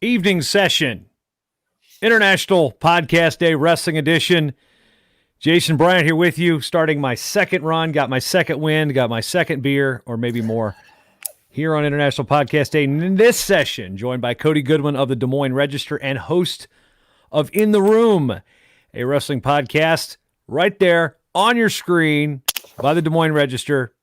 Evening session, International Podcast Day Wrestling Edition. Jason Bryant here with you, starting my second run, got my second win, got my second beer, or maybe more, here on International Podcast Day. And in this session, joined by Cody Goodwin of the Des Moines Register and host of In the Room, a wrestling podcast right there on your screen by the Des Moines Register.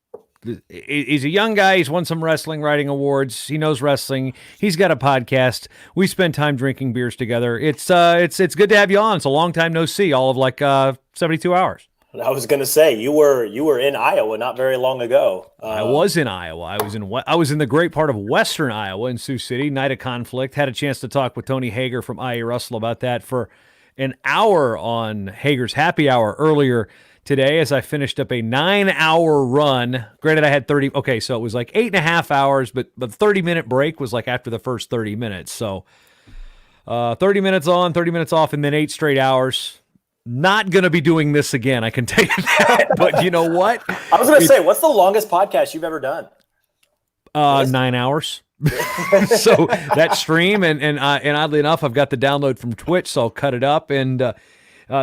He's a young guy. He's won some wrestling writing awards. He knows wrestling. He's got a podcast. We spend time drinking beers together. It's good to have you on. It's a long time no see. All of 72 hours. I was going to say you were in Iowa not very long ago. I was in Iowa. I was in the great part of Western Iowa in Sioux City. Night of Conflict. Had a chance to talk with Tony Hager from IA Russell about that for an hour on Hager's Happy Hour earlier today, as I finished up a 9-hour run. Granted, I had 30. Okay, so it was like 8.5 hours, but the 30-minute break was like after the first 30 minutes. So 30 minutes on, 30 minutes off, and then 8 straight hours. Not going to be doing this again, I can tell you that. But you know what? I was going to say, what's the longest podcast you've ever done? 9 hours. So that stream, and oddly enough, I've got the download from Twitch, so I'll cut it up. And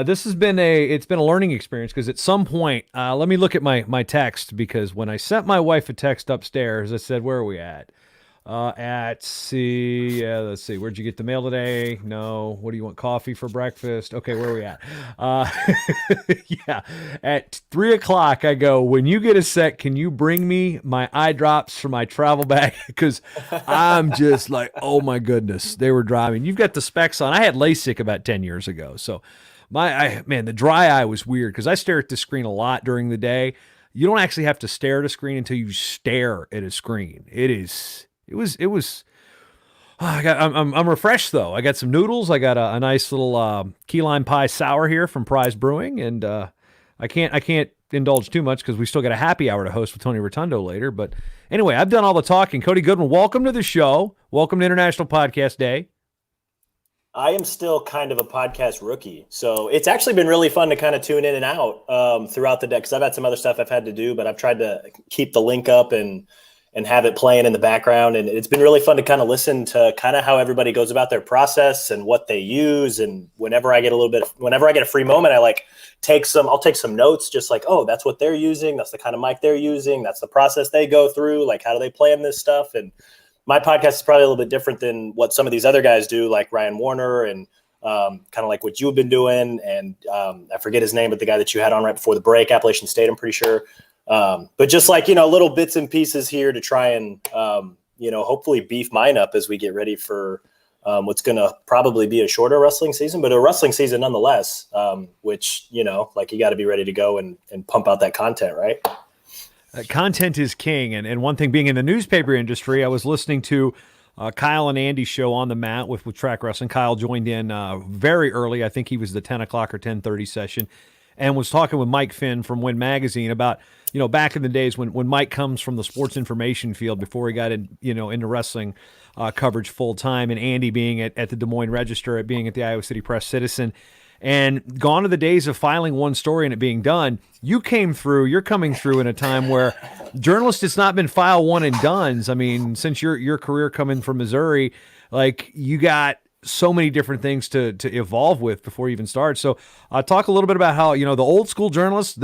this has been a learning experience, because at some point, let me look at my text, because when I sent my wife a text upstairs, I said, where are we at? Let's see, where'd you get the mail today? No. What do you want, coffee for breakfast? Okay, where are we at? Yeah, at 3:00, I go, when you get a sec, can you bring me my eye drops for my travel bag? Because I'm just like, oh my goodness, they were driving. You've got the specs on. I had LASIK about 10 years ago, so the dry eye was weird, because I stare at the screen a lot during the day. You don't actually have to stare at a screen until you stare at a screen. I'm refreshed though. I got some noodles. I got a nice little key lime pie sour here from Prize Brewing, and I can't indulge too much, because we still got a happy hour to host with Tony Rotundo later. But anyway, I've done all the talking. Cody Goodwin, welcome to the show. Welcome to International Podcast Day. I am still kind of a podcast rookie, so it's actually been really fun to kind of tune in and out throughout the day, because I've had some other stuff I've had to do, but I've tried to keep the link up and have it playing in the background. And it's been really fun to kind of listen to kind of how everybody goes about their process and what they use. And whenever I get a free moment, I'll take some notes, just like, oh, that's what they're using. That's the kind of mic they're using. That's the process they go through. Like, how do they plan this stuff? And my podcast is probably a little bit different than what some of these other guys do, like Ryan Warner and kind of like what you've been doing. And I forget his name, but the guy that you had on right before the break, Appalachian State, I'm pretty sure. But just like, little bits and pieces here to try and, hopefully beef mine up as we get ready for what's going to probably be a shorter wrestling season, but a wrestling season nonetheless, which, you got to be ready to go and pump out that content, right? Content is king. And one thing, being in the newspaper industry, I was listening to Kyle and Andy's show On the Mat with Track Wrestling. Kyle joined in very early. I think he was the 10 o'clock or 10:30 session, and was talking with Mike Finn from Win Magazine about, back in the days when Mike comes from the sports information field before he got into wrestling coverage full time, and Andy being at the Des Moines Register, being at the Iowa City Press Citizen, and gone are the days of filing one story and it being done. You're coming through in a time where journalists, it's not been file one and dones. I mean, since your career coming from Missouri, like, you got so many different things to evolve with before you even start. So talk a little bit about how, the old school journalists,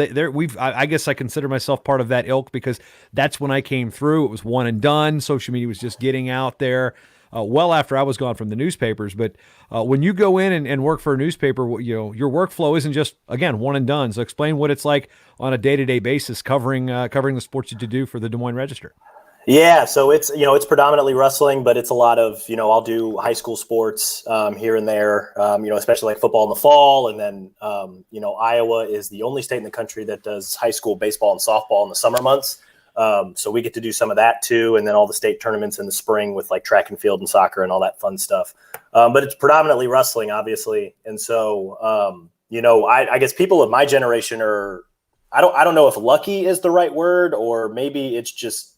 I guess I consider myself part of that ilk, because that's when I came through. It was one and done. Social media was just getting out there well after I was gone from the newspapers. But when you go in and work for a newspaper, your workflow isn't just, again, one and done. So explain what it's like on a day-to-day basis covering the sports that you do for the Des Moines Register. Yeah, so it's predominantly wrestling, but it's a lot of, I'll do high school sports here and there, especially like football in the fall. And then, Iowa is the only state in the country that does high school baseball and softball in the summer months. So we get to do some of that too. And then all the state tournaments in the spring with like track and field and soccer and all that fun stuff. But it's predominantly wrestling, obviously. And so, I guess people of my generation are, I don't know if lucky is the right word, or maybe it's just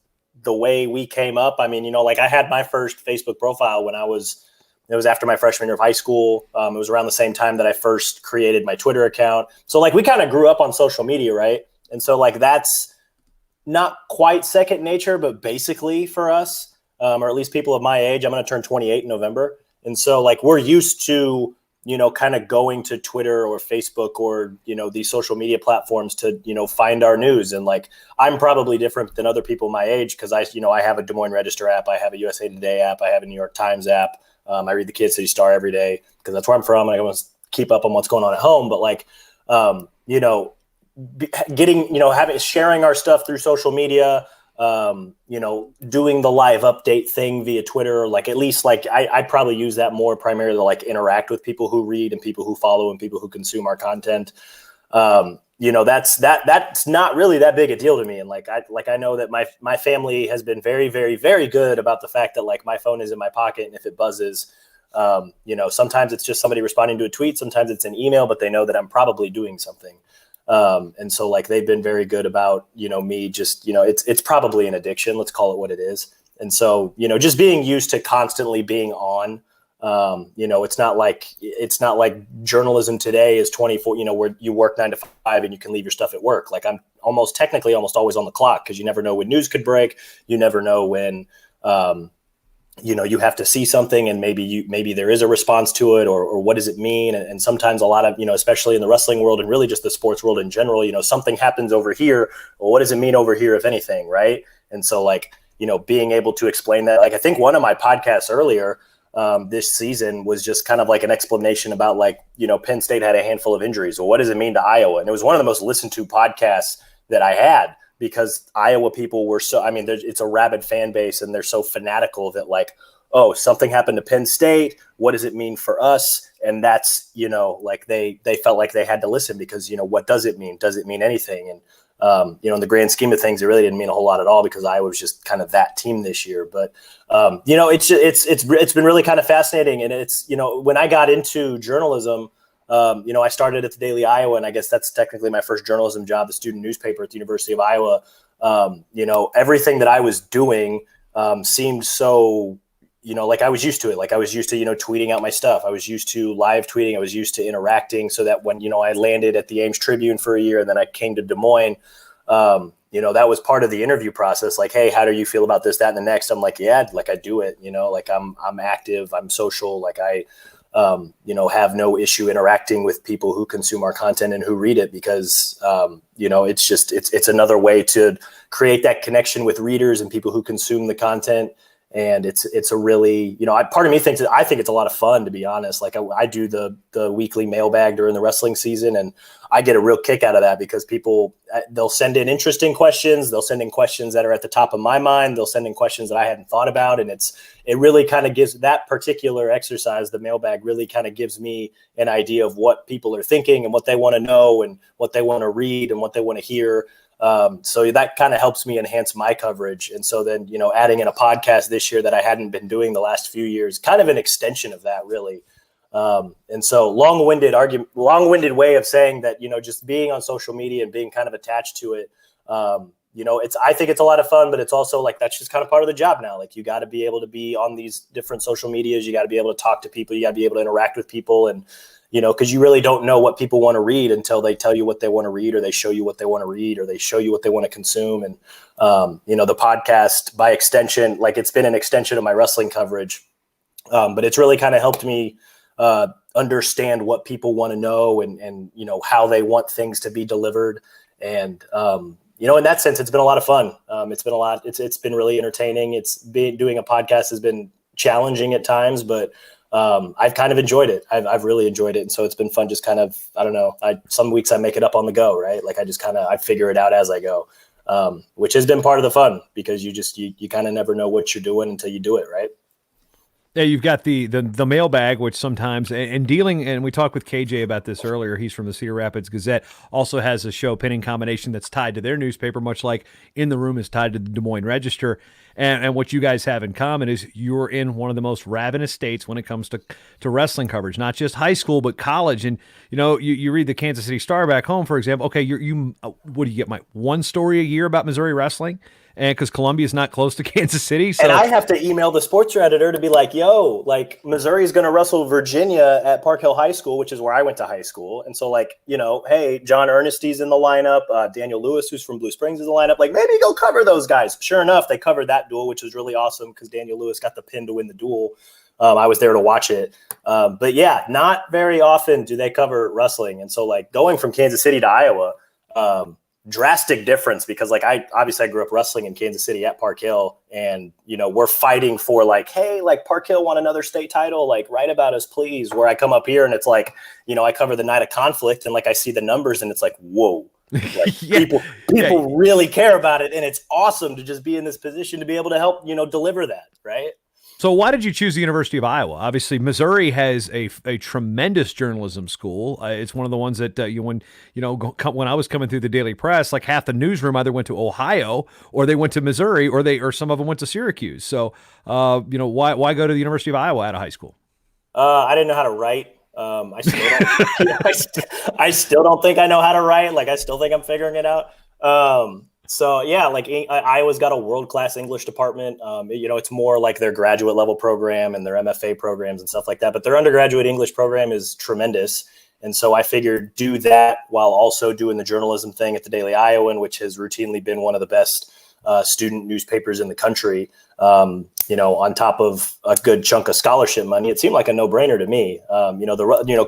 the way we came up. I mean, I had my first Facebook profile when it was after my freshman year of high school. It was around the same time that I first created my Twitter account. So like, we kind of grew up on social media, right? And so like, that's not quite second nature, but basically for us, or at least people of my age, I'm going to turn 28 in November. And so like we're used to, kind of going to Twitter or Facebook or, these social media platforms to, find our news. And like, I'm probably different than other people my age because I have a Des Moines Register app. I have a USA Today app. I have a New York Times app. I read the Kansas City Star every day because that's where I'm from. And I want to keep up on what's going on at home. But like, getting, sharing our stuff through social media, doing the live update thing via Twitter, like at least like I'd probably use that more primarily to like interact with people who read and people who follow and people who consume our content. That's not really that big a deal to me. And I know that my family has been very, very, very good about the fact that like my phone is in my pocket and if it buzzes, sometimes it's just somebody responding to a tweet, sometimes it's an email, but they know that I'm probably doing something. And so like they've been very good about, me just, it's probably an addiction. Let's call it what it is. And so, just being used to constantly being on, it's not like journalism today is 24, where you work 9 to 5 and you can leave your stuff at work. Like I'm almost always on the clock because you never know when news could break. You never know when, you have to see something and maybe there is a response to it or what does it mean? And sometimes a lot of, especially in the wrestling world and really just the sports world in general, something happens over here. Well, what does it mean over here, if anything? Right. And so like, being able to explain that, like, I think one of my podcasts earlier this season was just kind of like an explanation about like, Penn State had a handful of injuries. Well, what does it mean to Iowa? And it was one of the most listened to podcasts that I had, because Iowa people were it's a rabid fan base and they're so fanatical that like, oh, something happened to Penn State. What does it mean for us? And that's, like they felt like they had to listen because, what does it mean? Does it mean anything? And, in the grand scheme of things, it really didn't mean a whole lot at all because Iowa was just kind of that team this year. But, it's been really kind of fascinating. And it's, when I got into journalism, I started at the Daily Iowa, and I guess that's technically my first journalism job, the student newspaper at the University of Iowa. Everything that I was doing seemed so, like I was used to it. Like I was used to, tweeting out my stuff. I was used to live tweeting. I was used to interacting so that when, I landed at the Ames Tribune for a year and then I came to Des Moines, that was part of the interview process. Like, hey, how do you feel about this, that, and the next? I'm like, yeah, like I do it, like I'm active, I'm social, like I have no issue interacting with people who consume our content and who read it because, it's another way to create that connection with readers and people who consume the content. And it's a really, part of me thinks I think it's a lot of fun, to be honest. Like I do the weekly mailbag during the wrestling season, and I get a real kick out of that because people, they'll send in interesting questions. They'll send in questions that are at the top of my mind. They'll send in questions that I hadn't thought about. And it really kind of gives that particular exercise, the mailbag, really kind of gives me an idea of what people are thinking and what they want to know and what they want to read and what they want to hear. So that kind of helps me enhance my coverage. And so then, adding in a podcast this year that I hadn't been doing the last few years, kind of an extension of that, really. And so long-winded way of saying that, just being on social media and being kind of attached to it, I think it's a lot of fun, but it's also like, that's just kind of part of the job now. Like you got to be able to be on these different social medias. You got to be able to talk to people. You got to be able to interact with people and, because you really don't know what people want to read until they tell you what they want to read, or they show you what they want to read, or they show you what they want to consume. And, the podcast by extension, like it's been an extension of my wrestling coverage. But it's really kind of helped me understand what people want to know and, how they want things to be delivered. And, in that sense, it's been a lot of fun. It's been a lot. It's been really entertaining. Doing a podcast has been challenging at times, but I've kind of enjoyed it. I've really enjoyed it. And so it's been fun. Just kind of, I don't know, some weeks I make it up on the go, right? Like I just I figure it out as I go, which has been part of the fun because you kind of never know what you're doing until you do it. Right. Yeah, you've got the mailbag, which sometimes, and dealing, and we talked with KJ about this earlier. He's from the Cedar Rapids Gazette, also has a show, Pinning Combination, that's tied to their newspaper, much like In the Room is tied to the Des Moines Register. And what you guys have in common is you're in one of the most ravenous states when it comes to wrestling coverage, not just high school, but college. And, you read the Kansas City Star back home, for example. Okay, what do you get, Mike? One story a year about Missouri wrestling? And because Columbia is not close to Kansas City. So. And I have to email the sports editor to be like, yo, like Missouri is going to wrestle Virginia at Park Hill High School, which is where I went to high school. And so like, hey, John Ernesty's in the lineup. Daniel Lewis, who's from Blue Springs, is in the lineup. Like maybe go cover those guys. Sure enough, they covered that duel, which was really awesome because Daniel Lewis got the pin to win the duel. I was there to watch it. But yeah, not very often do they cover wrestling. And so like going from Kansas City to Iowa, drastic difference, because like I grew up wrestling in Kansas City at Park Hill, and we're fighting for like, hey, like Park Hill won another state title, like write about us please. Where I come up here and it's like, I cover the night of conflict, and like I see the numbers and it's like, whoa, like people really care about it, and it's awesome to just be in this position to be able to help deliver that, right? So why did you choose the University of Iowa? Obviously, Missouri has a tremendous journalism school. It's one of the ones that when I was coming through the Daily Press, like half the newsroom either went to Ohio or they went to Missouri, or some of them went to Syracuse. So, why go to the University of Iowa out of high school? I didn't know how to write. I still don't think I know how to write. Like I still think I'm figuring it out. So yeah, like Iowa's got a world-class English department. It's more like their graduate level program and their MFA programs and stuff like that. But their undergraduate English program is tremendous. And so I figured do that while also doing the journalism thing at the Daily Iowan, which has routinely been one of the best student newspapers in the country. On top of a good chunk of scholarship money, it seemed like a no-brainer to me.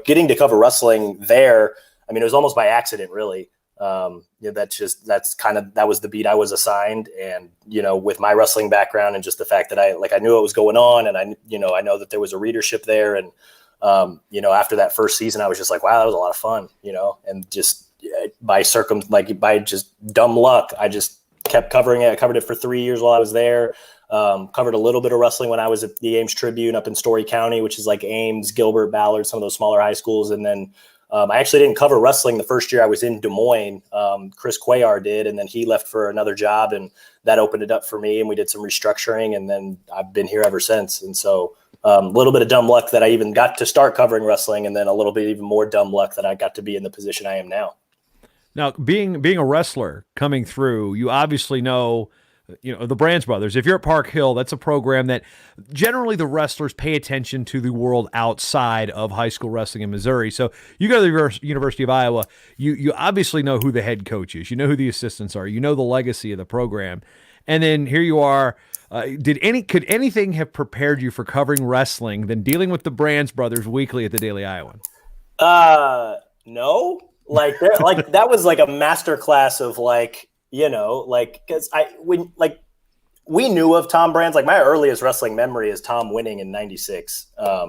Getting to cover wrestling there, I mean, it was almost by accident, really. That was the beat I was assigned. And, with my wrestling background and just the fact that I knew what was going on, and I know that there was a readership there. And, after that first season, I was just like, wow, that was a lot of fun, and just by just dumb luck, I just kept covering it. I covered it for 3 years while I was there. Covered a little bit of wrestling when I was at the Ames Tribune up in Story County, which is like Ames, Gilbert, Ballard, some of those smaller high schools. And then, I actually didn't cover wrestling the first year I was in Des Moines. Chris Cuellar did, and then he left for another job, and that opened it up for me, and we did some restructuring, and then I've been here ever since. And so a little bit of dumb luck that I even got to start covering wrestling, and then a little bit even more dumb luck that I got to be in the position I am now. Now, being a wrestler coming through, you obviously know the Brands brothers. If you're at Park Hill, that's a program that generally the wrestlers pay attention to the world outside of high school wrestling in Missouri. So you go to the University of Iowa, you obviously know who the head coach is. You know who the assistants are. You know the legacy of the program. And then here you are. Could anything have prepared you for covering wrestling than dealing with the Brands brothers weekly at the Daily Iowan? No. That was like a master class of because we knew of Tom Brands. Like my earliest wrestling memory is Tom winning in '96.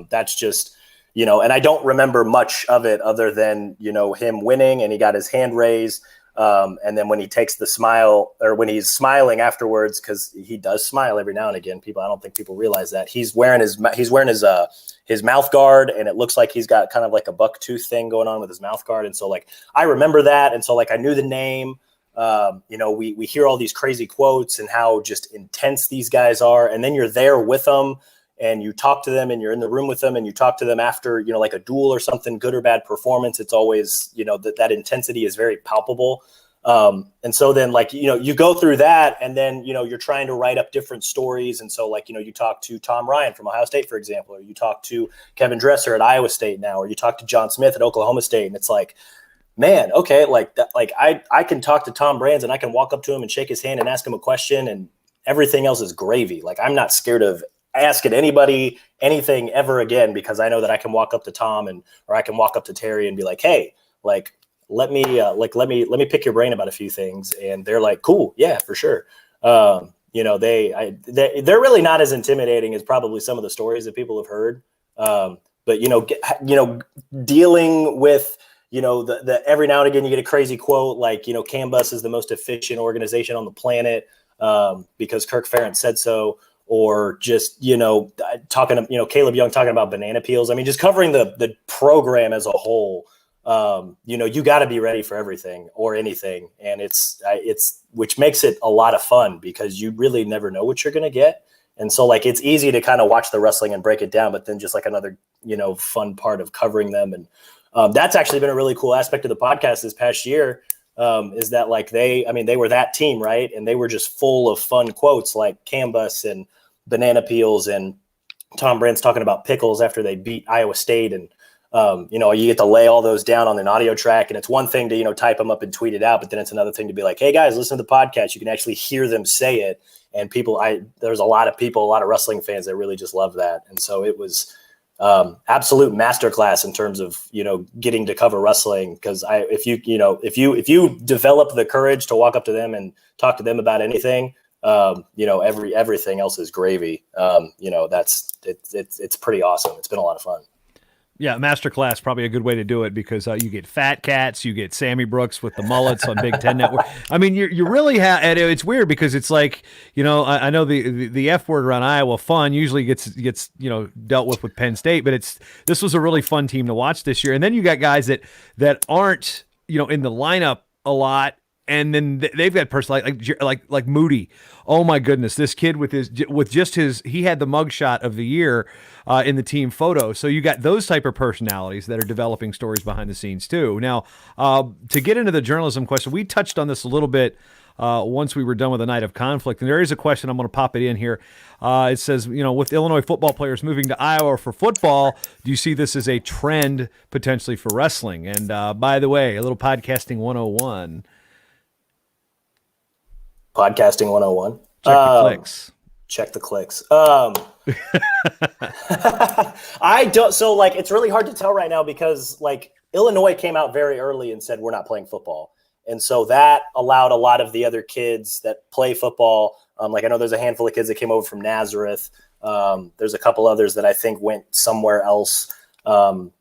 That's just, and I don't remember much of it other than, him winning and he got his hand raised. And then when he takes the smile, or when he's smiling afterwards, because he does smile every now and again. I don't think people realize that he's wearing his mouth guard, and it looks like he's got kind of like a buck tooth thing going on with his mouth guard. And so I remember that. And so I knew the name. We hear all these crazy quotes and how just intense these guys are. And then you're there with them and you talk to them and you're in the room with them and you talk to them after, like a duel or something, good or bad performance. It's always, that intensity is very palpable. And so then you go through that and then, you're trying to write up different stories. And so you talk to Tom Ryan from Ohio State, for example, or you talk to Kevin Dresser at Iowa State now, or you talk to John Smith at Oklahoma State. And it's like, man, okay, I can talk to Tom Brands and I can walk up to him and shake his hand and ask him a question, and everything else is gravy. Like I'm not scared of asking anybody anything ever again, because I know that I can walk up to Tom or I can walk up to Terry and be like, hey, let me pick your brain about a few things. And they're like, cool, yeah, for sure. They're really not as intimidating as probably some of the stories that people have heard. But dealing with the every now and again you get a crazy quote like, CAMBUS is the most efficient organization on the planet because Kirk Ferentz said so, or just, talking to, Caleb Young talking about banana peels. I mean, just covering the program as a whole, you got to be ready for everything or anything. And it's which makes it a lot of fun because you really never know what you're going to get. And so it's easy to kind of watch the wrestling and break it down, but then just another, fun part of covering them. And that's actually been a really cool aspect of the podcast this past year, is that they were that team, right? And they were just full of fun quotes like CAMBUS and banana peels and Tom Brands talking about pickles after they beat Iowa State. And You get to lay all those down on an audio track, and it's one thing to, type them up and tweet it out, but then it's another thing to be like, hey guys, listen to the podcast. You can actually hear them say it. And there's a lot of wrestling fans that really just love that. And so it was absolute masterclass in terms of, getting to cover wrestling. Because if you develop the courage to walk up to them and talk to them about anything, everything else is gravy. It's pretty awesome. It's been a lot of fun. Yeah, masterclass, probably a good way to do it, because you get Fat Cats, you get Sammy Brooks with the mullets on Big Ten Network. I mean, you really have, and it's weird because it's like, I know the F word around Iowa, fun, usually gets dealt with Penn State, but this was a really fun team to watch this year. And then you got guys that aren't, in the lineup a lot. And then they've got personality like Moody. Oh my goodness, this kid with he had the mugshot of the year in the team photo. So you got those type of personalities that are developing stories behind the scenes too. Now, to get into the journalism question, we touched on this a little bit once we were done with the night of conflict. And there is a question, I'm going to pop it in here. It says, with Illinois football players moving to Iowa for football, do you see this as a trend potentially for wrestling? And by the way, a little podcasting 101. Podcasting 101. Check the clicks. I don't. So it's really hard to tell right now because Illinois came out very early and said we're not playing football, and so that allowed a lot of the other kids that play football. I know there's a handful of kids that came over from Nazareth. There's a couple others that I think went somewhere else. Being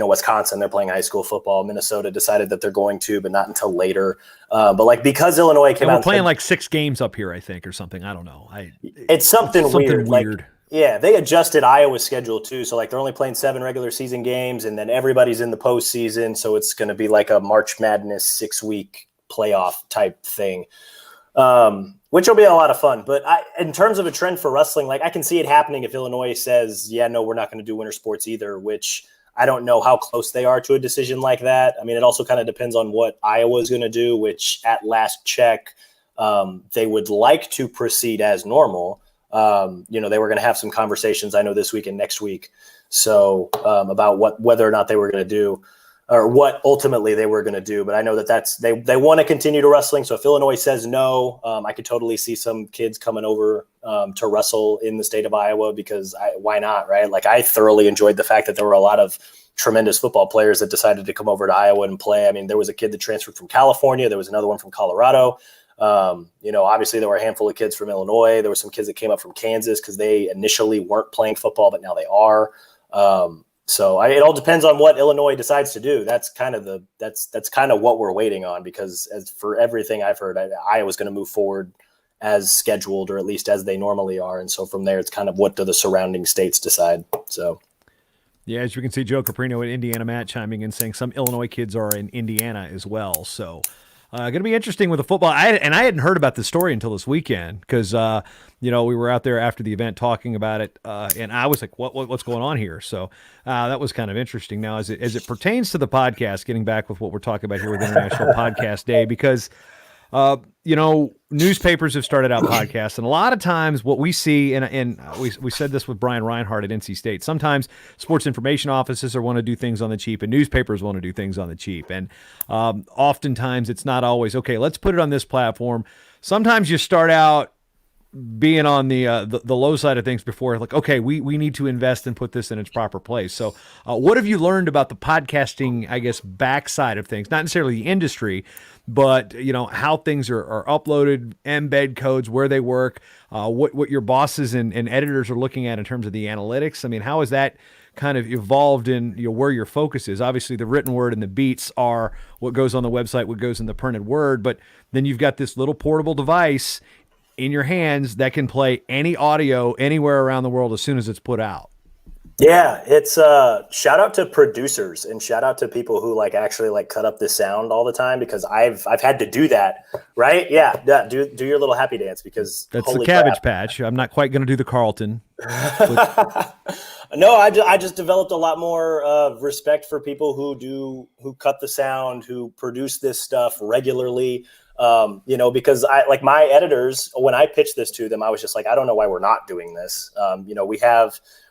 Wisconsin, they're playing high school football. Minnesota decided that they're going to, but not until later. But because Illinois came out, we're playing 6 games up here, I think, or something. I don't know. It's something weird. They adjusted Iowa's schedule too. So they're only playing 7 regular season games, and then everybody's in the postseason. So it's going to be like a March Madness 6-week playoff type thing. Which will be a lot of fun. But in terms of a trend for wrestling, I can see it happening if Illinois says, yeah, no, we're not going to do winter sports either, which I don't know how close they are to a decision like that. I mean, it also kind of depends on what Iowa is going to do, which at last check, they would like to proceed as normal. They were going to have some conversations, I know, this week and next week. So about whether or not they were going to do, or what ultimately they were going to do. But I know that they want to continue to wrestling. So if Illinois says no, I could totally see some kids coming over to wrestle in the state of Iowa, because why not, right? I thoroughly enjoyed the fact that there were a lot of tremendous football players that decided to come over to Iowa and play. I mean, there was a kid that transferred from California. There was another one from Colorado. Obviously there were a handful of kids from Illinois. There were some kids that came up from Kansas because they initially weren't playing football, but now they are. So it all depends on what Illinois decides to do. That's kind of what we're waiting on, because as for everything I've heard, Iowa's going to move forward as scheduled, or at least as they normally are. And so from there, it's kind of what do the surrounding states decide. So. Yeah, as you can see, Joe Caprino at Indiana Matt chiming in saying some Illinois kids are in Indiana as well. So going to be interesting with the football. I hadn't heard about this story until this weekend, because we were out there after the event talking about it, and I was like, what's going on here? So that was kind of interesting. Now, as it pertains to the podcast, getting back with what we're talking about here with International Podcast Day, because newspapers have started out podcasts, and a lot of times what we see, and we said this with Brian Reinhardt at NC State, sometimes sports information offices want to do things on the cheap, and newspapers want to do things on the cheap. And oftentimes it's not always, okay, let's put it on this platform. Sometimes you start out being on the low side of things before, okay, we need to invest and put this in its proper place. So what have you learned about the podcasting, I guess, backside of things? Not necessarily the industry, but how things are uploaded, embed codes, where they work, what your bosses and editors are looking at in terms of the analytics. I mean, how has that kind of evolved in where your focus is? Obviously, the written word and the beats are what goes on the website, what goes in the printed word, but then you've got this little portable device in your hands that can play any audio anywhere around the world as soon as it's put out. Yeah, it's shout out to producers and shout out to people who actually cut up the sound all the time, because I've had to do that, right? Yeah, do your little happy dance, because that's the Cabbage Patch. I'm not quite going to do the Carlton. No, I just developed a lot more respect for people who cut the sound, who produce this stuff regularly. Because my editors, when I pitched this to them, I was just like, I don't know why we're not doing this.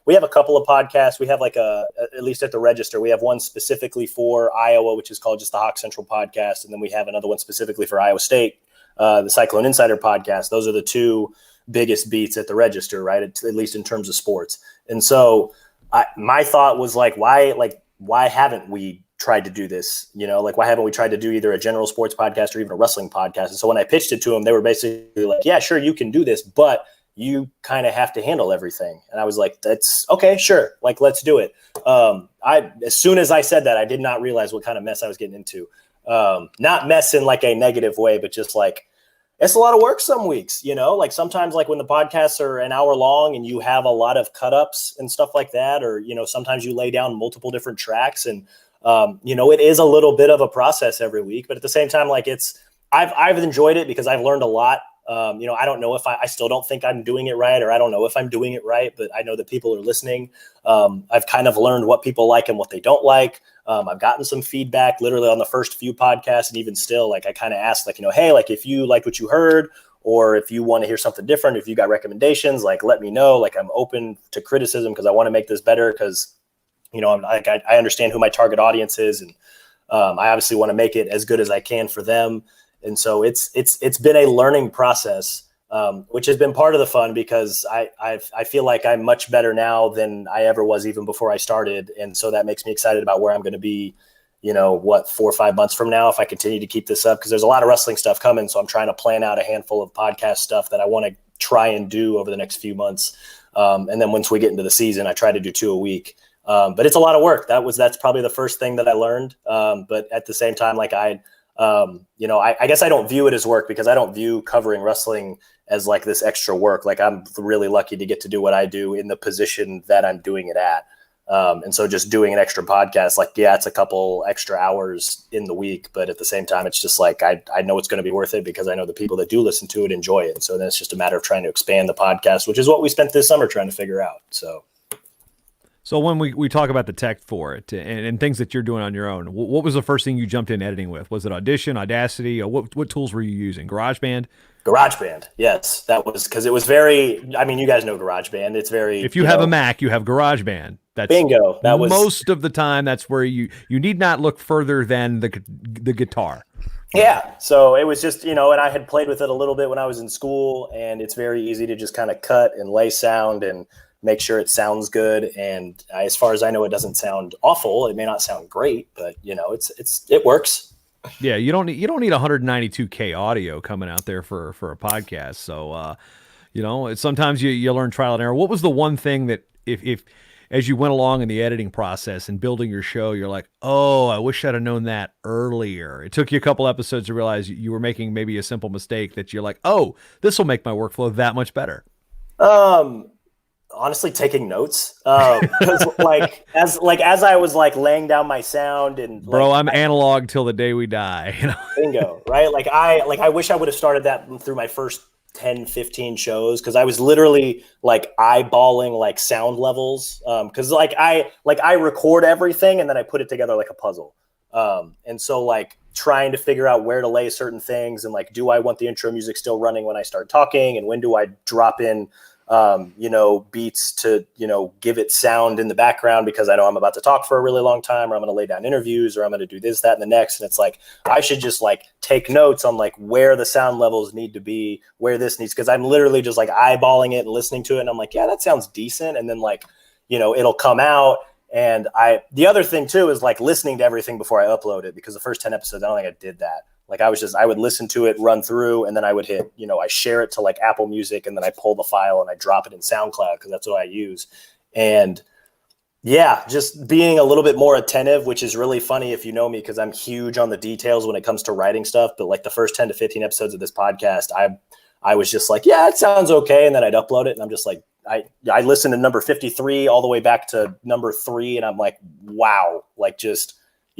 We have a couple of podcasts. We have at least at the Register, we have one specifically for Iowa, which is called just the Hawk Central podcast. And then we have another one specifically for Iowa State, the Cyclone Insider podcast. Those are the two biggest beats at the Register, right? At least in terms of sports. And so my thought was why haven't we tried to do this? Why haven't we tried to do either a general sports podcast or even a wrestling podcast? And so when I pitched it to them, they were basically like, yeah, sure, you can do this, but you kind of have to handle everything. And I was like, that's okay, sure. Let's do it. As soon as I said that, I did not realize what kind of mess I was getting into. Not mess in a negative way, but just it's a lot of work some weeks, sometimes when the podcasts are an hour long and you have a lot of cut ups and stuff like that, or, sometimes you lay down multiple different tracks and, it is a little bit of a process every week, but at the same time, I've enjoyed it because I've learned a lot. I don't know if I still don't think I'm doing it right, or I don't know if I'm doing it right, but I know that people are listening. I've kind of learned what people like and what they don't like. I've gotten some feedback literally on the first few podcasts. And even still, I kind of asked hey, if you liked what you heard, or if you want to hear something different, if you got recommendations, let me know. I'm open to criticism because I want to make this better because, I understand who my target audience is. And I obviously want to make it as good as I can for them. And so it's been a learning process, which has been part of the fun because I feel like I'm much better now than I ever was even before I started. And so that makes me excited about where I'm going to be, 4 or 5 months from now, if I continue to keep this up, because there's a lot of wrestling stuff coming. So I'm trying to plan out a handful of podcast stuff that I want to try and do over the next few months. And then once we get into the season, I try to do 2 a week. But it's a lot of work. That's probably the first thing that I learned. But at the same time, I guess I don't view it as work because I don't view covering wrestling as this extra work. I'm really lucky to get to do what I do in the position that I'm doing it at. And so just doing an extra podcast, it's a couple extra hours in the week, but at the same time, it's just I know it's going to be worth it because I know the people that do listen to it enjoy it. So then it's just a matter of trying to expand the podcast, which is what we spent this summer trying to figure out. So when we talk about the tech for it and things that you're doing on your own, what was the first thing you jumped in editing with? Was it Audition, Audacity? Or what tools were you using? GarageBand? GarageBand, yes. That was because it was very, you guys know GarageBand. It's very... If you have a Mac, you have GarageBand. That's bingo. That was most of the time. That's where you need not look further than the guitar. Yeah. So it was just, and I had played with it a little bit when I was in school, and it's very easy to just kind of cut and lay sound and make sure it sounds good. And as far as I know, it doesn't sound awful. It may not sound great, but it works. Yeah. You don't need 192K audio coming out there for a podcast. So, sometimes you learn trial and error. What was the one thing that if as you went along in the editing process and building your show, you're like, oh, I wish I'd have known that earlier. It took you a couple episodes to realize you were making maybe a simple mistake that you're like, oh, this will make my workflow that much better. Honestly, taking notes. Because as I was laying down my sound and bro, I'm analog till the day we die. Bingo, right? I wish I would have started that through my first 10, 15 shows, because I was literally eyeballing sound levels. Because I record everything and then I put it together like a puzzle. And so trying to figure out where to lay certain things and do I want the intro music still running when I start talking, and when do I drop in beats to, give it sound in the background because I know I'm about to talk for a really long time, or I'm going to lay down interviews, or I'm going to do this, that, and the next. And it's I should just take notes on where the sound levels need to be, where this needs, because I'm literally just eyeballing it and listening to it. And I'm yeah, that sounds decent. And then it'll come out. And the other thing too is listening to everything before I upload it, because the first 10 episodes, I don't think I did that. I would listen to it, run through, and then I would hit, I share it to Apple Music, and then I pull the file and I drop it in SoundCloud because that's what I use. And yeah, just being a little bit more attentive, which is really funny if you know me, because I'm huge on the details when it comes to writing stuff. But the first 10 to 15 episodes of this podcast, I was just yeah, it sounds okay. And then I'd upload it, and I'm just I listened to number 53 all the way back to number 3, and I'm wow,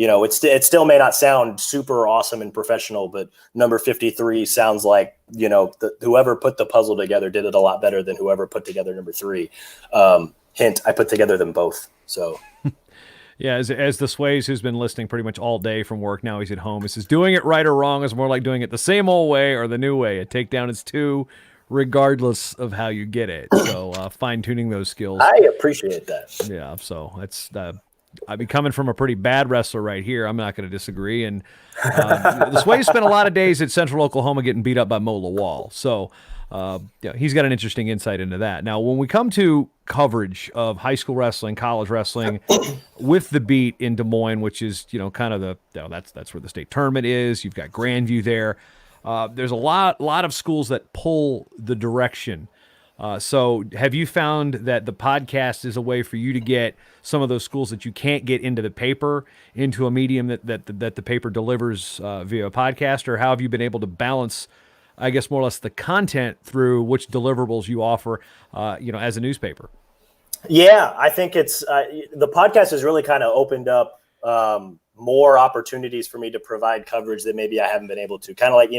it still may not sound super awesome and professional, but number 53 sounds like, whoever put the puzzle together did it a lot better than whoever put together number 3. Hint, I put together them both. So. Yeah, as the Sways, who's been listening pretty much all day from work, now he's at home. He says, doing it right or wrong is more like doing it the same old way or the new way. A takedown is 2, regardless of how you get it. So fine-tuning those skills. I appreciate that. Yeah, so that's I mean, coming from a pretty bad wrestler right here, I'm not going to disagree. And the Sways spent a lot of days at Central Oklahoma getting beat up by Mo Lawal. So he's got an interesting insight into that. Now, when we come to coverage of high school wrestling, college wrestling, with the beat in Des Moines, which is kind of that's where the state tournament is. You've got Grandview there. There's a lot of schools that pull the direction. So have you found that the podcast is a way for you to get some of those schools that you can't get into the paper into a medium that the paper delivers via a podcast, or how have you been able to balance, I guess, more or less the content through which deliverables you offer, as a newspaper? Yeah, I think it's the podcast has really kind of opened up more opportunities for me to provide coverage that maybe I haven't been able to. Kind of like,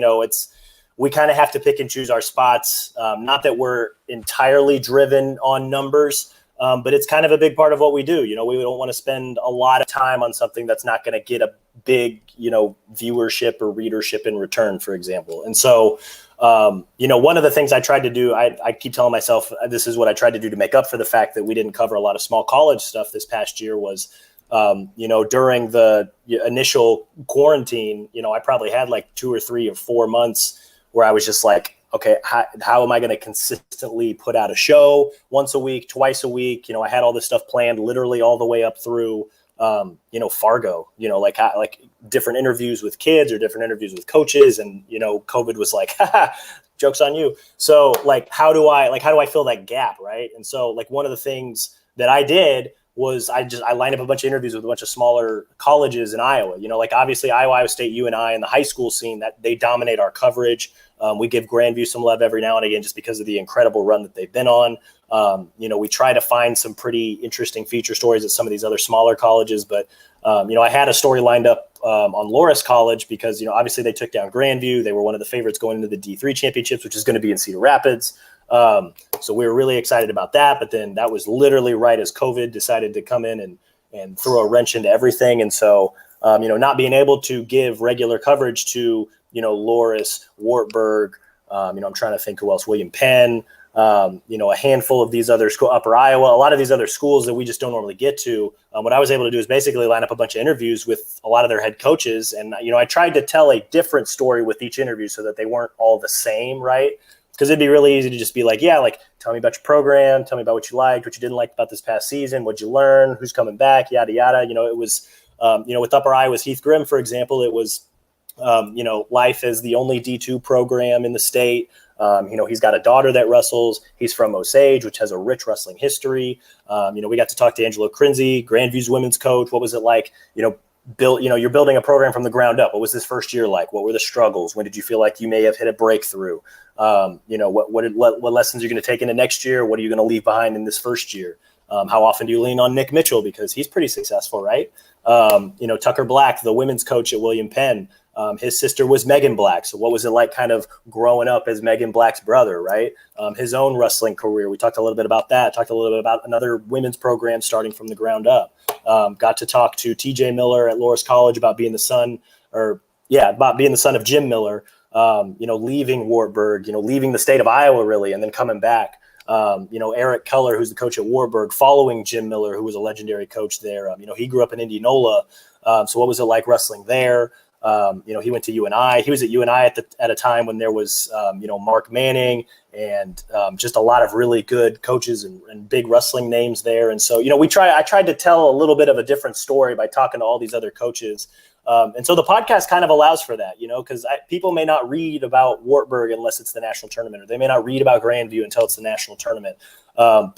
we kind of have to pick and choose our spots. Not that we're entirely driven on numbers, but it's kind of a big part of what we do. We don't want to spend a lot of time on something that's not going to get a big, viewership or readership in return, for example. And so, one of the things I tried to do, I keep telling myself, this is what I tried to do to make up for the fact that we didn't cover a lot of small college stuff this past year was, during the initial quarantine, I probably had like 2 or 3 or 4 months where I was just like, okay, how am I going to consistently put out a show once a week, twice a week? I had all this stuff planned literally all the way up through, Fargo, like different interviews with kids or different interviews with coaches. And, COVID was like, joke's on you. So like, how do I fill that gap? Right. And so like one of the things that I did was I lined up a bunch of interviews with a bunch of smaller colleges in Iowa. Obviously Iowa State, UNI, and the high school scene, that they dominate our coverage. We give Grandview some love every now and again just because of the incredible run that they've been on. We try to find some pretty interesting feature stories at some of these other smaller colleges. But, I had a story lined up on Loras College because, obviously they took down Grandview. They were one of the favorites going into the D3 championships, which is going to be in Cedar Rapids. So we were really excited about that. But then that was literally right as COVID decided to come in and throw a wrench into everything. And so, not being able to give regular coverage to, Loras, Wartburg, I'm trying to think who else, William Penn, a handful of these other schools, Upper Iowa, a lot of these other schools that we just don't normally get to. What I was able to do is basically line up a bunch of interviews with a lot of their head coaches. And, I tried to tell a different story with each interview so that they weren't all the same, right? Because it'd be really easy to just be like, tell me about your program, tell me about what you liked, what you didn't like about this past season, what'd you learn, who's coming back, yada, yada. It was, with Upper Iowa's Heath Grimm, for example, it was, life as the only D2 program in the state. He's got a daughter that wrestles. He's from Osage, which has a rich wrestling history. We got to talk to Angelo Crinzy, Grandview's women's coach. What was it like, you're building a program from the ground up. What was this first year like? What were the struggles? When did you feel like you may have hit a breakthrough? What lessons you're going to take into next year? What are you going to leave behind in this first year? How often do you lean on Nick Mitchell? Because he's pretty successful, right? Tucker Black, the women's coach at William Penn, his sister was Megan Black. So what was it like kind of growing up as Megan Black's brother, right? His own wrestling career. We talked a little bit about that. Talked a little bit about another women's program starting from the ground up. Got to talk to TJ Miller at Loras College about being the son of Jim Miller, leaving Wartburg, leaving the state of Iowa really, and then coming back. Eric Keller, who's the coach at Wartburg, following Jim Miller, who was a legendary coach there. He grew up in Indianola. So what was it like wrestling there? He went to UNI. He was at UNI at a time when there was, Mark Manning and just a lot of really good coaches and big wrestling names there. And so, I tried to tell a little bit of a different story by talking to all these other coaches. And so the podcast kind of allows for that, because people may not read about Wartburg unless it's the national tournament, or they may not read about Grandview until it's the national tournament. But,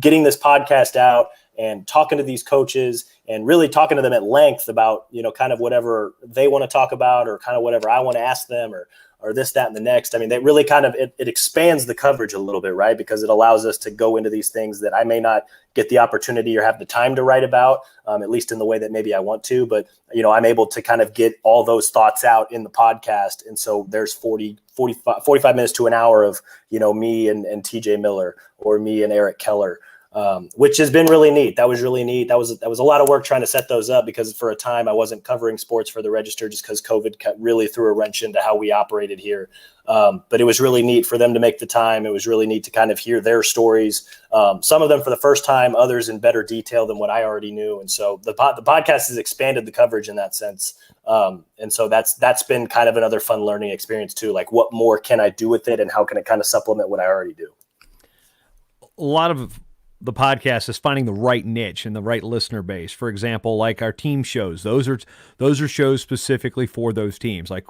getting this podcast out and talking to these coaches and really talking to them at length about, kind of whatever they want to talk about or kind of whatever I want to ask them or this, that, and the next. I mean, that really kind of, it expands the coverage a little bit, right? Because it allows us to go into these things that I may not get the opportunity or have the time to write about, at least in the way that maybe I want to. But, I'm able to kind of get all those thoughts out in the podcast. And so there's 45 minutes to an hour of, me and TJ Miller or me and Eric Keller, which has been really neat. That was really neat. That was a lot of work trying to set those up because for a time I wasn't covering sports for the Register just because COVID really threw a wrench into how we operated here. But it was really neat for them to make the time. It was really neat to kind of hear their stories. Some of them for the first time, others in better detail than what I already knew. And so the podcast has expanded the coverage in that sense. And so that's been kind of another fun learning experience too. Like what more can I do with it and how can it kind of supplement what I already do? A lot of the podcast is finding the right niche and the right listener base. For example, like our team shows, those are shows specifically for those teams. Like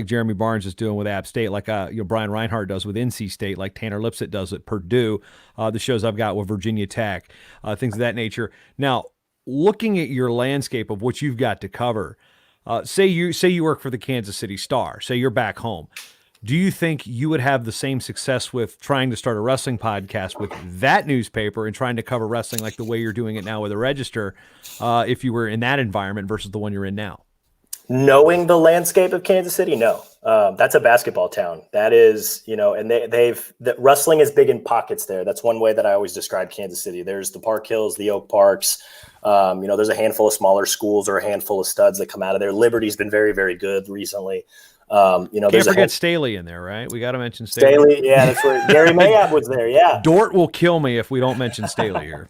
Jeremy Barnes is doing with App State, like Brian Reinhardt does with NC State, like Tanner Lipsett does at Purdue. The shows I've got with Virginia Tech, things of that nature. Now, looking at your landscape of what you've got to cover, say you work for the Kansas City Star, say you're back home. Do you think you would have the same success with trying to start a wrestling podcast with that newspaper and trying to cover wrestling like the way you're doing it now with the Register if you were in that environment versus the one you're in now? Knowing the landscape of Kansas City, no. That's a basketball town. That is, and wrestling is big in pockets there. That's one way that I always describe Kansas City. There's the Park Hills, the Oak Parks. There's a handful of smaller schools or a handful of studs that come out of there. Liberty's been very, very good recently. Can't forget Staley in there, right? We got to mention Staley. Yeah, that's where Gary Mayab was there. Yeah, Dort will kill me if we don't mention Staley here.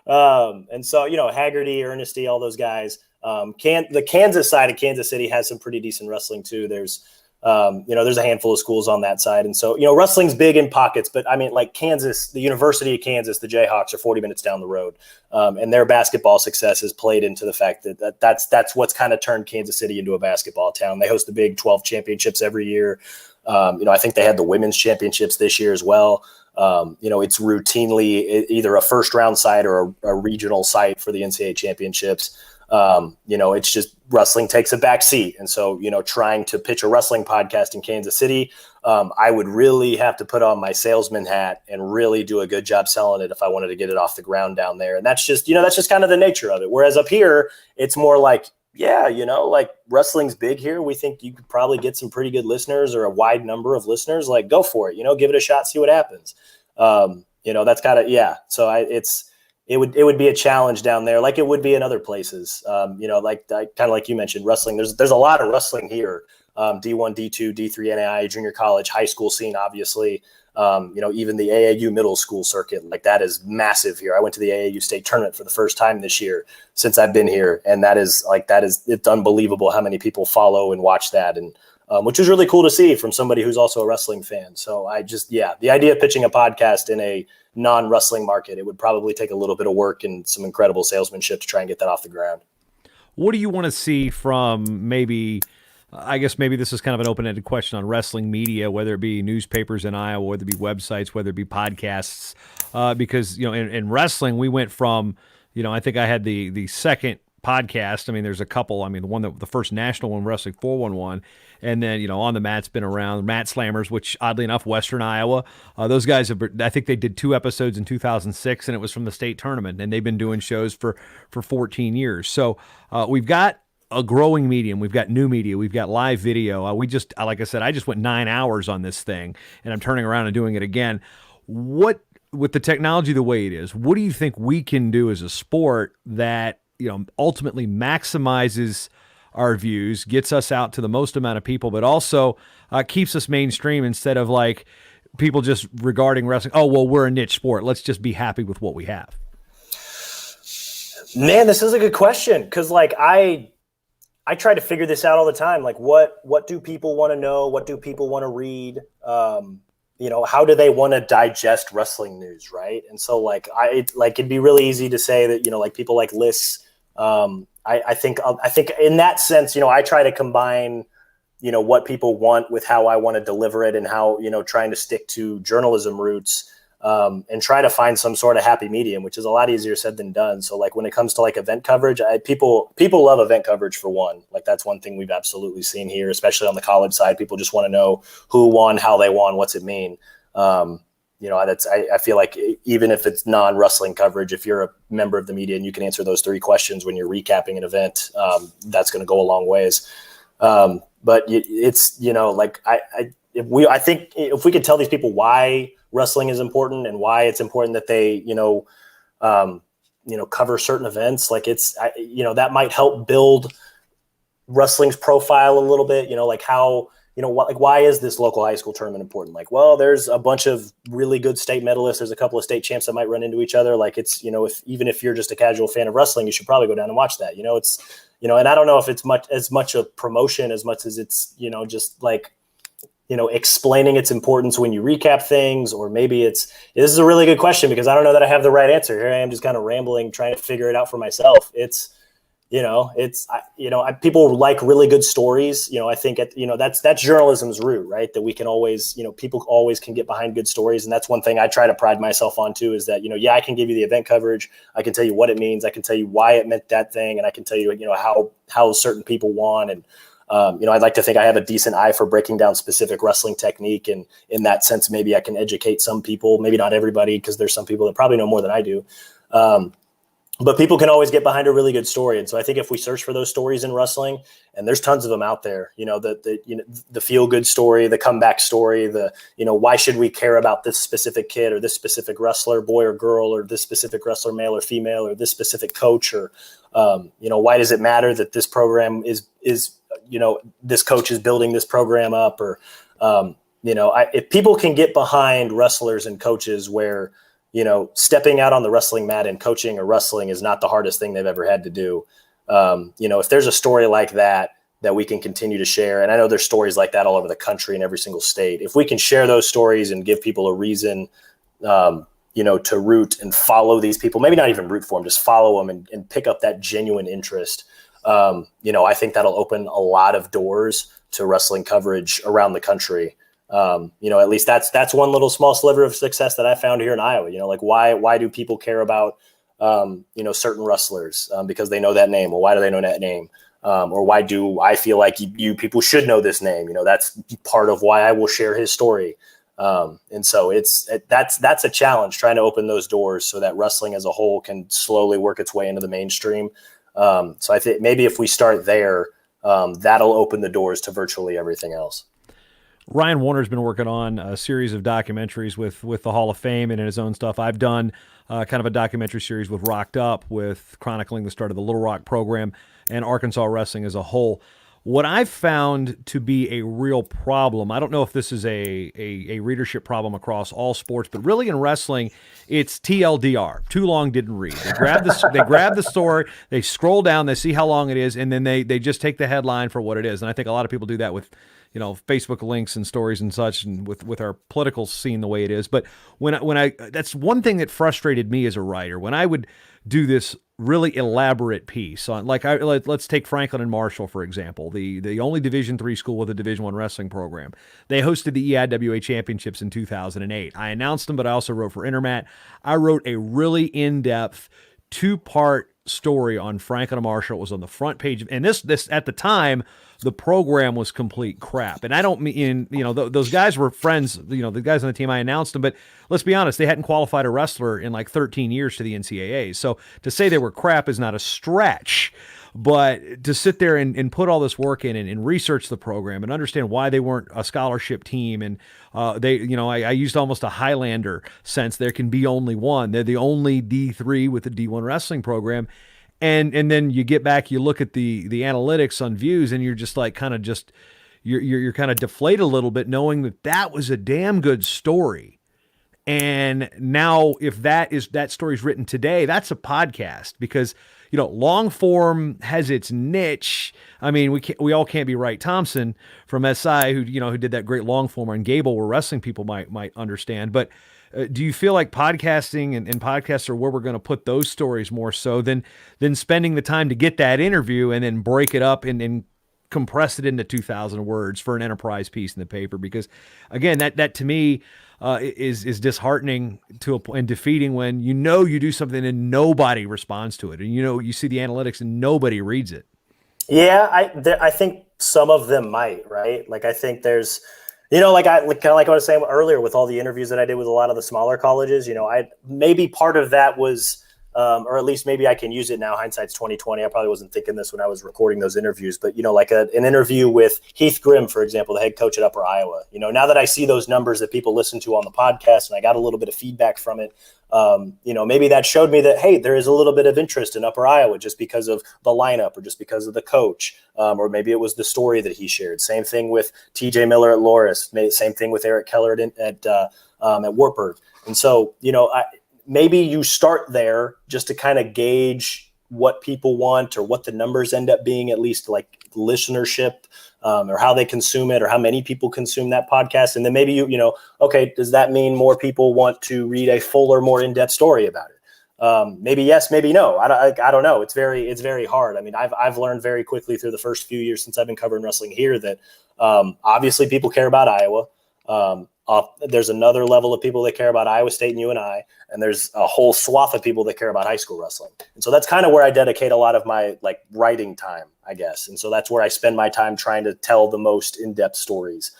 And so Haggerty, Ernesty, all those guys. The Kansas side of Kansas City has some pretty decent wrestling too. There's a handful of schools on that side, and so wrestling's big in pockets. But I mean, like Kansas, the University of Kansas, the Jayhawks are 40 minutes down the road, and their basketball success has played into the fact that's what's kind of turned Kansas City into a basketball town. They host the Big 12 championships every year. I think they had the women's championships this year as well. It's routinely either a first round site or a regional site for the NCAA championships. It's just wrestling takes a back seat. And so, trying to pitch a wrestling podcast in Kansas City, I would really have to put on my salesman hat and really do a good job selling it if I wanted to get it off the ground down there. And that's just kind of the nature of it. Whereas up here, it's more like, like wrestling's big here. We think you could probably get some pretty good listeners or a wide number of listeners. Like, go for it, give it a shot, see what happens. That's kind of, yeah. So it would be a challenge down there, like it would be in other places. Like you mentioned, wrestling. There's a lot of wrestling here. D1, D2, D3, NAI, junior college, high school scene, obviously. Even the AAU middle school circuit, like that is massive here. I went to the AAU state tournament for the first time this year since I've been here, and it's unbelievable how many people follow and watch that, and which is really cool to see from somebody who's also a wrestling fan. So the idea of pitching a podcast in a non-wrestling market, it would probably take a little bit of work and some incredible salesmanship to try and get that off the ground. What do you want to see from I guess maybe this is kind of an open-ended question on wrestling media, whether it be newspapers in Iowa, whether it be websites, whether it be podcasts, because, in wrestling, we went from, I think I had the second podcast. I mean, there's a couple. I mean, the first national one, Wrestling 411, and then, On the Mat's been around, Mat Slammers, which oddly enough, Western Iowa, those guys I think they did 2 episodes in 2006, and it was from the state tournament, and they've been doing shows for 14 years. So we've got a growing medium. We've got new media. We've got live video. Like I said, I just went 9 hours on this thing, and I'm turning around and doing it again. With the technology the way it is, what do you think we can do as a sport that ultimately maximizes our views, gets us out to the most amount of people, but also keeps us mainstream instead of like people just regarding wrestling, oh, well, we're a niche sport, let's just be happy with what we have? Man, this is a good question, because like I try to figure this out all the time. Like what do people want to know? What do people want to read? How do they want to digest wrestling news, right? And so it'd be really easy to say that, like people like lists. I think in that sense, I try to combine, what people want with how I want to deliver it and how, trying to stick to journalism roots. and try to find some sort of happy medium, which is a lot easier said than done. So like when it comes to like event coverage, people love event coverage for one. Like that's one thing we've absolutely seen here, especially on the college side. People just want to know who won, how they won, what's it mean. I feel like even if it's non-wrestling coverage, if you're a member of the media and you can answer those 3 questions when you're recapping an event, that's going to go a long ways. But it's, I think if we could tell these people why wrestling is important and why it's important that they, cover certain events, like that might help build wrestling's profile a little bit, like how, why is this local high school tournament important? Like, well, there's a bunch of really good state medalists. There's a couple of state champs that might run into each other. Like it's, even if you're just a casual fan of wrestling, you should probably go down and watch that. And I don't know if it's as much a promotion as much as it's, just like, explaining its importance when you recap things, or maybe this is a really good question because I don't know that I have the right answer. Here I am just kind of rambling, trying to figure it out for myself. People like really good stories. I think that's journalism's root, right? That we can always, people always can get behind good stories. And that's one thing I try to pride myself on too, is that, I can give you the event coverage. I can tell you what it means. I can tell you why it meant that thing. And I can tell you, how certain people won. And, I'd like to think I have a decent eye for breaking down specific wrestling technique. And in that sense, maybe I can educate some people, maybe not everybody, because there's some people that probably know more than I do. But people can always get behind a really good story. And so I think if we search for those stories in wrestling, and there's tons of them out there, the feel good story, the comeback story, why should we care about this specific kid or this specific wrestler, boy or girl, or this specific wrestler, male or female, or this specific coach, or, why does it matter that this program is this coach is building this program up, or, if people can get behind wrestlers and coaches where, stepping out on the wrestling mat and coaching or wrestling is not the hardest thing they've ever had to do. If there's a story like that we can continue to share, and I know there's stories like that all over the country in every single state. If we can share those stories and give people a reason, to root and follow these people, maybe not even root for them, just follow them and pick up that genuine interest. I think that'll open a lot of doors to wrestling coverage around the country. At least that's one little small sliver of success that I found here in Iowa. Why do people care about, certain wrestlers because they know that name? Well, why do they know that name? Or why do I feel like you people should know this name? That's part of why I will share his story. And so that's a challenge, trying to open those doors so that wrestling as a whole can slowly work its way into the mainstream. So I think maybe if we start there, that'll open the doors to virtually everything else. Ryan Warner's been working on a series of documentaries with the Hall of Fame and in his own stuff. I've done kind of a documentary series with Rocked Up, with chronicling the start of the Little Rock program and Arkansas wrestling as a whole. What I've found to be a real problem, I don't know if this is a readership problem across all sports, but really in wrestling, it's TLDR, too long, didn't read. They grab the story, they scroll down, they see how long it is, and then they just take the headline for what it is. And I think a lot of people do that with Facebook links and stories and such, and with our political scene the way it is. But when I that's one thing that frustrated me as a writer, when I would do this really elaborate piece on, let's take Franklin and Marshall, for example, the only Division III school with a Division I wrestling program. They hosted the EIWA championships in 2008. I announced them, but I also wrote for Intermat. I wrote a really in-depth 2-part story on Franklin and Marshall. It was on the front page, and this at the time, the program was complete crap. And I don't mean, those guys were friends, the guys on the team, I announced them, but let's be honest, they hadn't qualified a wrestler in like 13 years to the NCAA. So to say they were crap is not a stretch, but to sit there and put all this work in and research the program and understand why they weren't a scholarship team. And I used almost a Highlander sense. There can be only one. They're the only D3 with a D1 wrestling program. And then you get back, you look at the analytics on views, and you're just like you're kind of deflated a little bit, knowing that was a damn good story. And now if that story's written today, that's a podcast, because long form has its niche. I mean, we all can't be Wright Thompson from SI who did that great long form on Gable, where wrestling people might understand, but. Do you feel like podcasting and podcasts are where we're going to put those stories more so than spending the time to get that interview and then break it up and compress it into 2,000 words for an enterprise piece in the paper, because again, that to me is disheartening and defeating when you do something and nobody responds to it, and you see the analytics and nobody reads it. Yeah, I think some of them might, right? Like I think there's, like kind of like I was saying earlier with all the interviews that I did with a lot of the smaller colleges, maybe part of that was, or at least maybe I can use it now. Hindsight's 2020. I probably wasn't thinking this when I was recording those interviews, but like an interview with Heath Grimm, for example, the head coach at Upper Iowa. Now that I see those numbers that people listen to on the podcast, and I got a little bit of feedback from it, maybe that showed me that, hey, there is a little bit of interest in Upper Iowa just because of the lineup or just because of the coach, or maybe it was the story that he shared. Same thing with TJ Miller at Loras. Same thing with Eric Keller at Wartburg. And so, maybe you start there just to kind of gauge what people want or what the numbers end up being, at least like listenership, or how they consume it or how many people consume that podcast. And then maybe okay, does that mean more people want to read a fuller, more in-depth story about it? Maybe yes, maybe no. I don't know. It's very hard. I mean, I've learned very quickly through the first few years since I've been covering wrestling here that obviously people care about Iowa. There's another level of people that care about Iowa State and UNI, and there's a whole swath of people that care about high school wrestling. And so that's kind of where I dedicate a lot of my writing time, I guess. And so that's where I spend my time trying to tell the most in-depth stories,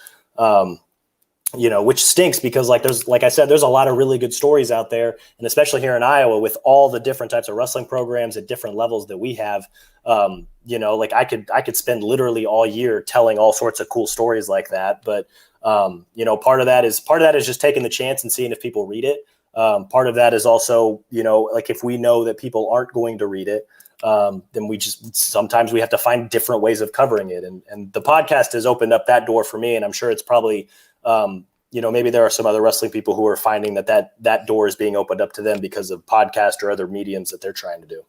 which stinks because like I said, there's a lot of really good stories out there. And especially here in Iowa with all the different types of wrestling programs at different levels that we have, I could spend literally all year telling all sorts of cool stories like that. But part of that is just taking the chance and seeing if people read it. Part of that is also, if we know that people aren't going to read it, then sometimes we have to find different ways of covering it. And the podcast has opened up that door for me. And I'm sure it's probably, maybe there are some other wrestling people who are finding that door is being opened up to them because of podcast or other mediums that they're trying to do.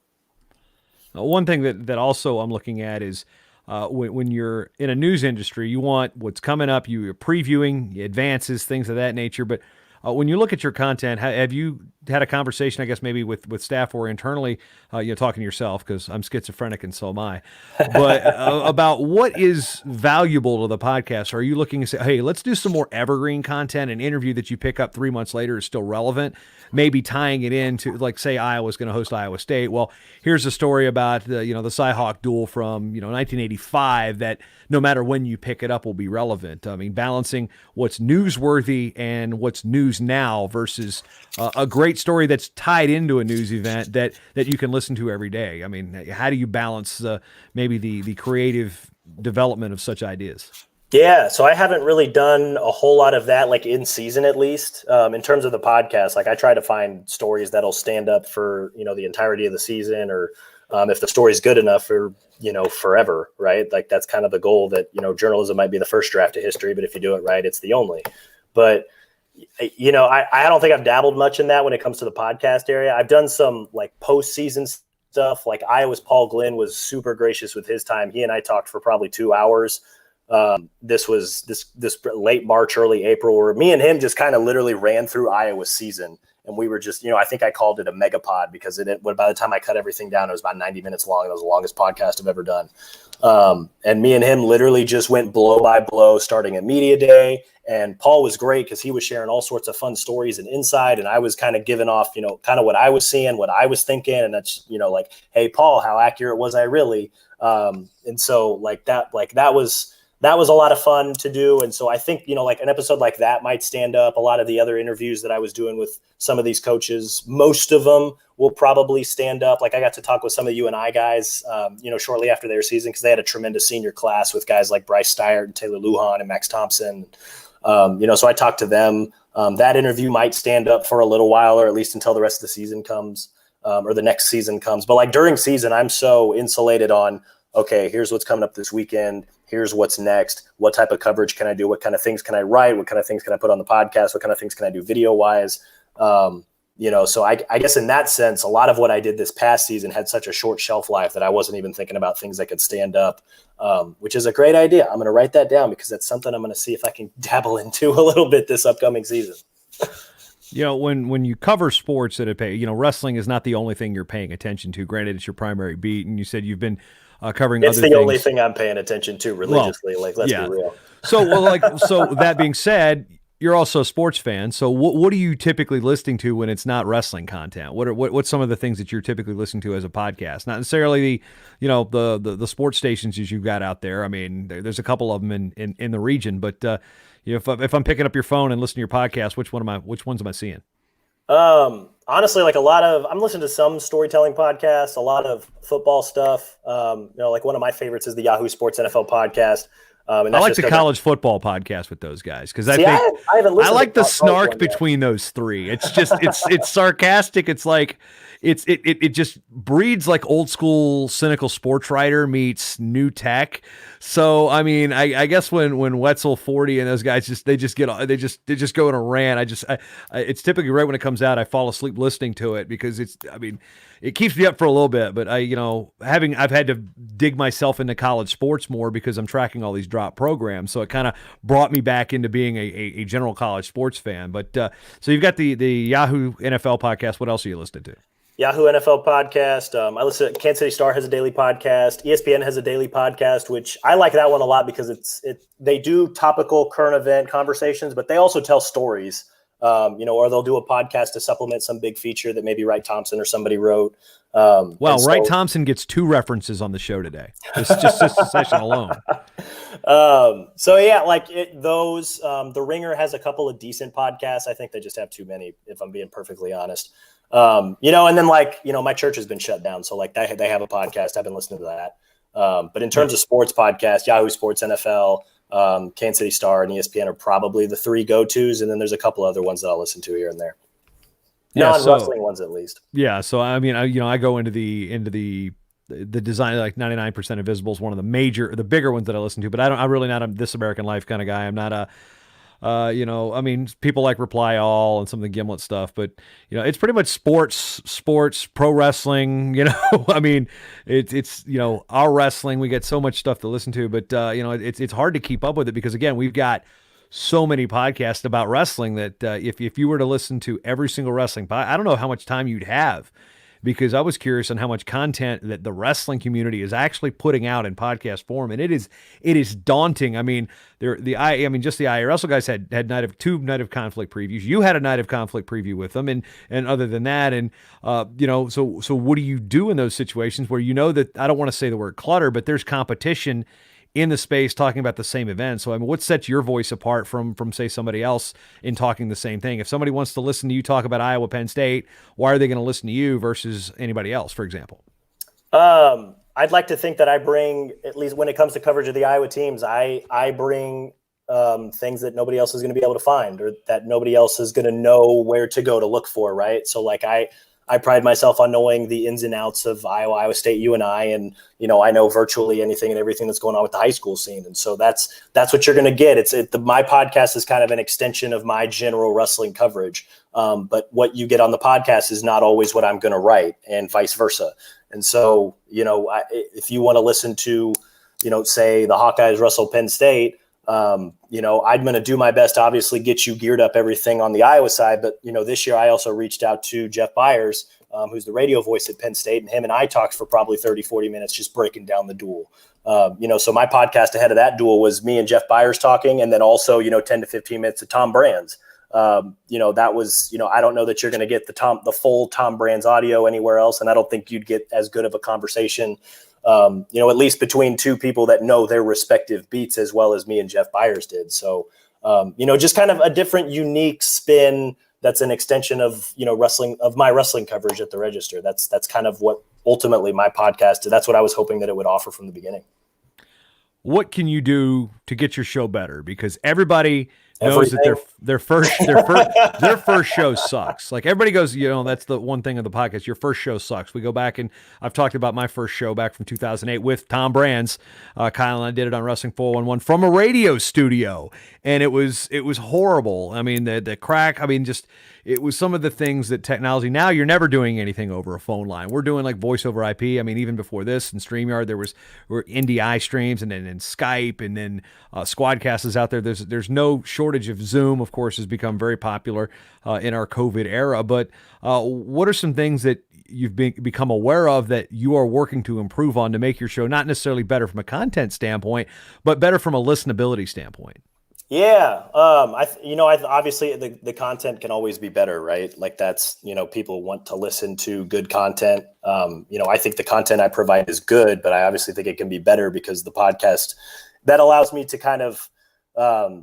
One thing that also I'm looking at is, when you're in a news industry, you want what's coming up, you're previewing advances, things of that nature. But when you look at your content, have you had a conversation, I guess, maybe with staff or internally, talking to yourself, because I'm schizophrenic and so am I, but about what is valuable to the podcast? Are you looking to say, hey, let's do some more evergreen content, an interview that you pick up 3 months later is still relevant, maybe tying it into, like, say Iowa's going to host Iowa State. Well, here's a story about the Cy-Hawk duel from 1985 that no matter when you pick it up will be relevant. I mean, balancing what's newsworthy and what's news now versus a great story that's tied into a news event that you can listen to every day. I mean, how do you balance maybe the creative development of such ideas? Yeah, so I haven't really done a whole lot of that, like in season at least. In terms of the podcast, like I try to find stories that'll stand up for the entirety of the season, or if the story's good enough for forever, right? Like that's kind of the goal. That journalism might be the first draft of history, but if you do it right, it's the only. But I don't think I've dabbled much in that when it comes to the podcast area. I've done some like postseason stuff. Like Iowa's Paul Glynn was super gracious with his time. He and I talked for probably 2 hours. This was this late March, early April, where me and him just kind of literally ran through Iowa's season. And we were just, I think I called it a megapod because by the time I cut everything down, it was about 90 minutes long. It was the longest podcast I've ever done. And me and him literally just went blow by blow, starting at media day. And Paul was great because he was sharing all sorts of fun stories and insight. And I was kind of giving off, kind of what I was seeing, what I was thinking. And that's, like, hey, Paul, how accurate was I really? And so that was a lot of fun to do. And so I think, like an episode like that might stand up. A lot of the other interviews that I was doing with some of these coaches, most of them will probably stand up. Like I got to talk with some of the UNI guys, shortly after their season, because they had a tremendous senior class with guys like Bryce Steyert and Taylor Lujan and Max Thompson. So I talked to them. That interview might stand up for a little while, or at least until the rest of the season comes, or the next season comes. But like during season, I'm so insulated on, okay, here's what's coming up this weekend. Here's what's next. What type of coverage can I do? What kind of things can I write? What kind of things can I put on the podcast? What kind of things can I do video wise? So I guess in that sense, a lot of what I did this past season had such a short shelf life that I wasn't even thinking about things that could stand up, which is a great idea. I'm going to write that down because that's something I'm going to see if I can dabble into a little bit this upcoming season. When you cover sports that wrestling is not the only thing you're paying attention to. Granted, it's your primary beat, and you said you've been covering It's other the things. only thing I'm paying attention to religiously. Let's be real. So that being said, you're also a sports fan. So what are you typically listening to when it's not wrestling content? What's some of the things that you're typically listening to as a podcast? Not necessarily the sports stations as you've got out there. I mean, there's a couple of them in the region, but if I'm picking up your phone and listening to your podcast, which ones am I seeing? Honestly, like I'm listening to some storytelling podcasts, a lot of football stuff. Like one of my favorites is the Yahoo Sports NFL podcast. And I like the college football podcast with those guys because I haven't listened I like to the snark between those three. It's just it's sarcastic. It's like it just breeds like old school cynical sports writer meets new tech. So I mean, I guess when Wetzel 40 and those guys they just go in a rant. It's typically right when it comes out. I fall asleep listening to it because it keeps me up for a little bit. But I've had to dig myself into college sports more because I'm tracking all these drop programs. So it kind of brought me back into being a general college sports fan. But so you've got the Yahoo NFL podcast. What else are you listening to? Yahoo NFL podcast. I listen to Kansas City Star has a daily podcast. ESPN has a daily podcast, which I like that one a lot because they do topical current event conversations, but they also tell stories. Or they'll do a podcast to supplement some big feature that maybe Wright Thompson or somebody wrote. Wright Thompson gets 2 references on the show today. It's just this session alone. The Ringer has a couple of decent podcasts. I think they just have too many, if I'm being perfectly honest. And then my church has been shut down. So like they have a podcast. I've been listening to that. But in terms of sports podcasts, Yahoo Sports NFL, Kansas City Star and ESPN are probably the 3 go-tos. And then there's a couple other ones that I'll listen to here and there. Non-wrestling ones at least. Yeah. So, I mean, I go into the design, like 99% Invisible is one of the bigger ones that I listen to, but I'm really not a This American Life kind of guy. I'm not people like Reply All and some of the Gimlet stuff, but it's pretty much sports, pro wrestling, I mean, it's our wrestling, we get so much stuff to listen to, but it's hard to keep up with it because again, we've got so many podcasts about wrestling that if you were to listen to every single wrestling I don't know how much time you'd have, because I was curious on how much content that the wrestling community is actually putting out in podcast form, and it is daunting. I mean, just the IRL guys had two Night of Conflict previews. You had a Night of Conflict preview with them, and other than that, and so what do you do in those situations where that I don't want to say the word clutter, but there's competition in the space talking about the same event. So, I mean, what sets your voice apart from say somebody else in talking the same thing? If somebody wants to listen to you talk about Iowa, Penn State, why are they going to listen to you versus anybody else, for example? I'd like to think that I bring, at least when it comes to coverage of the Iowa teams, I bring things that nobody else is going to be able to find, or that nobody else is going to know where to go to look for. Right. So like I pride myself on knowing the ins and outs of Iowa State, UNI, and I know virtually anything and everything that's going on with the high school scene, and so that's what you're going to get. My podcast is kind of an extension of my general wrestling coverage, but what you get on the podcast is not always what I'm going to write, and vice versa. And so if you want to listen to say the Hawkeyes wrestle Penn State, I'm going to do my best to obviously get you geared up everything on the Iowa side. But, this year I also reached out to Jeff Byers, who's the radio voice at Penn State, and him and I talked for probably 30, 40 minutes, just breaking down the duel. So my podcast ahead of that duel was me and Jeff Byers talking. And then also, 10 to 15 minutes of Tom Brands. That was, I don't know that you're going to get the full Tom Brands audio anywhere else. And I don't think you'd get as good of a conversation at least between two people that know their respective beats as well as me and Jeff Byers did. So, just kind of a different, unique spin. That's an extension of, my wrestling coverage at the Register. That's kind of what ultimately my podcast, that's what I was hoping that it would offer from the beginning. What can you do to get your show better? Because everybody knows that their first show sucks. Like everybody goes, that's the one thing of the podcast. Your first show sucks. We go back and I've talked about my first show back from 2008 with Tom Brands. Kyle and I did it on Wrestling 411 from a radio studio, and it was horrible. I mean, the crack. I mean, just it was some of the things that technology. Now you're never doing anything over a phone line. We're doing like voice over IP. I mean, even before this and StreamYard, there were NDI streams and then Skype and then Squadcast is out there. There's no shortage of Zoom. Of course, has become very popular in our COVID era. But what are some things that you've become aware of that you are working to improve on to make your show not necessarily better from a content standpoint, but better from a listenability standpoint? Yeah. Obviously the content can always be better, right? Like that's, people want to listen to good content. I think the content I provide is good, but I obviously think it can be better because the podcast that allows me to kind of, I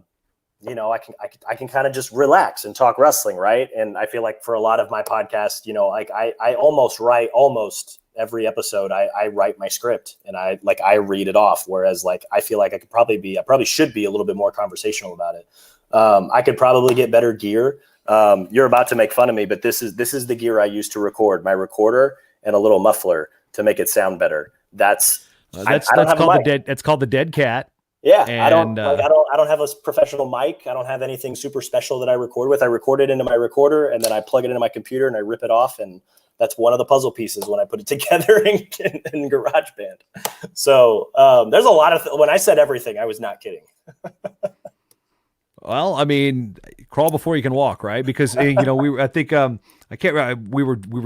can kind of just relax and talk wrestling. Right. And I feel like for a lot of my podcast, I almost write every episode. I write my script and I read it off. Whereas I feel like I probably should be a little bit more conversational about it. I could probably get better gear. You're about to make fun of me, but this is the gear I use to record: my recorder and a little muffler to make it sound better. That's called the dead cat. Yeah, and, I don't have a professional mic. I don't have anything super special that I record with. I record it into my recorder and then I plug it into my computer and I rip it off, and that's one of the puzzle pieces when I put it together in GarageBand. So there's a lot of when I said everything, I was not kidding. Well, I mean, crawl before you can walk, right? Because we were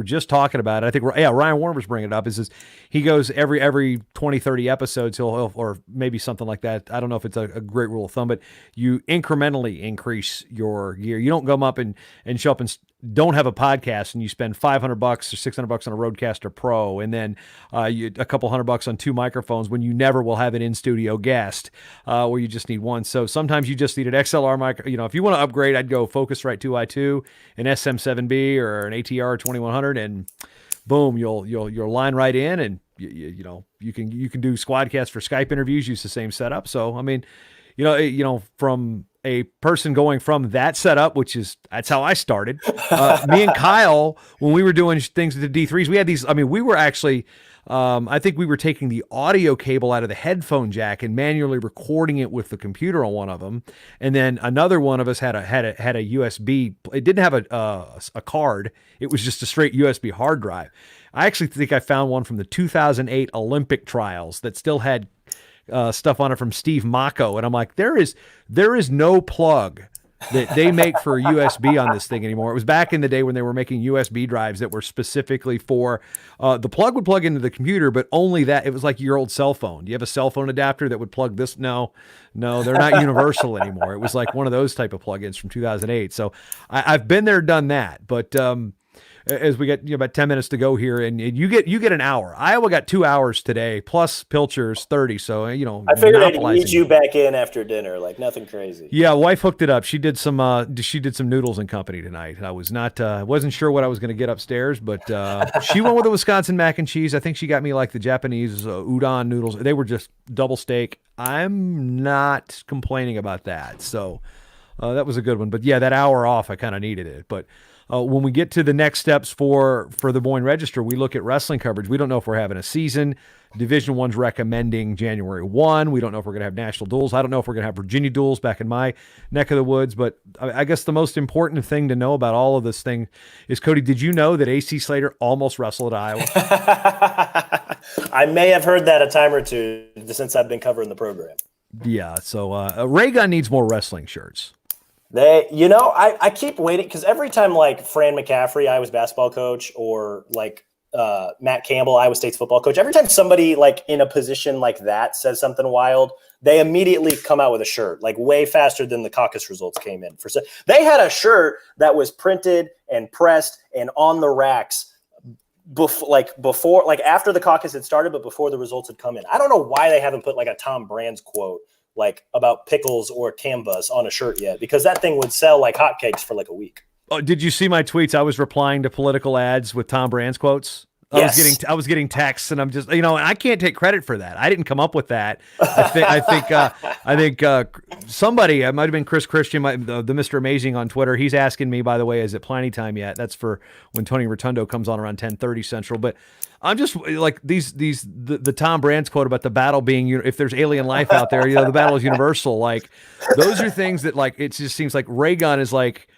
just talking about it. I think Ryan Warner was bringing it up. Is he goes every 20, 30 episodes, he'll or maybe something like that. I don't know if it's a great rule of thumb, but you incrementally increase your gear. You don't come up and show up and don't have a podcast and you spend $500 or $600 on a Rodecaster Pro and then a couple $100 on 2 microphones when you never will have an in-studio guest where you just need one. So sometimes you just need an XLR mic. If you want to upgrade, I'd go Focusrite 2i2, an SM7B or an ATR 2100, and boom, you'll line right in, and you can do Squadcast for Skype interviews. Use the same setup. So I mean, from a person going from that setup, that's how I started. Me and Kyle, when we were doing things with the D3s, we had these. I mean, we were actually. I think we were taking the audio cable out of the headphone jack and manually recording it with the computer on one of them, and then another one of us had a USB. It didn't have a card; it was just a straight USB hard drive. I actually think I found one from the 2008 Olympic trials that still had stuff on it from Steve Mako, and I'm like, there is no plug that they make for USB on this thing anymore. It was back in the day when they were making USB drives that were specifically for the plug would plug into the computer, but only that. It was like your old cell phone. Do you have a cell phone adapter that would plug this? No, they're not universal anymore. It was like one of those type of plugins from 2008. So I've been there, done that, but as we get about 10 minutes to go here, and you get an hour. Iowa got 2 hours today, plus Pilcher's 30. So I figured I'd ease you back in after dinner, like nothing crazy. Yeah, wife hooked it up. She did some noodles and company tonight. I wasn't sure what I was going to get upstairs, but she went with the Wisconsin mac and cheese. I think she got me like the Japanese udon noodles. They were just double steak. I'm not complaining about that. So that was a good one. But yeah, that hour off, I kind of needed it. But when we get to the next steps for the Des Moines Register, we look at wrestling coverage. We don't know if we're having a season. Division I's recommending January 1. We don't know if we're going to have national duels. I don't know if we're going to have Virginia duels back in my neck of the woods. But I guess the most important thing to know about all of this thing is, Cody, did you know that AC Slater almost wrestled at Iowa? I may have heard that a time or two since I've been covering the program. Yeah, so Raygun needs more wrestling shirts. I keep waiting because every time like Fran McCaffrey, Iowa's basketball coach, or like Matt Campbell, Iowa State's football coach, every time somebody like in a position like that says something wild, they immediately come out with a shirt like way faster than the caucus results came in. They had a shirt that was printed and pressed and on the racks before after the caucus had started, but before the results had come in. I don't know why they haven't put like a Tom Brands quote like about pickles or canvas on a shirt yet, because that thing would sell like hotcakes for like a week. Oh, did you see my tweets? I was replying to political ads with Tom Brands quotes. Yes. I was getting texts, and I'm just, and I can't take credit for that. I didn't come up with that. I think somebody, it might have been Chris Christian, the Mr. Amazing on Twitter. He's asking me, by the way, is it planning time yet? That's for when Tony Rotundo comes on around 10:30 Central. But I'm just like the Tom Brands quote about the battle being, if there's alien life out there, the battle is universal. Like those are things that like, it just seems like Raygun is like,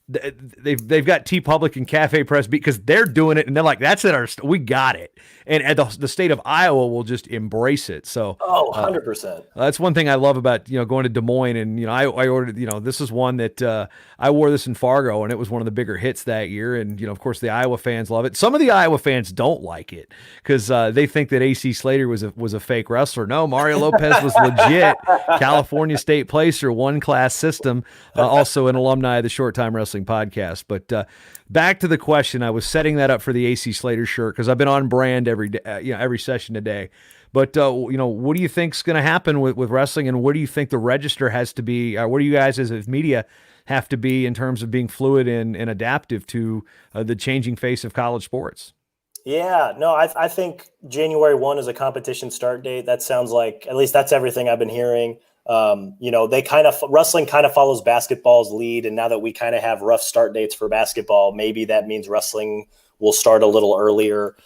they've got T Public and Cafe Press because they're doing it and they're like, that's it, we got it. And the state of Iowa will just embrace it. So 100%. that's one thing I love about, going to Des Moines. And, I ordered, this is one that I wore this in Fargo, and it was one of the bigger hits that year. And, of course, the Iowa fans love it. Some of the Iowa fans don't like it because they think that AC Slater was a fake wrestler. No, Mario Lopez was legit. California State Placer, one class system, also an alumni of the Short Time Wrestling podcast. But back to the question, I was setting that up for the AC Slater shirt because I've been on brand every day, every session today. But, what do you think's going to happen with wrestling, and what do you think the register has to be? What do you guys as media have to be in terms of being fluid and adaptive to the changing face of college sports? Yeah, no, I think January 1 is a competition start date. That sounds like, at least that's everything I've been hearing. Wrestling kind of follows basketball's lead. And now that we kind of have rough start dates for basketball, maybe that means wrestling will start a little earlier.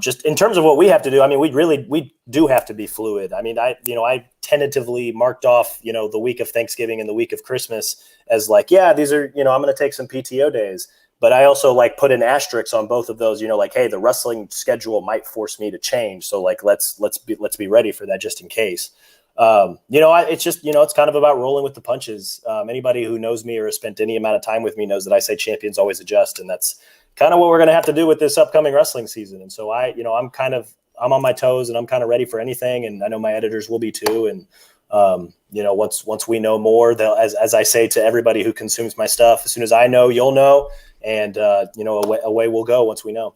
Just in terms of what we have to do, I mean, we do have to be fluid. I mean, I tentatively marked off, the week of Thanksgiving and the week of Christmas as like, yeah, these are, I'm going to take some PTO days, but I also put an asterisk on both of those, hey, the wrestling schedule might force me to change. So let's be ready for that just in case. It's just, it's kind of about rolling with the punches. Anybody who knows me or has spent any amount of time with me knows that I say champions always adjust. And that's kind of what we're going to have to do with this upcoming wrestling season. And so I'm on my toes and I'm kind of ready for anything. And I know my editors will be too. And, once we know more, they'll, as I say to everybody who consumes my stuff, as soon as I know, you'll know. And, away we'll go once we know.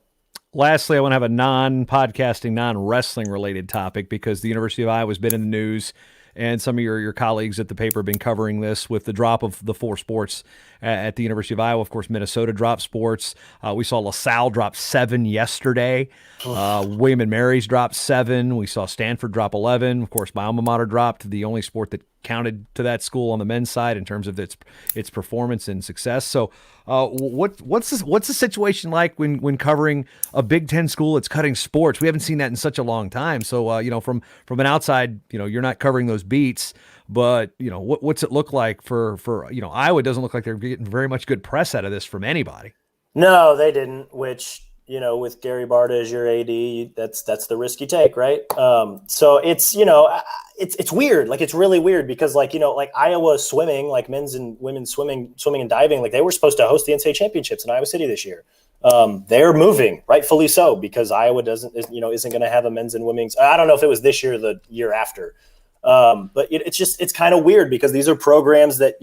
Lastly, I want to have a non-podcasting, non-wrestling related topic because the University of Iowa has been in the news, and some of your colleagues at the paper have been covering this with the drop of the 4 sports at the University of Iowa. Of course, Minnesota dropped sports. We saw LaSalle drop 7 yesterday. William and Mary's dropped 7. We saw Stanford drop 11. Of course, my alma mater dropped, the only sport that counted to that school on the men's side in terms of its performance and success. So what's the situation like when covering a Big Ten school that's cutting sports? We haven't seen that in such a long time. So from an outside, you're not covering those beats, but what's it look like for Iowa? Doesn't look like they're getting very much good press out of this from anybody. No, they didn't, which with Gary Barta as your AD, that's the risk you take, right? So it's it's weird. It's really weird because Iowa swimming, men's and women's swimming and diving, they were supposed to host the NCAA championships in Iowa City this year. They're moving, rightfully so, because Iowa isn't going to have a men's and women's. I don't know if it was this year or the year after. But it's kind of weird because these are programs that,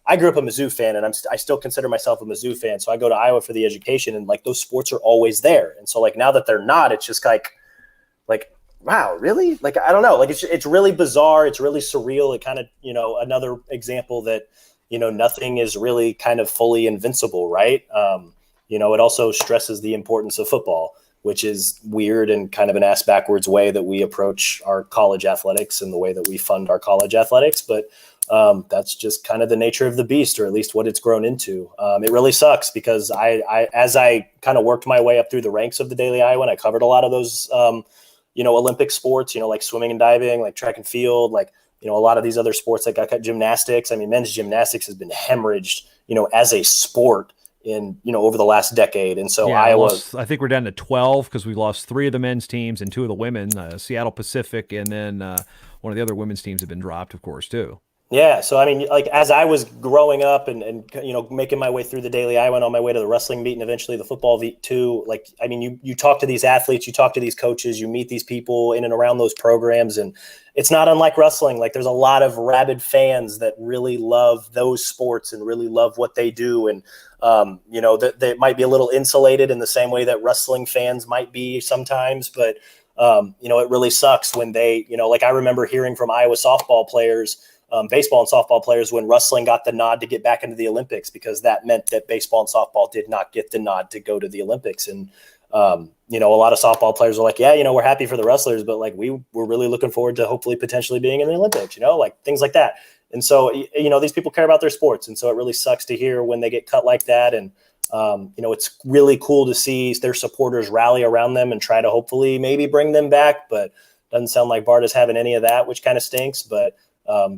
I grew up a Mizzou fan and I still consider myself a Mizzou fan. So I go to Iowa for the education and those sports are always there. And so now that they're not, it's just like, wow, really? I don't know. It's really bizarre. It's really surreal. It kind of, another example that, nothing is really kind of fully invincible, right? It also stresses the importance of football, which is weird and kind of an ass backwards way that we approach our college athletics and the way that we fund our college athletics. But that's just kind of the nature of the beast, or at least what it's grown into. It really sucks because as I kind of worked my way up through the ranks of the Daily Iowa, and I covered a lot of those, Olympic sports, like swimming and diving, like track and field, a lot of these other sports, gymnastics. I mean, men's gymnastics has been hemorrhaged, as a sport in over the last decade. And so Iowa, I think we're down to 12 because we lost 3 of the men's teams and 2 of the women, Seattle Pacific, and then one of the other women's teams have been dropped, of course, too. Yeah. So, I mean, as I was growing up and making my way through the Daily Iowa and on my way to the wrestling beat and eventually the football beat too, you talk to these athletes, you talk to these coaches, you meet these people in and around those programs, and it's not unlike wrestling. There's a lot of rabid fans that really love those sports and really love what they do. And, they might be a little insulated in the same way that wrestling fans might be sometimes, but, it really sucks when they, I remember hearing from Iowa softball players, baseball and softball players, when wrestling got the nod to get back into the Olympics, because that meant that baseball and softball did not get the nod to go to the Olympics. And, a lot of softball players are like, yeah, we're happy for the wrestlers, but we're really looking forward to hopefully potentially being in the Olympics, things like that. And so, these people care about their sports. And so it really sucks to hear when they get cut like that. And, it's really cool to see their supporters rally around them and try to hopefully maybe bring them back, but doesn't sound like Barta's having any of that, which kind of stinks, but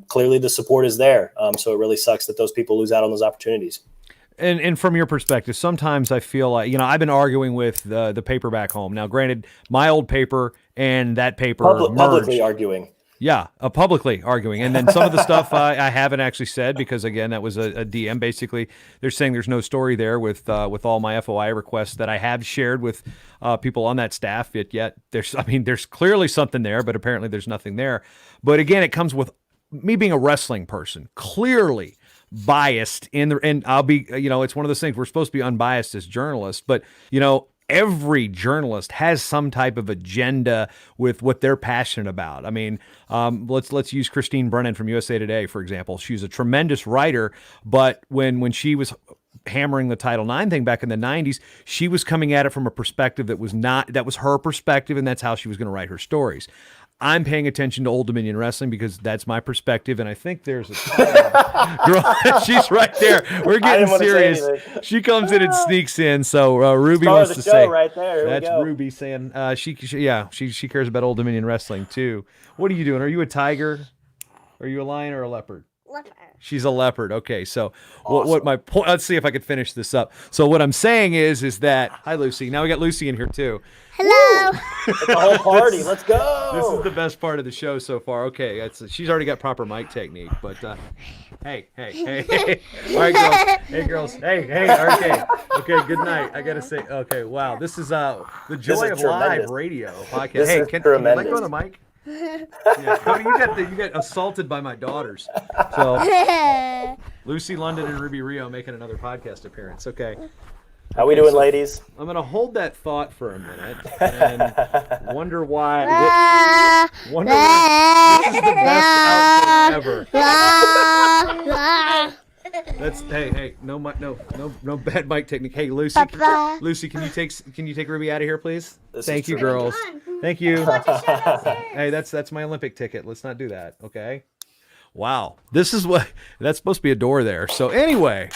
clearly the support is there. So it really sucks that those people lose out on those opportunities. And from your perspective, sometimes I feel like, I've been arguing with the paper back home. Now, granted, my old paper and that paper merged. Publicly arguing. Yeah, publicly arguing. And then some of the stuff I haven't actually said because, again, that was a DM. Basically, they're saying there's no story there with all my FOI requests that I have shared with people on that staff. Yet there's clearly something there, but apparently there's nothing there. But again, it comes with me being a wrestling person, clearly biased and I'll be, it's one of those things we're supposed to be unbiased as journalists, but every journalist has some type of agenda with what they're passionate about. I mean, let's use Christine Brennan from USA Today, for example. She's a tremendous writer, but when she was hammering the Title IX thing back in the 90s, she was coming at it from a perspective that was her perspective, and that's how she was going to write her stories. I'm paying attention to Old Dominion Wrestling because that's my perspective, and I think there's a girl. She's right there. We're getting serious. She comes in and sneaks in. So Ruby wants to say, right there. That's Ruby saying she cares about Old Dominion Wrestling too. What are you doing? Are you a tiger? Are you a lion or a leopard? Leopard. She's a leopard. Okay, so awesome. what my point? Let's see if I could finish this up. So what I'm saying is that hi Lucy. Now we got Lucy in here too. Hello. It's a whole party. Let's go. This is the best part of the show so far. Okay, she's already got proper mic technique, but hey. All right, girls. Hey, girls. Hey. Okay, good night. I gotta say, okay, wow, this is the joy of live radio podcast. Hey, can you let go of the mic? Yeah, Cody, you got assaulted by my daughters. So Lucy London and Ruby Rio making another podcast appearance. Okay. How we doing, ladies? I'm going to hold that thought for a minute and wonder why. Wonder why this is the best outfit ever. That's hey, no bad mic technique. Hey, Lucy, can you take Ruby out of here, please? Thank you, girls. Thank you. Hey, that's my Olympic ticket. Let's not do that, okay? Wow, that's supposed to be a door there. So anyway,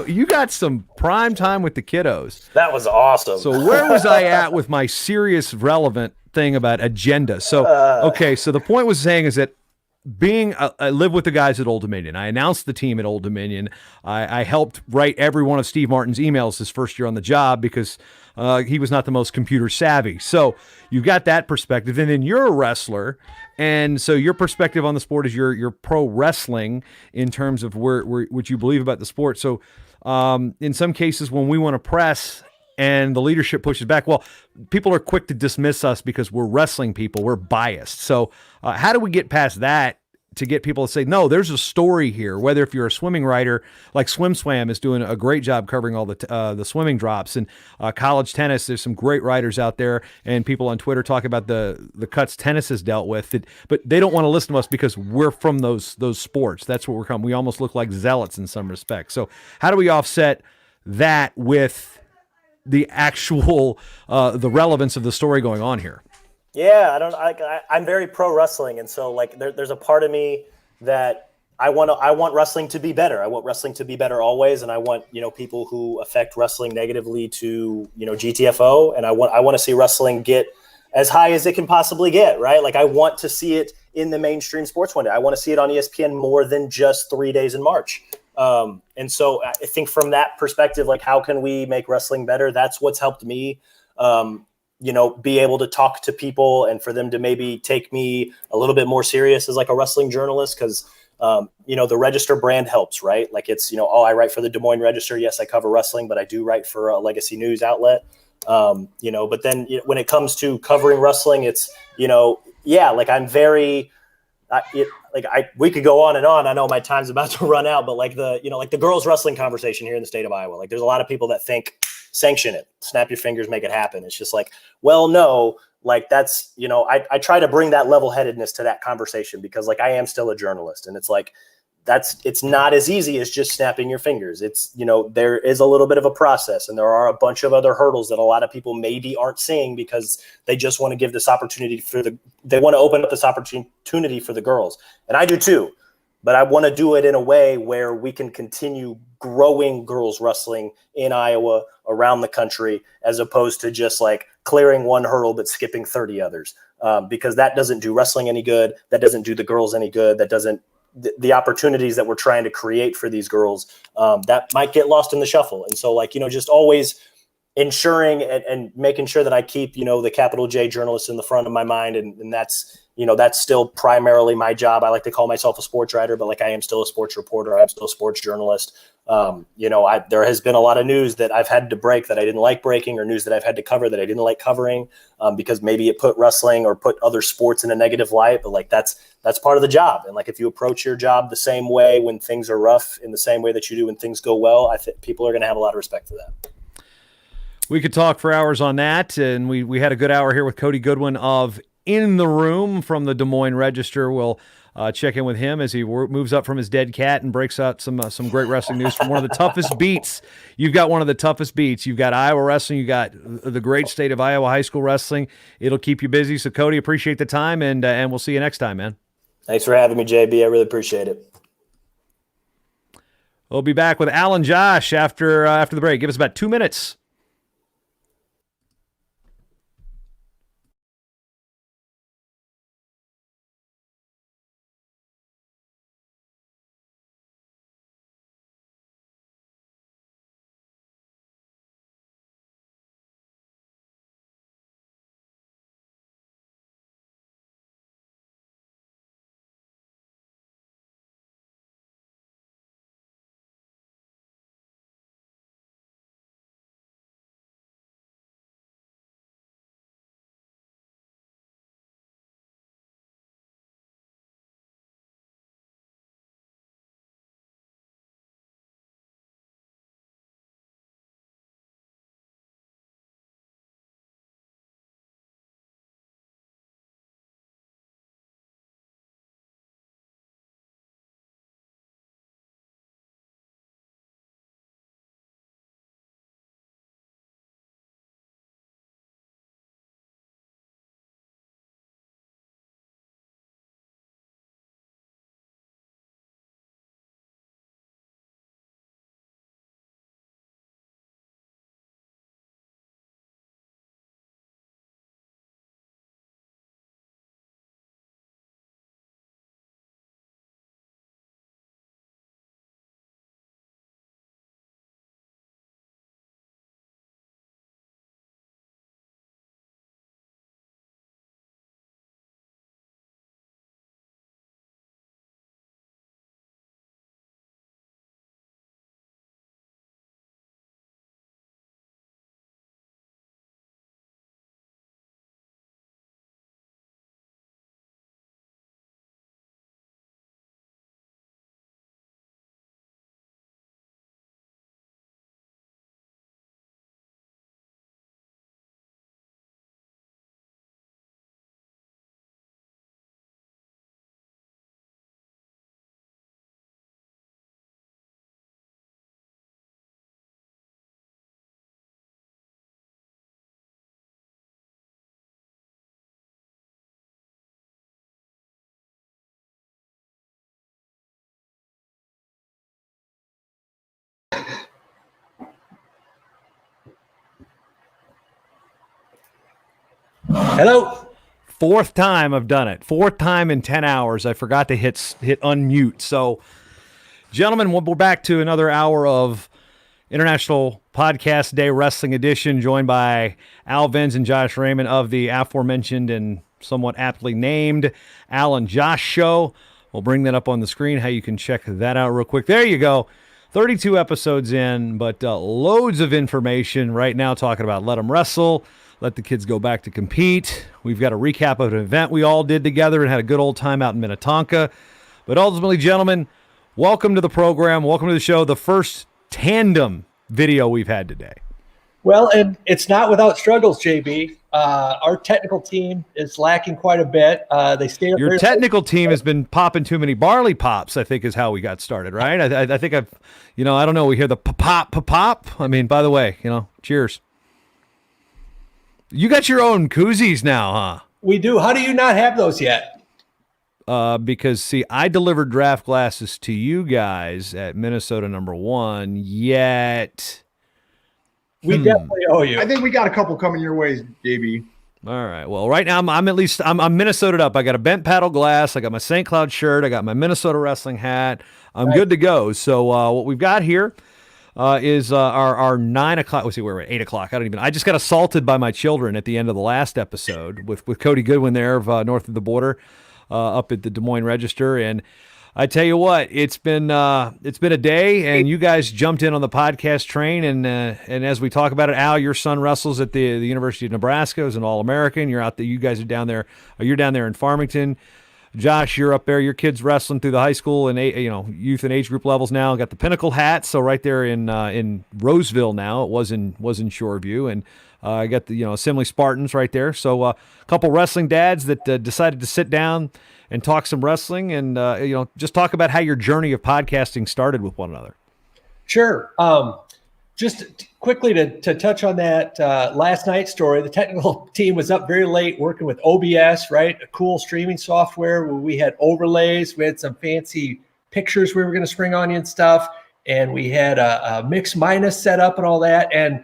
you got some prime time with the kiddos. That was awesome. So where was I at with my serious, relevant thing about agenda? So okay, so the point was saying is that I live with the guys at Old Dominion. I announced the team at Old Dominion. I helped write every one of Steve Martin's emails his first year on the job because he was not the most computer savvy. So you've got that perspective. And then you're a wrestler. And so your perspective on the sport is you're pro wrestling in terms of what you believe about the sport. So in some cases, when we want to press and the leadership pushes back, well, people are quick to dismiss us because we're wrestling people. We're biased. So how do we get past that to get people to say, no, there's a story here, whether if you're a swimming writer, like Swam is doing a great job covering all the swimming drops, and college tennis, there's some great writers out there, and people on Twitter talk about the cuts tennis has dealt with, but they don't want to listen to us because we're from those sports. That's what we're from. We almost look like zealots in some respects. So how do we offset that with the actual the relevance of the story going on here? Yeah, I'm very pro wrestling, and so like there's a part of me that I want wrestling to be better. I want wrestling to be better always, and I want people who affect wrestling negatively to GTFO, and I want to see wrestling get as high as it can possibly get. Right, like I want to see it in the mainstream sports one day. I want to see it on ESPN more than just 3 days in March. And so I think from that perspective, like how can we make wrestling better? That's what's helped me. Be able to talk to people and for them to maybe take me a little bit more serious as like a wrestling journalist. Cause, the Register brand helps, right? Like it's, I write for the Des Moines Register. Yes, I cover wrestling, but I do write for a legacy news outlet. But then when it comes to covering wrestling, it's, like I'm very, we could go on and on. I know my time's about to run out, but like the girls wrestling conversation here in the state of Iowa, like there's a lot of people that think sanction it, snap your fingers, make it happen. It's just like, well, no, like that's, I try to bring that level-headedness to that conversation because like I am still a journalist, and it's like, it's not as easy as just snapping your fingers. It's, there is a little bit of a process, and there are a bunch of other hurdles that a lot of people maybe aren't seeing because they just want to give this opportunity they want to open up this opportunity for the girls. And I do too, but I want to do it in a way where we can continue growing girls wrestling in Iowa, around the country, as opposed to just like clearing one hurdle but skipping 30 others, because that doesn't do wrestling any good. That doesn't do the girls any good. That doesn't the opportunities that we're trying to create for these girls, that might get lost in the shuffle. And so, like, just always ensuring and making sure that I keep, the capital J journalist in the front of my mind. And that's, that's still primarily my job. I like to call myself a sports writer, but like, I am still a sports reporter. I'm still a sports journalist. There has been a lot of news that I've had to break that I didn't like breaking, or news that I've had to cover that I didn't like covering, because maybe it put wrestling or put other sports in a negative light. But like, that's part of the job. And like, if you approach your job the same way when things are rough, in the same way that you do when things go well, I think people are going to have a lot of respect for that. We could talk for hours on that, and we had a good hour here with Cody Goodwin of In the Room from the Des Moines Register. We'll check in with him as he moves up from his dead cat and breaks out some great wrestling news from one of the toughest beats. You've got one of the toughest beats. You've got Iowa wrestling. You got the great state of Iowa high school wrestling. It'll keep you busy. So, Cody, appreciate the time, and we'll see you next time, man. Thanks for having me, JB. I really appreciate it. We'll be back with Alan Josh after the break. Give us about 2 minutes. Hello. Fourth time I've done it. Fourth time in 10 hours. I forgot to hit unmute. So, gentlemen, we're back to another hour of International Podcast Day Wrestling Edition, joined by Al Venz and Josh Raymond of the aforementioned and somewhat aptly named Alan Josh Show. We'll bring that up on the screen, how you can check that out real quick. There you go. 32 episodes in, but loads of information right now talking about Let 'Em Wrestle, let the kids go back to compete. We've got a recap of an event we all did together and had a good old time out in Minnetonka. But ultimately, gentlemen, welcome to the program. Welcome to the show. The first tandem video we've had today. Well, and it's not without struggles, JB. Our technical team is lacking quite a bit. They stay. Your technical team has been popping too many barley pops, I think is how we got started, right? I think I don't know. We hear the pop. I mean, by the way, cheers. You got your own koozies now, huh? We do. How do you not have those yet? Because, see, I delivered draft glasses to you guys at Minnesota #1, yet... We definitely owe you. I think we got a couple coming your way, JB. All right. Well, right now I'm at least I'm Minnesota up. I got a bent paddle glass. I got my St. Cloud shirt. I got my Minnesota wrestling hat. I'm good to go. So what we've got here is our 9 o'clock. Let's see, where we're at 8 o'clock. I just got assaulted by my children at the end of the last episode with Cody Goodwin there of north of the border, up at the Des Moines Register. And I tell you what, it's been a day, and you guys jumped in on the podcast train. And as we talk about it, Al, your son wrestles at the University of Nebraska as an All-American. You're out there. You guys are down there. You're down there in Farmington. Josh, you're up there. Your kid's wrestling through the high school and youth and age group levels now. Got the Pinnacle hat, so right there in Roseville now. It was in Shoreview, and I got the Assembly Spartans right there. So a couple wrestling dads that decided to sit down and talk some wrestling, and just talk about how your journey of podcasting started with one another. Sure. Just quickly to touch on that last night's story, the technical team was up very late working with OBS, right? A cool streaming software where we had overlays. We had some fancy pictures we were going to spring on you and stuff. And we had a mix minus set up and all that. And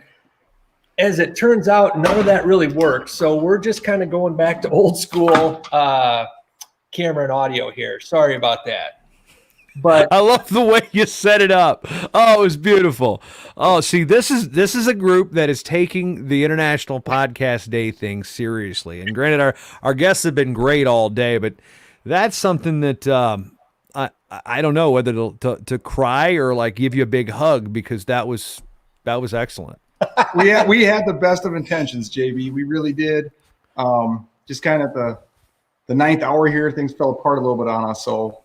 as it turns out, none of that really worked. So we're just kind of going back to old school camera and audio here. Sorry about that. But I love the way you set it up. Oh, it was beautiful. Oh, see, this is a group that is taking the International Podcast Day thing seriously. And granted, our guests have been great all day, but that's something that I don't know whether to cry or like give you a big hug, because that was excellent. We had the best of intentions, JB. We really did. Just kind of the ninth hour here, things fell apart a little bit on us. So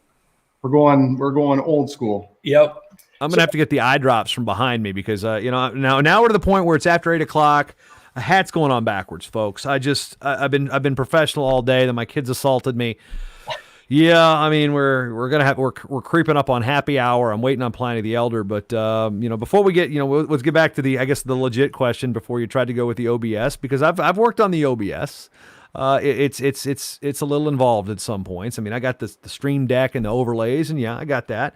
we're going old school. Yep. I'm gonna have to get the eye drops from behind me, because now we're to the point where it's after 8 o'clock. A hat's going on backwards, folks. I've been professional all day. Then my kids assaulted me. Yeah, I mean we're creeping up on happy hour. I'm waiting on Pliny the Elder, but before we get let's get back to the legit question before you tried to go with the OBS, because I've worked on the OBS. It's a little involved at some points. I mean, I got the Stream Deck and the overlays, and yeah, I got that.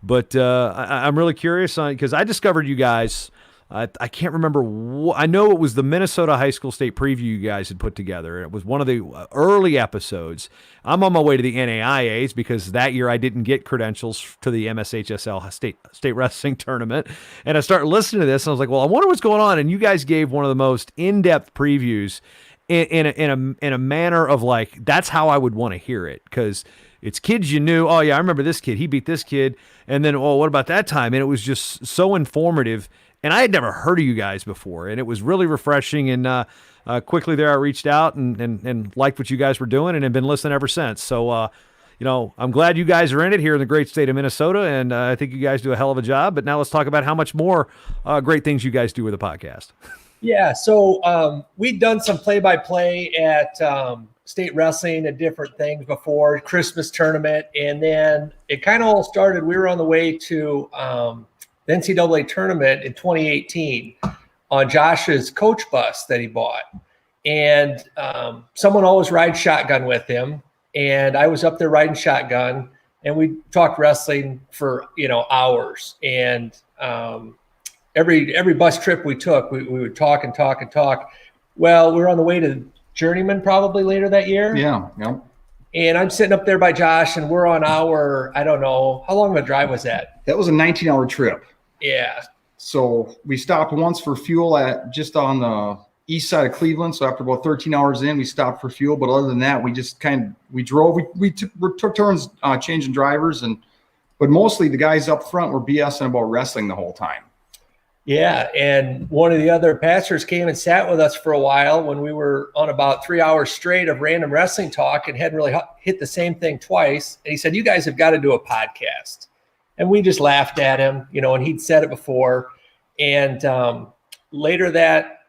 But I'm really curious because I discovered you guys. I can't remember. I know it was the Minnesota High School State preview you guys had put together. It was one of the early episodes. I'm on my way to the NAIAs because that year I didn't get credentials to the MSHSL State Wrestling Tournament. And I started listening to this, and I was like, well, I wonder what's going on. And you guys gave one of the most in-depth previews in a manner of like, that's how I would want to hear it, because it's kids you knew. Oh yeah, I remember this kid. He beat this kid. And then, oh, what about that time? And it was just so informative. And I had never heard of you guys before, and it was really refreshing. And quickly there, I reached out and liked what you guys were doing, and have been listening ever since. So, I'm glad you guys are in it here in the great state of Minnesota, and I think you guys do a hell of a job. But now let's talk about how much more great things you guys do with the podcast. Yeah, so we'd done some play-by-play at state wrestling and different things before, Christmas tournament, and then it kind of all started. We were on the way to the NCAA tournament in 2018 on Josh's coach bus that he bought, and someone always rides shotgun with him, and I was up there riding shotgun, and we talked wrestling for hours, and every bus trip we took, we would talk and talk and talk. Well, we were on the way to Journeyman probably later that year. Yeah. And I'm sitting up there by Josh, and we're on I don't know, how long of a drive was that? That was a 19-hour trip. Yeah. So we stopped once for fuel just on the east side of Cleveland. So after about 13 hours in, we stopped for fuel. But other than that, we just we drove. We took turns changing drivers, but mostly the guys up front were BSing about wrestling the whole time. Yeah, and one of the other pastors came and sat with us for a while when we were on about 3 hours straight of random wrestling talk and hadn't really hit the same thing twice. And he said, "You guys have got to do a podcast." And we just laughed at him, and he'd said it before. And later that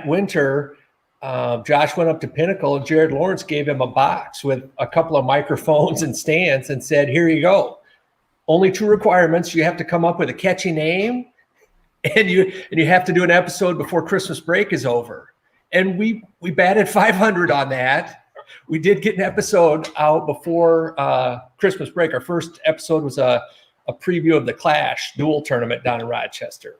winter, Josh went up to Pinnacle, and Jared Lawrence gave him a box with a couple of microphones and stands and said, "Here you go. Only 2 requirements. You have to come up with a catchy name, and you have to do an episode before Christmas break is over." And we batted 500 on that. We did get an episode out before Christmas break. Our first episode was a preview of the Clash dual tournament down in Rochester.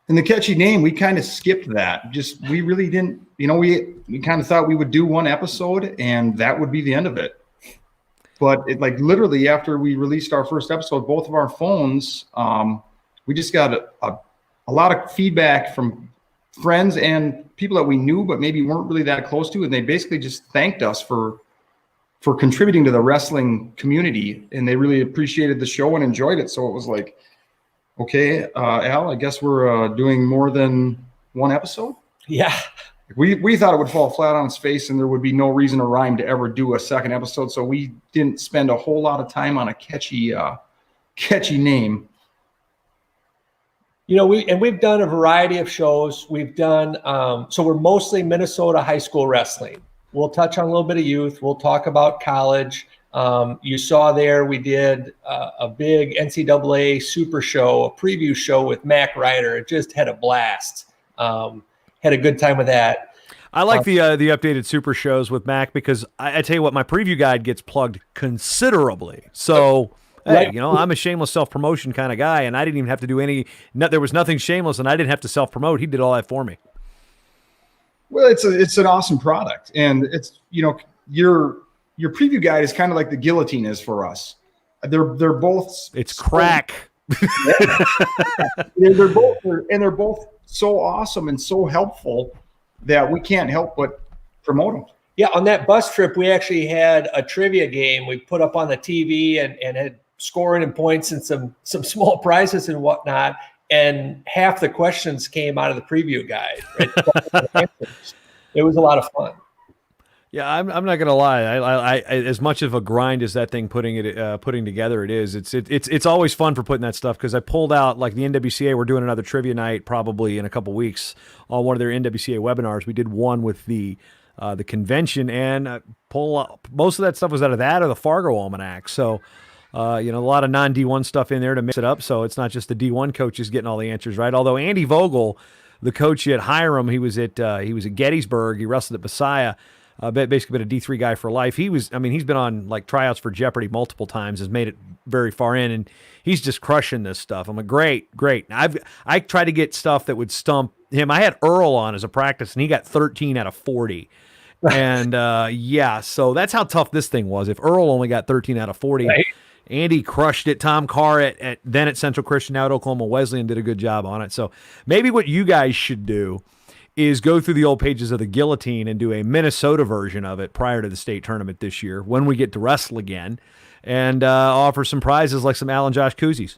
And the catchy name, we kind of skipped that. We really didn't, we kind of thought we would do one episode and that would be the end of it. But it, like, literally after we released our first episode, both of our phones, we just got a lot of feedback from friends and people that we knew but maybe weren't really that close to, and they basically just thanked us for contributing to the wrestling community, and they really appreciated the show and enjoyed it. So it was like, okay, Al, I guess we're doing more than one episode. Yeah. We thought it would fall flat on its face and there would be no reason or rhyme to ever do a second episode. So we didn't spend a whole lot of time on a catchy name. We've done a variety of shows. We've done, so we're mostly Minnesota high school wrestling. We'll touch on a little bit of youth. We'll talk about college. You saw there, we did a big NCAA super show, a preview show with Mac Ryder. It just had a blast. Had a good time with that. I like the updated super shows with Mac because I tell you what, my preview guide gets plugged considerably. So, hey, I'm a shameless self-promotion kind of guy, and I didn't even have to do there was nothing shameless, and I didn't have to self-promote. He did all that for me. Well, it's an awesome product, and it's, your preview guide is kind of like the guillotine is for us. They're both. It's crack. They're both so awesome and so helpful that we can't help but promote them. Yeah, on that bus trip, we actually had a trivia game we put up on the TV and had scoring and points and some small prizes and whatnot. And half the questions came out of the preview guide. Right? It was a lot of fun. Yeah, I'm not gonna lie. I as much of a grind as that thing putting together it is. It's always fun for putting that stuff because I pulled out, like, the NWCA. We're doing another trivia night probably in a couple weeks on one of their NWCA webinars. We did one with the convention, and most of that stuff was out of that or the Fargo Almanac. So a lot of non-D1 stuff in there to mix it up. So it's not just the D1 coaches getting all the answers right. Although Andy Vogel, the coach at Hiram, he was at Gettysburg. He wrestled at Messiah. Basically been a D3 guy for life. He's been on like tryouts for Jeopardy multiple times, has made it very far in, and he's just crushing this stuff. I'm like, great. I try to get stuff that would stump him. I had Earl on as a practice, and he got 13 out of 40. And so that's how tough this thing was. If Earl only got 13 out of 40, right. Andy crushed it. Tom Carr then at Central Christian, now at Oklahoma Wesleyan, did a good job on it. So maybe what you guys should do is go through the old pages of the Guillotine and do a Minnesota version of it prior to the state tournament this year when we get to wrestle again, and offer some prizes like some Al and Josh koozies.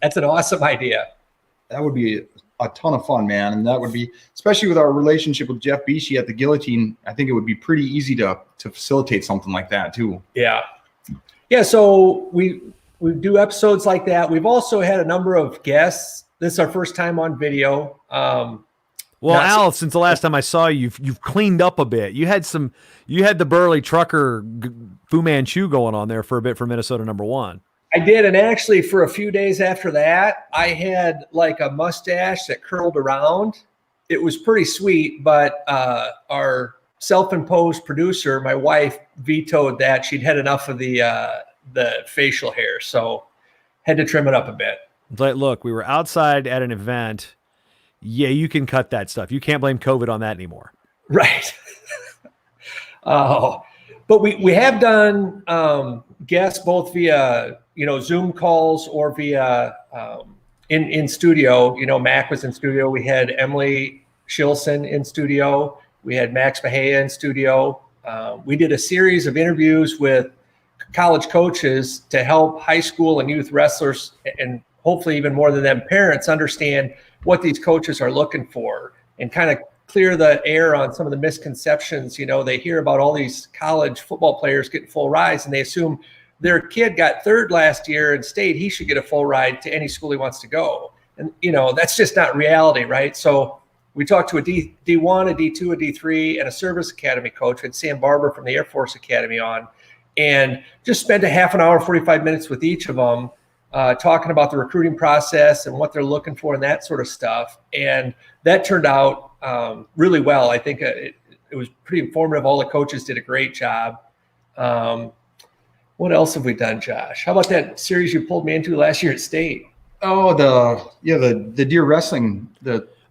That's an awesome idea. That would be a ton of fun, man. And that would be, especially with our relationship with Jeff Beachy at the Guillotine, I think it would be pretty easy to facilitate something like that too. Yeah. Yeah. So we do episodes like that. We've also had a number of guests. This is our first time on video. Al, since the last time I saw you, you've cleaned up a bit. You had the burly trucker Fu Manchu going on there for a bit for Minnesota #1. I did, and actually for a few days after that, I had like a mustache that curled around. It was pretty sweet, but our self-imposed producer, my wife, vetoed that. She'd had enough of the facial hair, so had to trim it up a bit. But look, we were outside at an event. Yeah, you can cut that stuff. You can't blame COVID on that anymore. Right. But we have done guests both via Zoom calls or via in studio. Mac was in studio. We had Emily Shilson in studio. We had Max Mejia in studio. We did a series of interviews with college coaches to help high school and youth wrestlers, and hopefully even more than them, parents, understand what these coaches are looking for and kind of clear the air on some of the misconceptions. They hear about all these college football players getting full rides, and they assume their kid got third last year in state, he should get a full ride to any school he wants to go. And, that's just not reality, right? So we talked to a D1, a D2, a D3, and a service academy coach. We had Sam Barber from the Air Force Academy on, and just spent a half an hour, 45 minutes with each of them, talking about the recruiting process and what they're looking for and that sort of stuff. And that turned out really well. I think it was pretty informative. All the coaches did a great job. What else have we done, Josh? How about that series you pulled me into last year at state? Oh, the deer wrestling.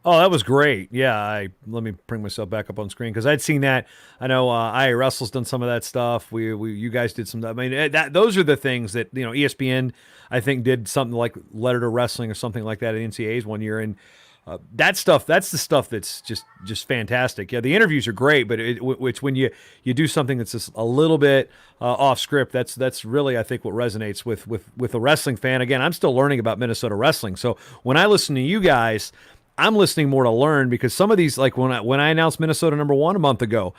Oh, that was great. Yeah, let me bring myself back up on screen because I'd seen that. I know IA Wrestle's done some of that stuff. You guys did some. I mean, those are the things that ESPN I think did something like Letter to Wrestling or something like that at NCAA's one year, and that stuff. That's the stuff that's just fantastic. Yeah, the interviews are great, but it's when you do something that's just a little bit off script. That's really I think what resonates with a wrestling fan. Again, I'm still learning about Minnesota wrestling, so when I listen to you guys, I'm listening more to learn because some of these, like when I announced Minnesota #1 a month ago,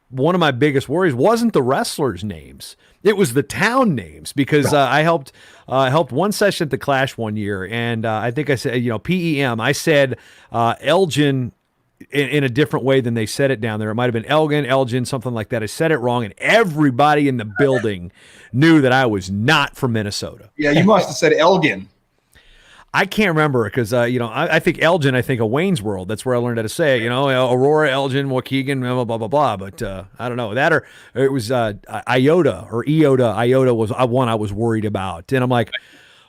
one of my biggest worries wasn't the wrestlers' names; it was the town names because I helped one session at the Clash one year, and I think I said PEM. I said Elgin in a different way than they said it down there. It might have been Elgin, something like that. I said it wrong, and everybody in the building knew that I was not from Minnesota. Yeah, you must have said Elgin. I can't remember because I think Elgin. I think of Wayne's World. That's where I learned how to say it. Aurora, Elgin, Waukegan, blah blah blah blah. But I don't know that, or it was Iota or Iota. Iota was one I was worried about, and I'm like,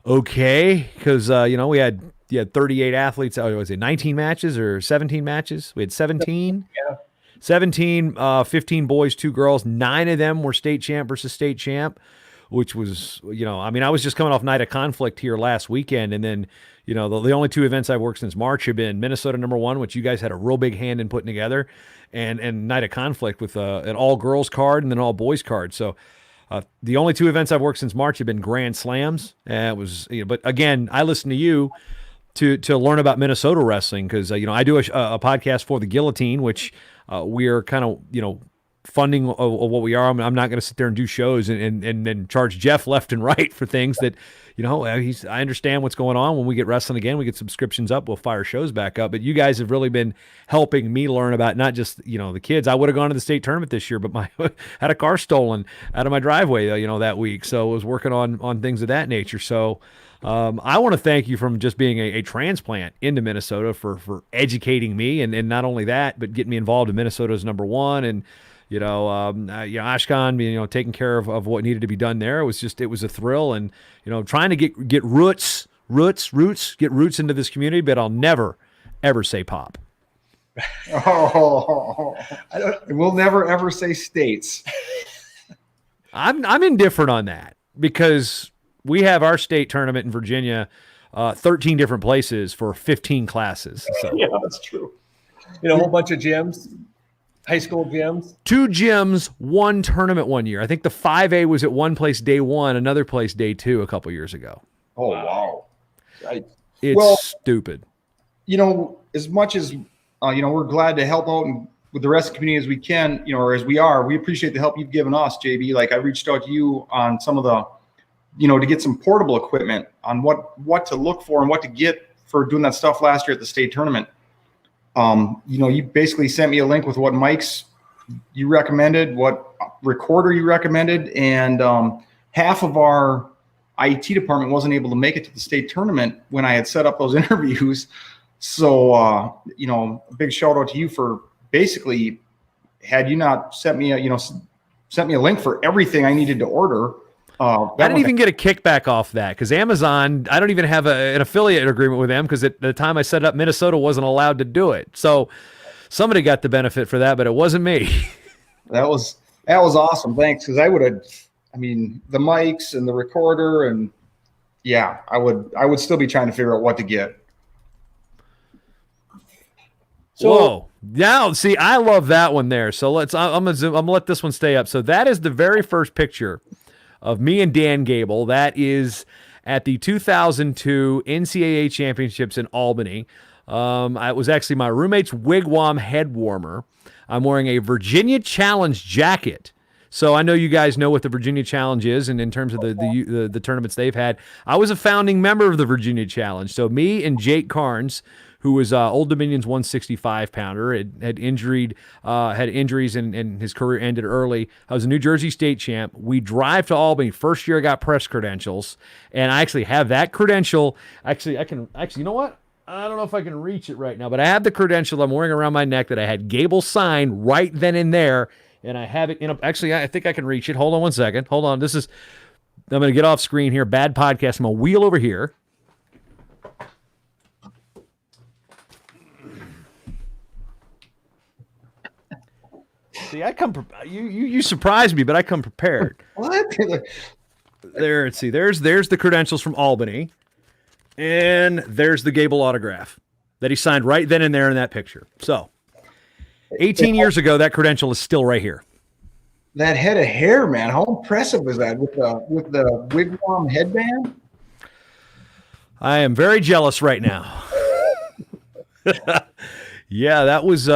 okay, because we had 38 athletes. Was it 19 matches or 17 matches? We had 17. Yeah. 17, 15 boys, 2 girls. 9 of them were state champ versus state champ, which was, I was just coming off Night of Conflict here last weekend. And then, the only 2 events I've worked since March have been Minnesota #1, which you guys had a real big hand in putting together, and Night of Conflict with an all-girls card and then all-boys card. So the only 2 events I've worked since March have been Grand Slams. But again, I listen to you to learn about Minnesota wrestling because, I do a podcast for the Guillotine, which we are kind of, funding of what we are. I'm not going to sit there and do shows and then charge Jeff left and right for things that, I understand what's going on. When we get wrestling again, we get subscriptions up, we'll fire shows back up. But you guys have really been helping me learn about not just, the kids. I would have gone to the state tournament this year, but had a car stolen out of my driveway, that week. So I was working on things of that nature. So I want to thank you from just being a transplant into Minnesota for educating me. And not only that, but getting me involved in Minnesota's #1 and, Ashkan, taking care of what needed to be done there. It was a thrill and, trying to get roots into this community, but I'll never, ever say pop. Oh, we'll never, ever say states. I'm indifferent on that because we have our state tournament in Virginia, 13 different places for 15 classes. So. Yeah, that's true. A whole bunch of gyms. High school gyms? 2 gyms, 1 tournament one year. I think the 5A was at one place day 1, another place day 2 a couple years ago. Oh, wow. It's stupid. As much as, we're glad to help out with the rest of the community as we can, or as we are, we appreciate the help you've given us, JB. Like I reached out to you on some of the, to get some portable equipment on what to look for and what to get for doing that stuff last year at the state tournament. You basically sent me a link with what mics you recommended, what recorder you recommended, and half of our IT department wasn't able to make it to the state tournament when I had set up those interviews. So, a big shout out to you for basically, had you not sent me a link for everything I needed to order. I didn't even get a kickback off that because Amazon, I don't even have an affiliate agreement with them because at the time I set it up, Minnesota wasn't allowed to do it. So somebody got the benefit for that, but it wasn't me. That was awesome. Thanks. Because I would have, the mics and the recorder and I would still be trying to figure out what to get. So, whoa. Now, see, I love that one there. So I'm gonna let this one stay up. So that is the very first picture of me and Dan Gable. That is at the 2002 NCAA Championships in Albany. It was actually my roommate's wigwam head warmer. I'm wearing a Virginia Challenge jacket. So I know you guys know what the Virginia Challenge is, and in terms of the tournaments they've had, I was a founding member of the Virginia Challenge. So me and Jake Carnes, who was Old Dominion's 165-pounder, had injuries and his career ended early. I was a New Jersey state champ. We drive to Albany. First year I got press credentials, and I actually have that credential. Actually, you know what? I don't know if I can reach it right now, but I have the credential I'm wearing around my neck that I had Gable sign right then and there, and I have it. Actually, I think I can reach it. Hold on one second. Hold on. I'm going to get off screen here. Bad podcast. I'm going to wheel over here. See, you surprised me, but I come prepared. What? There, let's see. There's the credentials from Albany, and there's the Gable autograph that he signed right then and there in that picture. So, 18 years ago, that credential is still right here. That head of hair, man. How impressive was that with the wigwam headband? I am very jealous right now. Yeah, that was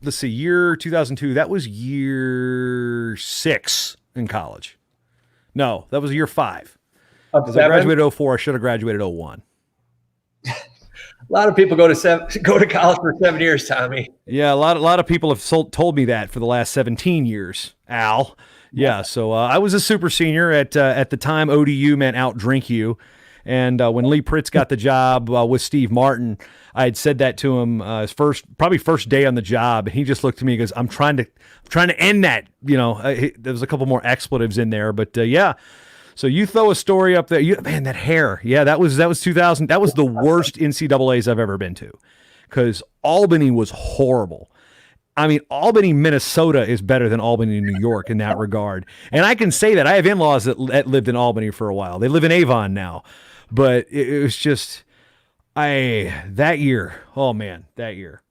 let's see, year 2002. That was year 6 in college. No, that was year 5. Because I graduated 04. I should have graduated 01. A lot of people go to college for 7 years, Tommy. Yeah, a lot of people have told me that for the last 17 years, Al. Yeah, so I was a super senior at the time. ODU meant out drink you. And when Lee Pritz got the job with Steve Martin, I had said that to him his first day on the job, and he just looked at me and goes, "I'm trying to end that." You know, there was a couple more expletives in there, but yeah. So you throw a story up there, man, that hair. Yeah, that was 2000. That was the worst NCAAs I've ever been to, because Albany was horrible. I mean, Albany, Minnesota is better than Albany, New York in that regard. And I can say that. I have in-laws that lived in Albany for a while. They live in Avon now. But it was just, that year, oh man, that year.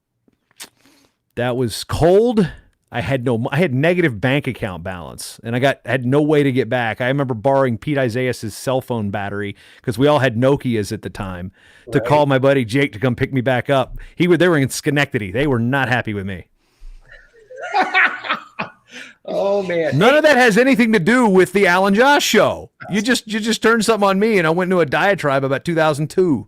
That was cold. I had negative bank account balance, and I had no way to get back. I remember borrowing Pete Isaiah's cell phone battery, because we all had Nokias at the time, to call my buddy Jake to come pick me back up. They were in Schenectady. They were not happy with me. Oh man! None of that has anything to do with the Al and Josh show. You just turned something on me, and I went into a diatribe about 2002.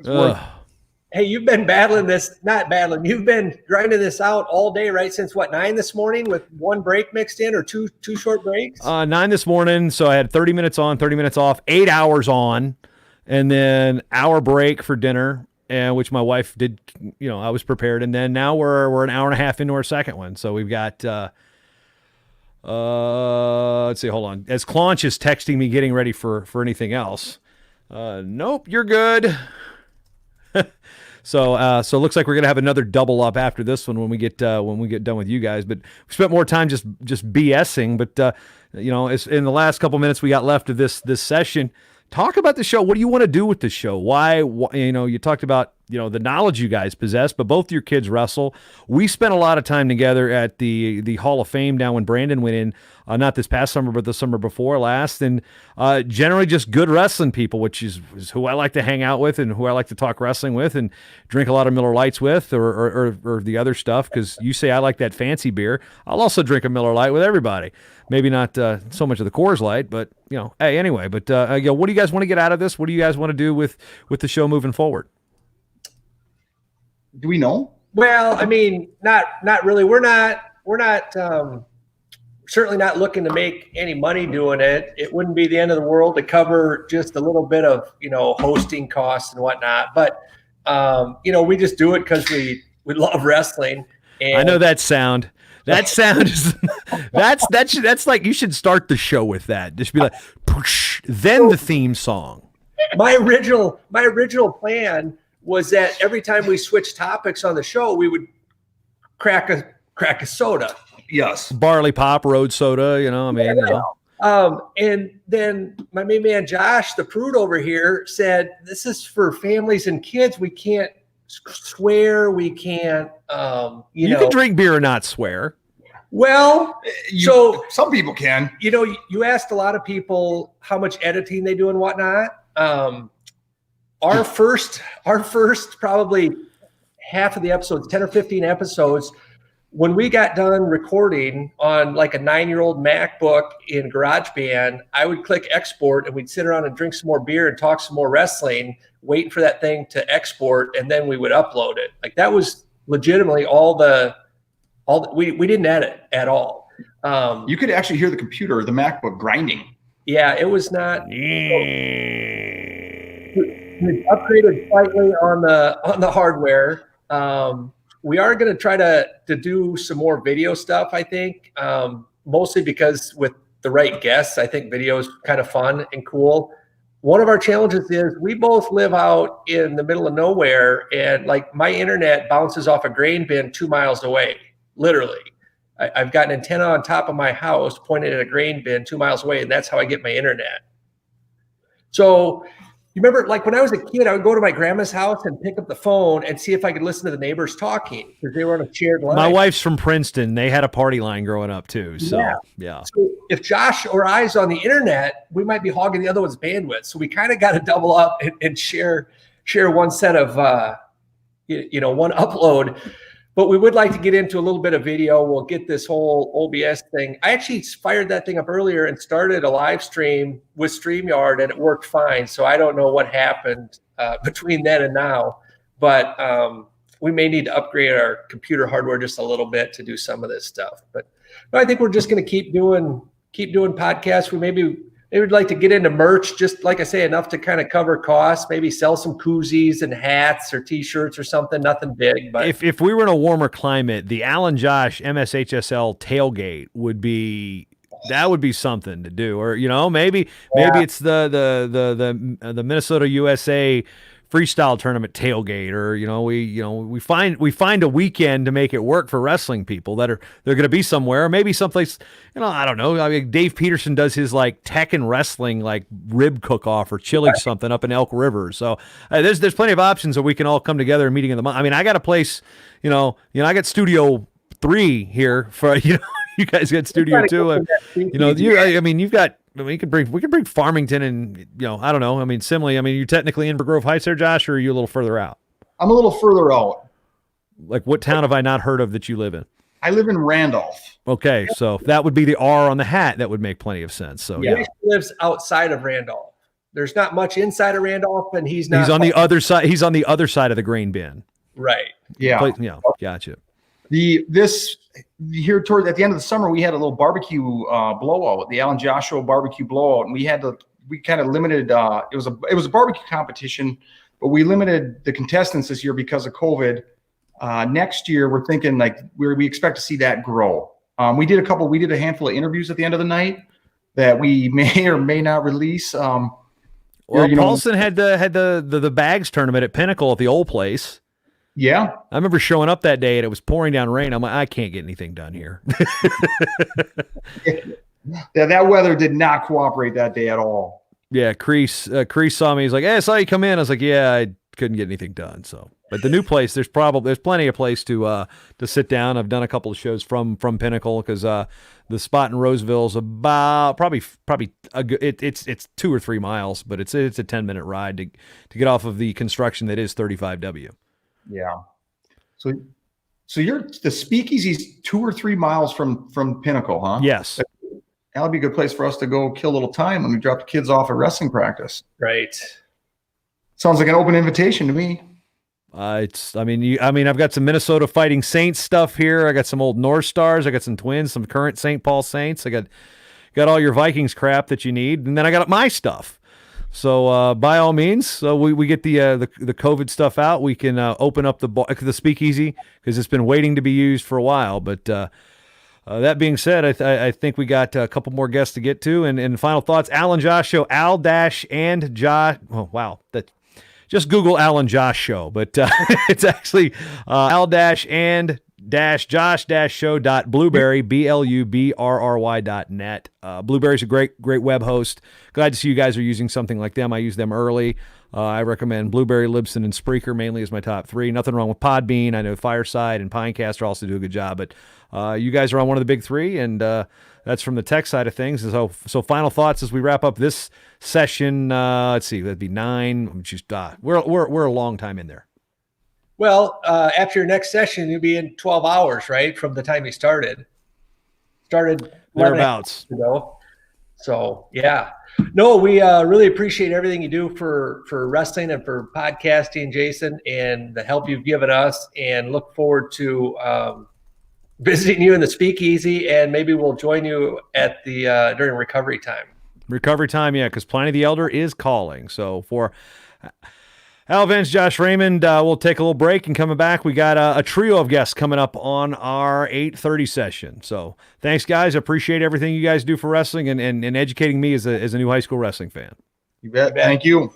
Hey, you've been you've been grinding this out all day, right? Since 9 this morning, with one break mixed in, or two short breaks? 9 this morning, so I had 30 minutes on, 30 minutes off, 8 hours on, and then hour break for dinner, and which my wife did. You know, I was prepared, and then now we're an hour and a half into our second one, so we've got. Let's see. Hold on. As Claunch is texting me, getting ready for anything else. Nope, you're good. So it looks like we're gonna have another double up after this one when we get done with you guys. But we spent more time just BSing. But in the last couple minutes we got left of this session, talk about the show. What do you want to do with the show? Why you talked about the knowledge you guys possess, but both your kids wrestle. We spent a lot of time together at the Hall of Fame down when Brandon went in, not this past summer, but the summer before last, and generally just good wrestling people, which is who I like to hang out with and who I like to talk wrestling with and drink a lot of Miller Lights with, or the other stuff, because you say I like that fancy beer. I'll also drink a Miller Light with everybody. Maybe not so much of the Coors Light, but hey, anyway. But what do you guys want to get out of this? What do you guys want to do with the show moving forward? Do we know? Well, I mean, not really. We're not certainly not looking to make any money doing it. It wouldn't be the end of the world to cover just a little bit of hosting costs and whatnot. But we just do it because we love wrestling. And I know that sound. That sound is that's like, you should start the show with that. Just be like, push, then the theme song. My original plan was that every time we switched topics on the show, we would crack a soda. Yes, barley pop, road soda. And then my main man Josh, the prude over here, said, "This is for families and kids. We can't swear. We can't. You can drink beer and not swear." Well, so some people can. You asked a lot of people how much editing they do and whatnot. Our first probably half of the episodes, 10 or 15 episodes, when we got done recording on like a 9-year-old MacBook in GarageBand, I would click export and we'd sit around and drink some more beer and talk some more wrestling, waiting for that thing to export, and then we would upload it. Like, that was legitimately we didn't edit at all. You could actually hear the computer, the MacBook, grinding. Yeah, it was not. We upgraded slightly on the hardware. We are going to try to do some more video stuff, I think, mostly because with the right guests, I think video is kind of fun and cool. one of our challenges is we both live out in the middle of nowhere, and like my internet bounces off a grain bin 2 miles away, literally. I've got an antenna on top of my house pointed at a grain bin 2 miles away, and that's how I get my internet. So you remember, like when I was a kid, I would go to my grandma's house and pick up the phone and see if I could listen to the neighbors talking because they were on a shared line. My wife's from Princeton. They had a party line growing up too. So yeah. So if Josh or I's on the internet, we might be hogging the other one's bandwidth. So we kind of got to double up and share one set of one upload. But we would like to get into a little bit of video. We'll get this whole OBS thing. I actually fired that thing up earlier and started a live stream with StreamYard, and it worked fine. So I don't know what happened between then and now, but we may need to upgrade our computer hardware just a little bit to do some of this stuff. But I think we're just going to keep doing podcasts. We maybe would like to get into merch, just like I say, enough to kind of cover costs, maybe sell some koozies and hats or T-shirts or something, nothing big. But if we were in a warmer climate, the Alan Josh MSHSL tailgate would be something to do. Or, maybe it's the Minnesota USA freestyle tournament tailgate, or we find a weekend to make it work for wrestling people they're going to be somewhere, maybe someplace, I don't know. I mean, Dave Peterson does his like Tekken wrestling like rib cook off or chili something up in Elk River. So there's plenty of options that we can all come together and meeting in the month. I mean, I got a place, I got Studio 3 here for you guys got Studio 2. We could bring Farmington and, I don't know. I mean, Simley, you're technically in Grove Heights there, Josh, or are you a little further out? I'm a little further out. Like what town have I not heard of that you live in? I live in Randolph. Okay, so that would be the R on the hat. That would make plenty of sense. So he lives outside of Randolph. There's not much inside of Randolph, and he's on the other side. He's on the other side of the grain bin. Right. Yeah. Gotcha. Here toward at the end of the summer, we had a little barbecue blowout, the Alan Joshua barbecue blowout, and we kind of limited. It was a barbecue competition, but we limited the contestants this year because of COVID. Next year, we're thinking like we expect to see that grow. We did a handful of interviews at the end of the night that we may or may not release. Paulson had the bags tournament at Pinnacle at the old place. Yeah. I remember showing up that day and it was pouring down rain. I'm like, I can't get anything done here. Yeah, that weather did not cooperate that day at all. Yeah, Crease saw me. He's like, hey, I saw you come in. I was like, yeah, I couldn't get anything done. So, but the new place, there's plenty of place to sit down. I've done a couple of shows from Pinnacle because the spot in Roseville is about probably it's 2 or 3 miles, but it's a 10-minute ride to get off of the construction that is 35W. Yeah. So the Speakeasy's 2 or 3 miles from Pinnacle, huh? Yes. That'll be a good place for us to go kill a little time when we drop the kids off at wrestling practice. Right. Sounds like an open invitation to me. I've got some Minnesota Fighting Saints stuff here. I got some old North Stars. I got some Twins, some current St. Paul Saints. I got all your Vikings crap that you need, and then I got my stuff. So by all means, we get the COVID stuff out. We can open up the Speakeasy because it's been waiting to be used for a while. But that being said, I think we got a couple more guests to get to. And final thoughts, Alan Josh Show, and Josh. Oh, wow. Just Google Alan Josh Show. But it's actually and josh-show.blueberry, BLUBRRY.net. Blueberry's a great web host. Glad to see you guys are using something like them. I use them early. I recommend Blueberry, Libsyn, and Spreaker mainly as my top 3. Nothing wrong with Podbean. I know Fireside and Pinecast also do a good job, but you guys are on one of the big 3, and that's from the tech side of things. So final thoughts as we wrap up this session. Let's see, that'd be 9. We're a long time in there. Well, after your next session, you'll be in 12 hours, right? From the time you started thereabouts ago. So yeah, no, we really appreciate everything you do for wrestling and for podcasting, Jason, and the help you've given us, and look forward to visiting you in the Speakeasy, and maybe we'll join you at the during recovery time. Yeah, because Pliny the Elder is calling. So for Al, Venz, Josh, Raymond, we'll take a little break and coming back. We got a trio of guests coming up on our 8:30 session. So thanks, guys. I appreciate everything you guys do for wrestling and educating me as a new high school wrestling fan. You bet. You bet. Thank you.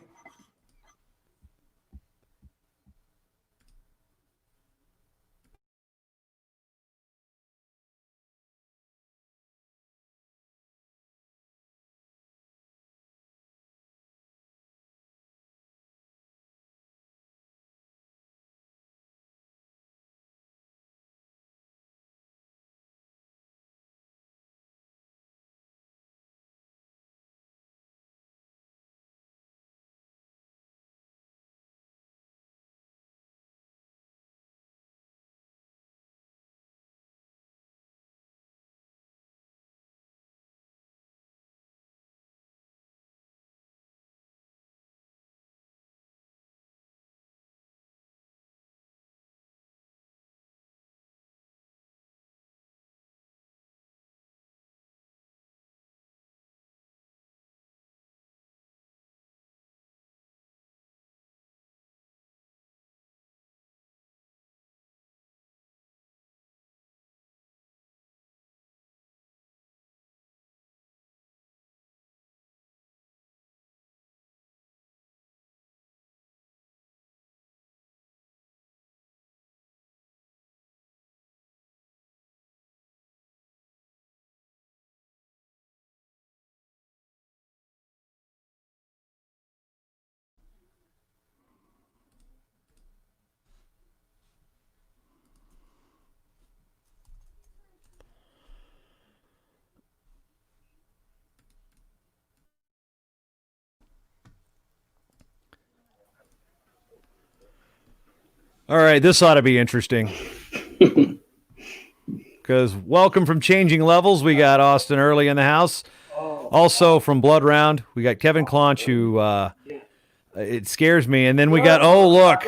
All right, this ought to be interesting. Because welcome from Changing Levels, we got Austin Early in the house. Also from Blood Round, we got Kevin Claunch, who it scares me. And then we got, oh, look.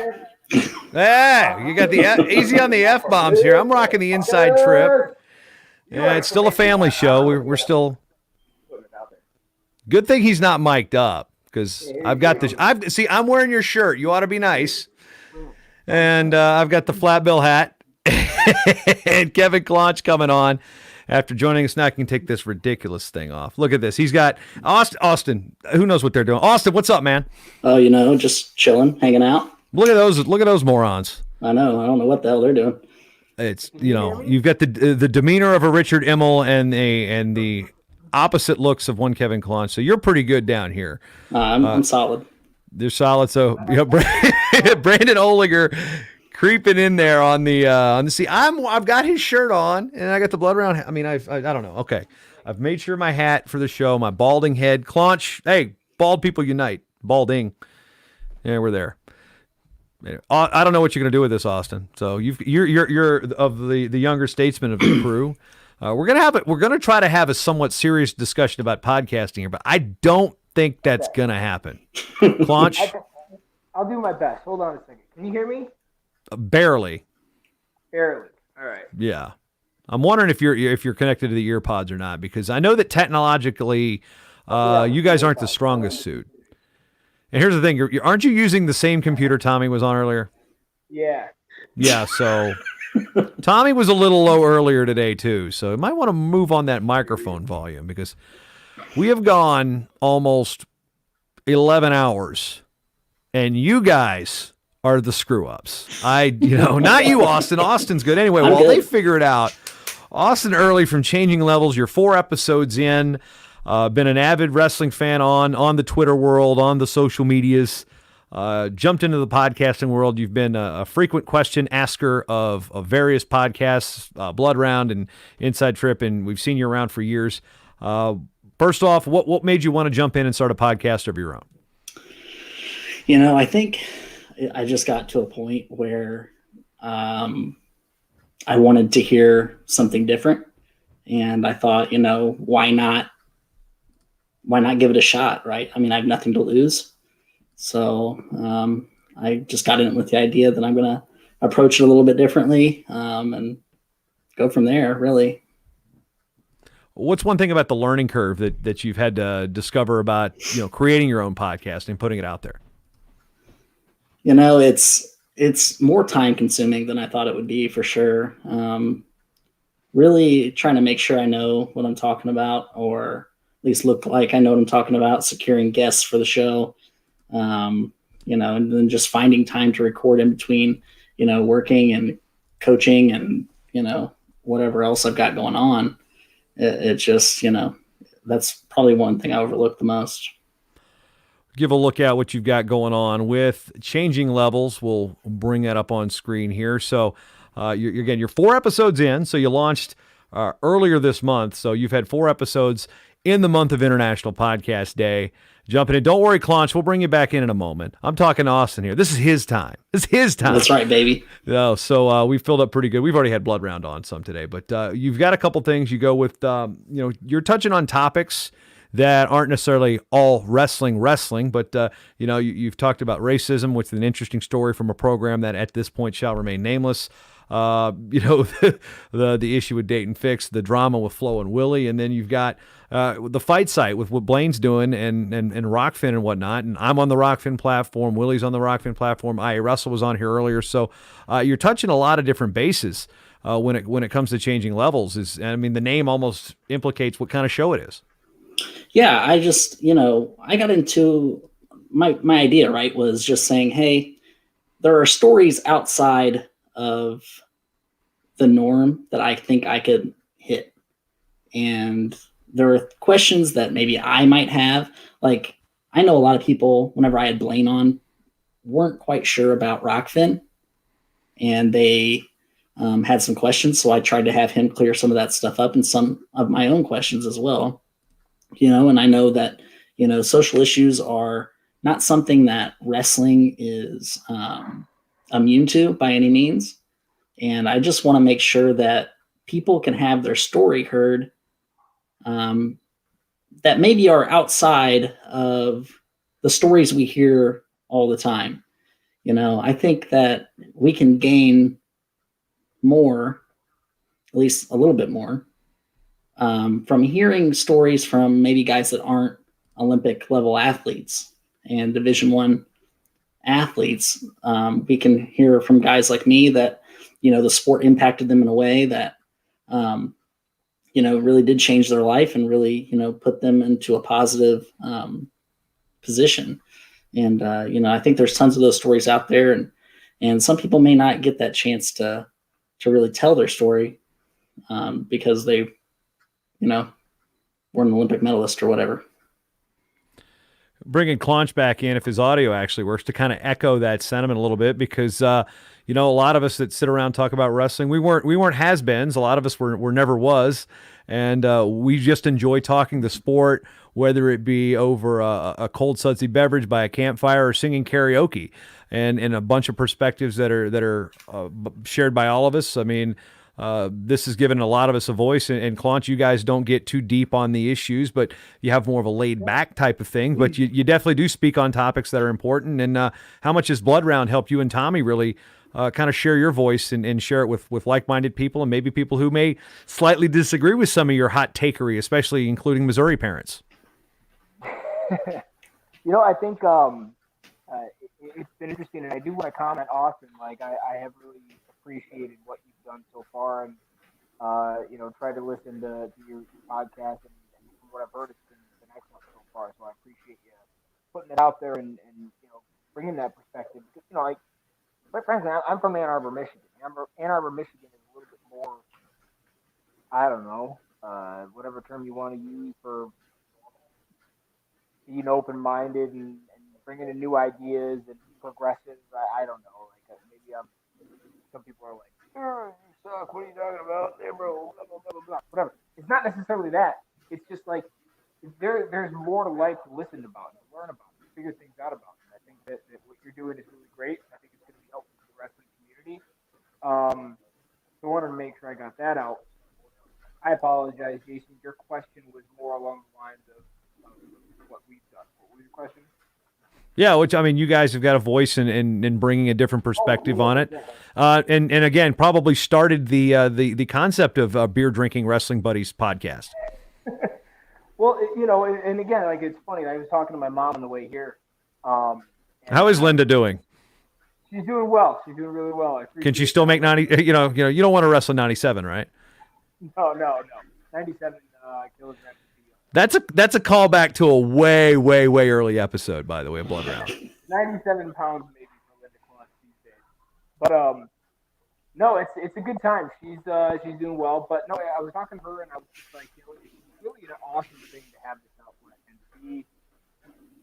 Hey, you got the easy on the F-bombs here. I'm rocking the inside trip. Yeah, it's still a family show. We're still. Good thing he's not mic'd up, because I've got this. I'm wearing your shirt. You ought to be nice. And I've got the flat bill hat. And Kevin Claunch coming on after joining us. Now I can take this ridiculous thing off. Look at this. He's got Austin. Who knows what they're doing? Austin, what's up, man? Oh, just chilling, hanging out. Look at those morons. I know. I don't know what the hell they're doing. It's, you've got the demeanor of a Richard Immel and the opposite looks of one Kevin Claunch. So you're pretty good down here. I'm solid. They're solid. So Brandon Oliger creeping in there on the seat. I've got his shirt on, and I got the Blood Round. I mean, I don't know. Okay, I've made sure my hat for the show, my balding head. Claunch, hey, bald people unite. Balding. Yeah, we're there. I don't know what you're going to do with this, Austin. So you're of the younger statesmen of the crew. We're gonna try to have a somewhat serious discussion about podcasting here, but I don't think that's gonna happen. Claunch, I'll do my best. Hold on a second. Can you hear me? Barely. Barely. All right. Yeah, I'm wondering if you're connected to the ear pods or not, because I know that technologically, you guys aren't the strongest suit. And here's the thing: aren't you using the same computer Tommy was on earlier? Yeah. Yeah. So Tommy was a little low earlier today too, so you might want to move on that microphone volume, because we have gone almost 11 hours, and you guys are the screw ups. Not you, Austin. Austin's good anyway. While they figure it out, Austin Early from Changing Levels. You're 4 episodes in. Been an avid wrestling fan on the Twitter world, on the social medias. Jumped into the podcasting world. You've been a frequent question asker of various podcasts, Blood Round and Inside Trip, and we've seen you around for years. First off, what made you want to jump in and start a podcast of your own? I think I just got to a point where I wanted to hear something different, and I thought, why not give it a shot, right? I mean, I have nothing to lose. So I just got in with the idea that I'm going to approach it a little bit differently and go from there, really. What's one thing about the learning curve that you've had to discover about, creating your own podcast and putting it out there? It's more time consuming than I thought it would be, for sure. Really trying to make sure I know what I'm talking about, or least look like I know what I'm talking about, securing guests for the show, and then just finding time to record in between, working and coaching and, whatever else I've got going on. It just, that's probably one thing I overlook the most. Give a look at what you've got going on with Changing Levels. We'll bring that up on screen here. So you're 4 episodes in. So you launched earlier this month. So you've had 4 episodes in the month of International Podcast Day. Jumping in. Don't worry, Claunch. We'll bring you back in a moment. I'm talking to Austin here. This is his time. That's right, baby. No, so we filled up pretty good. We've already had Blood Round on some today, but you've got a couple things. You go with, you're touching on topics that aren't necessarily all wrestling, but you've talked about racism, which is an interesting story from a program that at this point shall remain nameless. The issue with Dayton Fix, the drama with Flo and Willie, and then you've got the fight site with what Blaine's doing and Rockfin and whatnot. And I'm on the Rockfin platform. Willie's on the Rockfin platform. IA Russell was on here earlier. So you're touching a lot of different bases when it comes to Changing Levels. The name almost implicates what kind of show it is. Yeah, I just, I got into my idea, right, was just saying, hey, there are stories outside of the norm that I think I could hit. And there are questions that maybe I might have. Like, I know a lot of people, whenever I had Blaine on, weren't quite sure about Rockfin. And they had some questions. So I tried to have him clear some of that stuff up and some of my own questions as well. And I know that, social issues are not something that wrestling is immune to by any means. And I just want to make sure that people can have their story heard that maybe are outside of the stories we hear all the time. I think that we can gain more, at least a little bit more, from hearing stories from maybe guys that aren't Olympic level athletes and Division I athletes. We can hear from guys like me that, the sport impacted them in a way that, really did change their life and really, put them into a positive position. And, I think there's tons of those stories out there, and some people may not get that chance to really tell their story because they, were an Olympic medalist or whatever. Bringing Claunch back in, if his audio actually works, to kind of echo that sentiment a little bit, because a lot of us that sit around talk about wrestling, we weren't has-beens. A lot of us were never was, and we just enjoy talking the sport, whether it be over a cold sudsy beverage by a campfire or singing karaoke, and a bunch of perspectives that are shared by all of us. This has given a lot of us a voice, and Claunch, you guys don't get too deep on the issues, but you have more of a laid back type of thing, but you definitely do speak on topics that are important. And how much has Blood Round helped you and Tommy really kind of share your voice and share it with like-minded people and maybe people who may slightly disagree with some of your hot takery, especially including Missouri parents? I think it's been interesting, and I do want to comment, Austin, I have really appreciated what you've done so far, and try to listen to your podcast, and from what I've heard, it's been excellent so far. So I appreciate you putting it out there and bringing that perspective. Because quite frankly, I'm from Ann Arbor, Michigan. Ann Arbor, Michigan is a little bit more, I don't know, whatever term you want to use for being open-minded and bringing in new ideas and progressive. I don't know. Maybe some people are like, you suck. What are you talking about? Hey, bro, blah, blah, blah, blah, blah. Whatever. It's not necessarily that. It's just there's more to life to listen about, to learn about, to figure things out about. And I think that what you're doing is really great. I think it's going to be helpful for the wrestling community. So I wanted to make sure I got that out. I apologize, Jason. Your question was more along the lines of what we've done. What was your question? Yeah, which you guys have got a voice in bringing a different perspective on it, and again, probably started the concept of Beer Drinking Wrestling Buddies podcast. Well, and again, it's funny. I was talking to my mom on the way here. How is Linda doing? She's doing well. She's doing really well. Can she still make 90? You don't want to wrestle 97, right? No. 97 kilograms That's a callback to a way, way, way early episode, by the way, of Blood Round. 97 pounds maybe for Linda Claunch these days. But no, it's a good time. She's doing well. But no, I was talking to her and I was just like, you know, it's really an awesome thing to have this outlet and to be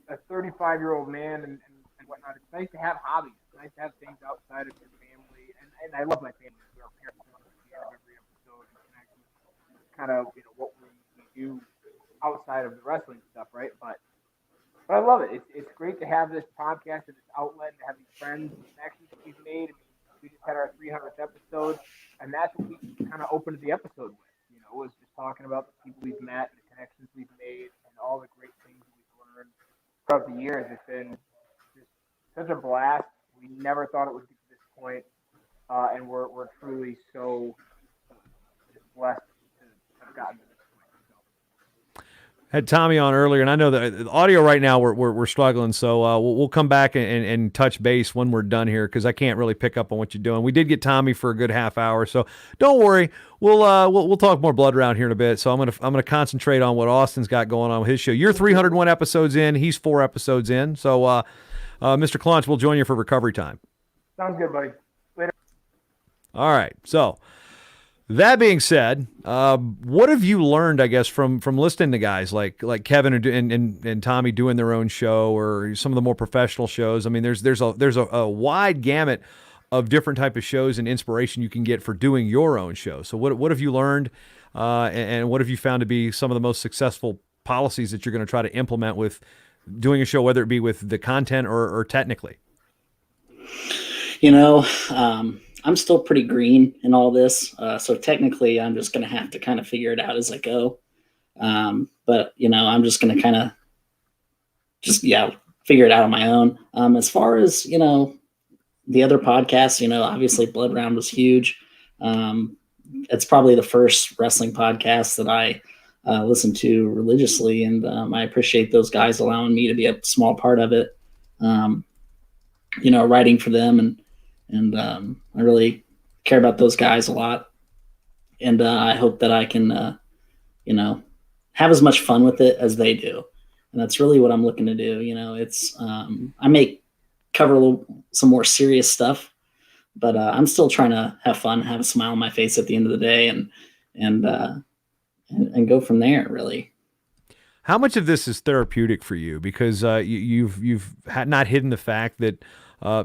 a 35-year-old man and whatnot. It's nice to have hobbies. It's nice to have things outside of your family. And I love my family. Our parents come at the end of every episode and connect with kind of, you know, what we do outside of the wrestling stuff, right? But I love it. It's great to have this podcast and this outlet and to have these friends and connections that we've made. I mean, we just had our 300th episode, and that's what we kind of opened the episode with. You know, was just talking about the people we've met and the connections we've made and all the great things that we've learned throughout the years. It's been just such a blast. We never thought it would get to this point, and we're truly so just blessed to have gotten to this point. Had Tommy on earlier, and I know that the audio right now we're struggling, so we'll come back and touch base when we're done here because I can't really pick up on what you're doing. We did get Tommy for a good half hour, so don't worry. We'll talk more Blood Round here in a bit. So I'm gonna concentrate on what Austin's got going on with his show. You're 301 episodes in, he's 4 episodes in. So Mr. Claunch, we'll join you for recovery time. Sounds good, buddy. Later. All right, so. That being said, what have you learned, I guess, from listening to guys like Kevin and Tommy doing their own show or some of the more professional shows? I mean, there's a wide gamut of different type of shows and inspiration you can get for doing your own show. So what have you learned, and what have you found to be some of the most successful policies that you're going to try to implement with doing a show, whether it be with the content or technically? You know, I'm still pretty green in all this. So technically I'm just going to have to kind of figure it out as I go. But you know, I'm just going to kind of figure it out on my own. As far as, you know, the other podcasts, you know, obviously Blood Round was huge. It's probably the first wrestling podcast that I listen to religiously. And I appreciate those guys allowing me to be a small part of it. You know, writing for them and I really care about those guys a lot. And I hope that I can, you know, have as much fun with it as they do. And that's really what I'm looking to do. You know, it's, I may cover some more serious stuff, but I'm still trying to have fun, have a smile on my face at the end of the day and go from there, really. How much of this is therapeutic for you? Because you've not hidden the fact that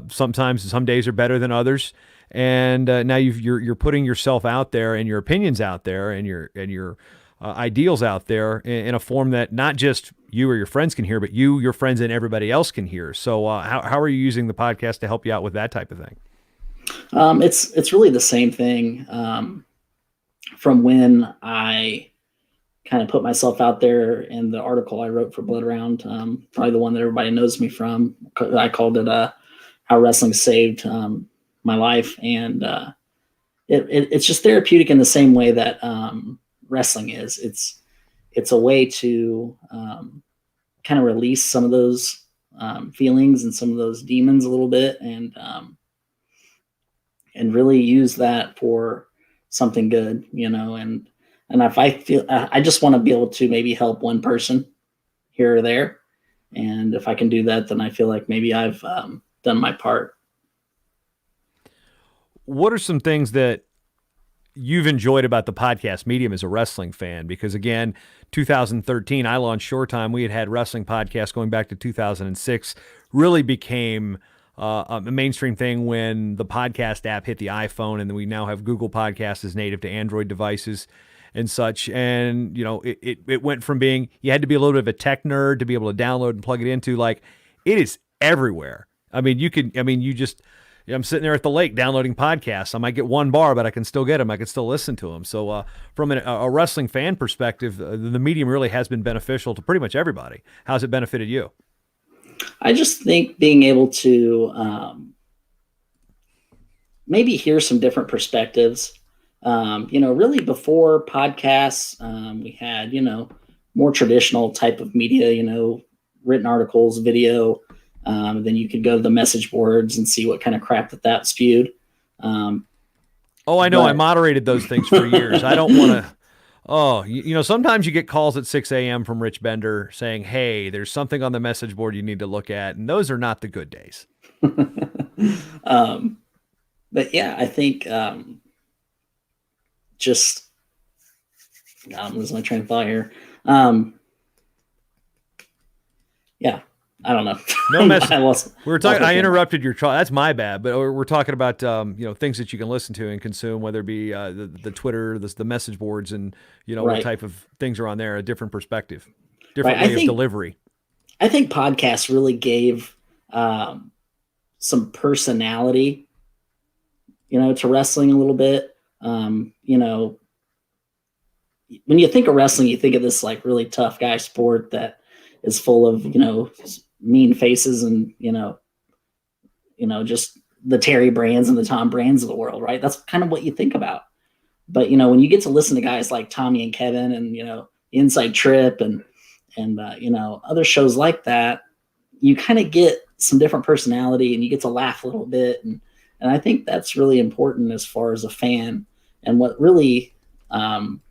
sometimes some days are better than others, and now you're putting yourself out there and your opinions out there and your ideals out there in a form that not just you or your friends can hear, but you, your friends, and everybody else can hear. So how are you using the podcast to help you out with that type of thing? It's really the same thing from when I kind of put myself out there in the article I wrote for Blood Round, probably the one that everybody knows me from. I called it How Wrestling Saved My Life. And it's just therapeutic in the same way that wrestling is. It's a way to kind of release some of those feelings and some of those demons a little bit and really use that for something good, you know, and if I feel, I just want to be able to maybe help one person here or there. And if I can do that, then I feel like maybe I've done my part. What are some things that you've enjoyed about the podcast medium as a wrestling fan? Because again, 2013, I launched Showtime. We had wrestling podcasts going back to 2006, really became a mainstream thing when the podcast app hit the iPhone, and then we now have Google Podcasts as native to Android devices and such. And, you know, it went from being, you had to be a little bit of a tech nerd to be able to download and plug it into, like, it is everywhere. I mean, I'm sitting there at the lake downloading podcasts. I might get one bar, but I can still get them. I can still listen to them. So from a wrestling fan perspective, the medium really has been beneficial to pretty much everybody. How's it benefited you? I just think being able to maybe hear some different perspectives. You know, really before podcasts, we had, you know, more traditional type of media, you know, written articles, video. Then you could go to the message boards and see what kind of crap that spewed. I know. I moderated those things for years. I don't want to Oh, sometimes you get calls at 6 a.m. from Rich Bender saying, hey, there's something on the message board you need to look at. And those are not the good days. But yeah, I think just I'm losing my train of thought here. Yeah, I don't know. No message. I interrupted your trial. That's my bad. But we're talking about things that you can listen to and consume, whether it be the Twitter, the message boards, and what type of things are on there. A different perspective, different way of delivery. I think podcasts really gave some personality, to wrestling a little bit. When you think of wrestling, you think of this like really tough guy sport that is full of, mean faces and, just the Terry Brands and the Tom Brands of the world, right? That's kind of what you think about. But, when you get to listen to guys like Tommy and Kevin and, Inside Trip and other shows like that, you kind of get some different personality and you get to laugh a little bit. And I think that's really important as far as a fan and what really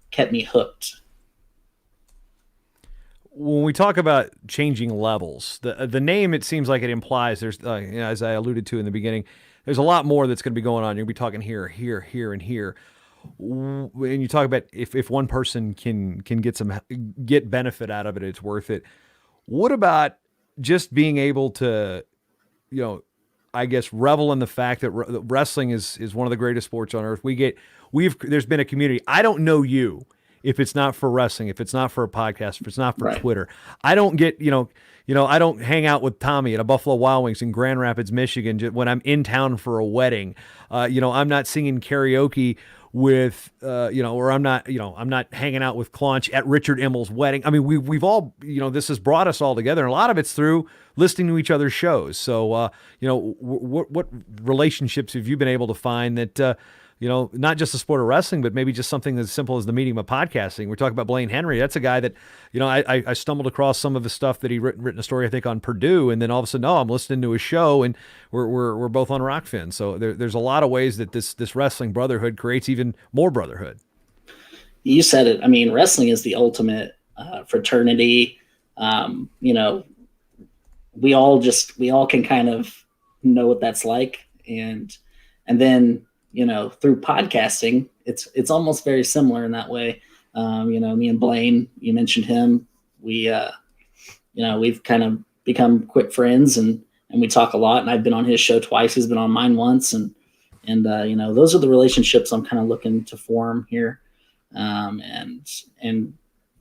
kept me hooked. When we talk about changing levels, the name, it seems like it implies there's, as I alluded to in the beginning, there's a lot more that's going to be going on. You'll be talking here, and here. When you talk about if one person can get benefit out of it, it's worth it. What about just being able to, I guess, revel in the fact that wrestling is one of the greatest sports on earth. There's been a community. I don't know you if it's not for wrestling, if it's not for a podcast, if it's not for Twitter. I don't get, I don't hang out with Tommy at a Buffalo Wild Wings in Grand Rapids, Michigan when I'm in town for a wedding. I'm not singing karaoke with, or I'm not hanging out with Claunch at Richard Immel's wedding. I mean, we've all, this has brought us all together. And a lot of it's through listening to each other's shows. So, what relationships have you been able to find that, not just the sport of wrestling, but maybe just something as simple as the medium of podcasting? We're talking about Blaine Henry. That's a guy that, I stumbled across some of his stuff that he written a story, I think, on Purdue. And then all of a sudden, I'm listening to his show and we're both on Rockfin. So there's a lot of ways that this wrestling brotherhood creates even more brotherhood. You said it. I mean, wrestling is the ultimate fraternity. We all can kind of know what that's like. And then, through podcasting, it's almost very similar in that way. Me and Blaine, you mentioned him. We've kind of become quick friends and we talk a lot, and I've been on his show twice. He's been on mine once. And those are the relationships I'm kind of looking to form here. And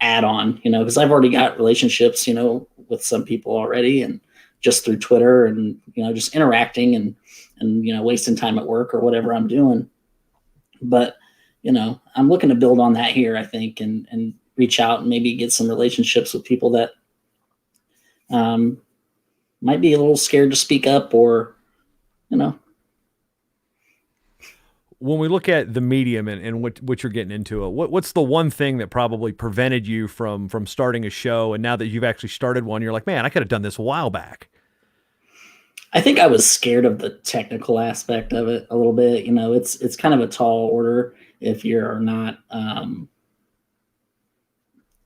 add on, because I've already got relationships, with some people already, and just through Twitter and, just interacting and wasting time at work or whatever I'm doing. But, I'm looking to build on that here, I think, and reach out and maybe get some relationships with people that might be a little scared to speak up or, When we look at the medium and what you're getting into, what's the one thing that probably prevented you from starting a show? And now that you've actually started one, you're like, man, I could have done this a while back. I think I was scared of the technical aspect of it a little bit. It's kind of a tall order if you're not, a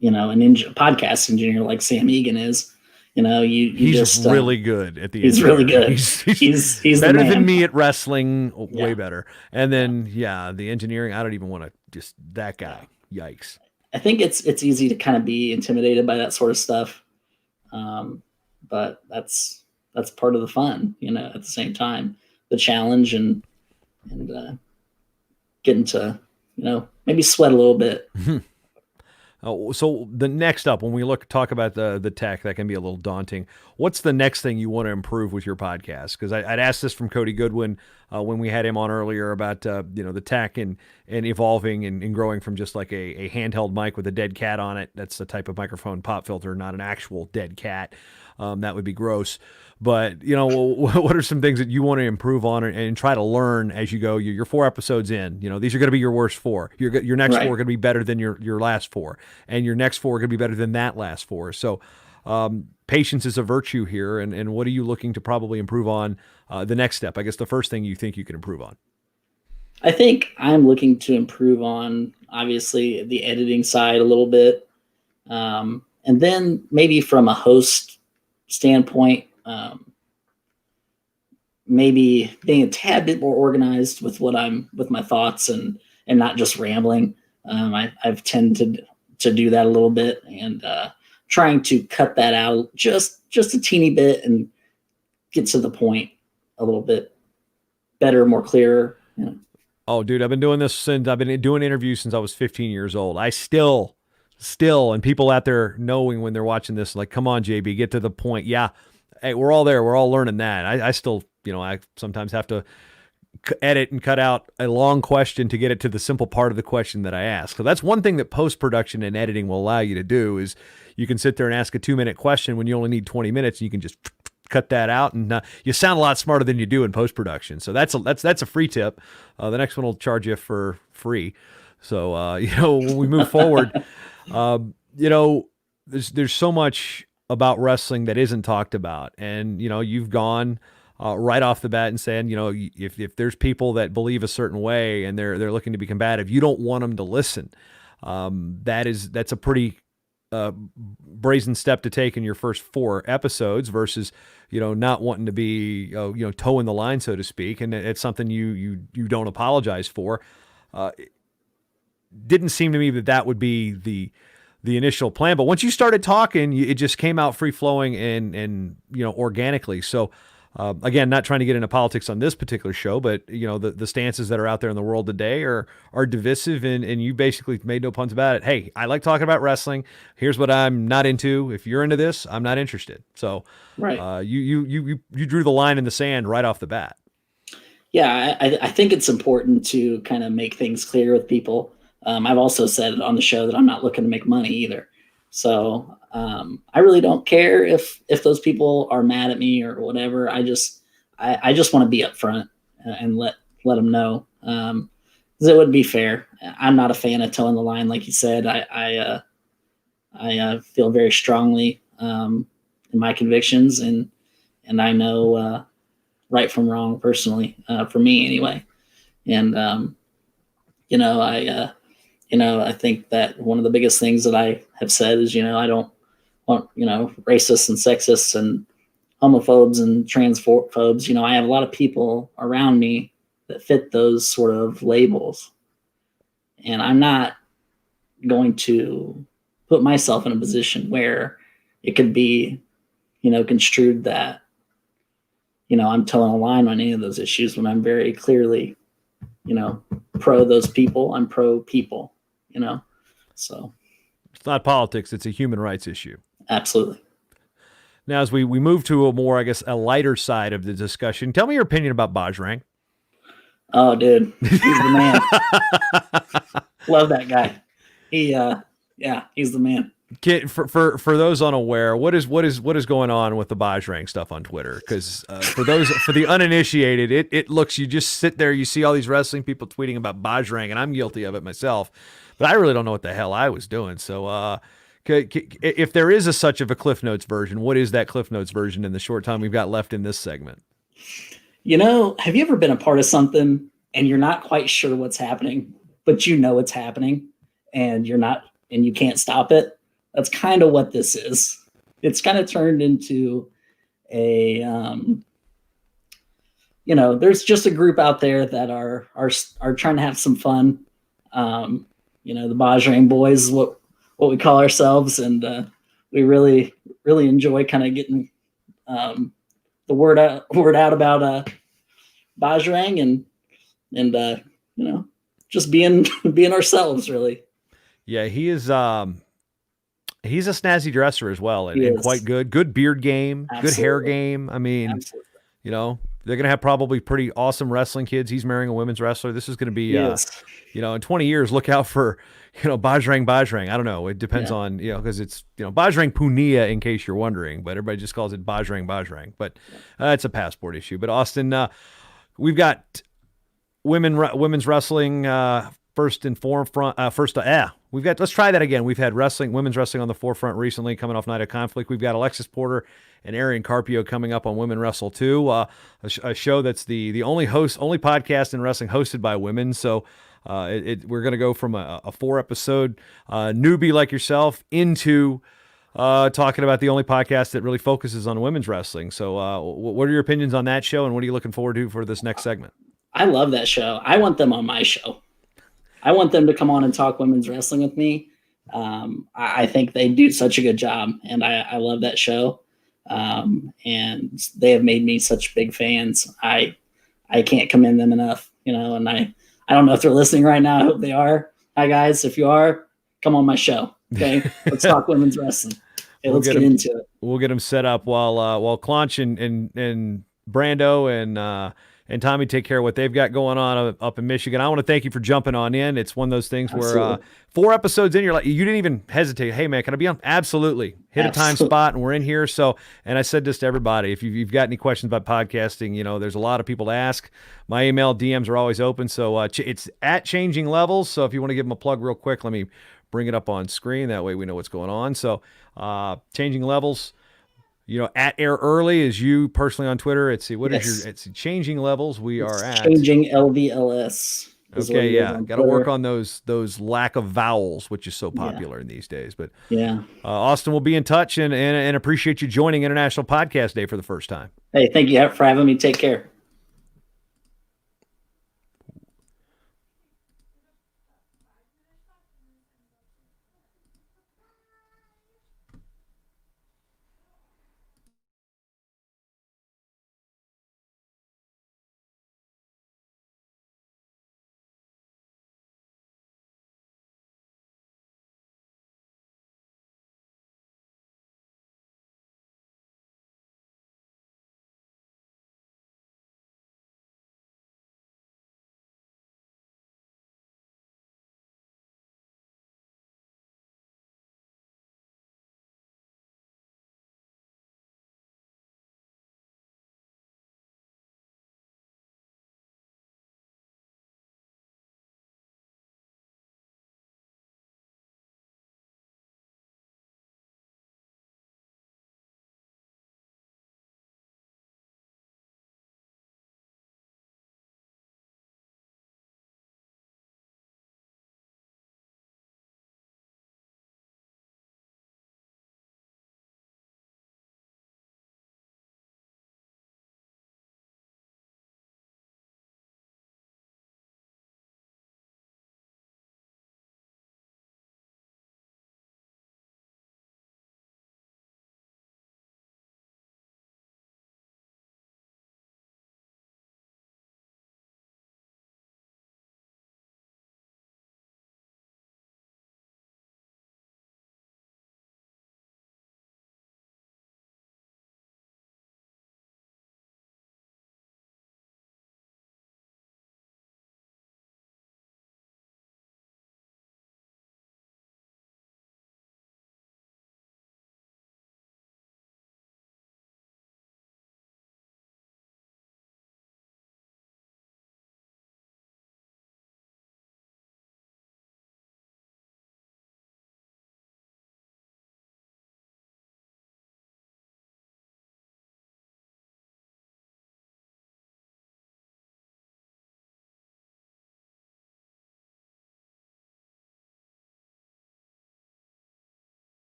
podcast engineer like Sam Egan is. He's just really good at the. He's really good. He's better than me at wrestling, way better. And then the engineering. I don't even want to just that guy. Yikes! I think it's easy to kind of be intimidated by that sort of stuff, but that's part of the fun. At the same time, the challenge and getting to maybe sweat a little bit. So the next up, when we talk about the tech, that can be a little daunting. What's the next thing you want to improve with your podcast? Because I'd asked this from Cody Goodwin when we had him on earlier about the tech and evolving and growing from just like a handheld mic with a dead cat on it. That's the type of microphone pop filter, not an actual dead cat. That would be gross. But, what are some things that you want to improve on and try to learn as you go? You're 4 episodes in. These are going to be your worst 4. Your next 4 are going to be better than your last 4. And your next 4 are going to be better than that last 4. So patience is a virtue here. And what are you looking to probably improve on the next step? I guess the first thing you think you can improve on. I think I'm looking to improve on, obviously, the editing side a little bit. And then maybe from a host standpoint, maybe being a tad bit more organized with with my thoughts and not just rambling. I've tended to do that a little bit, and trying to cut that out just a teeny bit and get to the point a little bit better, more clear. You know. Oh, dude, I've been doing interviews since I was 15 years old. I still, and people out there knowing when they're watching this, like, come on, JB, get to the point. Yeah. Hey, we're all there. We're all learning that. I still, I sometimes have to edit and cut out a long question to get it to the simple part of the question that I ask. So that's one thing that post-production and editing will allow you to do, is you can sit there and ask a 2-minute question when you only need 20 minutes, and you can just cut that out, and you sound a lot smarter than you do in post-production. So that's a free tip. The next one will charge you for free. So, when we move forward, there's so much about wrestling that isn't talked about. And, you've gone right off the bat and saying, if there's people that believe a certain way and they're looking to be combative, you don't want them to listen. That's a pretty brazen step to take in your first 4 episodes versus, not wanting to be, toeing the line, so to speak. And it's something you don't apologize for. Didn't seem to me that would be the initial plan, but once you started talking, it just came out free flowing and organically. So, again, not trying to get into politics on this particular show, but the stances that are out there in the world today are divisive, and you basically made no puns about it. Hey, I like talking about wrestling. Here's what I'm not into. If you're into this, I'm not interested. So, right. You drew the line in the sand right off the bat. Yeah, I think it's important to kind of make things clear with people. I've also said on the show that I'm not looking to make money either. So I really don't care if those people are mad at me or whatever. I just want to be upfront and let them know, because it wouldn't be fair. I'm not a fan of towing the line, like you said. I feel very strongly in my convictions, and I know right from wrong personally, for me anyway. And I think that one of the biggest things that I have said is, I don't want, racists and sexists and homophobes and transphobes. I have a lot of people around me that fit those sort of labels. And I'm not going to put myself in a position where it could be, construed that, I'm towing a line on any of those issues when I'm very clearly, pro those people. I'm pro people. So it's not politics. It's a human rights issue. Absolutely. Now, as we move to a more, I guess, a lighter side of the discussion, tell me your opinion about Bajrang. Oh, dude, he's the man. Love that guy. He's the man. For those unaware, what is going on with the Bajrang stuff on Twitter? Because for the uninitiated, it looks, you just sit there, you see all these wrestling people tweeting about Bajrang, and I'm guilty of it myself, but I really don't know what the hell I was doing. So if there is such of a Cliff Notes version, what is that Cliff Notes version in the short time we've got left in this segment? Have you ever been a part of something and you're not quite sure what's happening, but it's happening and you can't stop it? That's kind of what this is. It's kind of turned into a, there's just a group out there that are trying to have some fun. The Bajrang boys is what we call ourselves. And we really, really enjoy kind of getting the word out about Bajrang and just being ourselves, really. Yeah, he is. He's a snazzy dresser as well, and quite good. Good beard game, Absolutely. Good hair game. I mean, Absolutely. They're going to have probably pretty awesome wrestling kids. He's marrying a women's wrestler. This is going to be, in 20 years, look out for, Bajrang. I don't know. It depends on, because it's, Bajrang Punia, in case you're wondering, but everybody just calls it Bajrang. But it's a passport issue. But Austin, we've got women's wrestling first and forefront. let's try that again. We've had women's wrestling on the forefront recently, coming off Night of Conflict. We've got Alexis Porter and Arian Carpio coming up on Women Wrestle 2, a show that's the only podcast in wrestling hosted by women. So we're going to go from a 4-episode newbie like yourself into talking about the only podcast that really focuses on women's wrestling. So what are your opinions on that show, and what are you looking forward to for this next segment? I love that show. I want them on my show. I want them to come on and talk women's wrestling with me. I think they do such a good job, and I love that show. And they have made me such big fans. I can't commend them enough, and I don't know if they're listening right now. I hope they are. Hi guys, if you are, come on my show. Okay, let's talk women's wrestling. Okay, let's get into it. We'll get them set up while Claunch and Brando and Tommy take care of what they've got going on up in Michigan. I want to thank you for jumping on in. It's one of those things where 4 episodes in, you're like, you didn't even hesitate. Hey man, can I be on? Absolutely. Hit a time spot, and we're in here. So, and I said this to everybody, if you've got any questions about podcasting, there's a lot of people to ask. My email DMs are always open. So it's at Changing Levels. So if you want to give them a plug real quick, let me bring it up on screen. That way we know what's going on. So Changing Levels. At Air Early is you personally on Twitter. It's Changing Levels. It's at Changing LVLS. Okay, yeah, got to work on those lack of vowels, which is so popular in these days. But yeah, Austin will be in touch and appreciate you joining International Podcast Day for the first time. Hey, thank you for having me. Take care.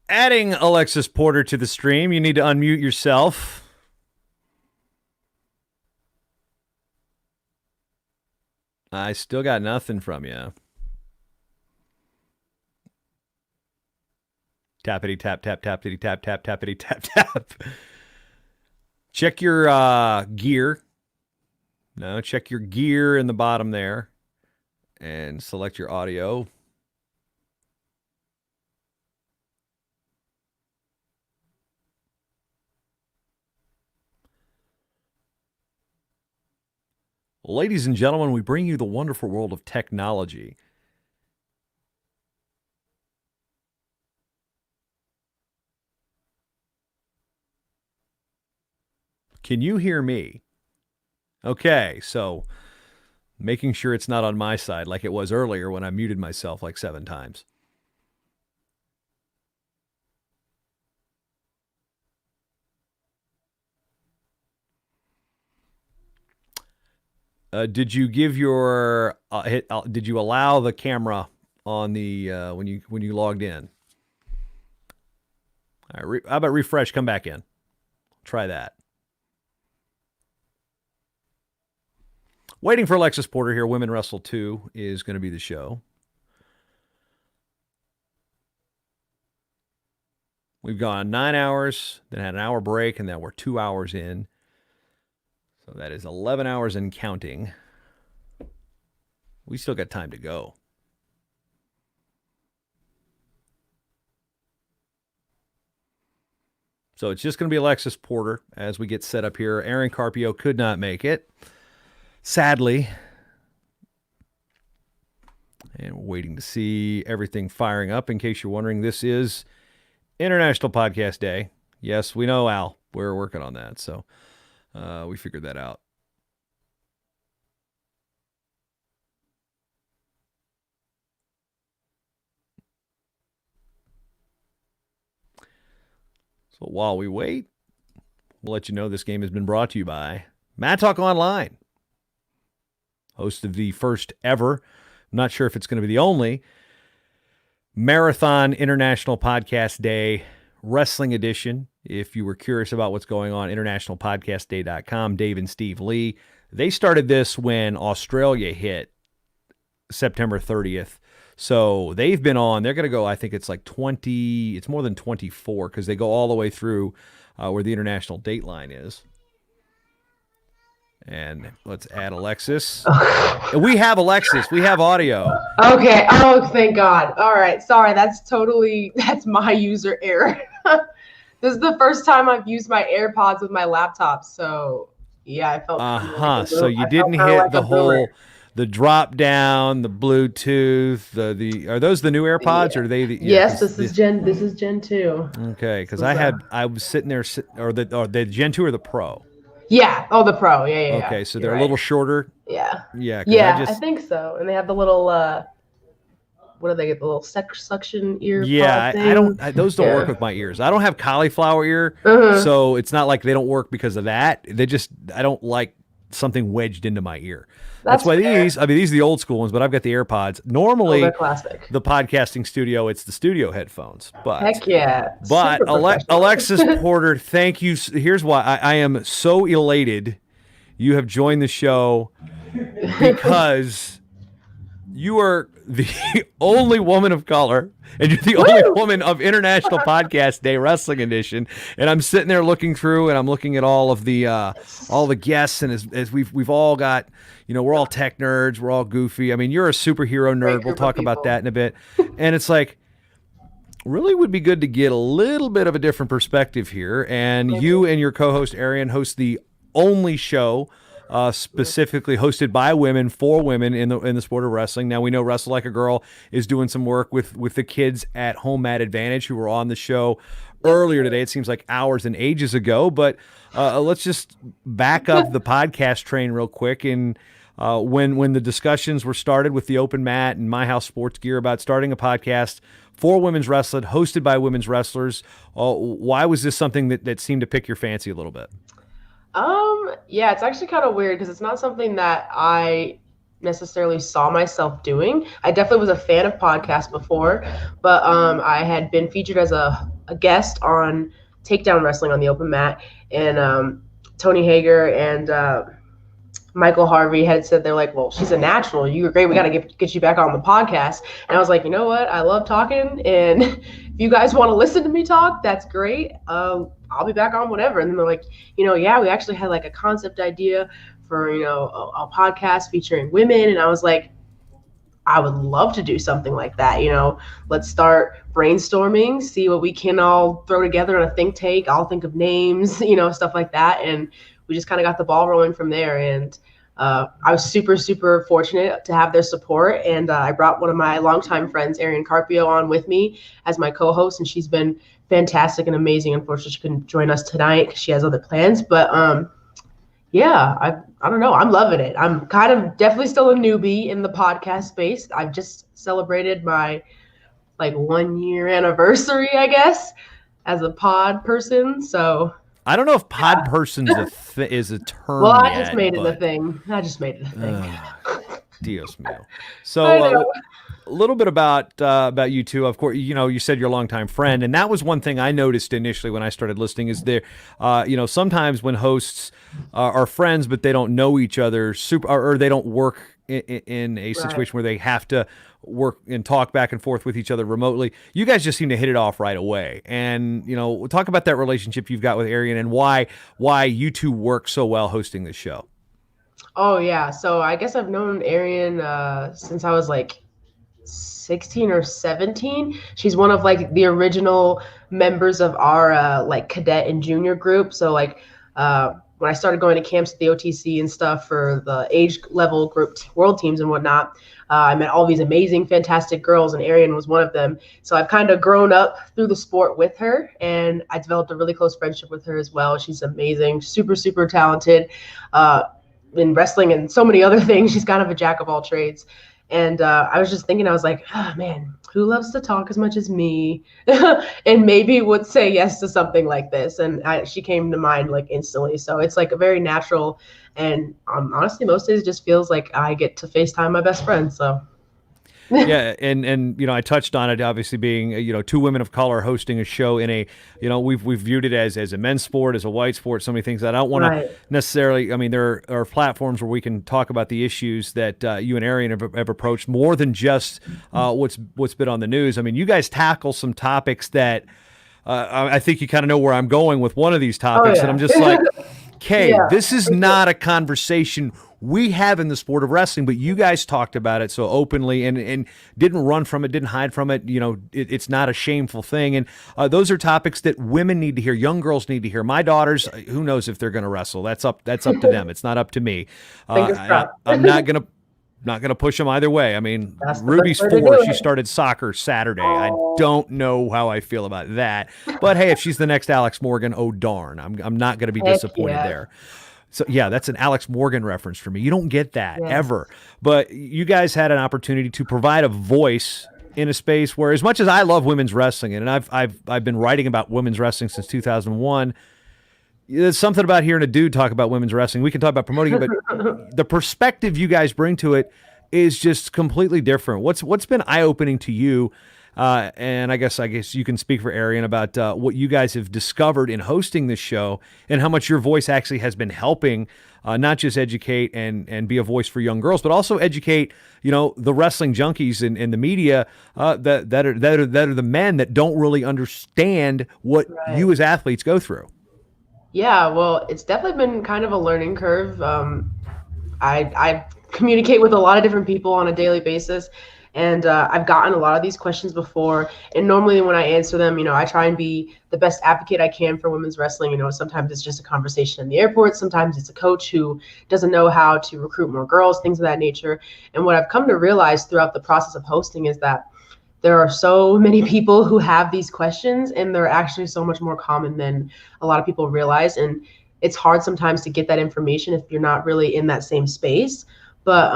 Adding Alexis Porter to the stream, you need to unmute yourself. I still got nothing from you. Tappity tap tap tappity tap tap tappity tap tap. Check your gear. No, check your gear in the bottom there and select your audio. Ladies and gentlemen, we bring you the wonderful world of technology. Can you hear me? Okay, so making sure it's not on my side like it was earlier when I muted myself like 7 times. Did you give your did you allow the camera on the when you logged in? All right, how about refresh? Come back in. Try that. Waiting for Alexis Porter here. Women Wrestle 2 is going to be the show. We've gone 9 hours, then had an hour break, and now we're 2 hours in. So that is 11 hours and counting. We still got time to go. So it's just going to be Alexis Porter as we get set up here. Arian Carpio could not make it, sadly. And we're waiting to see everything firing up. In case you're wondering, this is International Podcast Day. Yes, we know, Al. We're working on that. So we figured that out. So while we wait, we'll let you know this game has been brought to you by Mad Talk Online, host of the first ever, I'm not sure if it's going to be the only, Marathon International Podcast Day Wrestling Edition. If you were curious about what's going on, internationalpodcastday.com, Dave and Steve Lee. They started this when Australia hit September 30th. So they've been on, they're going to go, I think it's like 20, it's more than 24 because they go all the way through where the international date line is. And let's add Alexis. We have Alexis. We have audio. Okay. Oh, thank God. All right. Sorry. That's my user error. This is the first time I've used my AirPods with my laptop. So yeah, I felt. So you didn't hit the whole, the drop down, the Bluetooth, are those the new AirPods or are they? Yes, this is Gen 2. Okay, because I was sitting there, or the Gen 2 or the Pro. Yeah. Oh, the Pro. Yeah. Okay, so they're a little shorter. Yeah. Yeah. I think so. And they have the little what do they get? The little suction ear. Yeah, thing? Those don't work with my ears. I don't have cauliflower ear, so it's not like they don't work because of that. I don't like something wedged into my ear. That's why fair. These are the old school ones, but I've got the AirPods. Normally, the podcasting studio, it's the studio headphones. But heck yeah. But Alexis Porter, thank you. Here's why I am so elated you have joined the show, because you are the only woman of color, and you're the only woman of International Podcast Day Wrestling Edition. And I'm sitting there looking through, and I'm looking at all the guests, and as we've all got, we're all tech nerds, we're all goofy. I mean, you're a superhero nerd. We'll talk about that in a bit. And it's like, really would be good to get a little bit of a different perspective here. And you and your co-host Arian host the only show specifically hosted by women for women in the sport of wrestling. Now we know Wrestle Like a Girl is doing some work with the kids at Home Mat Advantage who were on the show earlier today. It seems like hours and ages ago, but let's just back up the podcast train real quick. And when the discussions were started with the Open Mat and My House Sports Gear about starting a podcast for women's wrestling, hosted by women's wrestlers, why was this something that seemed to pick your fancy a little bit? Yeah, it's actually kind of weird because it's not something that I necessarily saw myself doing. I definitely was a fan of podcasts before, but I had been featured as a a guest on Takedown Wrestling on the open mat, and Tony Hager and Michael Harvey had said, they're like, well, she's a natural. You were great. We got to get you back on the podcast. And I was like, you know what? I love talking. And if you guys want to listen to me talk, that's great. I'll be back on whatever. And then they're like, yeah, we actually had like a concept idea for, a podcast featuring women. And I was like, I would love to do something like that. Let's start brainstorming, see what we can all throw together in a think tank. I'll think of names, stuff like that. And we just kind of got the ball rolling from there. And I was super, super fortunate to have their support. And I brought one of my longtime friends, Arian Carpio, on with me as my co-host. And she's been fantastic and amazing. Unfortunately, she couldn't join us tonight because she has other plans. But yeah, I don't know. I'm loving it. I'm kind of definitely still a newbie in the podcast space. I've just celebrated my 1 year anniversary, I guess, as a pod person. So I don't know if pod person's is a term. Well, I yet, just made it but... a thing. Dios mío. So a little bit about you two. Of course, you said you're a longtime friend, and that was one thing I noticed initially when I started listening. Is there, sometimes when hosts are friends but they don't know each other, or they don't work in a situation where they have to work and talk back and forth with each other remotely, you guys just seem to hit it off right away. And talk about that relationship you've got with Arian and why you two work so well hosting this show. Oh yeah, so I guess I've known Arian since I was 16 or 17. She's one of the original members of our cadet and junior group. So when I started going to camps at the OTC and stuff for the age level group world teams and whatnot, I met all these amazing, fantastic girls, and Arian was one of them. So I've kind of grown up through the sport with her, and I developed a really close friendship with her as well. She's amazing, super, super talented in wrestling and so many other things. She's kind of a jack of all trades. And I was just thinking, I was like, oh, man, who loves to talk as much as me and maybe would say yes to something like this? And she came to mind instantly. So it's a very natural. And honestly, most days it just feels like I get to FaceTime my best friend. So. Yeah, and I touched on it obviously being two women of color hosting a show in a we've viewed it as a men's sport, as a white sport, so many things that I don't want to necessarily. I mean, there are platforms where we can talk about the issues that you and Arian have approached more than just what's been on the news. I mean, you guys tackle some topics that I think you kind of know where I'm going with one of these topics, and I'm just like, okay, this is not a conversation we have in the sport of wrestling, but you guys talked about it so openly and didn't run from it, didn't hide from it. It's not a shameful thing. And those are topics that women need to hear. Young girls need to hear. My daughters, who knows if they're going to wrestle? That's up to them. It's not up to me. I'm not going to push them either way. I mean, Ruby's 4. She started soccer Saturday. I don't know how I feel about that. But hey, if she's the next Alex Morgan, oh darn, I'm not going to be disappointed there. So yeah, that's an Alex Morgan reference for me. You don't get that ever. But you guys had an opportunity to provide a voice in a space where, as much as I love women's wrestling, and I've been writing about women's wrestling since 2001. There's something about hearing a dude talk about women's wrestling. We can talk about promoting it, but the perspective you guys bring to it is just completely different. What's been eye-opening to you? And I guess you can speak for Arian about what you guys have discovered in hosting this show and how much your voice actually has been helping not just educate and be a voice for young girls, but also educate the wrestling junkies in the media that are the men that don't really understand what you as athletes go through. Yeah, well, it's definitely been kind of a learning curve. I communicate with a lot of different people on a daily basis. And I've gotten a lot of these questions before. And normally when I answer them, I try and be the best advocate I can for women's wrestling. Sometimes it's just a conversation in the airport. Sometimes it's a coach who doesn't know how to recruit more girls, things of that nature. And what I've come to realize throughout the process of hosting is that there are so many people who have these questions, and they're actually so much more common than a lot of people realize. And it's hard sometimes to get that information if you're not really in that same space. But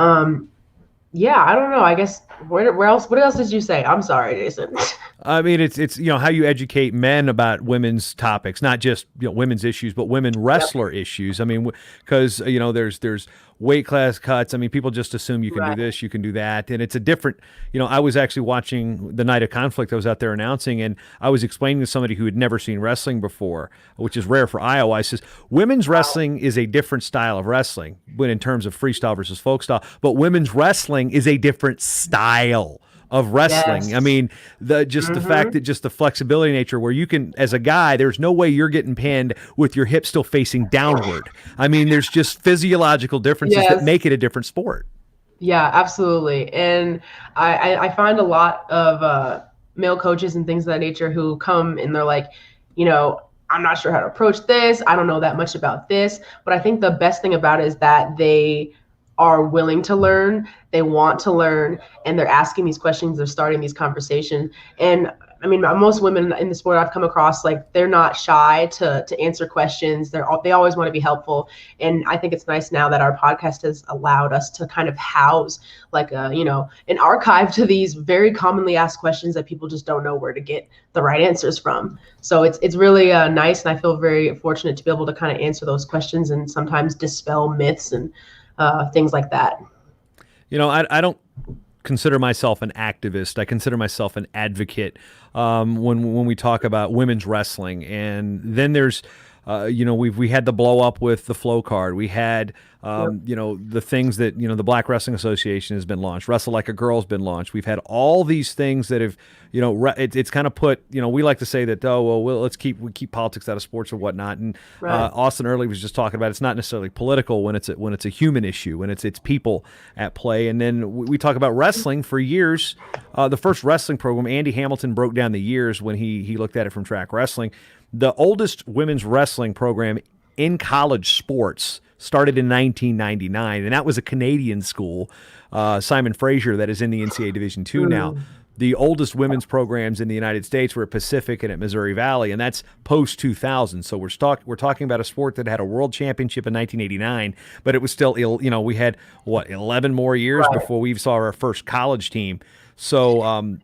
yeah, I don't know. I guess where else? What else did you say? I'm sorry, Jason. I mean, it's how you educate men about women's topics, not just women's issues, but women wrestler issues. I mean, because there's weight class cuts. I mean, people just assume you can do this, you can do that. And it's a different, I was actually watching the night of conflict. I was out there announcing, and I was explaining to somebody who had never seen wrestling before, which is rare for Iowa. I says, women's wrestling is a different style of wrestling, but in terms of freestyle versus folk style, but women's wrestling is a different style of wrestling. Yes. I mean, the fact that just the flexibility nature where you can, as a guy, there's no way you're getting pinned with your hips still facing downward. I mean, there's just physiological differences that make it a different sport. Yeah, absolutely. And I find a lot of male coaches and things of that nature who come and they're like, I'm not sure how to approach this. I don't know that much about this. But I think the best thing about it is that they are willing to learn, they want to learn, and they're asking these questions, they're starting these conversations. And I mean, most women in the sport I've come across, like, they're not shy to answer questions. They always want to be helpful. And I think it's nice now that our podcast has allowed us to kind of house like an archive to these very commonly asked questions that people just don't know where to get the right answers from. So it's really nice, and I feel very fortunate to be able to kind of answer those questions and sometimes dispel myths and things like that. I don't consider myself an activist. I consider myself an advocate when we talk about women's wrestling. And then there's, we had the blow up with the Flow card. We had, the things that, the Black Wrestling Association has been launched. Wrestle Like a Girl has been launched. We've had all these things that have, it's kind of put, we like to say that, let's keep politics out of sports or whatnot. And Austin Early was just talking about, it's not necessarily political when it's a human issue, when it's people at play. And then we talk about wrestling for years. The first wrestling program, Andy Hamilton broke down the years when he looked at it from track wrestling. The oldest women's wrestling program in college sports started in 1999, and that was a Canadian school, Simon Fraser, that is in the NCAA Division II now. The oldest women's programs in the United States were at Pacific and at Missouri Valley, and that's post-2000. So we're talking about a sport that had a world championship in 1989, but it was still, we had, 11 more years before we saw our first college team. So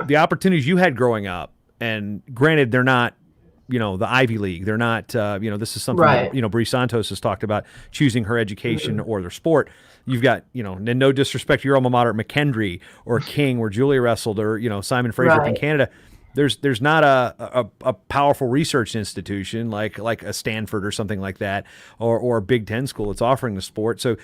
the opportunities you had growing up, and granted, they're not, the Ivy League. They're not, this is something that, Bree Santos has talked about, choosing her education or their sport. You've got, and no disrespect to your alma mater at McKendree or King where Julia wrestled, or, Simon Fraser up in Canada. There's not a powerful research institution like a Stanford or something like that, or a Big Ten school that's offering the sport. So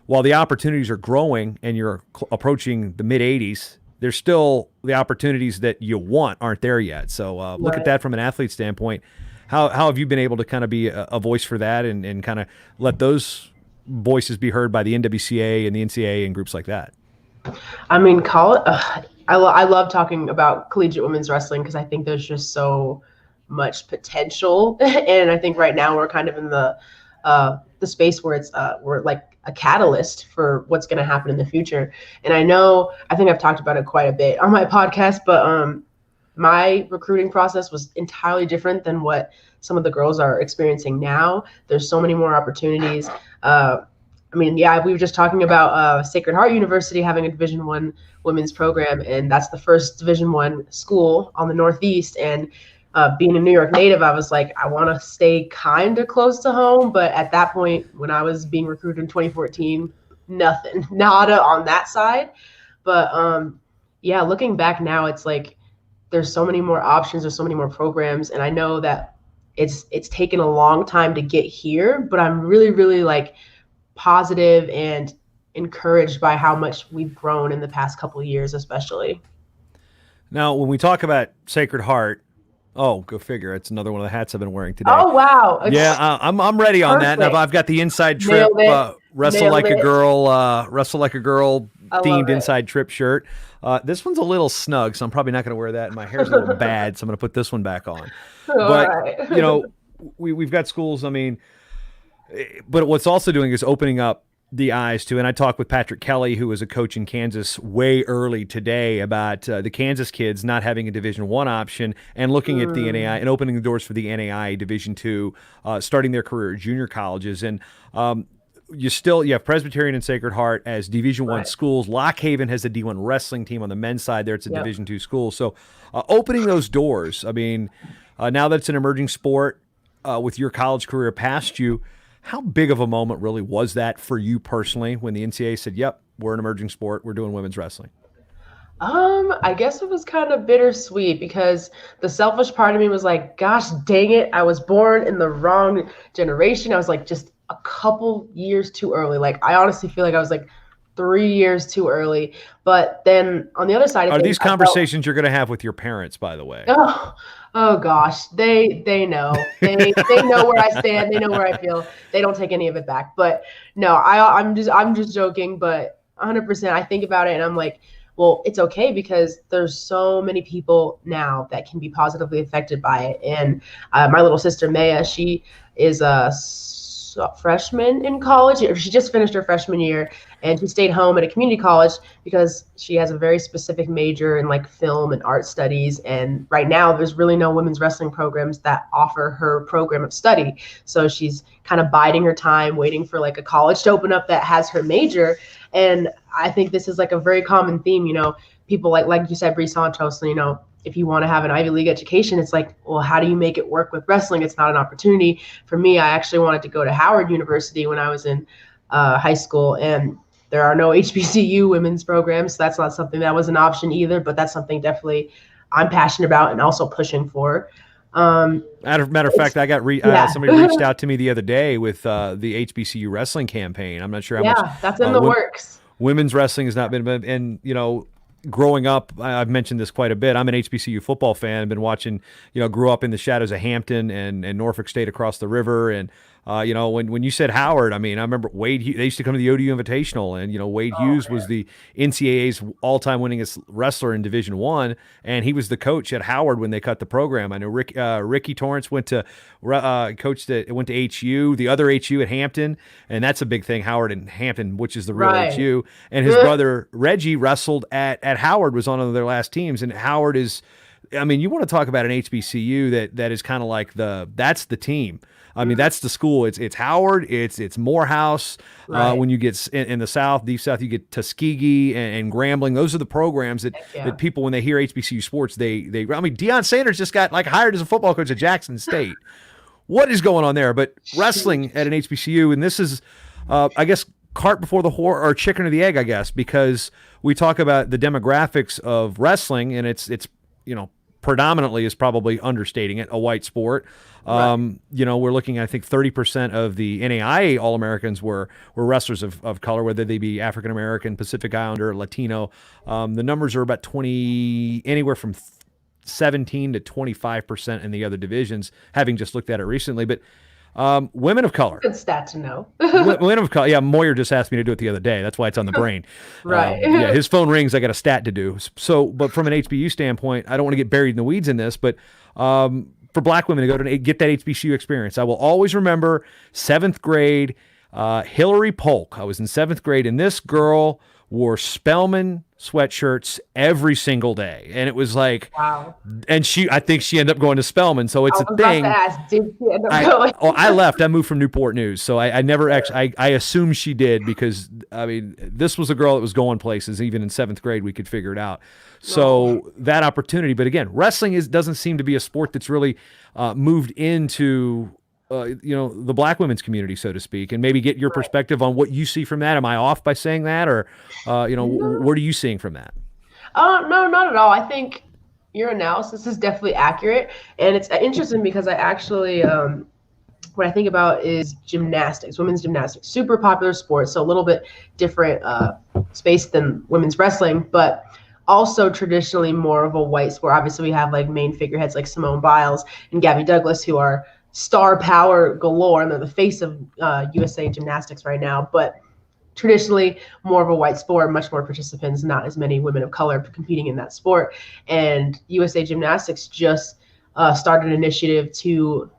while the opportunities are growing and you're approaching the mid-'80s, there's still the opportunities that you want aren't there yet. So look at that from an athlete standpoint. How have you been able to kind of be a voice for that and kind of let those voices be heard by the NWCA and the NCAA and groups like that? I mean, I love talking about collegiate women's wrestling because I think there's just so much potential. And I think right now we're kind of in the space where we're like a catalyst for what's going to happen in the future. And I think I've talked about it quite a bit on my podcast, but my recruiting process was entirely different than what some of the girls are experiencing now. There's so many more opportunities. We were just talking about Sacred Heart University having a Division I women's program, and that's the first Division I school on the Northeast. And being a New York native, I was like, I want to stay kind of close to home. But at that point, when I was being recruited in 2014, nada on that side. But looking back now, it's like there's so many more options, there's so many more programs. And I know that it's taken a long time to get here, but I'm really, really like positive and encouraged by how much we've grown in the past couple of years, especially. Now, when we talk about Sacred Heart, go figure. It's another one of the hats I've been wearing today. Oh, wow. Yeah, I'm ready on that. Now, I've got the Inside Trip Wrestle Like a Girl themed Inside Trip shirt. This one's a little snug, so I'm probably not going to wear that, and my hair's a little bad, so I'm going to put this one back on. But, we've got schools, but what's also doing is opening up the eyes to, and I talked with Patrick Kelly, who was a coach in Kansas way early today, about the Kansas kids not having a Division I option and looking at the NAI and opening the doors for the NAI Division II, starting their career at junior colleges. And you have Presbyterian and Sacred Heart as Division I schools. Lock Haven has a D1 wrestling team on the men's side there. It's a Division II school. So opening those doors, now that it's an emerging sport with your college career past you, How big of a moment really was that for you personally when the NCAA said, yep, we're an emerging sport, we're doing women's wrestling? I guess it was kind of bittersweet because the selfish part of me was like, gosh, dang it, I was born in the wrong generation. I was like just a couple years too early. Like, I honestly feel like I was like 3 years too early. But then on the other side of Are things, these conversations you're going to have with your parents, by the way? Oh gosh, they know. They know where I stand. They know where I feel. They don't take any of it back. But no, I'm just joking. But 100%, I think about it and I'm like, well, it's okay because there's so many people now that can be positively affected by it. And my little sister Maya, she is a freshman in college, or she just finished her freshman year, and she stayed home at a community college because she has a very specific major in like film and art studies. And right now there's really no women's wrestling programs that offer her program of study. So she's kind of biding her time, waiting for like a college to open up that has her major. And I think this is like a very common theme, you know, people like you said, Bree Santos, you know, if you want to have an Ivy League education, it's like, well, how do you make it work with wrestling? It's not an opportunity. For me, I actually wanted to go to Howard University when I was in high school, and there are no HBCU women's programs. So that's not something that was an option either, but that's something definitely I'm passionate about and also pushing for. Matter of fact, I got somebody reached out to me the other day with the HBCU wrestling campaign. I'm not sure how much. Yeah, that's in the works. Women's wrestling has not been, and you know, growing up, I've mentioned this quite a bit. I'm an HBCU football fan. I've been watching, you know, grew up in the shadows of Hampton and Norfolk State across the river. And, you know, when you said Howard, I mean, I remember Wade, they used to come to the ODU Invitational, and, you know, Wade Hughes was the NCAA's all-time winningest wrestler in Division I, and he was the coach at Howard when they cut the program. I know Ricky Torrance went to HU, the other HU at Hampton, and that's a big thing, Howard and Hampton, which is the real HU. And his brother Reggie wrestled at Howard, was on one of their last teams, and Howard is, I mean, you want to talk about an HBCU that is kind of like that's the team. I mean, that's the school. It's Howard. It's Morehouse. Right. When you get in the South, deep South, you get Tuskegee and Grambling. Those are the programs that people, when they hear HBCU sports, they. I mean, Deion Sanders just got like hired as a football coach at Jackson State. What is going on there? But wrestling at an HBCU, and this is, I guess, cart before the horse, or chicken or the egg, I guess, because we talk about the demographics of wrestling, and it's you know, predominantly is probably understating it, a white sport. You know, we're looking at, I think 30% of the NAIA All-Americans were wrestlers of color, whether they be African-American, Pacific Islander, Latino. The numbers are about anywhere from 17 to 25% in the other divisions, having just looked at it recently. But women of color. Good stat to know. Women of color. Yeah, Moyer just asked me to do it the other day. That's why it's on the brain. Right. Yeah, his phone rings. I got a stat to do. So, but from an HBU standpoint, I don't want to get buried in the weeds in this, but for black women to go to get that HBCU experience, I will always remember 7th grade, Hillary Polk. I was in 7th grade, and this girl wore Spellman sweatshirts every single day, and it was like, wow. And I think she ended up going to Spellman, so it's a thing. Did she end up going? I left. I moved from Newport News, so I never actually. I assume she did, because I mean, this was a girl that was going places. Even in 7th grade, we could figure it out. So that opportunity, but again, wrestling doesn't seem to be a sport that's really moved into. You know, the black women's community, so to speak, and maybe get your perspective on what you see from that. Am I off by saying that, or, you know, what are you seeing from that? No, not at all. I think your analysis is definitely accurate, and it's interesting because I actually, what I think about is gymnastics, women's gymnastics, super popular sport, so a little bit different space than women's wrestling, but also traditionally more of a white sport. Obviously, we have like main figureheads like Simone Biles and Gabby Douglas, who are star power galore, and they're the face of USA Gymnastics right now. But traditionally more of a white sport, much more participants, not as many women of color competing in that sport. And USA Gymnastics just started an initiative to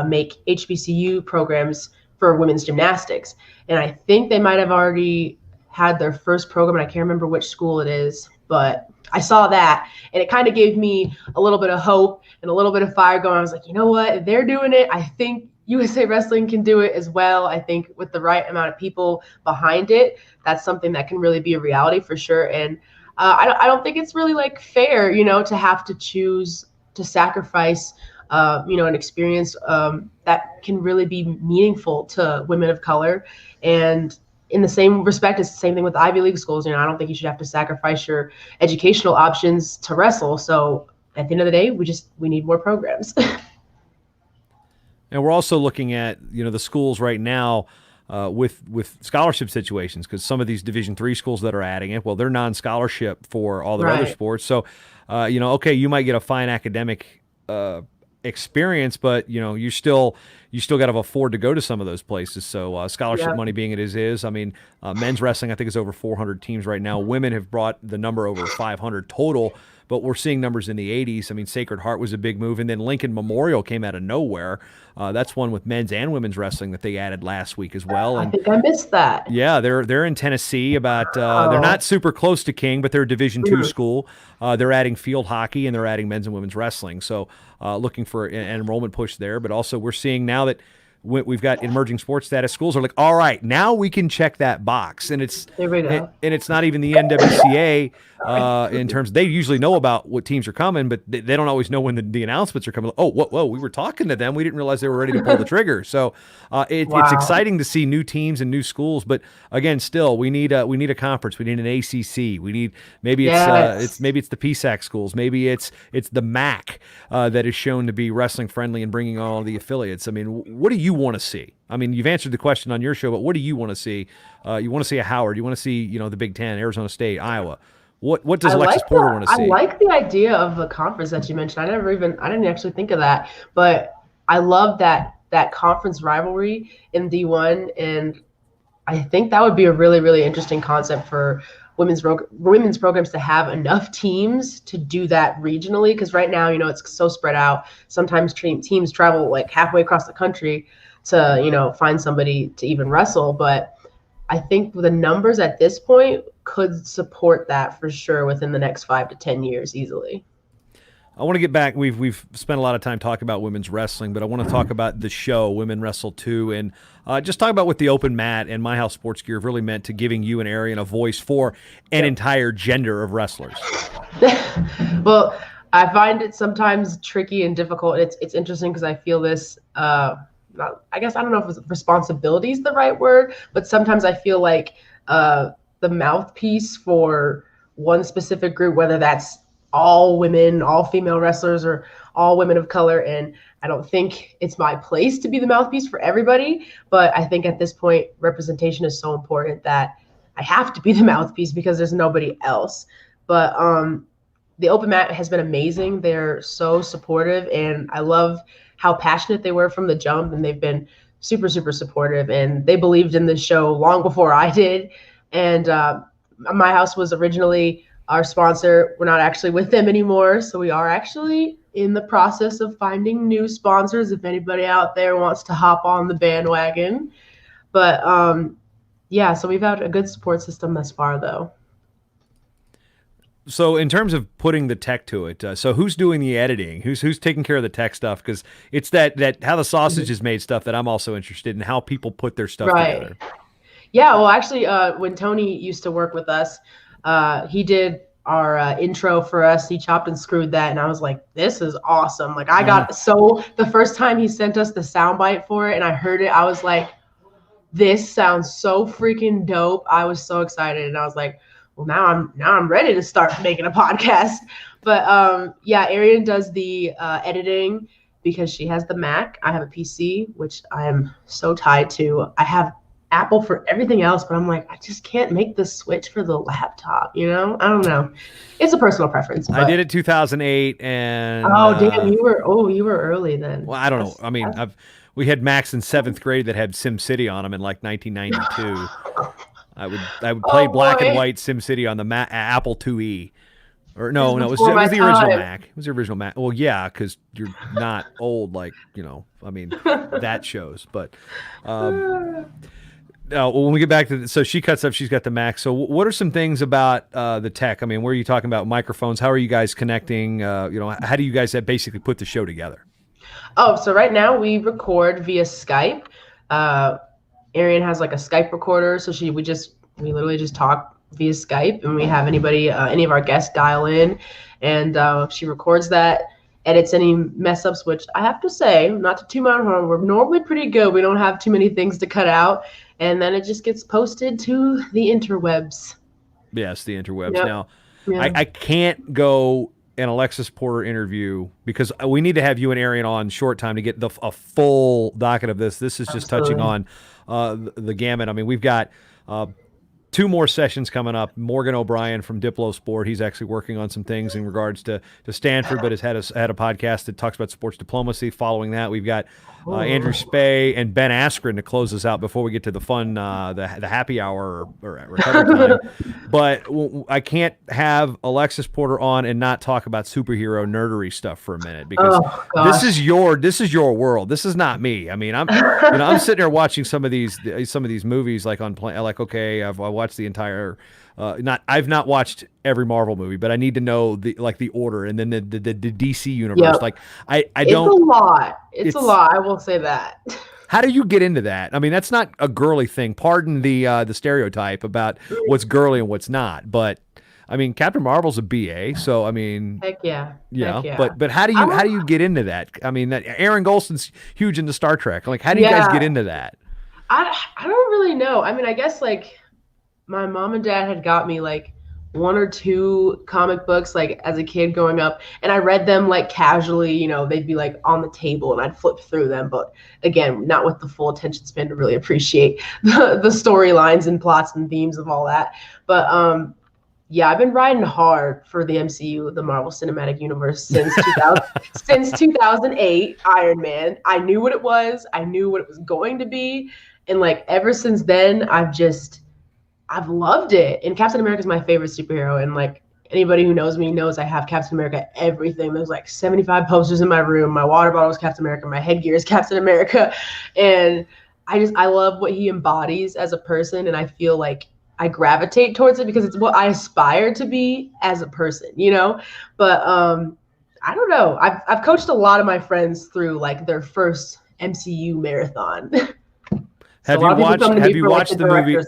make HBCU programs for women's gymnastics. And I think they might have already had their first program, and I can't remember which school it is, but I saw that, and it kind of gave me a little bit of hope and a little bit of fire going. I was like, you know what? If they're doing it, I think USA Wrestling can do it as well. I think with the right amount of people behind it, that's something that can really be a reality for sure. And I don't think it's really like fair, you know, to have to choose to sacrifice an experience that can really be meaningful to women of color. And in the same respect, it's the same thing with Ivy League schools. I don't think you should have to sacrifice your educational options to wrestle. So at the end of the day, we need more programs. And we're also looking at, the schools right now with scholarship situations, because some of these Division III schools that are adding it, well, they're non-scholarship for all their other sports. So, okay, you might get a fine academic experience, but you still got to afford to go to some of those places. So scholarship money being it is. I mean, men's wrestling I think is over 400 teams right now. Women have brought the number over 500 total, but we're seeing numbers in the 80s. I mean, Sacred Heart was a big move, and then Lincoln Memorial came out of nowhere. That's one with men's and women's wrestling that they added last week as well. And I think I missed that. Yeah, they're in Tennessee. They're not super close to King, but they're a Division II school. They're adding field hockey and they're adding men's and women's wrestling. So looking for an enrollment push there. But also we're seeing now that we've got emerging sports status schools are like, all right, now we can check that box. And there we go. And it's not even the NWCA in terms they usually know about what teams are coming, but they don't always know when the announcements are coming. Oh, whoa, we were talking to them. We didn't realize they were ready to pull the trigger. So it's exciting to see new teams and new schools. But again, still, we need a conference. We need an ACC. We need maybe it's the PSAC schools. Maybe it's the MAC that is shown to be wrestling friendly and bringing all the affiliates. I mean, what do you want to see? I mean, you've answered the question on your show, but what do you want to see? You want to see a Howard? You want to see, the Big Ten, Arizona State, Iowa? What does Alexis Porter want to see? I like the idea of the conference that you mentioned. I didn't actually think of that, but I love that conference rivalry in D1, and I think that would be a really, really interesting concept for women's programs to have enough teams to do that regionally. Because right now, it's so spread out. Sometimes teams travel like halfway across the country to, find somebody to even wrestle. But I think the numbers at this point could support that for sure within the next 5 to 10 years easily. I want to get back. We've spent a lot of time talking about women's wrestling, but I want to talk about the show, Women Wrestle 2, and just talk about what the Open Mat and My House Sports Gear have really meant to giving you and Arian a voice for an entire gender of wrestlers. Well, I find it sometimes tricky and difficult. It's interesting because I feel this, I guess I don't know if responsibility is the right word, but sometimes I feel like the mouthpiece for one specific group, whether that's all women, all female wrestlers, or all women of color. And I don't think it's my place to be the mouthpiece for everybody, but I think at this point, representation is so important that I have to be the mouthpiece because there's nobody else. But the Open Mat has been amazing. They're so supportive, and I love how passionate they were from the jump, and they've been super, super supportive, and they believed in the show long before I did. And My House was originally our sponsor. We're not actually with them anymore, so we are actually in the process of finding new sponsors if anybody out there wants to hop on the bandwagon. But so we've had a good support system thus far, though. So in terms of putting the tech to it, so who's doing the editing? Who's taking care of the tech stuff? Because it's that how the sausage is made stuff that I'm also interested in, how people put their stuff together. Yeah, well, actually, when Tony used to work with us, he did our intro for us. He chopped and screwed that, and I was like, this is awesome. Like, I got the first time he sent us the soundbite for it and I heard it, I was like, this sounds so freaking dope. I was so excited, and I was like, well, now I'm ready to start making a podcast. But Arian does the editing because she has the Mac. I have a PC, which I am so tied to. I have Apple for everything else, but I'm like, I just can't make the switch for the laptop, I don't know. It's a personal preference. But... I did it 2008, and damn, you were early then. Well, I don't know. I mean, we had Macs in 7th grade that had SimCity on them in like 1992. I would play black and white SimCity on the Apple IIe. Or no, it was the original Mac. It was the original Mac. Well, yeah, because you're not old, like, I mean, that shows. But when we get back to so she cuts up, she's got the Mac. So what are some things about the tech? I mean, where are you talking about microphones? How are you guys connecting? How do you guys basically put the show together? Oh, so right now we record via Skype. Arian has like a Skype recorder, so we literally just talk via Skype, and we have any of our guests dial in, and she records that, edits any mess ups, which I have to say, not to toot my own horn, we're normally pretty good. We don't have too many things to cut out. And then it just gets posted to the interwebs. Yes, the interwebs. Yep. Now, Yeah. I can't go an Alexis Porter interview because we need to have you and Arian on short time to get a full docket of this. This is just touching on the gamut. I mean, we've got 2 more sessions coming up. Morgan O'Brien from Diplo Sport. He's actually working on some things in regards to Stanford, but has had a podcast that talks about sports diplomacy. Following that, we've got Andrew Spey and Ben Askren to close us out before we get to the fun, the happy hour or recovery time. But I can't have Alexis Porter on and not talk about superhero nerdery stuff for a minute because this is your world. This is not me. I mean, I'm sitting there watching some of these movies like okay, I watched the entire. I've not watched every Marvel movie, but I need to know the order and then the DC universe. Yep. Like I don't. It's a lot. It's a lot. I will say that. How do you get into that? I mean, that's not a girly thing. Pardon the stereotype about what's girly and what's not. But I mean, Captain Marvel's a BA, so I mean, Heck yeah. yeah. Heck yeah. But how do you get into that? I mean, that Aaron Golson's huge into Star Trek. Like, how do you guys get into that? I don't really know. I mean, I guess like my mom and dad had got me like 1 or 2 comic books like as a kid growing up, and I read them like casually, you know, they'd be like on the table and I'd flip through them, but again, not with the full attention span to really appreciate the storylines and plots and themes of all that. But yeah, I've been riding hard for the MCU, the Marvel Cinematic Universe, since 2000, since 2008, Iron Man. I knew what it was. I knew what it was going to be. And like ever since then, I've loved it. And Captain America is my favorite superhero. And like anybody who knows me knows I have Captain America everything. There's like 75 posters in my room. My water bottle is Captain America. My headgear is Captain America. And I love what he embodies as a person. And I feel like I gravitate towards it because it's what I aspire to be as a person, you know? But I don't know. I've coached a lot of my friends through like their first MCU marathon. Have you watched the movie?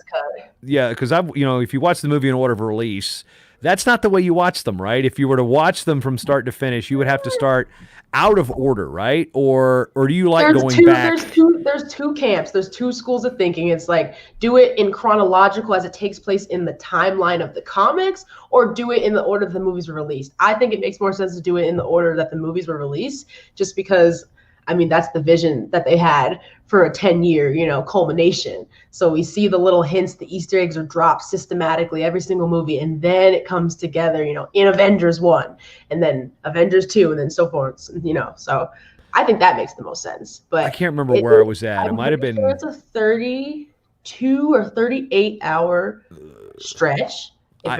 Yeah, because if you watch the movie in order of release, that's not the way you watch them, right? If you were to watch them from start to finish, you would have to start out of order, right? Or do you like going back? There's 2 camps. There's 2 schools of thinking. It's like do it in chronological as it takes place in the timeline of the comics, or do it in the order that the movies were released. I think it makes more sense to do it in the order that the movies were released, just because I mean, that's the vision that they had for a 10-year, culmination. So we see the little hints, the Easter eggs are dropped systematically every single movie. And then it comes together, in Avengers 1 and then Avengers 2 and then so forth, So I think that makes the most sense. But I can't remember where I was at. It might have been. Sure it's a 32 or 38 hour stretch.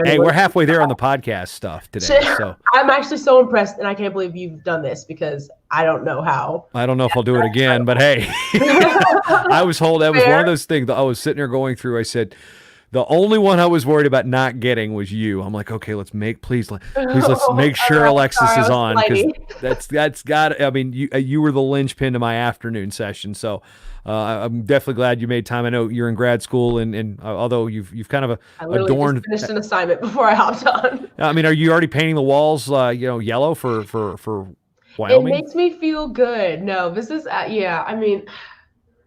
Hey, we're halfway there on the podcast stuff today. So I'm actually so impressed, and I can't believe you've done this because I don't know how. I don't know if I'll do it again, but hey, that was one of those things that I was sitting there going through. I said, the only one I was worried about not getting was you. I'm like, okay, let's make sure Alexis is on, because that's got. I mean, you were the linchpin to my afternoon session, so. I'm definitely glad you made time. I know you're in grad school, and although you've kind of adorned. Just finished an assignment before I hopped on. I mean, are you already painting the walls, yellow for Wyoming? It makes me feel good. No, this is yeah. I mean,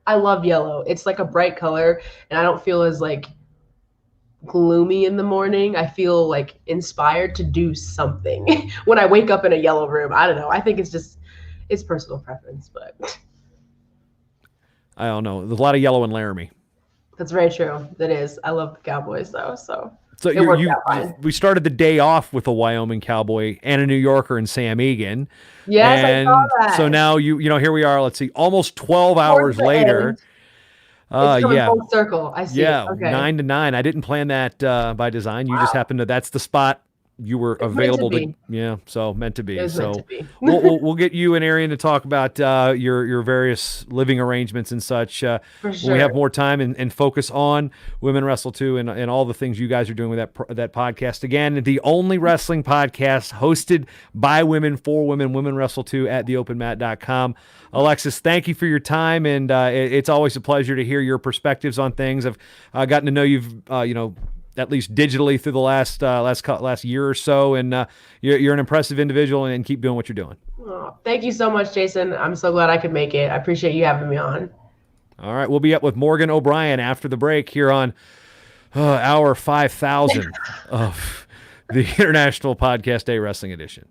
I love yellow. It's like a bright color, and I don't feel as like gloomy in the morning. I feel like inspired to do something when I wake up in a yellow room. I don't know. I think it's personal preference, but. I don't know. There's a lot of yellow in Laramie. That's very true. That is. I love the Cowboys, though. So we started the day off with a Wyoming Cowboy and a New Yorker and Sam Egan. Yes, I saw that. So now here we are. Let's see, almost 12 hours later. It's coming full circle. I see. Yeah, okay. 9 to 9. I didn't plan that by design. You just happened to. That's the spot. You were available so meant to be. It was so meant to be. we'll get you and Arian to talk about your various living arrangements and such. For sure. When we have more time and focus on Women Wrestle 2 and all the things you guys are doing with that podcast. Again, the only wrestling podcast hosted by women for women, Women Wrestle 2 at theopenmat.com. Alexis, thank you for your time, and it's always a pleasure to hear your perspectives on things. I've gotten to know you've at least digitally through the last year or so. And you're an impressive individual, and keep doing what you're doing. Oh, thank you so much, Jason. I'm so glad I could make it. I appreciate you having me on. All right, we'll be up with Morgan O'Brien after the break here on hour 5,000 of the International Podcast Day Wrestling Edition.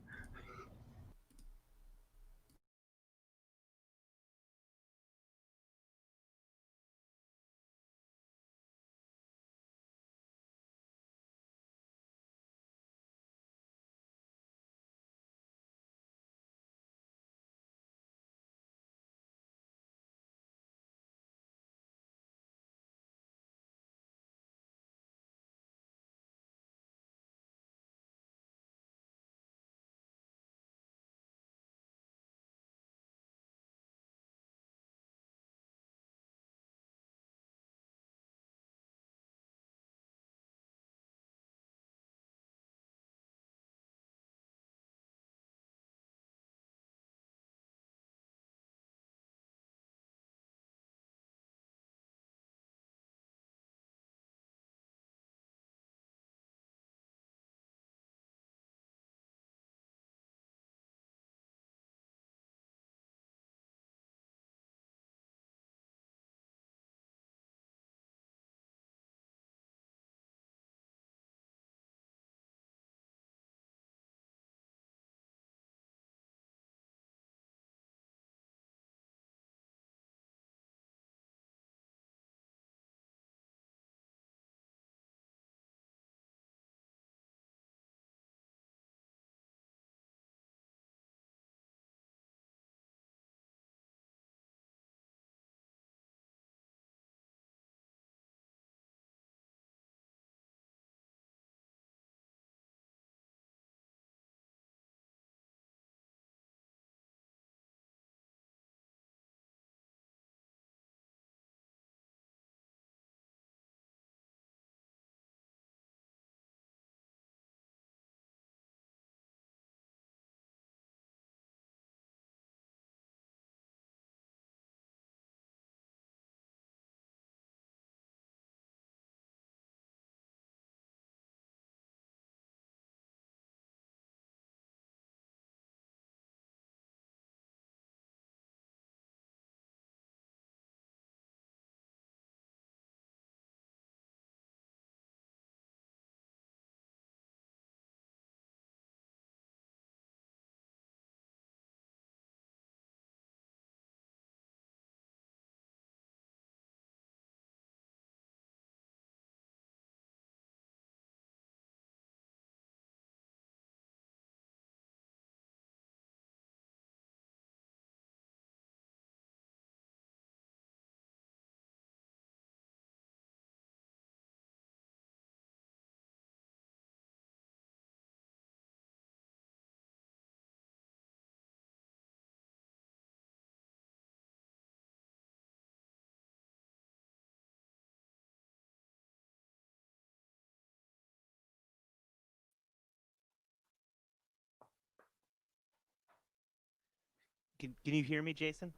Can you hear me, Jason?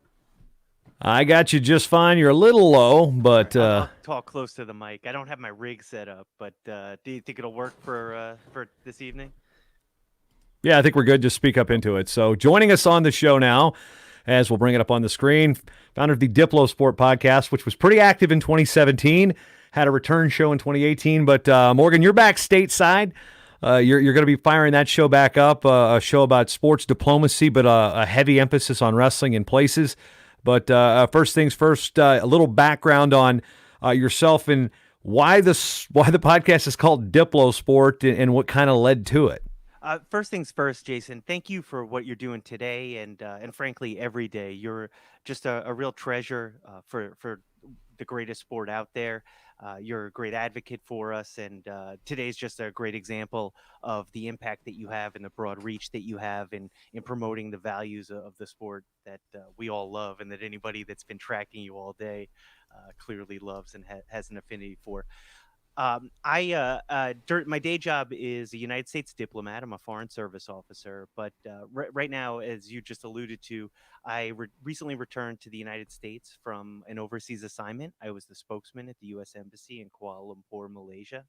I got you just fine. You're a little low, but I'll talk close to the mic. I don't have my rig set up, but do you think it'll work for this evening? yeah, I think we're good. Just speak up into it. So joining us on the show now, as we'll bring it up on the screen, founder of the Diplo Sport podcast, which was pretty active in 2017, had a return show in 2018. But Morgan, you're back stateside. You're going to be firing that show back up, a show about sports diplomacy, but a heavy emphasis on wrestling in places. But first things first, a little background on yourself and why the podcast is called Diplo Sport and what kind of led to it. First things first, Jason, thank you for what you're doing today and frankly, every day. You're just a real treasure for the greatest sport out there. You're a great advocate for us, and today's just a great example of the impact that you have and the broad reach that you have in promoting the values of the sport that we all love and that anybody that's been tracking you all day clearly loves and has an affinity for. My day job is a United States diplomat. I'm a foreign service officer, but right now, as you just alluded to, I recently returned to the United States from an overseas assignment. I was the spokesman at the U.S. Embassy in Kuala Lumpur, Malaysia.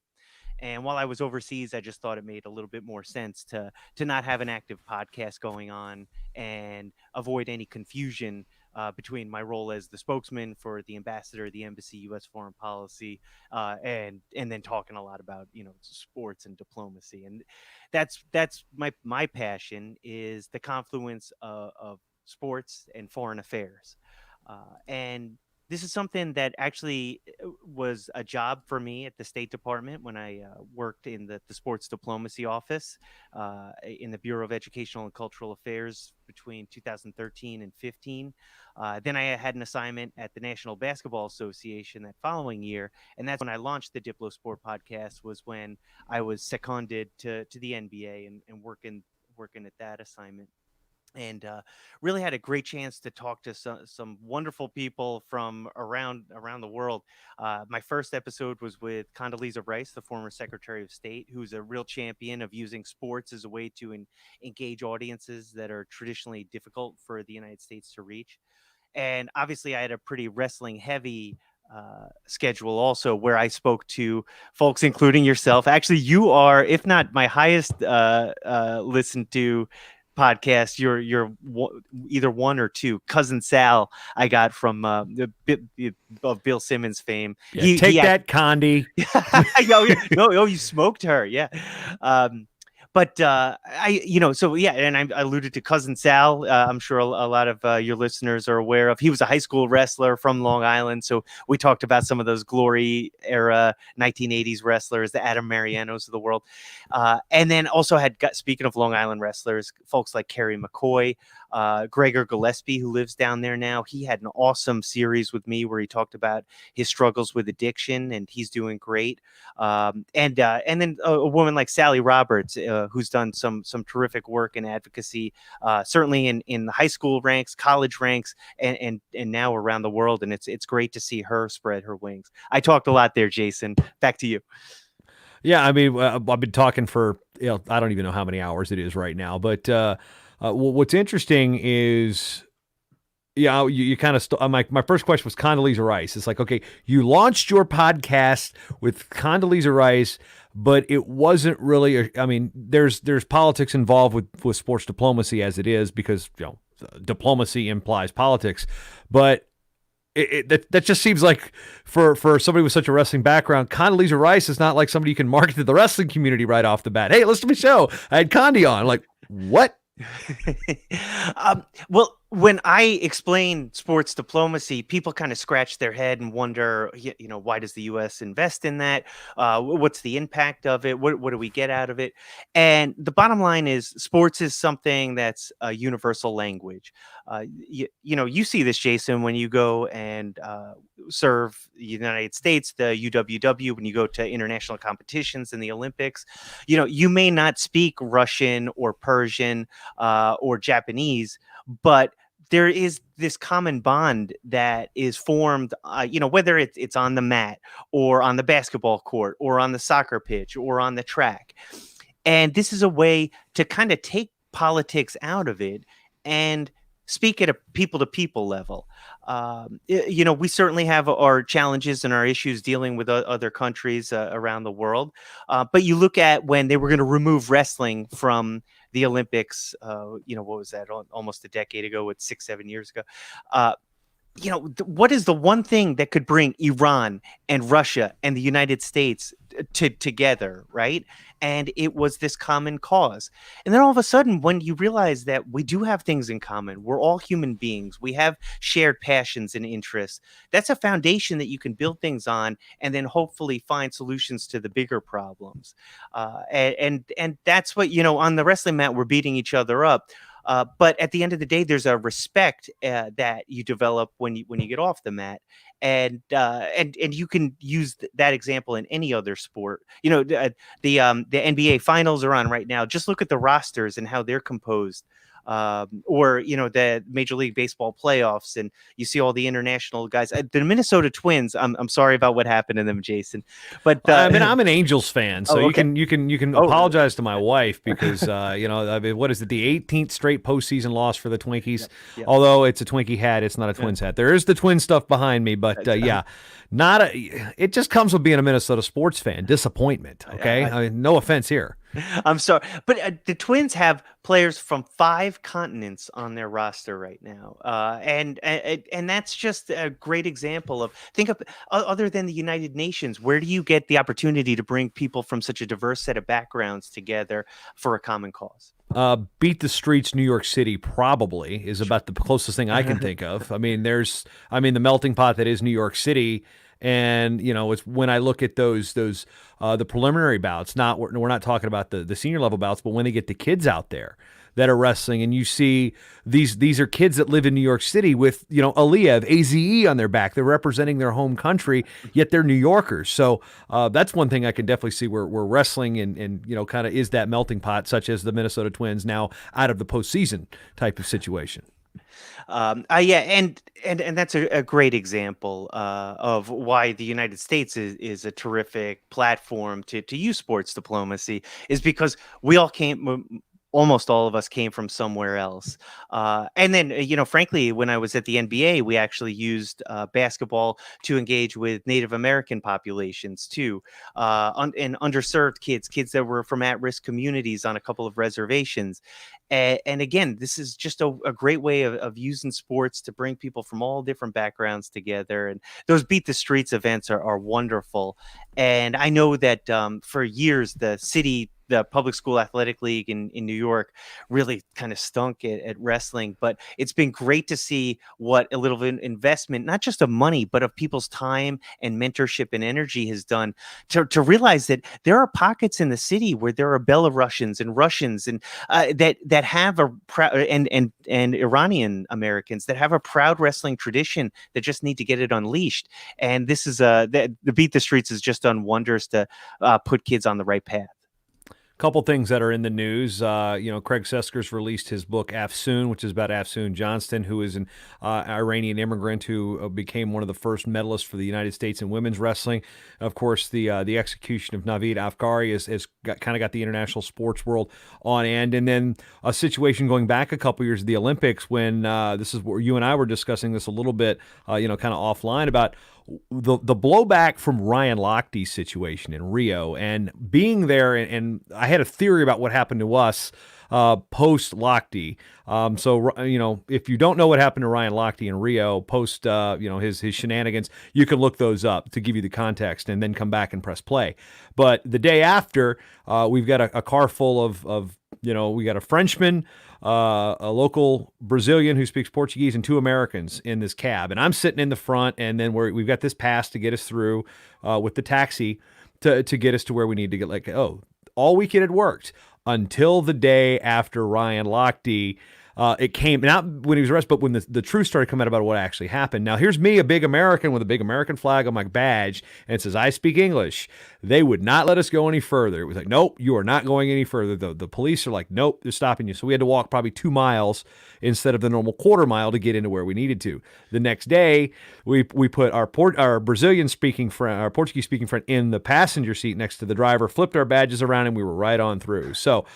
And while I was overseas, I just thought it made a little bit more sense to not have an active podcast going on and avoid any confusion between my role as the spokesman for the ambassador, the embassy, U.S. foreign policy, and then talking a lot about sports and diplomacy. And that's my passion, is the confluence of sports and foreign affairs. And this is something that actually was a job for me at the State Department when I worked in the sports diplomacy office in the Bureau of Educational and Cultural Affairs between 2013 and 15. Then I had an assignment at the National Basketball Association that following year, and that's when I launched the Diplo Sport podcast, was when I was seconded to the NBA and working at that assignment. And really had a great chance to talk to some wonderful people from around the world. My first episode was with Condoleezza Rice, the former Secretary of State, who's a real champion of using sports as a way to engage audiences that are traditionally difficult for the United States to reach. And obviously, I had a pretty wrestling heavy schedule also, where I spoke to folks, including yourself. Actually, you are, if not my highest listened to podcast, you're either one or two. Cousin Sal, I got from of Bill Simmons fame. Yeah, take that, Condi. No, you smoked her. Yeah. But and I alluded to Cousin Sal. I'm sure a lot of your listeners are aware of. He was a high school wrestler from Long Island, so we talked about some of those glory era 1980s wrestlers, the Adam Marianos of the world, and then also speaking of Long Island wrestlers, folks like Kerry McCoy, Gregor Gillespie, who lives down there now. He had an awesome series with me where he talked about his struggles with addiction, and he's doing great. And then a woman like Sally Roberts, who's done some terrific work in advocacy, certainly in the high school ranks, college ranks, and now around the world. And it's great to see her spread her wings. I talked a lot there, Jason. Back to you. Yeah, I mean, I've been talking for I don't even know how many hours it is right now, but what's interesting is, you kind of my first question was Condoleezza Rice. It's like, okay, you launched your podcast with Condoleezza Rice, but it wasn't really. There's politics involved with sports diplomacy as it is, because diplomacy implies politics, but that just seems like for somebody with such a wrestling background, Condoleezza Rice is not like somebody you can market to the wrestling community right off the bat. Hey, listen to my show. I had Condi on. Like, what? Well, when I explain sports diplomacy, people kind of scratch their head and wonder, why does the U.S. invest in that? What's the impact of it? What do we get out of it? And the bottom line is, sports is something that's a universal language. You see this, Jason, when you go and serve the United States, the UWW, when you go to international competitions in the Olympics. You may not speak Russian or Persian or Japanese, but there is this common bond that is formed, whether it's on the mat or on the basketball court or on the soccer pitch or on the track. And this is a way to kind of take politics out of it and speak at a people-to-people level. We certainly have our challenges and our issues dealing with other countries around the world. But you look at when they were going to remove wrestling from the Olympics, what was that, almost a decade ago, 6-7 years ago. What is the one thing that could bring Iran and Russia and the United States together, right? And it was this common cause. And then all of a sudden, when you realize that we do have things in common, we're all human beings, we have shared passions and interests, that's a foundation that you can build things on and then hopefully find solutions to the bigger problems. And that's what, on the wrestling mat, we're beating each other up. But at the end of the day, there's a respect that you develop when you get off the mat, and you can use that example in any other sport. The NBA finals are on right now. Just look at the rosters and how they're composed. or the Major League Baseball playoffs, and you see all the international guys. The Minnesota Twins. I'm sorry about what happened to them, Jason, but I mean, I'm an Angels fan, so okay. you can apologize to my wife because I mean, what is it, the 18th straight postseason loss for the Twinkies? Yep. Although it's a Twinkie hat, it's not a Twins hat. There is the Twin stuff behind me, but it just comes with being a Minnesota sports fan. Disappointment. Okay, I mean, no offense here. I'm sorry, but the Twins have players from 5 continents on their roster right now, and that's just a great example of other than the United Nations, where do you get the opportunity to bring people from such a diverse set of backgrounds together for a common cause? Beat the streets, New York City probably is about the closest thing I can think of. I mean, the melting pot that is New York City. And, it's when I look at those the preliminary bouts, we're not talking about the senior level bouts, but when they get the kids out there that are wrestling and you see these are kids that live in New York City with, Aliyev, AZE on their back. They're representing their home country, yet they're New Yorkers. So that's one thing I can definitely see where wrestling and kind of is that melting pot, such as the Minnesota Twins now out of the postseason type of situation. And that's a great example of why the United States is a terrific platform to use sports diplomacy, is because we all almost all of us came from somewhere else. And then, frankly, when I was at the NBA, we actually used basketball to engage with Native American populations too, and underserved kids that were from at-risk communities on a couple of reservations. And again, this is just a great way of using sports to bring people from all different backgrounds together. And those Beat the Streets events are wonderful. And I know that for years, the public school athletic league in New York really kind of stunk at wrestling, but it's been great to see what a little investment, not just of money, but of people's time and mentorship and energy has done to realize that there are pockets in the city where there are Belarusians and Russians and that have a proud and Iranian Americans that have a proud wrestling tradition that just need to get it unleashed. And this is the Beat the Streets has just done wonders to put kids on the right path. Couple things that are in the news. Craig Sesker's released his book Afsoon, which is about Afsoon Johnston, who is an Iranian immigrant who became one of the first medalists for the United States in women's wrestling. Of course, the execution of Naveed Afghari has got the international sports world on end. And then a situation going back a couple years, the Olympics, when this is where you and I were discussing this a little bit, kind of offline about the blowback from Ryan Lochte's situation in Rio and being there. And I had a theory about what happened to us post Lochte. So, if you don't know what happened to Ryan Lochte in Rio post, his shenanigans, you can look those up to give you the context and then come back and press play. But the day after, we've got a car full of we got a Frenchman, a local Brazilian who speaks Portuguese, and 2 Americans in this cab. And I'm sitting in the front, and then we've got this pass to get us through with the taxi to get us to where we need to get. All weekend had worked until the day after Ryan Lochte. It came not when he was arrested, but when the truth started coming out about what actually happened. Now, here's me, a big American with a big American flag on my badge, and it says, I speak English. They would not let us go any further. It was like, nope, you are not going any further. The police are like, nope, they're stopping you. So we had to walk probably 2 miles instead of the normal quarter mile to get into where we needed to. The next day, we put our Brazilian-speaking friend, our Portuguese-speaking friend in the passenger seat next to the driver, flipped our badges around, and we were right on through. So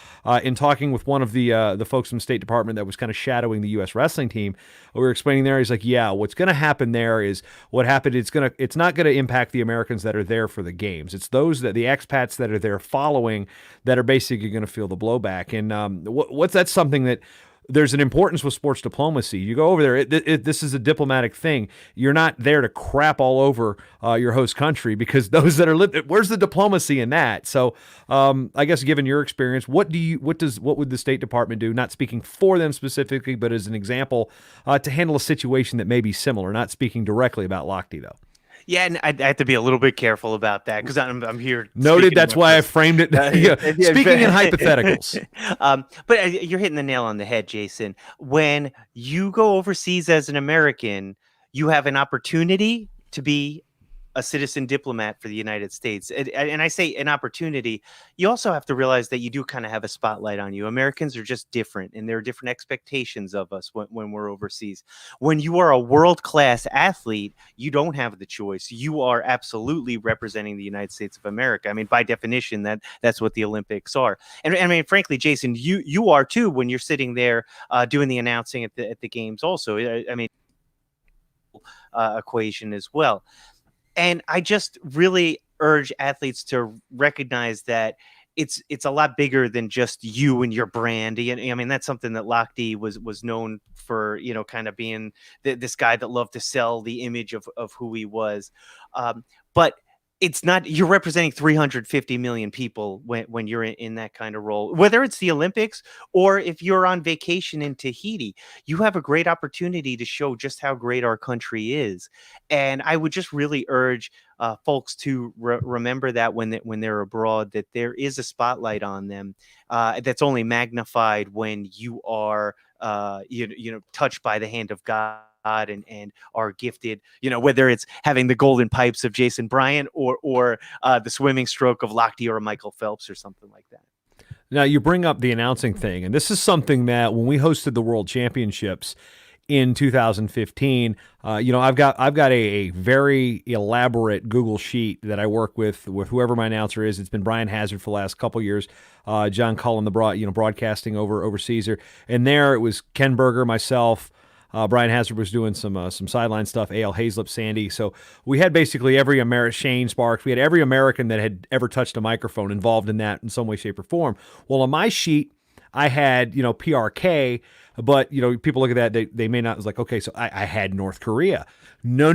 in talking with one of the folks from the State Department that was kind of shadowing the U.S. wrestling team, we were explaining there, he's like, yeah, what's going to happen there is what happened. It's not going to impact the Americans that are there for the games. It's those that the expats that are there following that are basically going to feel the blowback. And that's something that there's an importance with sports diplomacy. You go over there, this is a diplomatic thing. You're not there to crap all over your host country, because those that are where's the diplomacy in that? So I guess given your experience, what would the State Department do, not speaking for them specifically, but as an example, to handle a situation that may be similar, not speaking directly about Lochte though? Yeah, and I have to be a little bit careful about that because I'm here. Noted. That's why I framed it. Speaking in hypotheticals. But you're hitting the nail on the head, Jason. When you go overseas as an American, you have an opportunity to be a citizen diplomat for the United States. And I say an opportunity, you also have to realize that you do kind of have a spotlight on you. Americans are just different, and there are different expectations of us when we're overseas. When you are a world-class athlete, you don't have the choice. You are absolutely representing the United States of America. I mean, by definition, that's what the Olympics are. And I mean, frankly, Jason, you are too when you're sitting there doing the announcing at the games also. I mean, equation as well. And I just really urge athletes to recognize that it's a lot bigger than just you and your brand. I mean, that's something that Lochte was known for, kind of being this guy that loved to sell the image of who he was. But it's not, you're representing 350 million people when you're in that kind of role, whether it's the Olympics or if you're on vacation in Tahiti. You have a great opportunity to show just how great our country is. And I would just really urge folks to remember that when they're abroad, that there is a spotlight on them that's only magnified when you are touched by the hand of God and are gifted, whether it's having the golden pipes of Jason Bryant or the swimming stroke of Lochte or Michael Phelps or something like that. Now, you bring up the announcing thing, and this is something that when we hosted the World Championships in 2015, I've got a very elaborate Google sheet that I work with whoever my announcer is. It's been Brian Hazard for the last couple years. John Cullen, broadcasting overseas, and there it was Ken Berger, myself. Brian Hazard was doing some sideline stuff, A.L. Hazlip, Sandy. So we had basically every Shane Sparks. We had every American that had ever touched a microphone involved in that in some way, shape, or form. Well, on my sheet, I had, PRK, but, people look at that, they may not. It's like, okay, so I had North Korea. No.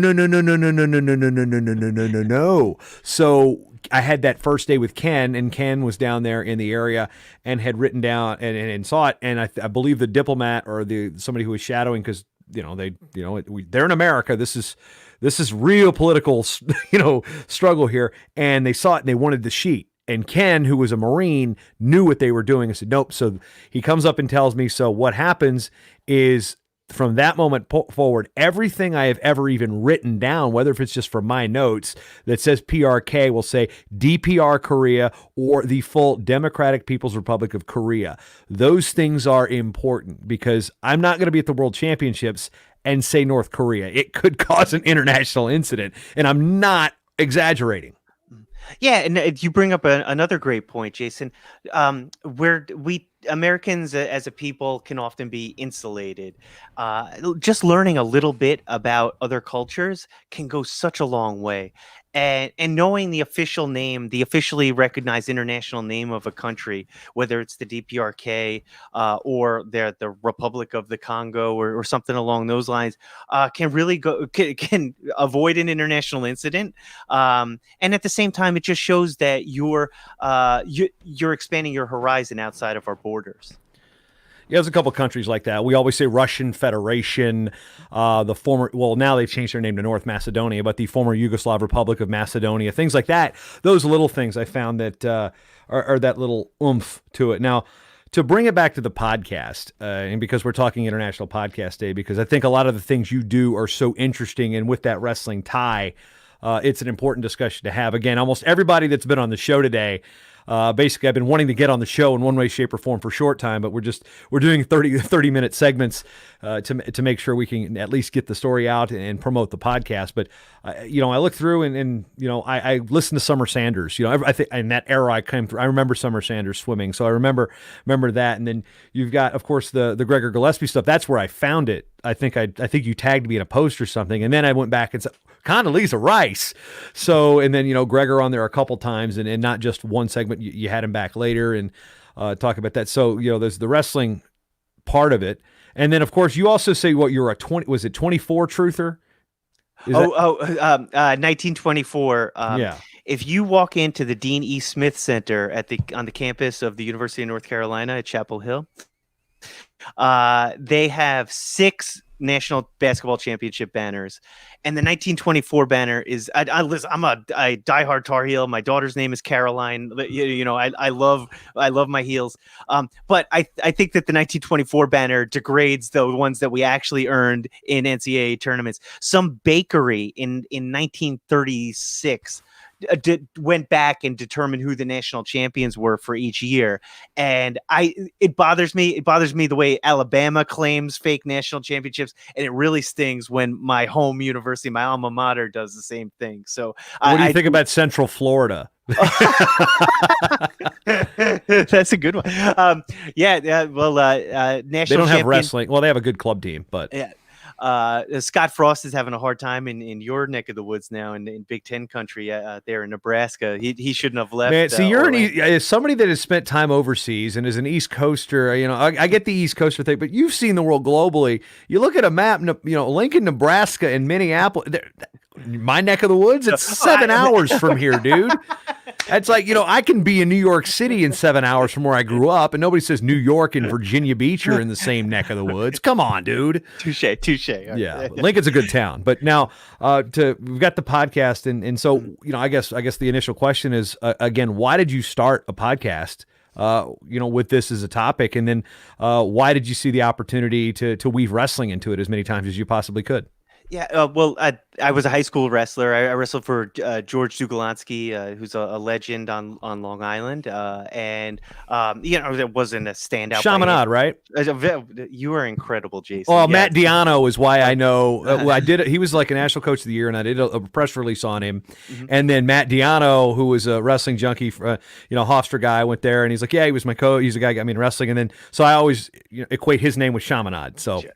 So I had that first day with Ken, and Ken was down there in the area and had written down and saw it. And I believe the diplomat or somebody who was shadowing, because they're in America. This is real political, struggle here. And they saw it and they wanted the sheet. And Ken, who was a Marine, knew what they were doing. I said, nope. So he comes up and tells me, so what happens is from that moment forward, everything I have ever even written down, whether if it's just for my notes that says PRK, will say DPR Korea or the full Democratic People's Republic of Korea. Those things are important because I'm not going to be at the World Championships and say North Korea. It could cause an international incident, and I'm not exaggerating. Yeah, and you bring up another great point, Jason, where we Americans as a people can often be insulated. Just learning a little bit about other cultures can go such a long way. And knowing the official name, the officially recognized international name of a country, whether it's the DPRK or the Republic of the Congo or something along those lines, can really can avoid an international incident. And at the same time, it just shows that you're expanding your horizon outside of our borders. Yeah, there's a couple countries like that. We always say Russian Federation, the former, well, now they've changed their name to North Macedonia, but the former Yugoslav Republic of Macedonia, things like that. Those little things I found that are that little oomph to it. Now, to bring it back to the podcast, and because we're talking International Podcast Day, because I think a lot of the things you do are so interesting, and with that wrestling tie, it's an important discussion to have. Again, almost everybody that's been on the show today, basically, I've been wanting to get on the show in one way, shape, or form for short time, but we're doing 30-minute segments to make sure we can at least get the story out and promote the podcast. But I look through and I listened to Summer Sanders. I think in that era I came through. I remember Summer Sanders swimming, so I remember that. And then you've got, of course, the Gregor Gillespie stuff. That's where I found it. I think you tagged me in a post or something, and then I went back and said Condoleezza Rice. So, and then Gregor on there a couple times, and not just one segment. You had him back later and talk about that. So there's the wrestling part of it, and then of course you also say you're a 24 truther. 1924. Yeah. If you walk into the Dean E. Smith Center on the campus of the University of North Carolina at Chapel Hill, they have 6 national basketball championship banners, and the 1924 banner is. Listen, I'm a diehard Tar Heel. My daughter's name is Caroline. I love my heels. But I think that the 1924 banner degrades the ones that we actually earned in NCAA tournaments. Some bakery in 1936 went back and determined who the national champions were for each year. And it bothers me. It bothers me the way Alabama claims fake national championships. And it really stings when my home university, my alma mater, does the same thing. So what do you think about Central Florida? That's a good one. Well, national they don't have wrestling. Well, they have a good club team, but yeah. Scott Frost is having a hard time in your neck of the woods now in Big Ten country there in Nebraska. He shouldn't have left. Man, see, you're as somebody that has spent time overseas and is an East Coaster. I get the East Coaster thing, but you've seen the world globally. You look at a map, Lincoln, Nebraska, and Minneapolis. My neck of the woods. It's 7 hours from here, dude. It's like, I can be in New York City in 7 hours from where I grew up, and nobody says New York and Virginia Beach are in the same neck of the woods. Come on, dude. Touche. Yeah, Lincoln's a good town. But now we've got the podcast, and so I guess the initial question is again, why did you start a podcast? With this as a topic, and then why did you see the opportunity to weave wrestling into it as many times as you possibly could? Yeah, well, I was a high school wrestler. I wrestled for George Dugalansky, who's a legend on Long Island, and it wasn't a standout. Chaminade, right? You are incredible, Jason. Well, Matt Diano is why I know. I did. He was like a national coach of the year, and I did a press release on him. Mm-hmm. And then Matt Diano, who was a wrestling junkie, Hofstra guy, went there, and he's like, yeah, he was my coach. He's the guy who got me in wrestling. And then so I always equate his name with Chaminade. So. Sure.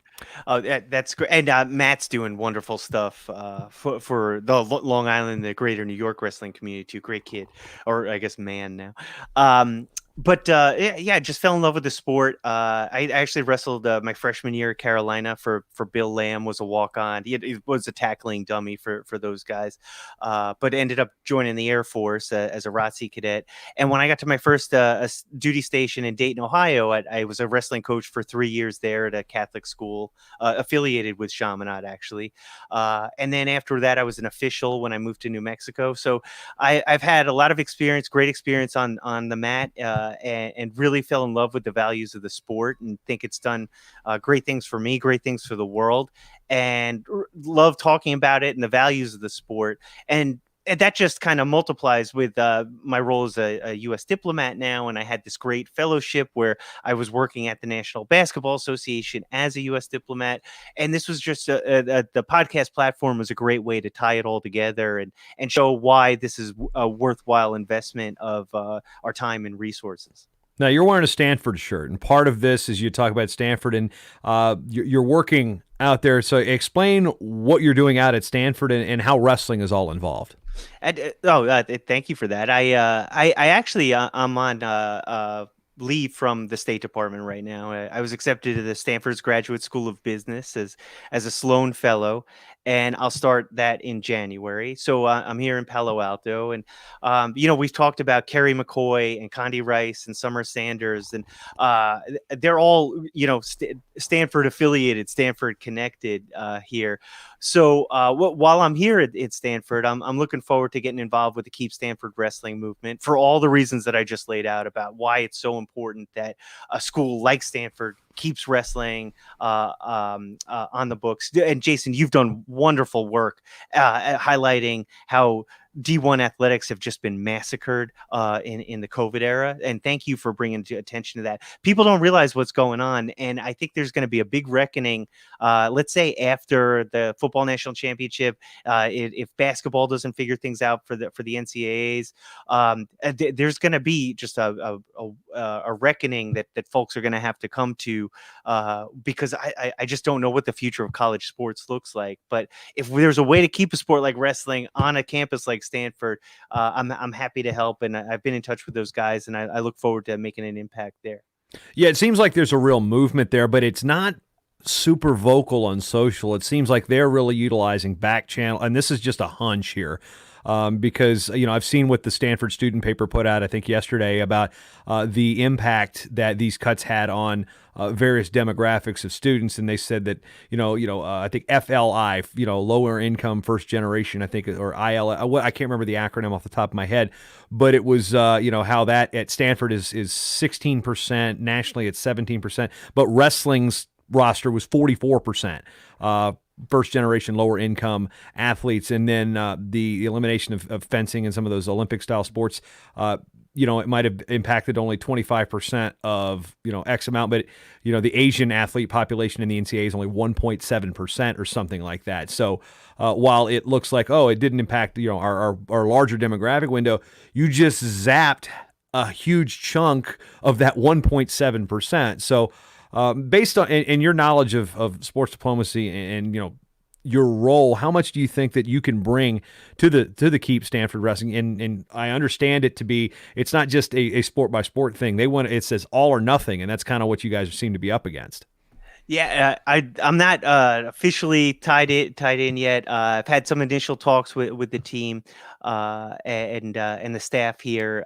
Oh, that's great. And Matt's doing wonderful stuff for the Long Island, the greater New York wrestling community too. Great kid, or I guess man now. But I just fell in love with the sport. I actually wrestled my freshman year at Carolina for Bill Lamb, was a walk-on. He was a tackling dummy for those guys, but ended up joining the Air Force as a ROTC cadet. And when I got to my first duty station in Dayton, Ohio, I was a wrestling coach for 3 years there at a Catholic school affiliated with Chaminade, actually. And then after that, I was an official when I moved to New Mexico. So I've had a lot of experience, great experience on the mat. And really fell in love with the values of the sport and think it's done great things for me, great things for the world, and love talking about it and the values of the sport. And that just kind of multiplies with my role as a U.S. diplomat now. And I had this great fellowship where I was working at the National Basketball Association as a U.S. diplomat. And this was just the podcast platform was a great way to tie it all together and show why this is a worthwhile investment of our time and resources. Now, you're wearing a Stanford shirt, and part of this is you talk about Stanford, and you're working out there. So explain what you're doing out at Stanford and how wrestling is all involved. Thank you for that. I actually I'm on leave from the State Department right now. I was accepted to the Stanford's Graduate School of Business as a Sloan Fellow, and I'll start that in January. So I'm here in Palo Alto, and we've talked about Kerry McCoy and Condi Rice and Summer Sanders, and they're all Stanford affiliated, Stanford connected here. So while I'm here at Stanford, I'm looking forward to getting involved with the Keep Stanford Wrestling movement for all the reasons that I just laid out about why it's so important that a school like Stanford keeps wrestling on the books. And Jason, you've done wonderful work highlighting how D1 athletics have just been massacred in the COVID era. And thank you for bringing attention to that. People don't realize what's going on. And I think there's going to be a big reckoning, let's say after the football national championship, if basketball doesn't figure things out for the NCAAs, there's going to be just a reckoning that folks are going to have to come to because I just don't know what the future of college sports looks like. But if there's a way to keep a sport like wrestling on a campus like Stanford, I'm happy to help, and I've been in touch with those guys, and I look forward to making an impact there. Yeah, it seems like there's a real movement there, but it's not super vocal on social. It seems like they're really utilizing back channel, and this is just a hunch here. because I've seen what the Stanford student paper put out, I think yesterday, about the impact that these cuts had on various demographics of students, and they said that I think FLI, lower income first generation, I think, or IL, I can't remember the acronym off the top of my head, but it was how that at Stanford is 16%, nationally it's 17%, but wrestling's roster was 44%. First generation lower income athletes, and then the elimination of fencing and some of those Olympic style sports, it might have impacted only 25% of X amount, but the Asian athlete population in the NCAA is only 1.7% or something like that. So while it looks like it didn't impact our larger demographic window, you just zapped a huge chunk of that 1.7%. So based on and your knowledge of sports diplomacy and your role, how much do you think that you can bring to the Keep Stanford Wrestling? And I understand it to be, it's not just a sport by sport thing. It says all or nothing, and that's kind of what you guys seem to be up against. Yeah, I'm not officially tied in yet. I've had some initial talks with the team and the staff here,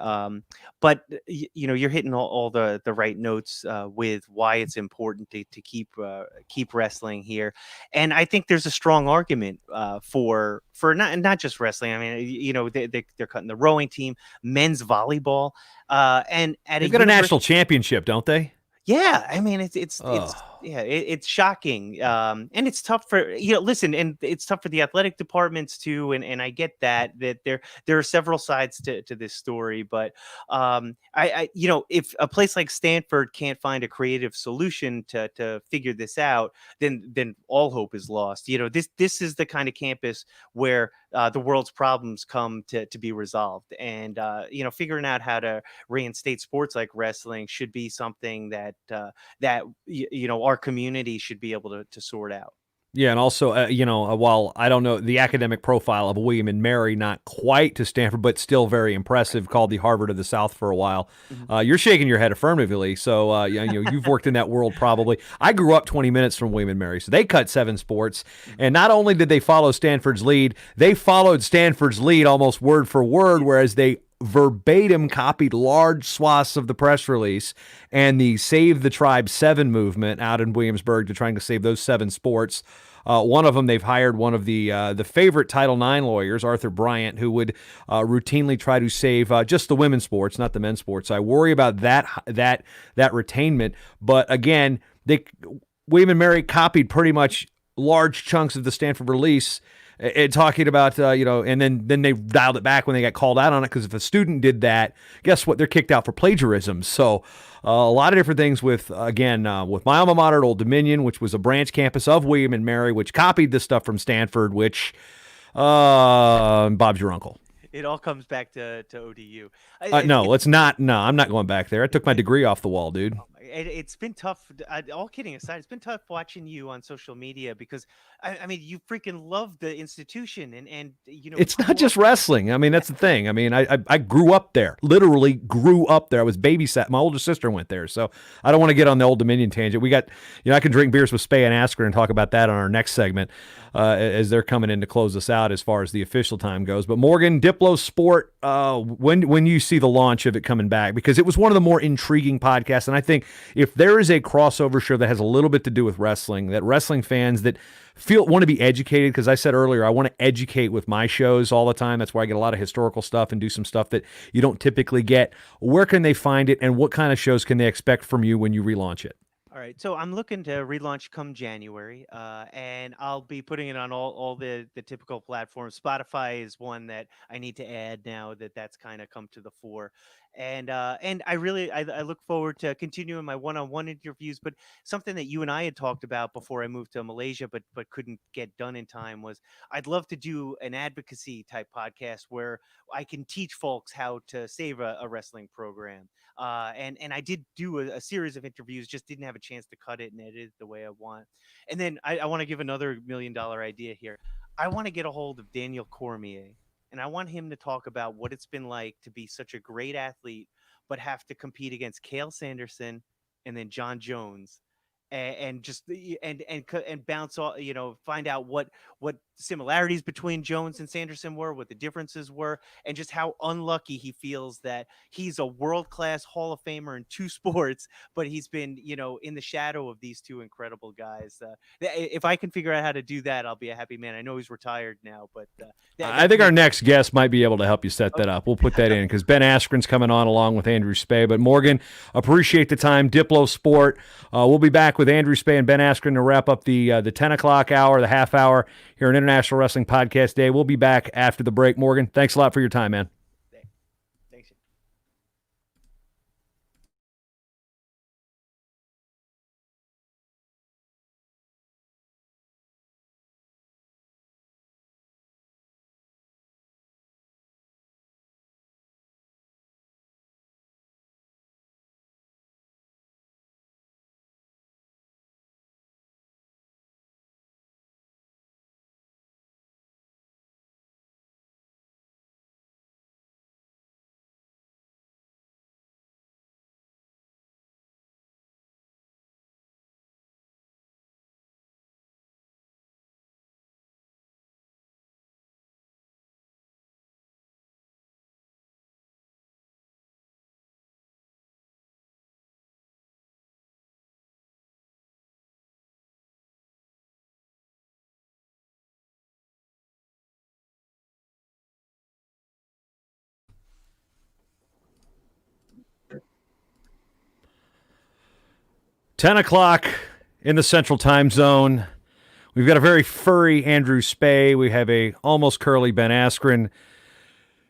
but you're hitting all the right notes with why it's important to keep wrestling here, and I think there's a strong argument for not just wrestling. I mean, they're cutting the rowing team, men's volleyball, and they've got a national championship, don't they? Yeah, I mean it's shocking, and it's tough for listen, and it's tough for the athletic departments too, and I get that there are several sides to this story, but I if a place like Stanford can't find a creative solution to figure this out, then all hope is lost. This is the kind of campus where the world's problems come to be resolved, and figuring out how to reinstate sports like wrestling should be something that our community should be able to sort out. Yeah, and also, while I don't know the academic profile of William and Mary, not quite to Stanford, but still very impressive, called the Harvard of the South for a while. Mm-hmm. You're shaking your head affirmatively, so you've worked in that world probably. I grew up 20 minutes from William and Mary, so they cut 7 sports, and not only did they follow Stanford's lead, they followed Stanford's lead almost word for word, whereas they verbatim copied large swaths of the press release and the Save the Tribe 7 movement out in Williamsburg to trying to save those 7 sports. One of them, they've hired one of the favorite Title IX lawyers, Arthur Bryant, who would routinely try to save just the women's sports, not the men's sports. I worry about that retainment. But again, William and Mary copied pretty much large chunks of the Stanford release. Talking about, and then they dialed it back when they got called out on it, because if a student did that, guess what? They're kicked out for plagiarism. So a lot of different things with my alma mater at Old Dominion, which was a branch campus of William and Mary, which copied this stuff from Stanford, which Bob's your uncle. It all comes back to ODU. No, let's not. No, I'm not going back there. I took my degree off the wall, dude. It's been tough. All kidding aside, it's been tough watching you on social media because I mean, you freaking love the institution, and it's not just wrestling. I mean, that's the thing. I mean, I grew up there, literally grew up there. I was babysat. My older sister went there, so I don't want to get on the Old Dominion tangent. We got, I can drink beers with Spey and Askren and talk about that on our next segment as they're coming in to close us out as far as the official time goes. But Morgan, Diplo Sport, when you see the launch of it coming back, because it was one of the more intriguing podcasts, and I think if there is a crossover show that has a little bit to do with wrestling, that wrestling fans that want to be educated, because I said earlier, I want to educate with my shows all the time. That's why I get a lot of historical stuff and do some stuff that you don't typically get. Where can they find it, and what kind of shows can they expect from you when you relaunch it? All right, so I'm looking to relaunch come January, and I'll be putting it on all the typical platforms. Spotify is one that I need to add now that's kind of come to the fore, and I look forward to continuing my one-on-one interviews. But something that you and I had talked about before I moved to Malaysia, but couldn't get done in time, was I'd love to do an advocacy type podcast where I can teach folks how to save a wrestling program. And I did do a series of interviews, just didn't have a chance to cut it and edit it the way I want. And then I want to give another $1 million idea here. I want to get a hold of Daniel Cormier, and I want him to talk about what it's been like to be such a great athlete, but have to compete against Cael Sanderson and then John Jones, and just and bounce off, find out what similarities between Jones and Sanderson were, what the differences were, and just how unlucky he feels that he's a world-class Hall of Famer in 2 sports, but he's been, in the shadow of these 2 incredible guys. If I can figure out how to do that, I'll be a happy man. I know he's retired now, but I think our next guest might be able to help you set that up. We'll put that in because Ben Askren's coming on along with Andrew Spey. But Morgan, appreciate the time. Diplo Sport. We'll be back with Andrew Spey and Ben Askren to wrap up the 10 o'clock hour, the half hour here on International Wrestling Podcast Day. We'll be back after the break. Morgan, thanks a lot for your time, man. Thanks. Ten o'clock in the Central Time Zone. We've got a very furry Andrew Spey. We have a almost curly Ben Askren.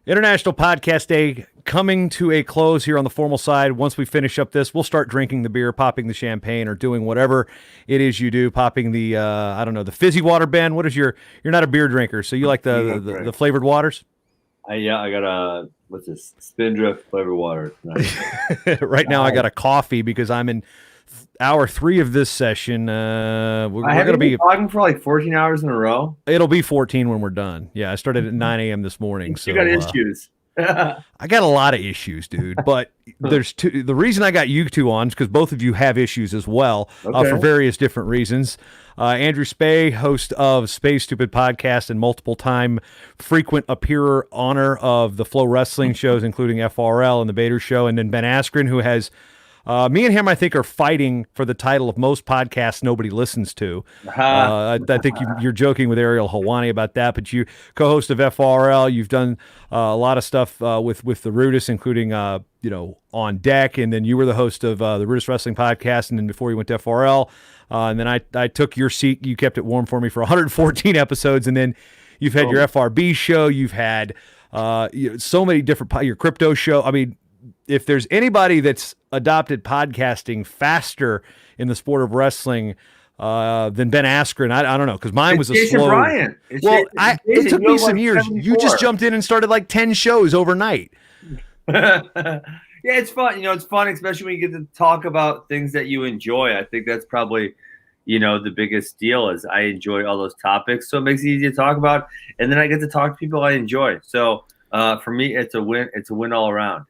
International Podcast Day coming to a close here on the formal side. Once we finish up this, we'll start drinking the beer, popping the champagne, or doing whatever it is you do. Popping the, the fizzy water, Ben. What is you're not a beer drinker, so you like the flavored waters? I got a, what's this? Spindrift flavored water. Right now I got a coffee because I'm in hour 3 of this session. We're going to be talking for like 14 hours in a row. It'll be 14 when we're done. Yeah, I started at 9 a.m. this morning. You got issues. I got a lot of issues, dude. But there's 2. The reason I got you 2 on is because both of you have issues as well, for various different reasons. Andrew Spey, host of Spey Stupid Podcast and multiple-time frequent appearer honor of the Flow Wrestling shows, including FRL and the Bader Show, and then Ben Askren, who has me and him, I think, are fighting for the title of most podcasts nobody listens to. I think you're joking with Ariel Helwani about that, but you co-host of FRL. You've done a lot of stuff with the Rudis, including On Deck, and then you were the host of the Rudis Wrestling Podcast, and then before you went to FRL, and then I took your seat. You kept it warm for me for 114 episodes, and then you've had your FRB show. You've had so many different your crypto show. I mean, if there's anybody that's adopted podcasting faster in the sport of wrestling than Ben Askren, I don't know, because mine was a Jason slow. Bryant. It took me some years. 74. You just jumped in and started like 10 shows overnight. Yeah, it's fun. It's fun, especially when you get to talk about things that you enjoy. I think that's probably, the biggest deal is I enjoy all those topics, so it makes it easy to talk about, and then I get to talk to people I enjoy. So for me, it's a win. It's a win all around.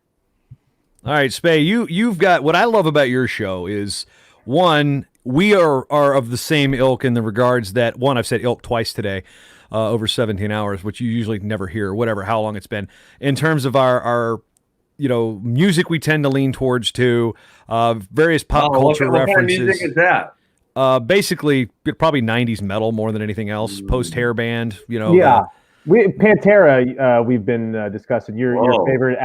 All right, Spey, you've got what I love about your show is, one, we are of the same ilk in the regards that, one, I've said ilk twice today, over 17 hours, which you usually never hear, whatever, how long it's been. In terms of our music we tend to lean towards too, various pop culture references. What kind of music is that? Basically, probably 90s metal more than anything else, post-hair band, Yeah. Pantera, we've been discussing. Your favorite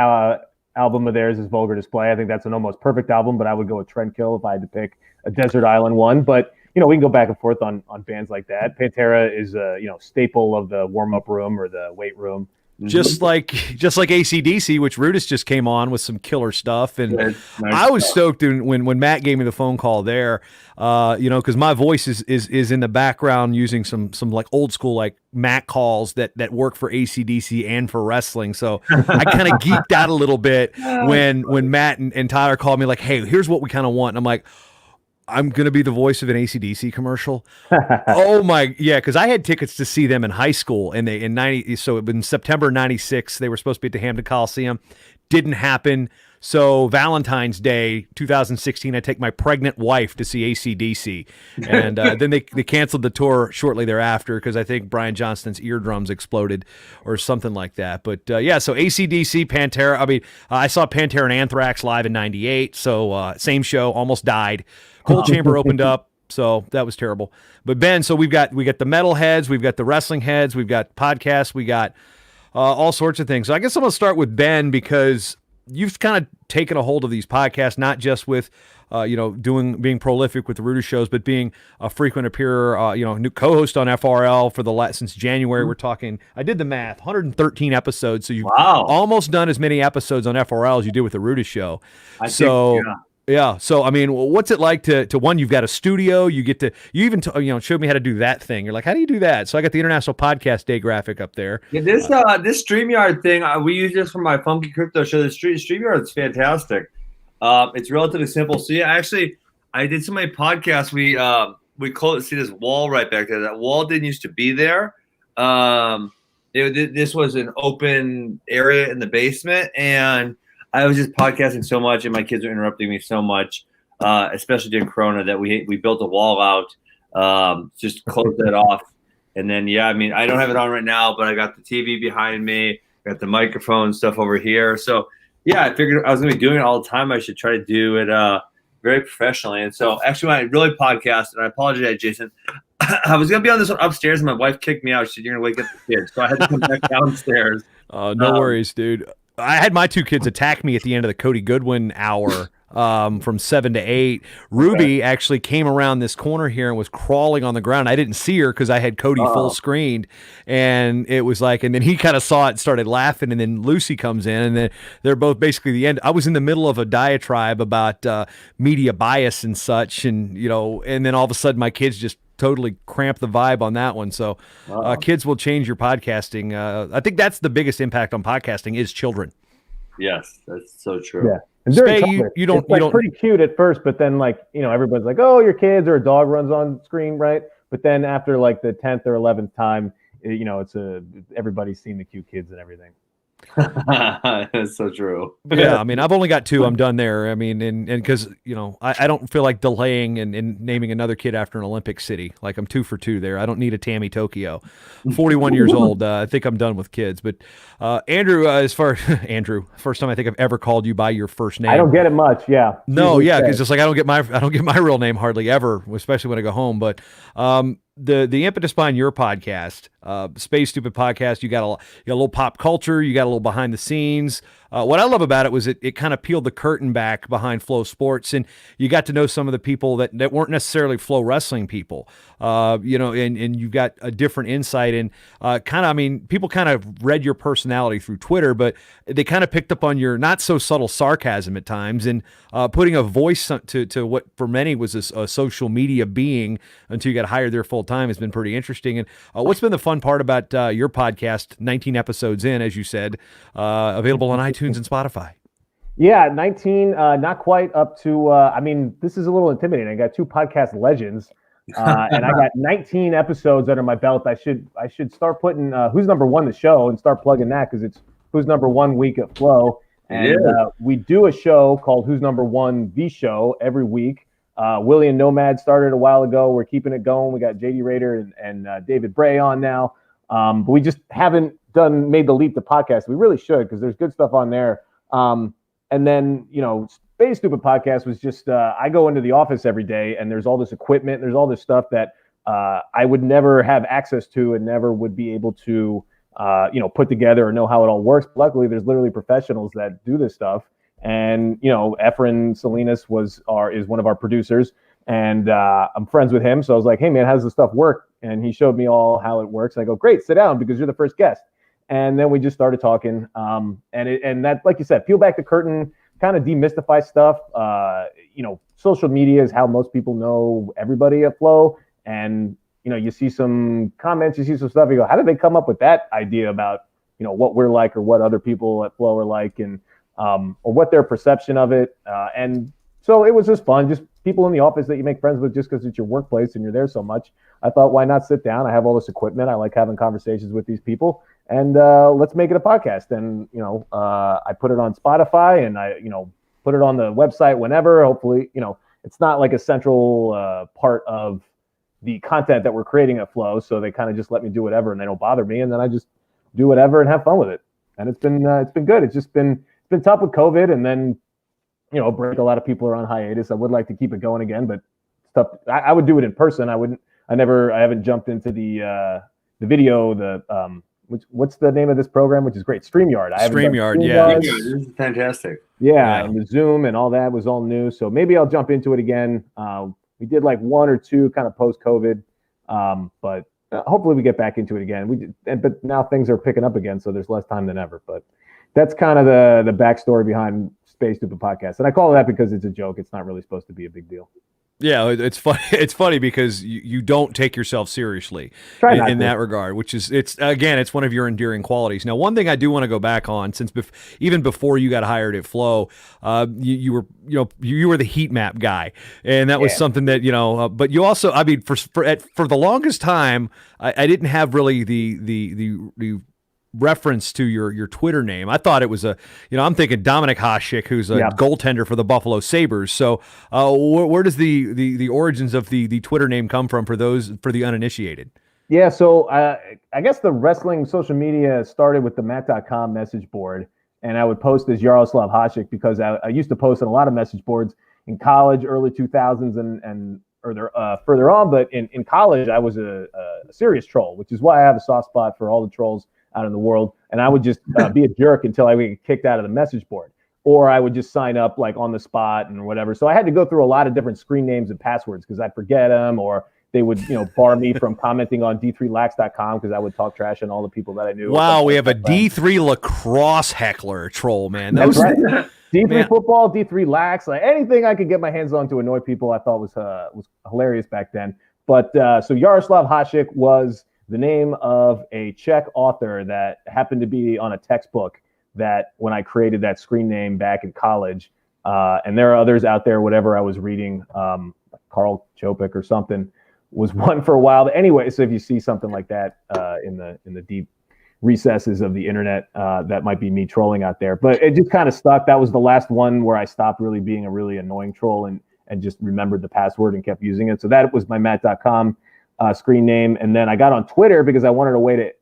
album of theirs is Vulgar Display. I think that's an almost perfect album, but I would go with Trendkill if I had to pick a Desert Island one. But we can go back and forth on bands like that. Pantera is a staple of the warm-up room or the weight room. Just like AC/DC, which Rudis just came on with some killer stuff, and nice I was stoked when Matt gave me the phone call there, because my voice is in the background using some like old school like Mac calls that work for AC/DC and for wrestling. So I kind of geeked out a little bit when Matt and Tyler called me like, "Hey, here's what we kind of want," and I'm like, I'm going to be the voice of an AC/DC commercial. Oh my, yeah. Cause I had tickets to see them in high school and so in September 96, they were supposed to be at the Hampton Coliseum. Didn't happen. So Valentine's Day 2016, I take my pregnant wife to see AC/DC, and then they canceled the tour shortly thereafter because I think Brian Johnston's eardrums exploded or something like that. But yeah, so AC/DC, Pantera. I mean, I saw Pantera and Anthrax live in '98, so same show, almost died. Cold Chamber opened up. So that was terrible. But Ben, so we got the metal heads, we've got the wrestling heads, we've got podcasts, we got all sorts of things. So I guess I'm going to start with Ben because you've kind of taken a hold of these podcasts, not just with, being prolific with the Rooter shows, but being a frequent appearer, new co-host on FRL for since January. We're talking, I did the math, 113 episodes. So you've almost done as many episodes on FRL as you did with the Rooter show. Yeah. So, I mean, what's it like to one, you've got a studio, you even showed me how to do that thing. You're like, how do you do that? So I got the International Podcast Day graphic up there. Yeah, this StreamYard thing, we use this for my Funky Crypto show. The StreamYard is fantastic. It's relatively simple. So yeah, actually, I did so many podcasts. We closed, see this wall right back there. That wall didn't used to be there. This was an open area in the basement, and I was just podcasting so much, and my kids were interrupting me so much, especially during Corona, that we built a wall out, just closed that off. And then, yeah, I mean, I don't have it on right now, but I got the TV behind me, got the microphone stuff over here. So, yeah, I figured I was going to be doing it all the time. I should try to do it very professionally. And so, actually, when I really podcasted, and I apologize, Jason, I was going to be on this one upstairs, and my wife kicked me out. She said, "You're going to wake up the kids." So I had to come back downstairs. No worries, dude. I had my two kids attack me at the end of the Cody Goodwin hour from 7 to 8. Ruby actually came around this corner here and was crawling on the ground. I didn't see her because I had Cody full screened, and it was like, and then he kind of saw it and started laughing, and then Lucy comes in, and then they're both basically the end. I was in the middle of a diatribe about media bias and such, and and then all of a sudden my kids just totally cramp the vibe on that one. So kids will change your podcasting. I think that's the biggest impact on podcasting is children. Yes, that's so true. Yeah. And during Spey, you don't, it's like pretty cute at first, but then everybody's like, oh, your kids or a dog runs on screen, right? But then after like the 10th or 11th time, it's everybody's seen the cute kids and everything. That's so true. Yeah, I mean, I've only got 2. I'm done there. I mean, and because I don't feel like delaying and naming another kid after an Olympic city. Like I'm 2 for 2 there. I don't need a Tammy Tokyo. 41 years old. I think I'm done with kids. But Andrew, Andrew, first time I think I've ever called you by your first name. I don't get it much. Yeah. No, yeah, because it's like I don't get my real name hardly ever, especially when I go home. But the impetus behind your podcast, Space Stupid Podcast, you got a little pop culture, you got a little behind the scenes. What I love about it was it kind of peeled the curtain back behind Flow Sports, and you got to know some of the people that weren't necessarily Flow Wrestling people, and you got a different insight, and people kind of read your personality through Twitter, but they kind of picked up on your not so subtle sarcasm at times, and putting a voice to what for many was a social media being until you got hired there full time has been pretty interesting. And what's been the fun part about your podcast, 19 episodes in, as you said, available on iTunes and Spotify? Yeah, 19, not quite up to, this is a little intimidating. I got 2 podcast legends, and I got 19 episodes under my belt. I should start putting Who's Number One the show and start plugging that because it's Who's Number One week at Flow. And we do a show called Who's Number One the Show every week. Willie and Nomad started a while ago. We're keeping it going. We got JD Rader and David Bray on now. But we just haven't made the leap to podcast. We really should because there's good stuff on there. And then, Space Stupid Podcast was just, I go into the office every day and there's all this equipment. There's all this stuff that I would never have access to and never would be able to, put together or know how it all works. Luckily, there's literally professionals that do this stuff. And, Efren Salinas is one of our producers, and I'm friends with him. So I was like, hey, man, how does this stuff work? And he showed me all how it works. And I go, great, sit down because you're the first guest. And then we just started talking. And that, like you said, peel back the curtain, kind of demystify stuff. Social media is how most people know everybody at Flow. And, you see some comments, you see some stuff, you go, how did they come up with that idea about, what we're like or what other people at Flow are like, and or what their perception of it. And so it was just fun, just people in the office that you make friends with just because it's your workplace and you're there so much. I thought, why not sit down? I have all this equipment. I like having conversations with these people. and let's make it a podcast. And I put it on Spotify, and I put it on the website whenever. Hopefully, it's not like a central part of the content that we're creating at Flow, so they kind of just let me do whatever, and they don't bother me, and then I just do whatever and have fun with it. And it's been good. It's been tough with COVID, and then break. A lot of people are on hiatus. I would like to keep it going again, but stuff. I would do it in person. I haven't jumped into the video. What's the name of this program, which is great? StreamYard. StreamYard, yeah. This is fantastic. Yeah, and the Zoom and all that was all new. So maybe I'll jump into it again. We did like one or two kind of post-COVID, but hopefully we get back into it again. But now things are picking up again, so there's less time than ever. But that's kind of the backstory behind Spey Stupid Podcast. And I call it that because it's a joke. It's not really supposed to be a big deal. Yeah, it's funny. It's funny because you don't take yourself seriously in that regard, which is it's one of your endearing qualities. Now, one thing I do want to go back on, since even before you got hired at Flow, you were the heat map guy, and that was something that But you also, I mean, for the longest time, I didn't have really the reference to your Twitter name. I thought it was I'm thinking Dominic Hasek, who's a goaltender for the Buffalo Sabres. So where does the origins of the Twitter name come from for the uninitiated? Yeah, so I guess the wrestling social media started with the Matt.com message board, and I would post as Yaroslav Hasek because I used to post on a lot of message boards in college, early 2000s and further on. But in college, I was a serious troll, which is why I have a soft spot for all the trolls out in the world. And I would just be a jerk until I would get kicked out of the message board, or I would just sign up like on the spot and whatever. So I had to go through a lot of different screen names and passwords because I'd forget them, or they would bar me from commenting on d3lax.com because I would talk trash on all the people that I knew. Wow, we have a D3 lacrosse heckler troll, man. That's right. D3 football, D3 lax, like anything I could get my hands on to annoy people, I thought was hilarious back then. But so Yaroslav Hasek was the name of a Czech author that happened to be on a textbook that when I created that screen name back in college, and there are others out there, whatever I was reading, Karl Chopik or something was one for a while. But anyway, so if you see something like that in the deep recesses of the internet, that might be me trolling out there. But it just kind of stuck. That was the last one where I stopped really being a really annoying troll and just remembered the password and kept using it. So that was my Matt.com screen name. And then I got on Twitter because I wanted a way to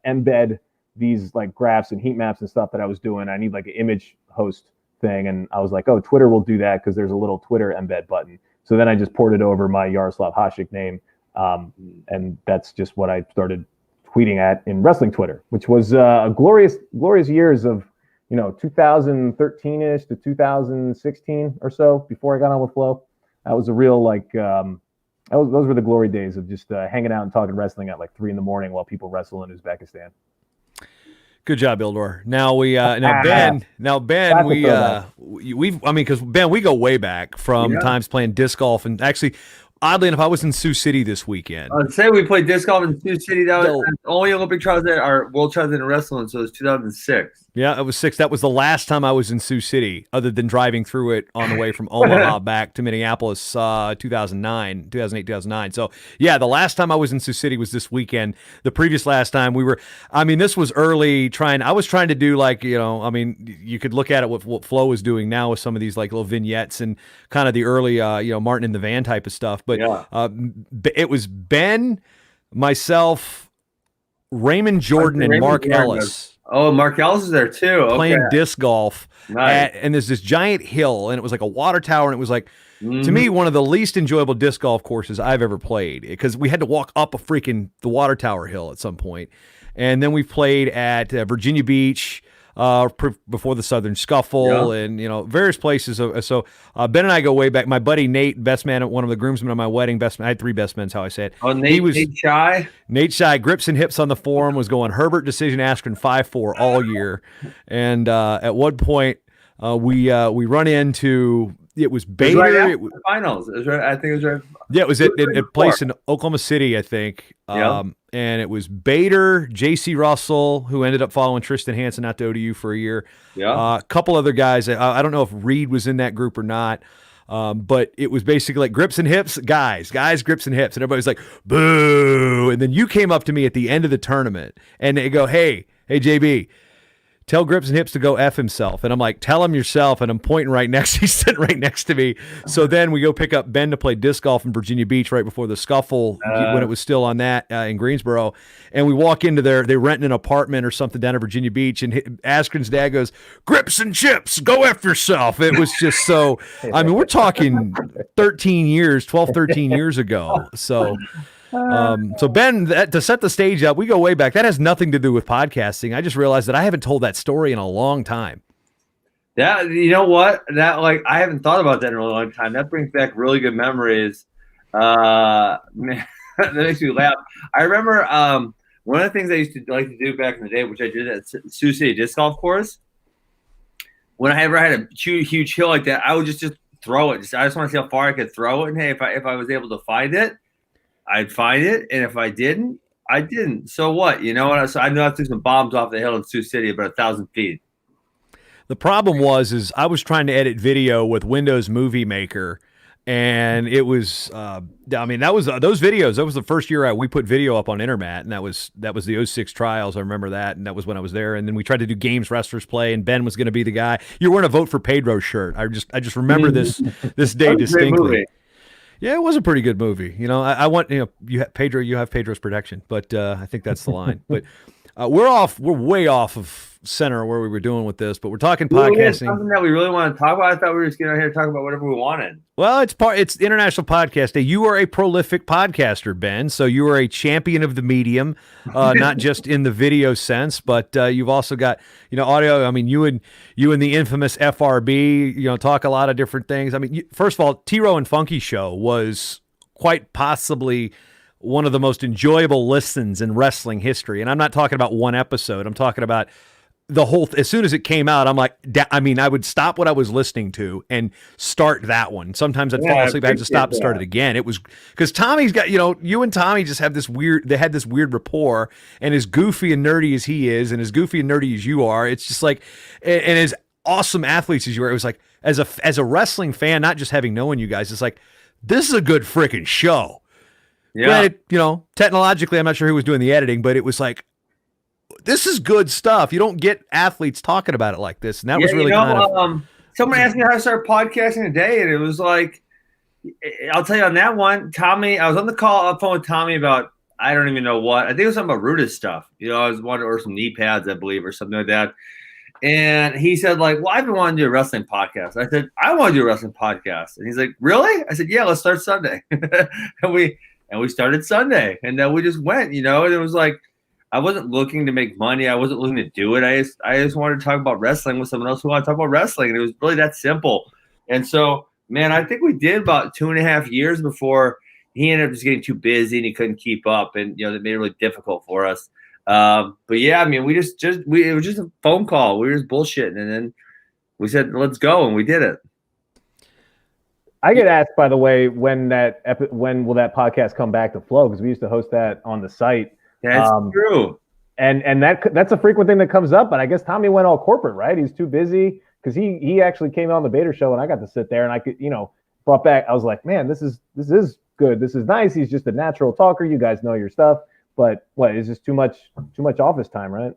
embed these like graphs and heat maps and stuff that I was doing. I need like an image host thing. And I was like, oh, Twitter will do that because there's a little Twitter embed button. So then I just ported over my Yaroslav Hasek name. And that's just what I started tweeting at in wrestling Twitter, which was a glorious years of, 2013-ish to 2016 or so before I got on with Flow. That was a real those were the glory days of just hanging out and talking wrestling at like 3 a.m. while people wrestle in Uzbekistan. Good job, Ildor. Now Ben, because Ben, we go way back from times playing disc golf, and actually, oddly enough, I was in Sioux City this weekend. I'd say we played disc golf in Sioux City. That was the only Olympic trials that are world trials in wrestling, so it was 2006. Yeah, it was 6. That was the last time I was in Sioux City, other than driving through it on the way from Omaha back to Minneapolis, 2008, 2009. So, yeah, the last time I was in Sioux City was this weekend. The previous last time this was early I was trying to do you could look at it with what Flo is doing now with some of these like little vignettes and kind of the early, Martin in the Van type of stuff. But it was Ben, myself, Raymond Jordan, and Mark Ellis. Oh, Mark Ellis is there too. Playing disc golf. Nice. And there's this giant hill, and it was like a water tower, and it was like, to me, one of the least enjoyable disc golf courses I've ever played, because we had to walk up the water tower hill at some point. And then we played at Virginia Beach before the Southern Scuffle, and various places. So Ben and I go way back. My buddy Nate, best man at one of the groomsmen on my wedding, best man. I had 3 best men. How I say it. Oh, Nate Shy. Nate Shy, grips and hips on the forum, was going Herbert decision Askren 5-4 all year, and at one point we run into. It was Bader. Right after the finals. It was right. I think it was right. Yeah, it was at a place in Oklahoma City, I think. And it was Bader, J.C. Russell, who ended up following Tristan Hansen out to ODU for a year. Yeah. A couple other guys. I don't know if Reed was in that group or not. But it was basically like grips and hips, guys, grips and hips. And everybody's like, boo. And then you came up to me at the end of the tournament and they go, hey, JB, tell Grips and Hips to go F himself. And I'm like, tell him yourself. And I'm pointing right next. He's sitting right next to me. So then we go pick up Ben to play disc golf in Virginia Beach right before the scuffle when it was still on that in Greensboro. And we walk into they're renting an apartment or something down in Virginia Beach. And Askren's dad goes, Grips and Chips, go F yourself. It was just so, I mean, we're talking 12, 13 years ago. So Ben, to set the stage up, we go way back. That has nothing to do with podcasting. I just realized that I haven't told that story in a long time. That, you know what? That, like, I haven't thought about that in a really long time. That brings back really good memories. Man, that makes me laugh. I remember one of the things I used to like to do back in the day, which I did at Sioux City Disc Golf Course. When I ever had a huge hill like that, I would just throw it. I just want to see how far I could throw it. And hey, if I was able to find it, I'd find it, and if I didn't, I didn't. So what? You know, so I know I threw some bombs off the hill in Sioux City about 1,000 feet. The problem is I was trying to edit video with Windows Movie Maker, and it was I mean, that was those videos. That was the first year we put video up on Intermat, and that was the 06 trials. I remember that, and that was when I was there. And then we tried to do games wrestlers play, and Ben was going to be the guy. You were wearing a Vote for Pedro shirt. I just remember this day distinctly. Yeah, it was a pretty good movie. You know, I want, you have Pedro's protection, but I think that's the line. But we're way off of center where we were doing with this, but we're talking podcasting. Something that we really want to talk about. I thought we were just getting out here to talk about whatever we wanted. Well, it's International Podcast Day. You are a prolific podcaster, Ben. So you are a champion of the medium, not just in the video sense, but you've also got, audio. I mean, you and the infamous FRB, talk a lot of different things. I mean, first of all, T-Row and Funky Show was quite possibly one of the most enjoyable listens in wrestling history. And I'm not talking about one episode. I'm talking about the whole, as soon as it came out, I'm like, I would stop what I was listening to and start that one. Sometimes I'd fall asleep. I had to stop and start it again. It was because Tommy's got, you and Tommy just have they had this weird rapport, and as goofy and nerdy as he is, and as goofy and nerdy as you are, it's just like, and as awesome athletes as you are, it was like, as a wrestling fan, not just having known you guys, it's like, this is a good freaking show. Yeah. Granted, technologically, I'm not sure who was doing the editing, but it was like, this is good stuff. You don't get athletes talking about it like this. And that was really someone asked me how to start podcasting today, and it was like, I'll tell you on that one, Tommy, I was on the phone with Tommy about, I don't even know what. I think it was something about Rudis stuff. I was wanting to order some knee pads, I believe, or something like that. And he said, like, well, I've been wanting to do a wrestling podcast. I said, I want to do a wrestling podcast. And he's like, really? I said, yeah, let's start Sunday. and we started Sunday. And then we just went, and it was like, I wasn't looking to make money. I wasn't looking to do it. I just wanted to talk about wrestling with someone else who wanted to talk about wrestling. And it was really that simple. And so, man, I think we did about 2.5 years before he ended up just getting too busy and he couldn't keep up. And, that made it really difficult for us. But yeah, I mean, it was just a phone call. We were just bullshitting. And then we said, let's go. And we did it. I get asked, by the way, when will that podcast come back to flow? Because we used to host that on the site. That's true. And that's a frequent thing that comes up. But I guess Tommy went all corporate, right? He's too busy because he actually came on the Bader show and I got to sit there and I could, brought back. I was like, man, this is good. This is nice. He's just a natural talker. You guys know your stuff. But it's just too much office time, right?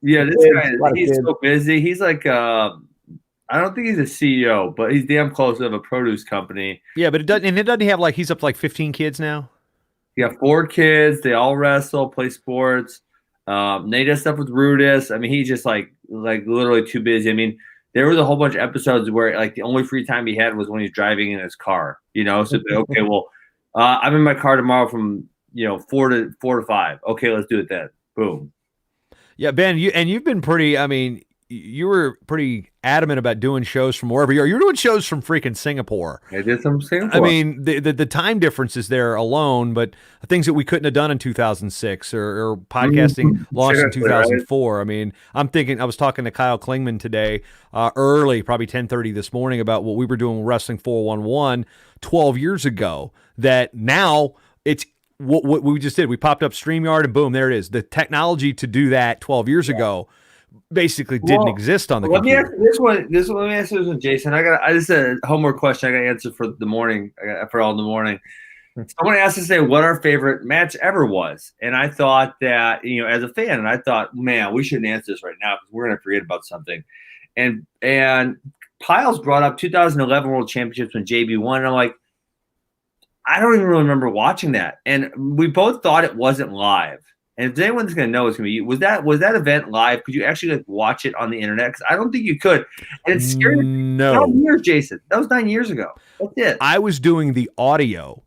Yeah, this guy, he's so busy. He's like, I don't think he's a CEO, but he's damn close to a produce company. Yeah, but it doesn't have like, he's up to like 15 kids now. You got 4 kids. They all wrestle, play sports. Nate does stuff with Rudis. I mean, he's just like literally too busy. I mean, there was a whole bunch of episodes where like the only free time he had was when he's driving in his car. So okay, well, I'm in my car tomorrow from 4 to 5. Okay, let's do it then. Boom. Yeah, Ben, you've been pretty. I mean, you were pretty adamant about doing shows from wherever you are. You're doing shows from freaking Singapore. I did some Singapore. I mean, the time differences there alone, but things that we couldn't have done in 2006 or podcasting launched in 2004. Right? I mean, I was talking to Kyle Klingman today, early, probably 10:30 this morning, about what we were doing with Wrestling 411 12 years ago, that now it's what we just did. We popped up StreamYard and boom, there it is. The technology to do that 12 years ago basically didn't exist on the let computer. Me ask this one. Let me answer this one, Jason. This is a homework question. I got to answer for the morning. For all in the morning. Someone asked to say what our favorite match ever was, and I thought that as a fan, and I thought, man, we shouldn't answer this right now because we're gonna forget about something. And Piles brought up 2011 World Championships when JB won, and I'm like, I don't even really remember watching that, and we both thought it wasn't live. And if anyone's gonna know, it's gonna be was that event live? Could you actually watch it on the internet? Because I don't think you could. And it's scary. No, 9 years, Jason. That was 9 years ago. That's it. I was doing the audio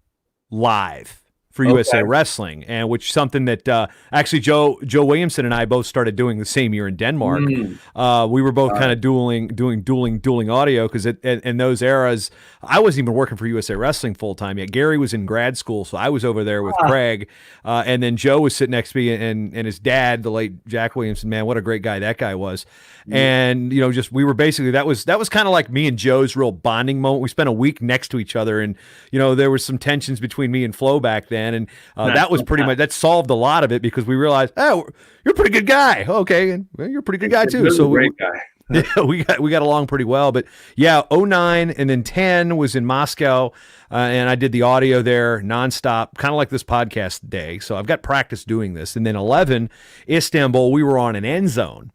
live for USA Wrestling, and which something that actually Joe Williamson and I both started doing the same year in Denmark. We were both kind of doing dueling audio because in those eras, I wasn't even working for USA Wrestling full time yet. Gary was in grad school, so I was over there with Craig, and then Joe was sitting next to me, and his dad, the late Jack Williamson, man, what a great guy that guy was. And we were basically that was kind of like me and Joe's real bonding moment. We spent a week next to each other, and there was some tensions between me and Flo back then, and that was pretty much that solved a lot of it because we realized, oh, you're a pretty good guy. Okay, and you're a pretty good guy too. So great guy. Yeah, we got along pretty well. But yeah, 09 and then 10 was in Moscow, and I did the audio there nonstop, kind of like this podcast day. So I've got practice doing this. And then 11, Istanbul, we were on an end zone.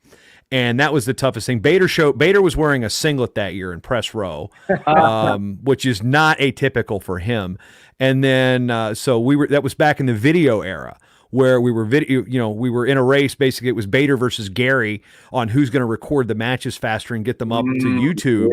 And that was the toughest thing. Bader was wearing a singlet that year in press row, which is not atypical for him. And then that was back in the video era where we were we were in a race. Basically, it was Bader versus Gary on who's going to record the matches faster and get them up to YouTube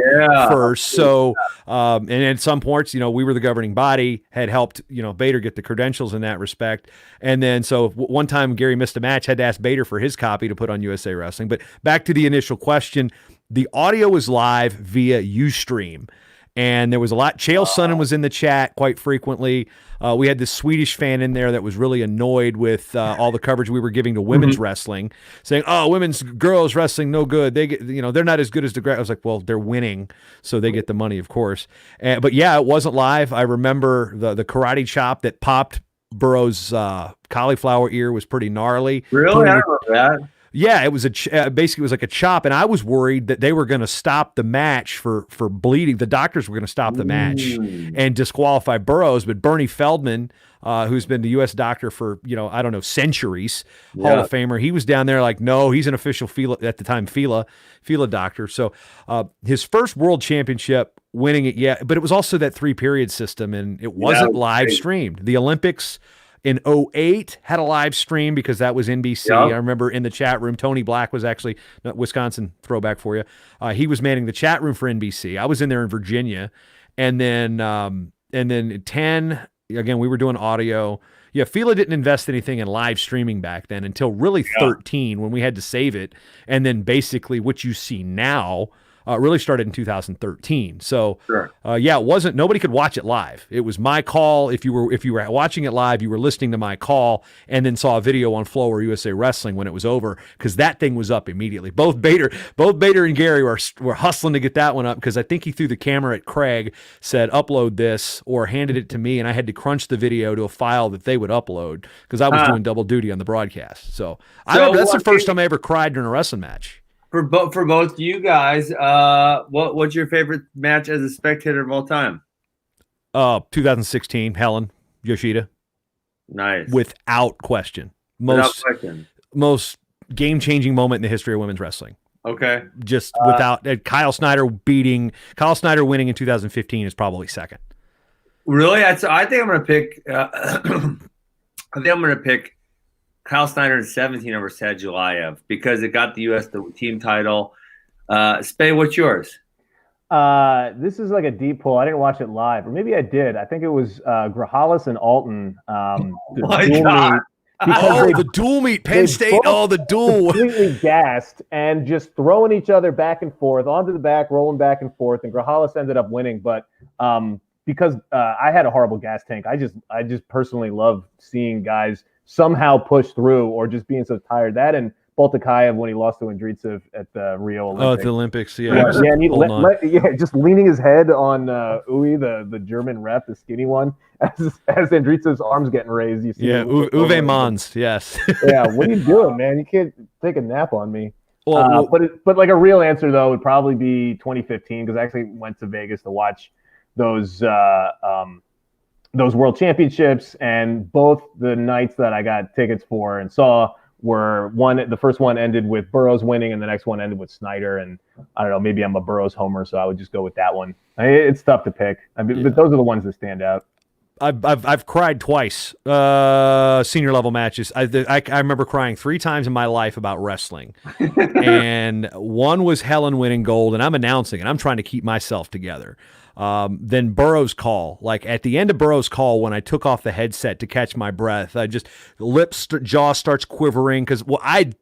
first. So, and at some points, we were the governing body, had helped, Bader get the credentials in that respect. And then, so one time Gary missed a match, had to ask Bader for his copy to put on USA Wrestling. But back to the initial question, the audio was live via Ustream. And there was a lot. Chael Sonnen was in the chat quite frequently. We had this Swedish fan in there that was really annoyed with all the coverage we were giving to women's wrestling, saying, "Oh, girls wrestling no good. They get, they're not as good as the." I was like, "Well, they're winning, so they get the money, of course." But yeah, it wasn't live. I remember the karate chop that popped Burrow's cauliflower ear was pretty gnarly. Really, I remember that. Yeah, it was basically it was like a chop, and I was worried that they were going to stop the match for bleeding. The doctors were going to stop the match and disqualify Burroughs, but Bernie Feldman, who's been the U.S. doctor for centuries, Hall of Famer, he was down there like, no, he's an official FILA doctor. So his first world championship, winning it, but it was also that 3-period system, and it wasn't live streamed. The Olympics in 08 had a live stream because that was NBC. I remember in the chat room, Tony Black was actually Wisconsin throwback for you. He was manning the chat room for NBC. I was in there in Virginia, and then 10 again we were doing audio. Yeah, Fila didn't invest anything in live streaming back then until really 13 when we had to save it, and then basically what you see now. Really started in 2013. So, it wasn't. Nobody could watch it live. It was my call. If you were watching it live, you were listening to my call, and then saw a video on Flow or USA Wrestling when it was over because that thing was up immediately. Both Bader and Gary were hustling to get that one up because I think he threw the camera at Craig, said upload this, or handed it to me, and I had to crunch the video to a file that they would upload because I was doing double duty on the broadcast. So that's the first time I ever cried during a wrestling match. For both you guys, what's your favorite match as a spectator of all time? 2016, Helen Yoshida. Nice. Without question. Most game-changing moment in the history of women's wrestling. Okay. Just without Kyle Snyder winning in 2015 is probably second. Really? I think I'm going to pick Kyle Snyder in 17 over Sadulayev because it got the U.S. the team title. Spey, what's yours? This is like a deep pull. I didn't watch it live, or maybe I did. I think it was Grahalis and Alton. The dual meet, Penn State. The dual. Completely gassed and just throwing each other back and forth, onto the back, rolling back and forth, and Grahalis ended up winning. But because I had a horrible gas tank, I just personally love seeing guys somehow push through or just being so tired. That and Boltakayev when he lost to Andreitsev at the Rio Olympics. Oh, at the Olympics, yeah. Just leaning his head on Uwe, the German rep, the skinny one, as Andreitsev's arms getting raised. You see Uwe Mons, yes. Yeah, what are you doing, man? You can't take a nap on me. But like a real answer though would probably be 2015 because I actually went to Vegas to watch those World Championships, and both the nights that I got tickets for and saw were the first one ended with Burroughs winning, and the next one ended with Snyder. And I don't know, maybe I'm a Burroughs homer, so I would just go with that one. It's tough to pick, but those are the ones that stand out. I've cried twice, senior level matches. I remember crying 3 times in my life about wrestling, and one was Helen winning gold, and I'm announcing, and I'm trying to keep myself together. Then Burroughs' call, like at the end of Burroughs' call, when I took off the headset to catch my breath, I just jaw starts quivering because I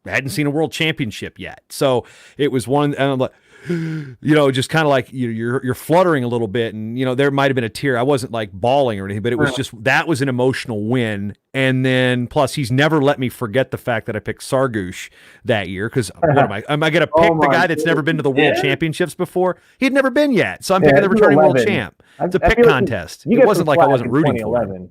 hadn't seen a world championship yet, so it was one, and I'm like, just kind of like you're fluttering a little bit, and there might have been a tear. I wasn't like bawling or anything, but it was just that was an emotional win. And then plus he's never let me forget the fact that I picked Sargush that year because what am I? Am I going to pick the guy that's never been to the World Championships before? He'd never been yet, so I'm picking the returning world champ. It's a pick contest. It wasn't like I wasn't rooting for him.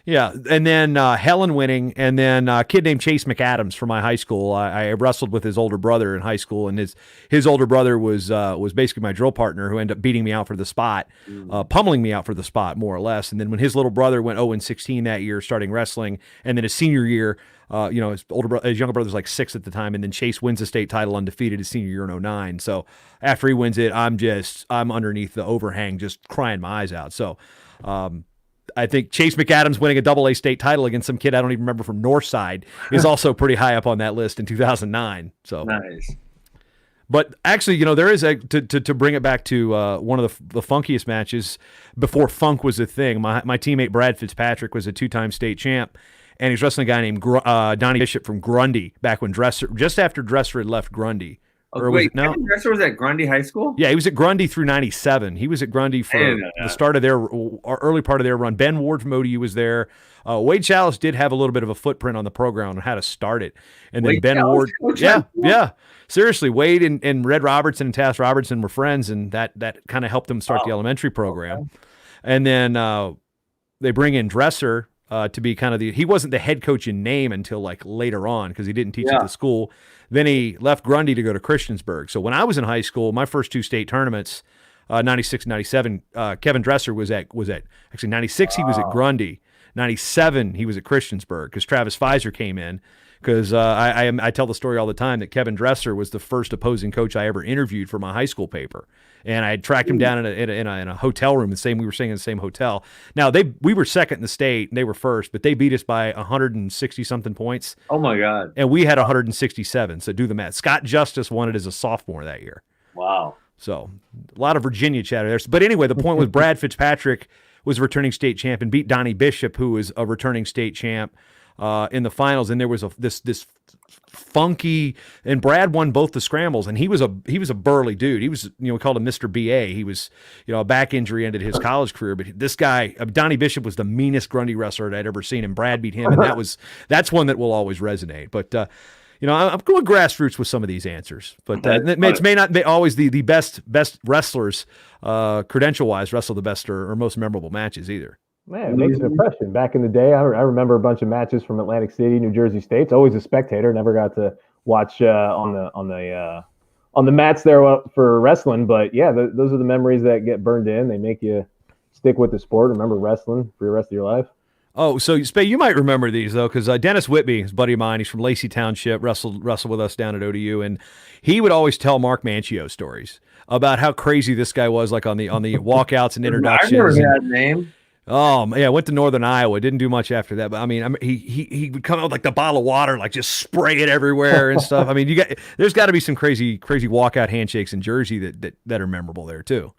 Yeah. And then Helen winning, and then a kid named Chase McAdams from my high school. I wrestled with his older brother in high school, and his older brother was basically my drill partner who ended up beating me out for the spot, pummeling me out for the spot more or less. And then when his little brother went 0-16 that year, starting wrestling, and then his senior year, his younger brother's like 6 at the time, and then Chase wins the state title undefeated his senior year in 2009. So after he wins it, I'm underneath the overhang, just crying my eyes out. So I think Chase McAdams winning a AA state title against some kid I don't even remember from Northside is also pretty high up on that list in 2009. So nice. But actually, there is to bring it back to one of the funkiest matches before funk was a thing. My teammate Brad Fitzpatrick was a 2-time state champ, and he's wrestling a guy named Donnie Bishop from Grundy back when just after Dresser had left Grundy. Kevin Dresser was at Grundy High School? Yeah, he was at Grundy through 97. He was at Grundy for the start of their early part of their run. Ben Ward from ODU was there. Wade Chalice did have a little bit of a footprint on the program on how to start it. And then Ben Ward. Yeah. Seriously, Wade and Red Robertson and Tass Robertson were friends, and that kind of helped them start the elementary program. And then they bring in Dresser to be kind of he wasn't the head coach in name until like later on because he didn't teach at the school. Then he left Grundy to go to Christiansburg. So when I was in high school, my first 2 state tournaments, 96 and 97, Kevin Dresser was at actually 96 he was at Grundy. 97 he was at Christiansburg because Travis Pfizer came in. Because I tell the story all the time that Kevin Dresser was the first opposing coach I ever interviewed for my high school paper, and I had tracked him down in a hotel room. We were staying in the same hotel. Now we were second in the state, and they were first, but they beat us by 160 something points. Oh my God! And we had 167. So do the math. Scott Justice won it as a sophomore that year. Wow. So a lot of Virginia chatter there. But anyway, the point was Brad Fitzpatrick was a returning state champ and beat Donnie Bishop, who was a returning state champ. In the finals, and there was this funky, and Brad won both the scrambles, and he was a burly dude. He was, we called him Mr. BA. He was, a back injury ended his college career, but this guy, Donnie Bishop, was the meanest Grundy wrestler I'd ever seen, and Brad beat him, and that's one that will always resonate. But I'm going grassroots with some of these answers, but it may not be always the best wrestlers, credential wise, wrestle the best or most memorable matches either. Man, it makes an impression. Back in the day, I remember a bunch of matches from Atlantic City, New Jersey State. Always a spectator. Never got to watch on the mats there for wrestling. But yeah, those are the memories that get burned in. They make you stick with the sport. Remember wrestling for the rest of your life. Oh, so Spey, you might remember these though, because Dennis Whitby, his buddy of mine, he's from Lacey Township, wrestled with us down at ODU, and he would always tell Mark Manchio stories about how crazy this guy was, like on the walkouts and introductions. I remember that name. Oh yeah, I went to Northern Iowa. Didn't do much after that, but I mean, he would come out with like the bottle of water, like just spray it everywhere and stuff. I mean, there's got to be some crazy walkout handshakes in Jersey that are memorable there too.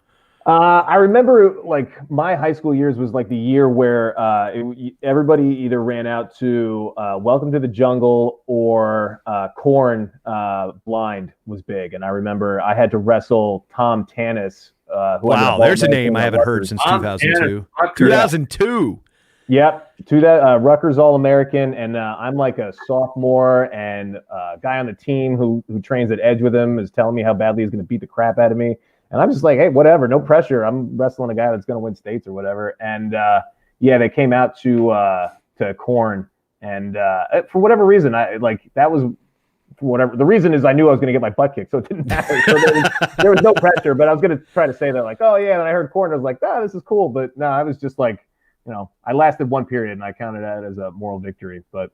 I remember like my high school years was like the year where everybody either ran out to Welcome to the Jungle or Korn Blind was big, and I remember I had to wrestle Tom Tannis. Wow, there's a name I haven't heard since 2002. 2002. Yep, to that Rutgers All-American, and I'm like a sophomore, and a guy on the team who trains at Edge with him is telling me how badly he's going to beat the crap out of me, and I'm just like, hey, whatever, no pressure. I'm wrestling a guy that's going to win states or whatever, and they came out to Korn, and for whatever reason, that was for whatever the reason is, I knew I was going to get my butt kicked, so it didn't matter. So there was no pressure. But I was going to try to say that, like, oh yeah. And I heard corn, I was like, this is cool. But no, I was just like, I lasted one period, and I counted that as a moral victory. But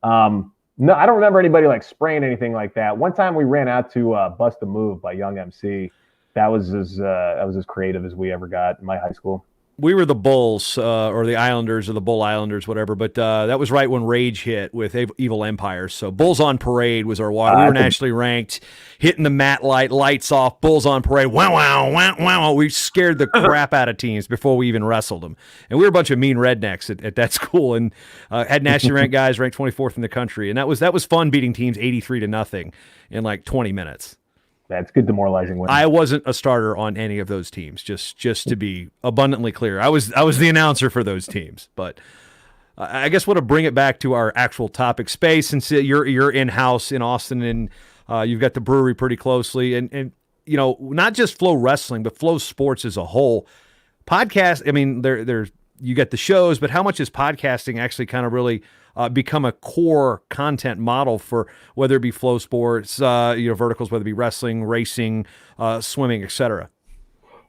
no, I don't remember anybody like spraying anything like that. One time we ran out to Bust a Move by Young MC. That was as creative as we ever got in my high school. We were the Bulls or the Islanders or the Bull Islanders, whatever. But that was right when Rage hit with Evil Empire. So Bulls on Parade was our walk. We were nationally ranked, hitting the mat lights off, Bulls on Parade. Wow, wow, wow, wow. We scared the crap out of teams before we even wrestled them. And we were a bunch of mean rednecks at that school, and had nationally ranked guys ranked 24th in the country. And that was fun, beating teams 83-0 in like 20 minutes. That's good demoralizing win. I wasn't a starter on any of those teams, just to be abundantly clear. I was the announcer for those teams. But I guess want to bring it back to our actual topic. Spey, since you're in-house in Austin, and you've got the brewery pretty closely, and not just Flow Wrestling, but Flow Sports as a whole. Podcast, I mean, there's you get the shows, but how much is podcasting actually kind of really become a core content model for whether it be Flow Sports, verticals, whether it be wrestling, racing, swimming, etc.?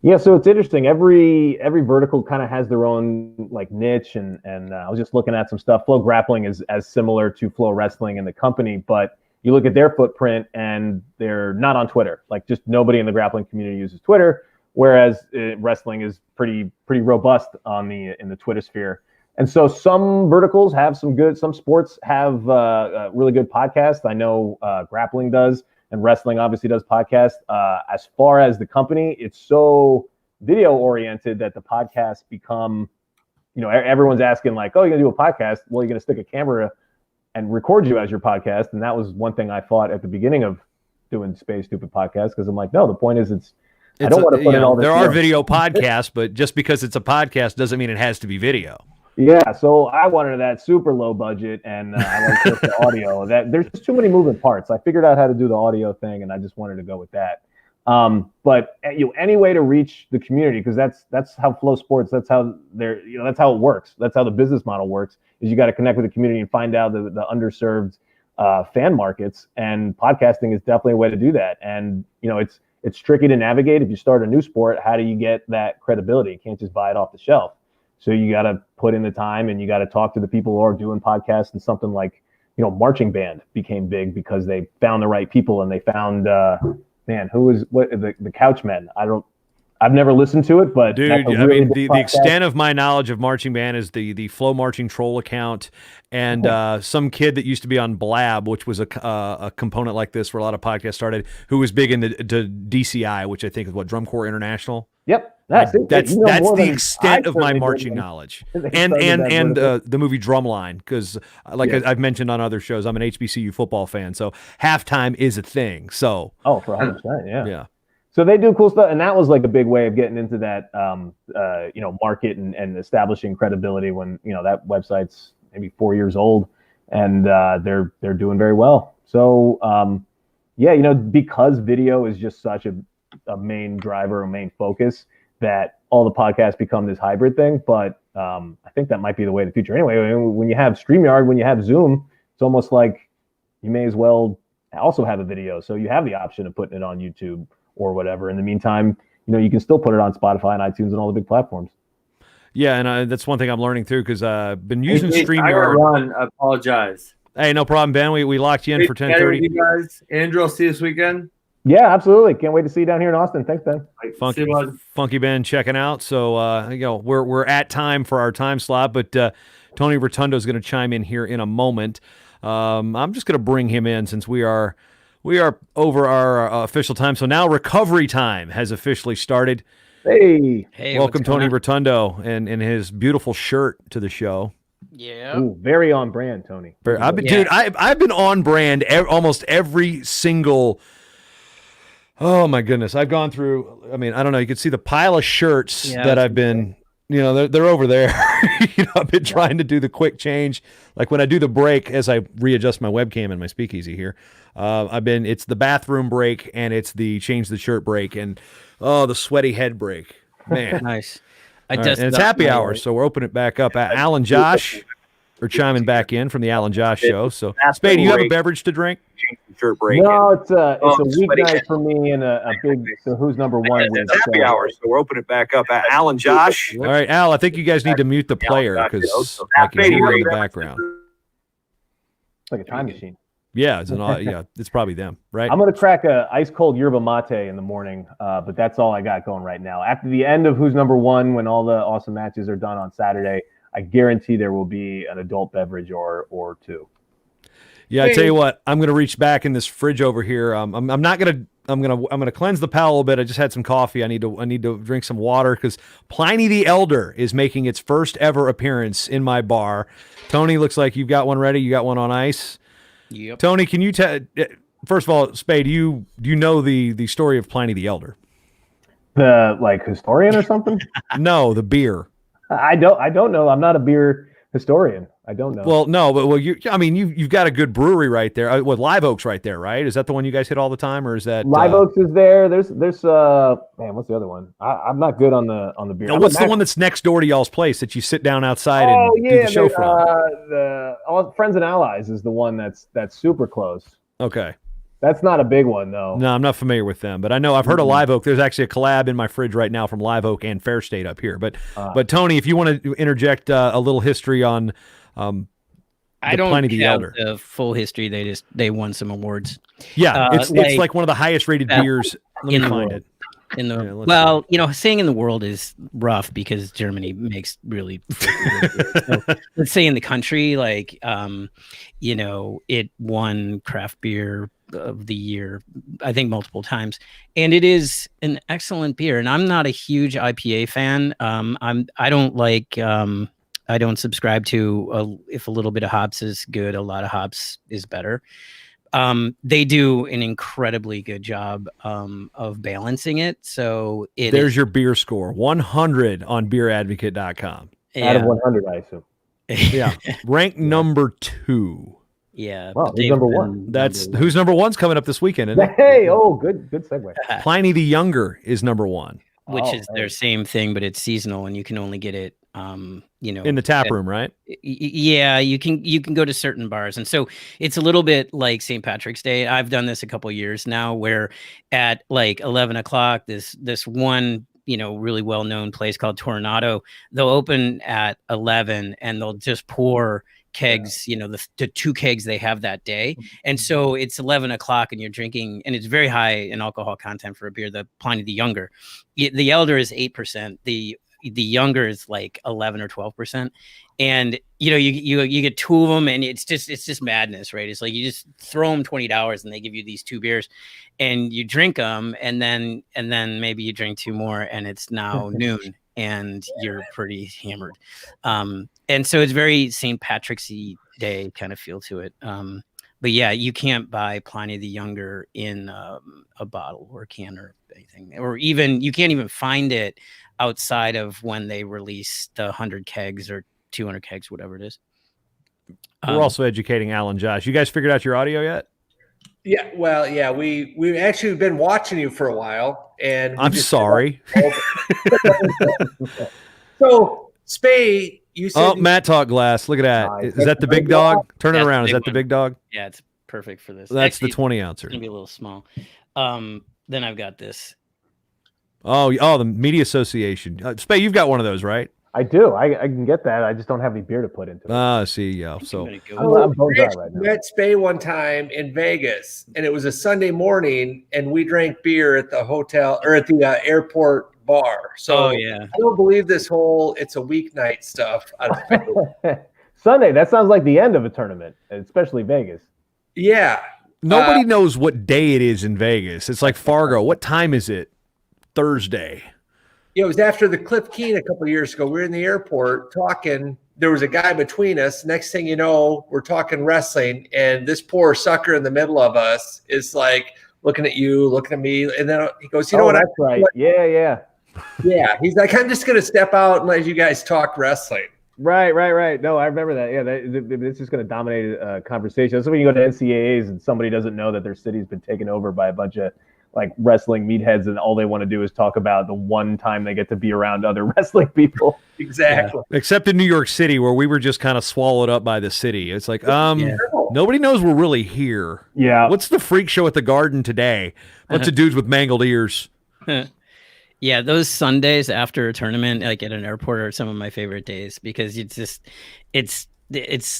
Yeah, so it's interesting. Every vertical kind of has their own like niche, and I was just looking at some stuff. Flow Grappling is as similar to Flow Wrestling in the company, but you look at their footprint and they're not on Twitter. Like, just nobody in the grappling community uses Twitter, whereas wrestling is pretty robust in the Twitter sphere. And so some verticals have some sports have really good podcasts. I know grappling does, and wrestling obviously does podcasts. As far as the company, it's so video oriented that the podcasts become, everyone's asking like, oh, you're going to do a podcast? Well, you're going to stick a camera and record you as your podcast. And that was one thing I fought at the beginning of doing Spey Stupid Podcast, because I'm like, no, the point is I don't want to put in all this. There are video podcasts, but just because it's a podcast doesn't mean it has to be video. Yeah, so I wanted that super low budget, and I like just the audio. That there's just too many moving parts. I figured out how to do the audio thing, and I just wanted to go with that. But any way to reach the community, because that's how Flow Sports. That's how that's how it works. That's how the business model works. Is you got to connect with the community and find out the underserved fan markets, and podcasting is definitely a way to do that. And it's tricky to navigate if you start a new sport. How do you get that credibility? You can't just buy it off the shelf. So you got to put in the time, and you got to talk to the people who are doing podcasts. And something like, marching band became big because they found the right people, and they found, the Couchmen. I've never listened to it, but dude, the extent of my knowledge of marching band is the Flow Marching Troll account, and some kid that used to be on Blab, which was a component like this where a lot of podcasts started, who was big in the DCI, which I think is Drum Corps International. Yep. That's the extent of my marching knowledge, and the movie Drumline, because I've mentioned on other shows, I'm an HBCU football fan, so halftime is a thing. So for 100%, yeah. So they do cool stuff, and that was like a big way of getting into that market and establishing credibility when that website's maybe 4 years old, and they're doing very well. So because video is just such a main driver, a main focus, that all the podcasts become this hybrid thing. But I think that might be the way of the future. Anyway, when you have StreamYard, when you have Zoom, it's almost like you may as well also have a video. So you have the option of putting it on YouTube or whatever. In the meantime, you can still put it on Spotify and iTunes and all the big platforms. Yeah, and that's one thing I'm learning too, because I've been using StreamYard. I apologize. Hey, no problem, Ben. We locked you in for 10:30. You guys, Andrew, I'll see you this weekend. Yeah, absolutely. Can't wait to see you down here in Austin. Thanks, Ben. Funky Ben checking out. So we're at time for our time slot, but Tony Rotundo is going to chime in here in a moment. I'm just going to bring him in since we are over our official time. So now recovery time has officially started. Hey, welcome Tony Rotundo and his beautiful shirt to the show. Yeah. Ooh, very on brand, Tony. I've been on brand almost every single. Oh my goodness. I've gone through, I don't know, you can see the pile of shirts that I've been, they're over there. I've been trying to do the quick change. Like when I do the break, as I readjust my webcam and my speakeasy here, it's the bathroom break and it's the change the shirt break and the sweaty head break. Man. Nice. And it's happy hour, so we're opening it back up. Alan Josh. are chiming back in from the Al and Josh show. So, Spey, do you have a beverage to drink? No, it's a weeknight for me and a big so who's number one week. Happy hour, so we're opening it back up. Al and Josh. All right, Al, I think you guys need to mute the player because I can hear you in the background. It's like a time machine. Yeah, it's probably them, right? I'm gonna crack a ice cold yerba mate in the morning, but that's all I got going right now. After the end of who's number one, when all the awesome matches are done on Saturday, I guarantee there will be an adult beverage or two. Yeah, I tell you what, I'm gonna reach back in this fridge over here. I'm gonna cleanse the palate a little bit. I just had some coffee. I need to drink some water because Pliny the Elder is making its first ever appearance in my bar. Tony, looks like you've got one ready. You got one on ice. Yep. Tony, can you tell? First of all, Spey, do you know the story of Pliny the Elder? The historian or something? No, the beer. I don't know. I'm not a beer historian. I don't know. Well, no, but you've got a good brewery right there. With Live Oak's right there, right? Is that the one you guys hit all the time, or is that Live Oak's is there? There's what's the other one? I'm not good on the beer. No, what's the one that's next door to y'all's place that you sit down outside and do the show from? The Friends and Allies is the one that's super close. Okay. That's not a big one, though. No, I'm not familiar with them, but I know I've heard of Live Oak. There's actually a collab in my fridge right now from Live Oak and Fair State up here. But Tony, if you want to interject a little history on I don't Pliny the have Elder. the full history. They won some awards. Yeah, it's like one of the highest rated beers. Let me find it. Saying in the world is rough because Germany makes really so let's say in the country, it won craft beer of the year, I think multiple times, and it is an excellent beer. And I'm not a huge IPA fan. I don't subscribe to if a little bit of hops is good, a lot of hops is better. They do an incredibly good job of balancing it. So there's your beer score, 100 on beeradvocate.com. Yeah. Out of 100, I assume. Yeah, ranked number 2. Yeah, wow, who's number one? Who's number one's coming up this weekend. Isn't it? Hey, good segue. Pliny the Younger is number 1, which is their same thing, but it's seasonal, and you can only get it. In the tap room, right? Yeah, you can go to certain bars, and so it's a little bit like St. Patrick's Day. I've done this a couple of years now, where at 11 o'clock, this one really well known place called Tornado, they'll open at 11 and they'll just pour kegs, the 2 kegs they have that day. And so it's 11 o'clock and you're drinking, and it's very high in alcohol content for a beer, the Pliny the Younger. The Elder is 8%. The Younger is 11 or 12%. And, you get 2 of them, and it's just madness, right? It's like you just throw them $20 and they give you these 2 beers and you drink them. And then maybe you drink 2 more and it's now noon and you're pretty hammered. And so it's very St. Patrick's Day kind of feel to it. But yeah, you can't buy Pliny the Younger in a bottle or a can or anything, or even you can't even find it outside of when they release the 100 kegs or 200 kegs, whatever it is. We're also educating Al and Josh. You guys figured out your audio yet? Yeah, well, yeah, we've actually been watching you for a while, and I'm sorry. So, Spey, you said Matt Talk Glass. Look at that. Is that the big dog? Turn it around. Is that the big dog? Yeah, it's perfect for this. That's actually, the 20 ouncer. It's gonna be a little small. Then I've got this. Oh, the Media Association. Spey, you've got one of those, right? I do. I can get that. I just don't have any beer to put into it. See, yeah. So I'm boned out right now. We met Spey one time in Vegas, and it was a Sunday morning, and we drank beer at the hotel or at the airport bar. So I don't believe this whole it's a weeknight stuff. Sunday. That sounds like the end of a tournament, especially Vegas. Yeah. Nobody knows what day it is in Vegas. It's like Fargo. What time is it? Thursday. It was after the Cliff Keen a couple of years ago. We were in the airport talking. There was a guy between us. Next thing you know, we're talking wrestling, and this poor sucker in the middle of us is looking at you, looking at me, and then he goes, "You know what? That's right. Yeah. He's like, I'm just going to step out and let you guys talk wrestling." Right. No, I remember that. Yeah, it's just going to dominate conversation. That's when you go to NCAAs and somebody doesn't know that their city's been taken over by a bunch of like wrestling meatheads, and all they want to do is talk about the one time they get to be around other wrestling people. Exactly. Yeah. Except in New York City, where we were just kind of swallowed up by the city. It's like, nobody knows we're really here. Yeah. What's the freak show at the Garden today? Bunch of dudes with mangled ears. Yeah, those Sundays after a tournament, like at an airport, are some of my favorite days because it's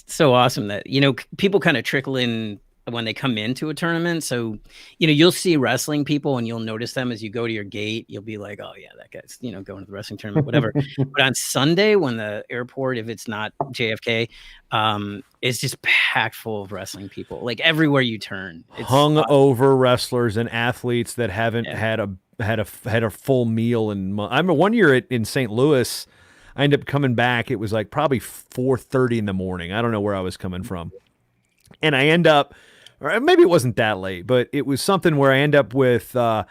so awesome that, you know, people kind of trickle in when they come into a tournament. So, you know, you'll see wrestling people and you'll notice them as you go to your gate. You'll be like, oh yeah, that guy's, you know, going to the wrestling tournament, whatever. But on Sunday, when the airport, if it's not JFK, it's just packed full of wrestling people, like everywhere you turn. It's over wrestlers and athletes that haven't had a full meal. And I remember one year in St. Louis, I ended up coming back. It was like probably 4:30 in the morning. I don't know where I was coming from. And I end up, or maybe it wasn't that late, but it was something where I end up with, who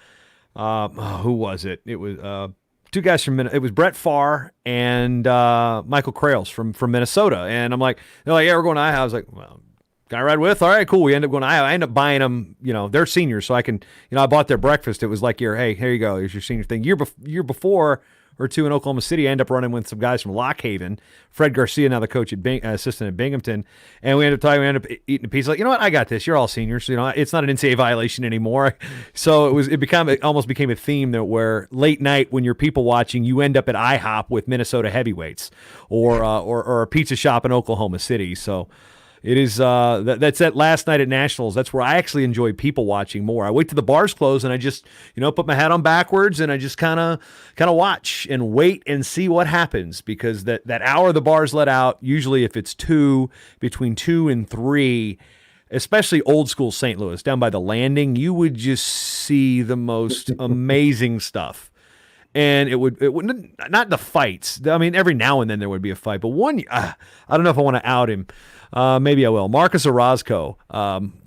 was it? It was two guys from Minnesota. It was Brett Farr and Michael Krales from Minnesota. And I'm like, they're like, yeah, we're going to Iowa. I was like, well, can I ride with? All right, cool. We end up going to Iowa. I end up buying them, you know, they're seniors, so I can, you know, I bought their breakfast. It was like, hey, here you go. Here's your senior thing. Year before or two in Oklahoma City, I end up running with some guys from Lock Haven, Fred Garcia, now the coach at assistant at Binghamton, and we end up eating a piece. Like, you know what, I got this. You're all seniors, you know. It's not an NCAA violation anymore. So it almost became a theme that where late night when you're people watching, you end up at IHOP with Minnesota heavyweights, or a pizza shop in Oklahoma City. So. It is that's that last night at Nationals. That's where I actually enjoy people watching more. I wait till the bars close and I just, you know, put my hat on backwards and I just kind of watch and wait and see what happens, because that hour the bars let out, usually if it's between 2 and 3, especially old school St. Louis down by the Landing, you would just see the most amazing stuff. And it would not the fights. I mean, every now and then there would be a fight, but one, I don't know if I want to out him. Maybe I will. Marcus Orozco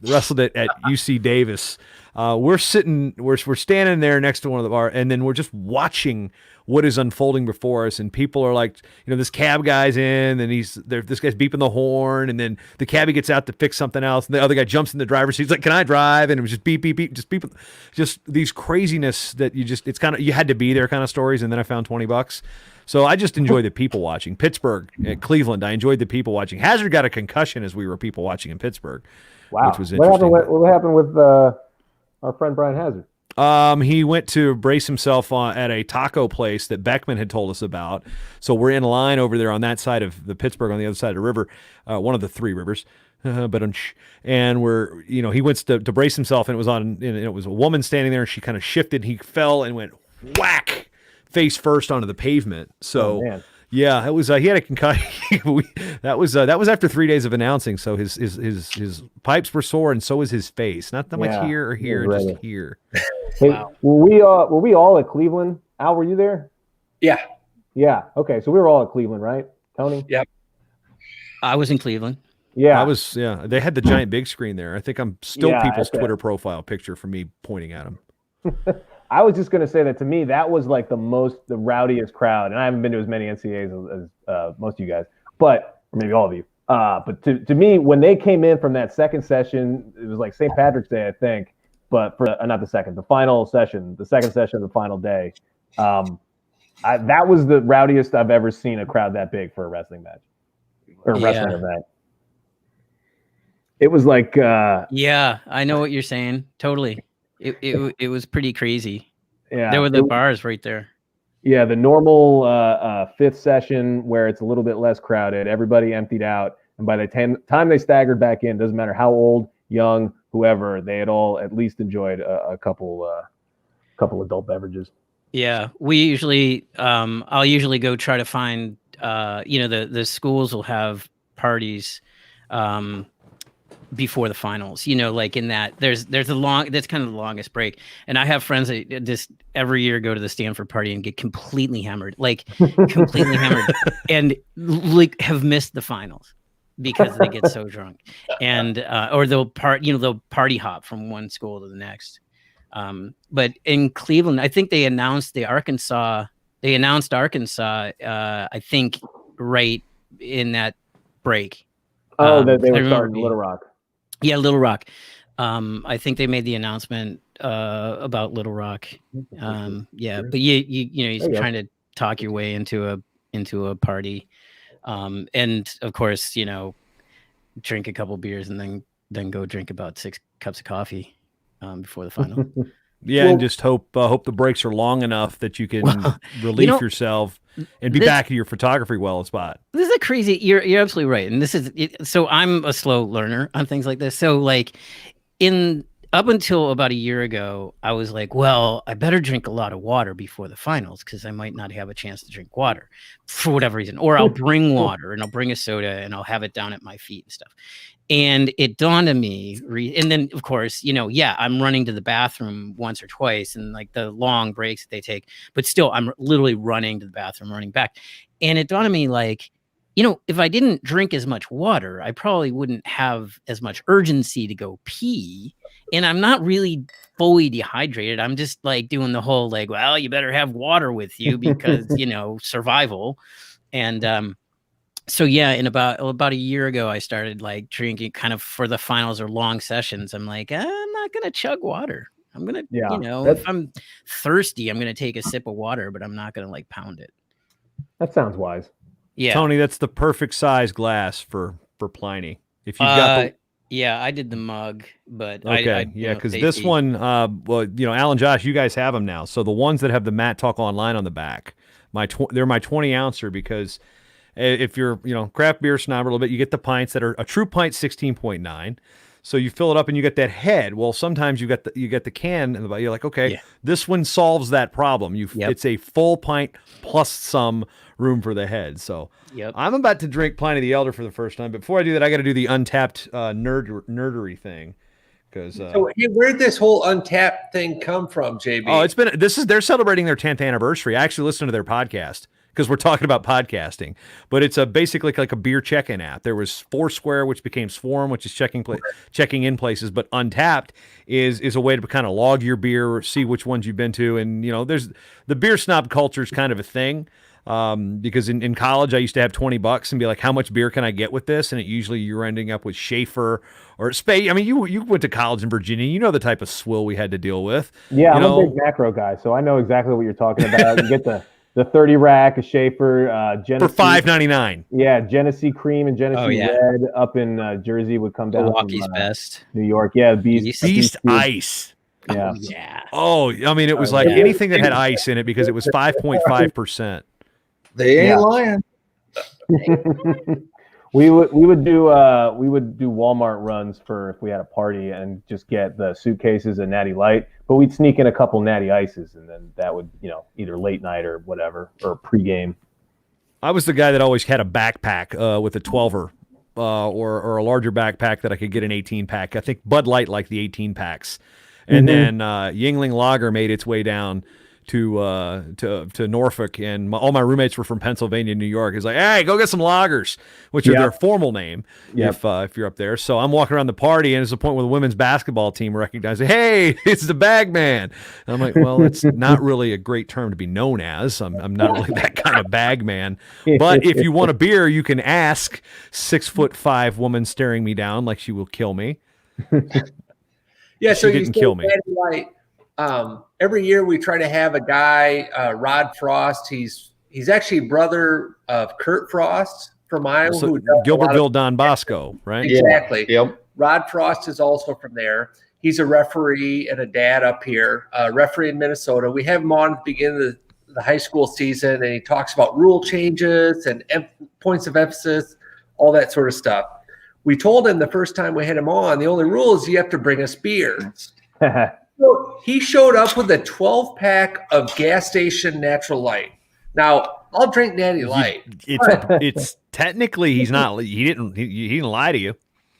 wrestled it at UC Davis. We're standing there next to one of the bars, and then we're just watching what is unfolding before us. And people are like, you know, this cab guy's in, and this guy's beeping the horn, and then the cabbie gets out to fix something else, and the other guy jumps in the driver's seat. He's like, "Can I drive?" And it was just beep, beep, beep, just beep, just these craziness that it's kind of, you had to be there kind of stories. And then I found $20. So I just enjoy the people watching. Pittsburgh, Cleveland, I enjoyed the people watching. Hazard got a concussion as we were people watching in Pittsburgh. Wow. Which was interesting. What happened with our friend Brian Hazard? He went to brace himself at a taco place that Beckman had told us about. So we're in line over there on that side of the Pittsburgh, on the other side of the river, one of the 3 rivers. And he went to brace himself, and it was a woman standing there, and she kind of shifted. He fell and went whack face first onto the pavement. So yeah, it was he had a concussion. that was after 3 days of announcing. So his pipes were sore, and so was his face. Not that much here or here, just here. Hey, wow. Were we all at Cleveland? Al, were you there? Yeah. Yeah. Okay, so we were all at Cleveland, right, Tony? Yep. I was in Cleveland. Yeah. I was. Yeah, they had the giant big screen there. I think I'm still people's Twitter profile picture for me pointing at them. I was just going to say that to me, that was like the rowdiest crowd. And I haven't been to as many NCAAs as most of you guys, or maybe all of you. But to me, when they came in from that second session, it was like St. Patrick's Day, I think, but the final session, the second session of the final day. That was the rowdiest I've ever seen a crowd that big for a wrestling match or a wrestling event. It was like, yeah, I know what you're saying. Totally. It was pretty crazy. Yeah, there were the bars right there. Yeah, the normal fifth session where it's a little bit less crowded, everybody emptied out, and by the time they staggered back in, doesn't matter how old, young, whoever, they had all at least enjoyed a couple adult beverages. Yeah, we usually I'll usually go try to find the schools will have parties before the finals, like in that there's that's kind of the longest break. And I have friends that just every year go to the Stanford party and get completely hammered, and like have missed the finals because they get so drunk, and or they'll party hop from one school to the next. But in Cleveland, I think they announced Arkansas, I think right in that break. That they were starting Little Rock. Yeah, Little Rock. I think they made the announcement Little Rock. Yeah, but you're trying to talk your way into a party, and of course, drink a couple beers and then go drink about 6 cups of coffee before the final. Yeah, and just hope the breaks are long enough that you can relieve yourself and be back in your photography spot. This is crazy. You're absolutely right, and this is so I'm a slow learner on things like this. So like up until about a year ago, I was like, well, I better drink a lot of water before the finals because I might not have a chance to drink water for whatever reason. Or I'll bring water and I'll bring a soda and I'll have it down at my feet and stuff. And it dawned on me, and then of course, I'm running to the bathroom once or twice and like the long breaks that they take, but still I'm literally running to the bathroom, running back. And it dawned on me like, if I didn't drink as much water, I probably wouldn't have as much urgency to go pee. And I'm not really fully dehydrated. I'm just like doing the whole like, well, you better have water with you because, survival. And so yeah, in about a year ago, I started like drinking kind of for the finals or long sessions. I'm like, I'm not going to chug water. I'm going to, if I'm thirsty, I'm going to take a sip of water, but I'm not going to like pound it. That sounds wise. Yeah. Tony, that's the perfect size glass for Pliny. If you've got yeah, I did the mug, but okay, because this one, Alan, Josh, you guys have them now. So the ones that have the Matt Talk Online on the back, they're my 20 ouncer because if you're craft beer snob a little bit, you get the pints that are a true pint 16.9. So you fill it up and you get that head. Well, sometimes you get the can and you're like, okay, this one solves that problem. It's a full pint plus some room for the head. So I'm about to drink Pliny the Elder for the first time. But before I do that, I got to do the Untapped nerdery thing. So where did this whole Untapped thing come from, JB? Oh, they're celebrating their 10th anniversary. I actually listened to their podcast because we're talking about podcasting. But it's basically like a beer check-in app. There was Foursquare, which became Swarm, which is checking in places. But Untapped is a way to kind of log your beer, see which ones you've been to. And, there's the beer snob culture is kind of a thing. Because in college I used to have $20 and be like, how much beer can I get with this? And you're ending up with Schaefer or Spey. I mean, you went to college in Virginia. You know the type of swill we had to deal with. Yeah, I'm a big macro guy, so I know exactly what you're talking about. You get the 30 rack of Schaefer, Genesee, for $5.99. Yeah, Genesee Cream and Genesee Red up in Jersey would come down. Milwaukee's Best. New York, yeah, Beast Ice. Yeah. Oh, yeah. Oh, I mean, it was like anything that had ice in it because it was 5.5%. They ain't lying. We would do Walmart runs for if we had a party and just get the suitcases and Natty Light, but we'd sneak in a couple Natty Ices and then that would either late night or whatever or pregame. I was the guy that always had a backpack with a 12er or a larger backpack that I could get an 18 pack. I think Bud Light liked the 18 packs, and then Yingling Lager made its way down to Norfolk, and all my roommates were from Pennsylvania and New York. It's like, hey, go get some lagers, which are their formal name if you're up there. So I'm walking around the party, and it's a point where the women's basketball team recognizes, hey, it's the bag man. And I'm like, well, it's not really a great term to be known as. I'm not really that kind of bag man. But if you want a beer, you can ask 6'5" woman staring me down like she will kill me. Yeah, she didn't kill me. Every year we try to have a guy, Rod Frost. He's actually brother of Kurt Frost from Iowa. So Gilbertville, Don Bosco, right? Exactly. Yep. Rod Frost is also from there. He's a referee and a dad up here, referee in Minnesota. We have him on at the beginning of the high school season, and he talks about rule changes and points of emphasis, all that sort of stuff. We told him the first time we had him on, the only rule is you have to bring us beer. So he showed up with a 12-pack of gas station Natural Light. Now, I'll drink Natty Light. It's technically he didn't lie to you.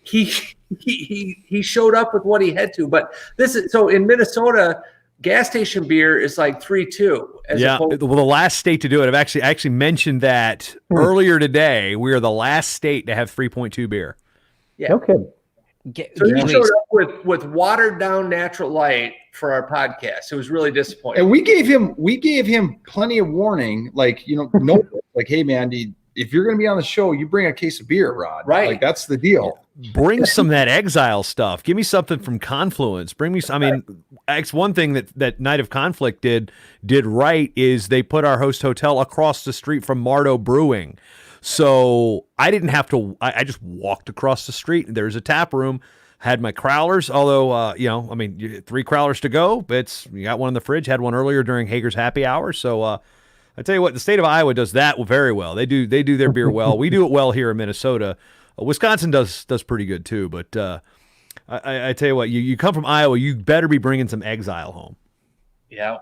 He showed up with what he had to, but this is so in Minnesota, gas station beer is like 3.2. Well, the last state to do it. I actually mentioned that earlier today. We are the last state to have 3.2 beer. Yeah. Okay. So he showed up with watered down Natural Light for our podcast. It was really disappointing. And we gave him plenty of warning, like no, like, hey man, if you're going to be on the show, you bring a case of beer, Rod. Right. Like that's the deal. Bring some of that Exile stuff. Give me something from Confluence. Bring me. I mean, one thing that Night of Conflict did right is they put our host hotel across the street from Mardo Brewing, so I didn't have to. I just walked across the street. There's a tap room. Had my crowlers, although I mean, 3 crowlers to go. But you got one in the fridge. Had one earlier during Hager's happy hour. So I tell you what, the state of Iowa does that very well. They do their beer well. We do it well here in Minnesota. Wisconsin does pretty good too, but I tell you what, you come from Iowa, you better be bringing some Exile home. Yeah.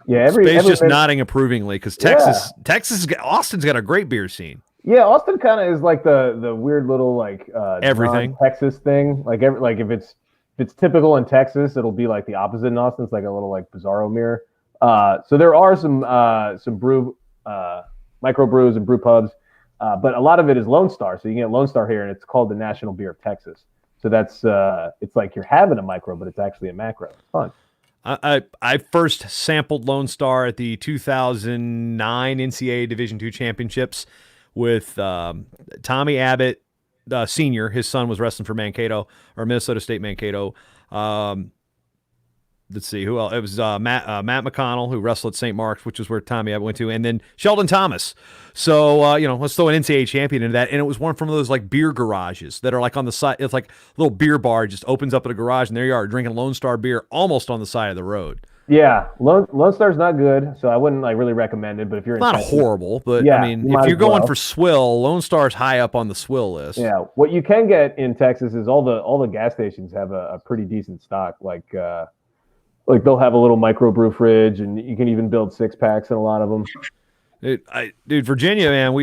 Yeah, Space just nodding approvingly because Austin's got a great beer scene. Yeah, Austin kind of is like the weird little like everything Texas thing. Like if it's typical in Texas, it'll be like the opposite in Austin. It's like a little like bizarro mirror. So there are some brew microbrews and brew pubs. But a lot of it is Lone Star. So you can get Lone Star here, and it's called the National Beer of Texas. So that's it's like you're having a micro, but it's actually a macro. It's fun. I first sampled Lone Star at the 2009 NCAA Division II championships with Tommy Abbott Sr. His son was wrestling for Mankato or Minnesota State Mankato. Let's see who else. It was Matt McConnell, who wrestled at St. Mark's, which is where Tommy Abbott went to, and then Sheldon Thomas. So let's throw an NCAA champion into that, and it was one from those like beer garages that are like on the side. It's like a little beer bar, just opens up at a garage, and there you are drinking Lone Star beer, almost on the side of the road. Yeah, Lone Star's not good, so I wouldn't like really recommend it. But if you're not horrible, but yeah, I mean, if you're going for swill, Lone Star's high up on the swill list. Yeah, what you can get in Texas is all the gas stations have a pretty decent stock, like they'll have a little microbrew fridge, and you can even build 6-packs in a lot of them. Dude, Virginia, man.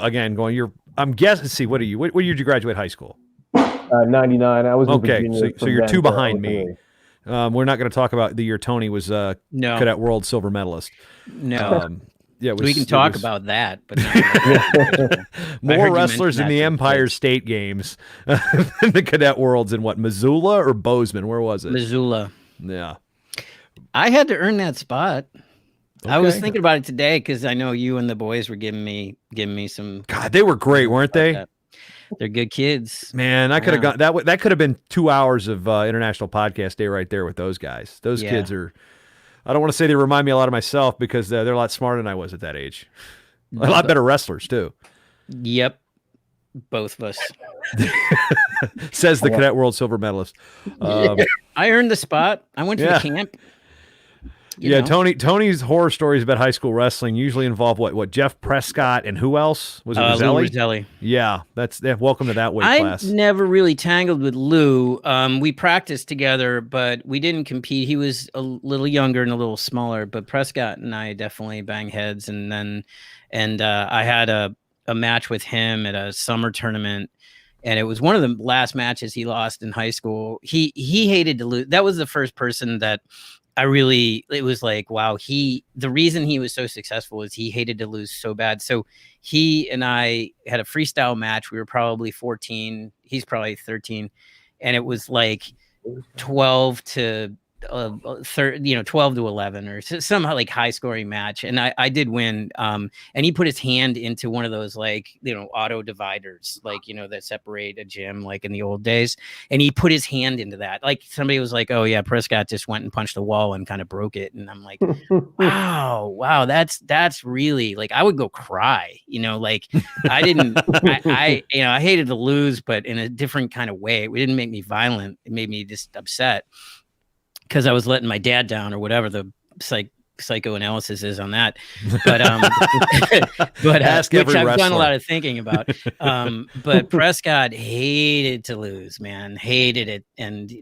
Again, I'm guessing. See, what are you? What year did you graduate high school? 99. I was in okay. Virginia So you're Venz, 2 behind me. We're not going to talk about the year Tony was no Cadet World silver medalist. No. Yeah, we can talk about that, but not more wrestlers in the Empire State Games than the Cadet Worlds in what, Missoula or Bozeman? Where was it? Missoula. Yeah. I had to earn that spot. Okay. I was thinking about it today because I know you and the boys were giving me some. God, they were great, weren't they? That. They're good kids. Man, I could have gone that could have been 2 hours of International Podcast Day right there with those guys. Those kids are. I don't want to say they remind me a lot of myself because they're a lot smarter than I was at that age. A lot better wrestlers too. Yep, both of us. Says the Cadet World silver medalist. I earned the spot. I went to the camp. You know. Tony's horror stories about high school wrestling usually involve what Jeff Prescott and who else? Was it Roselli? Yeah, welcome to that weight class. I never really tangled with Lou. We practiced together, but we didn't compete. He was a little younger and a little smaller, but Prescott and I definitely banged heads. And I had a match with him at a summer tournament. And it was one of the last matches he lost in high school. He hated to lose. That was the first person that it was like, wow, the reason he was so successful is he hated to lose so bad. So he and I had a freestyle match. We were probably 14. He's probably 13. And it was like 12 to 12 to 11 or somehow like high scoring match. And I did win. And he put his hand into one of those auto dividers, that separate a gym like in the old days. And he put his hand into that. Like somebody was like, oh yeah, Prescott just went and punched the wall and kind of broke it. And I'm like, wow, that's really I would go cry, I didn't, I hated to lose, but in a different kind of way. It didn't make me violent. It made me just upset. Because I was letting my dad down or whatever the psychoanalysis is on that. But Ask which every I've wrestler. done a lot of thinking about. But Prescott hated to lose, man. Hated it.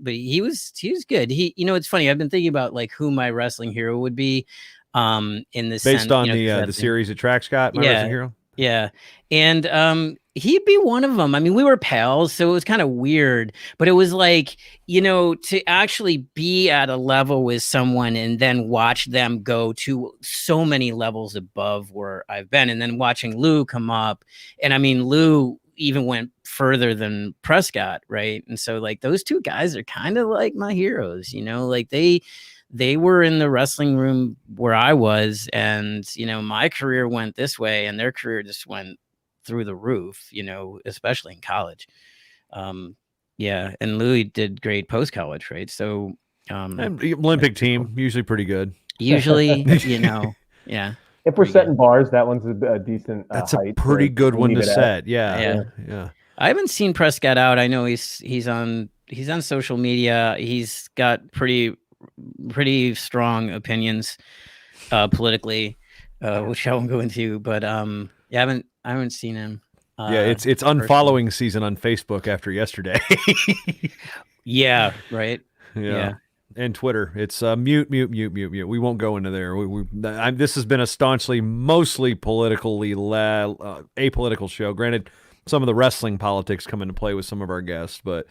But he was good. It's funny. I've been thinking about who my wrestling hero would be in this based on the series at Track Scott, my wrestling hero. Yeah. And he'd be one of them. I mean, we were pals, so it was kind of weird, but it was to actually be at a level with someone and then watch them go to so many levels above where I've been. And then watching Lou come up. And I mean, Lou even went further than Prescott, right? And so those two guys are kind of like my heroes, they were in the wrestling room where I was, and my career went this way, and their career just went through the roof. Especially in college. Yeah, and Louis did great post college, right? So, and the Olympic team cool. usually pretty good. Usually, yeah. If we're setting bars, that one's a decent. That's height a pretty good one to set. Yeah. I haven't seen Prescott out. I know he's on social media. He's got pretty strong opinions politically, which I won't go into. But I haven't seen him. It's unfollowing season on Facebook after yesterday. Yeah. Right. Yeah. And Twitter, it's mute. We won't go into there. This has been a staunchly, mostly politically apolitical show. Granted, some of the wrestling politics come into play with some of our guests, but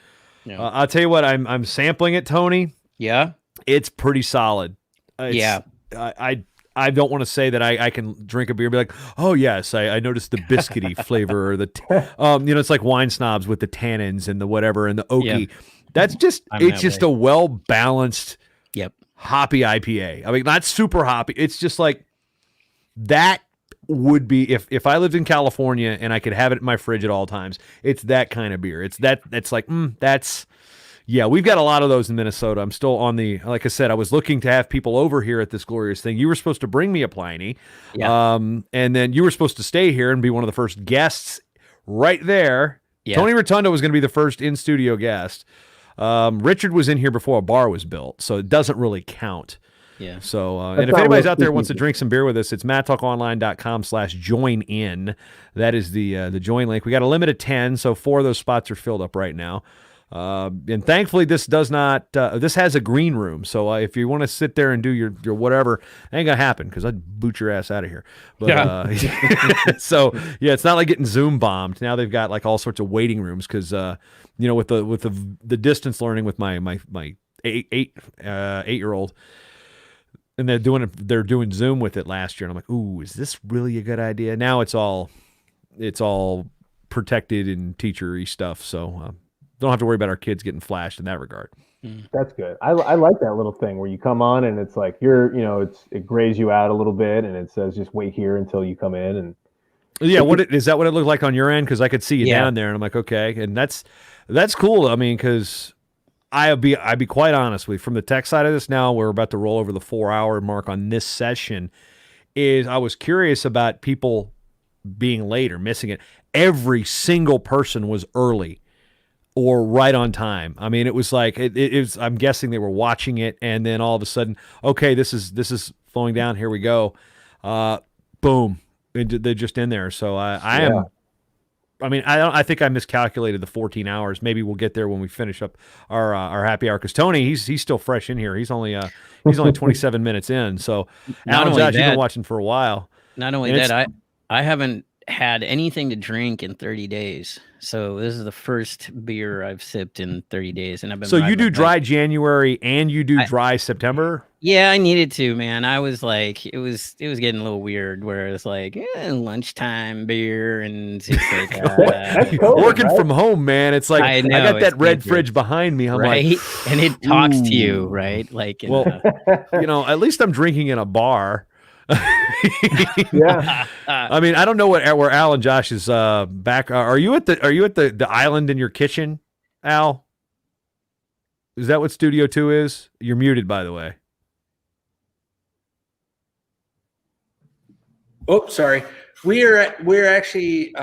I'll tell you what, I'm sampling it, Tony. Yeah, it's pretty solid. Yeah, I don't want to say that I can drink a beer and be like, oh yes, I noticed the biscuity flavor or the it's like wine snobs with the tannins and the whatever and the oaky. Yeah. That's just a well balanced hoppy IPA. I mean, not super hoppy. It's just like that would be if I lived in California and I could have it in my fridge at all times. It's that kind of beer. It's like that's. Yeah, we've got a lot of those in Minnesota. I'm still on like I said, I was looking to have people over here at this glorious thing. You were supposed to bring me a Pliny. Yeah. And then you were supposed to stay here and be one of the first guests right there. Yeah. Tony Rotundo was going to be the first in-studio guest. Richard was in here before a bar was built, so it doesn't really count. Yeah. So, and if anybody's out there wants to drink some beer with us, it's mattalkonline.com/join-in. That is the join link. We got a limit of 10, so 4 of those spots are filled up right now. And thankfully this does not, this has a green room. So if you want to sit there and do your whatever, it ain't gonna happen because I'd boot your ass out of here. But, so yeah, it's not like getting Zoom bombed. Now they've got like all sorts of waiting rooms. Cause, with the distance learning with my 8-year-old and they're doing Zoom with it last year. And I'm like, ooh, is this really a good idea? Now it's all protected and teachery stuff. So, don't have to worry about our kids getting flashed in that regard. That's good. I like that little thing where you come on and it's like it grays you out a little bit and it says just wait here until you come in and yeah. Is that what it looked like on your end? Because I could see you down there and I'm like, okay, and that's cool. I mean, because I'd be quite honest with you, from the tech side of this. Now we're about to roll over the 4-hour mark on this session. I was curious about people being late or missing it. Every single person was early or right on time. I mean, it was like it was. I'm guessing they were watching it, and then all of a sudden, okay, this is flowing down. Here we go. Boom, they're just in there. So I am. I mean, I think I miscalculated the 14 hours. Maybe we'll get there when we finish up our happy hour. Because Tony, he's still fresh in here. He's only 27 minutes in. So Alan, Josh, you've been watching for a while. Not only that, I haven't had anything to drink in 30 days. So this is the first beer I've sipped in 30 days. And I've been. So you do dry January and you do dry September? Yeah, I needed to, man. I was like, it was getting a little weird where it's like lunchtime beer and it's like, working from home, man. It's like I got that red fridge behind me. I'm right? like, and it talks to you, right? Like, at least I'm drinking in a bar. Yeah. I mean, I don't know where Al and Josh is back. Are you at the island in your kitchen, Al? Is that what Studio 2 is? You're muted, by the way. Oh, sorry. We're actually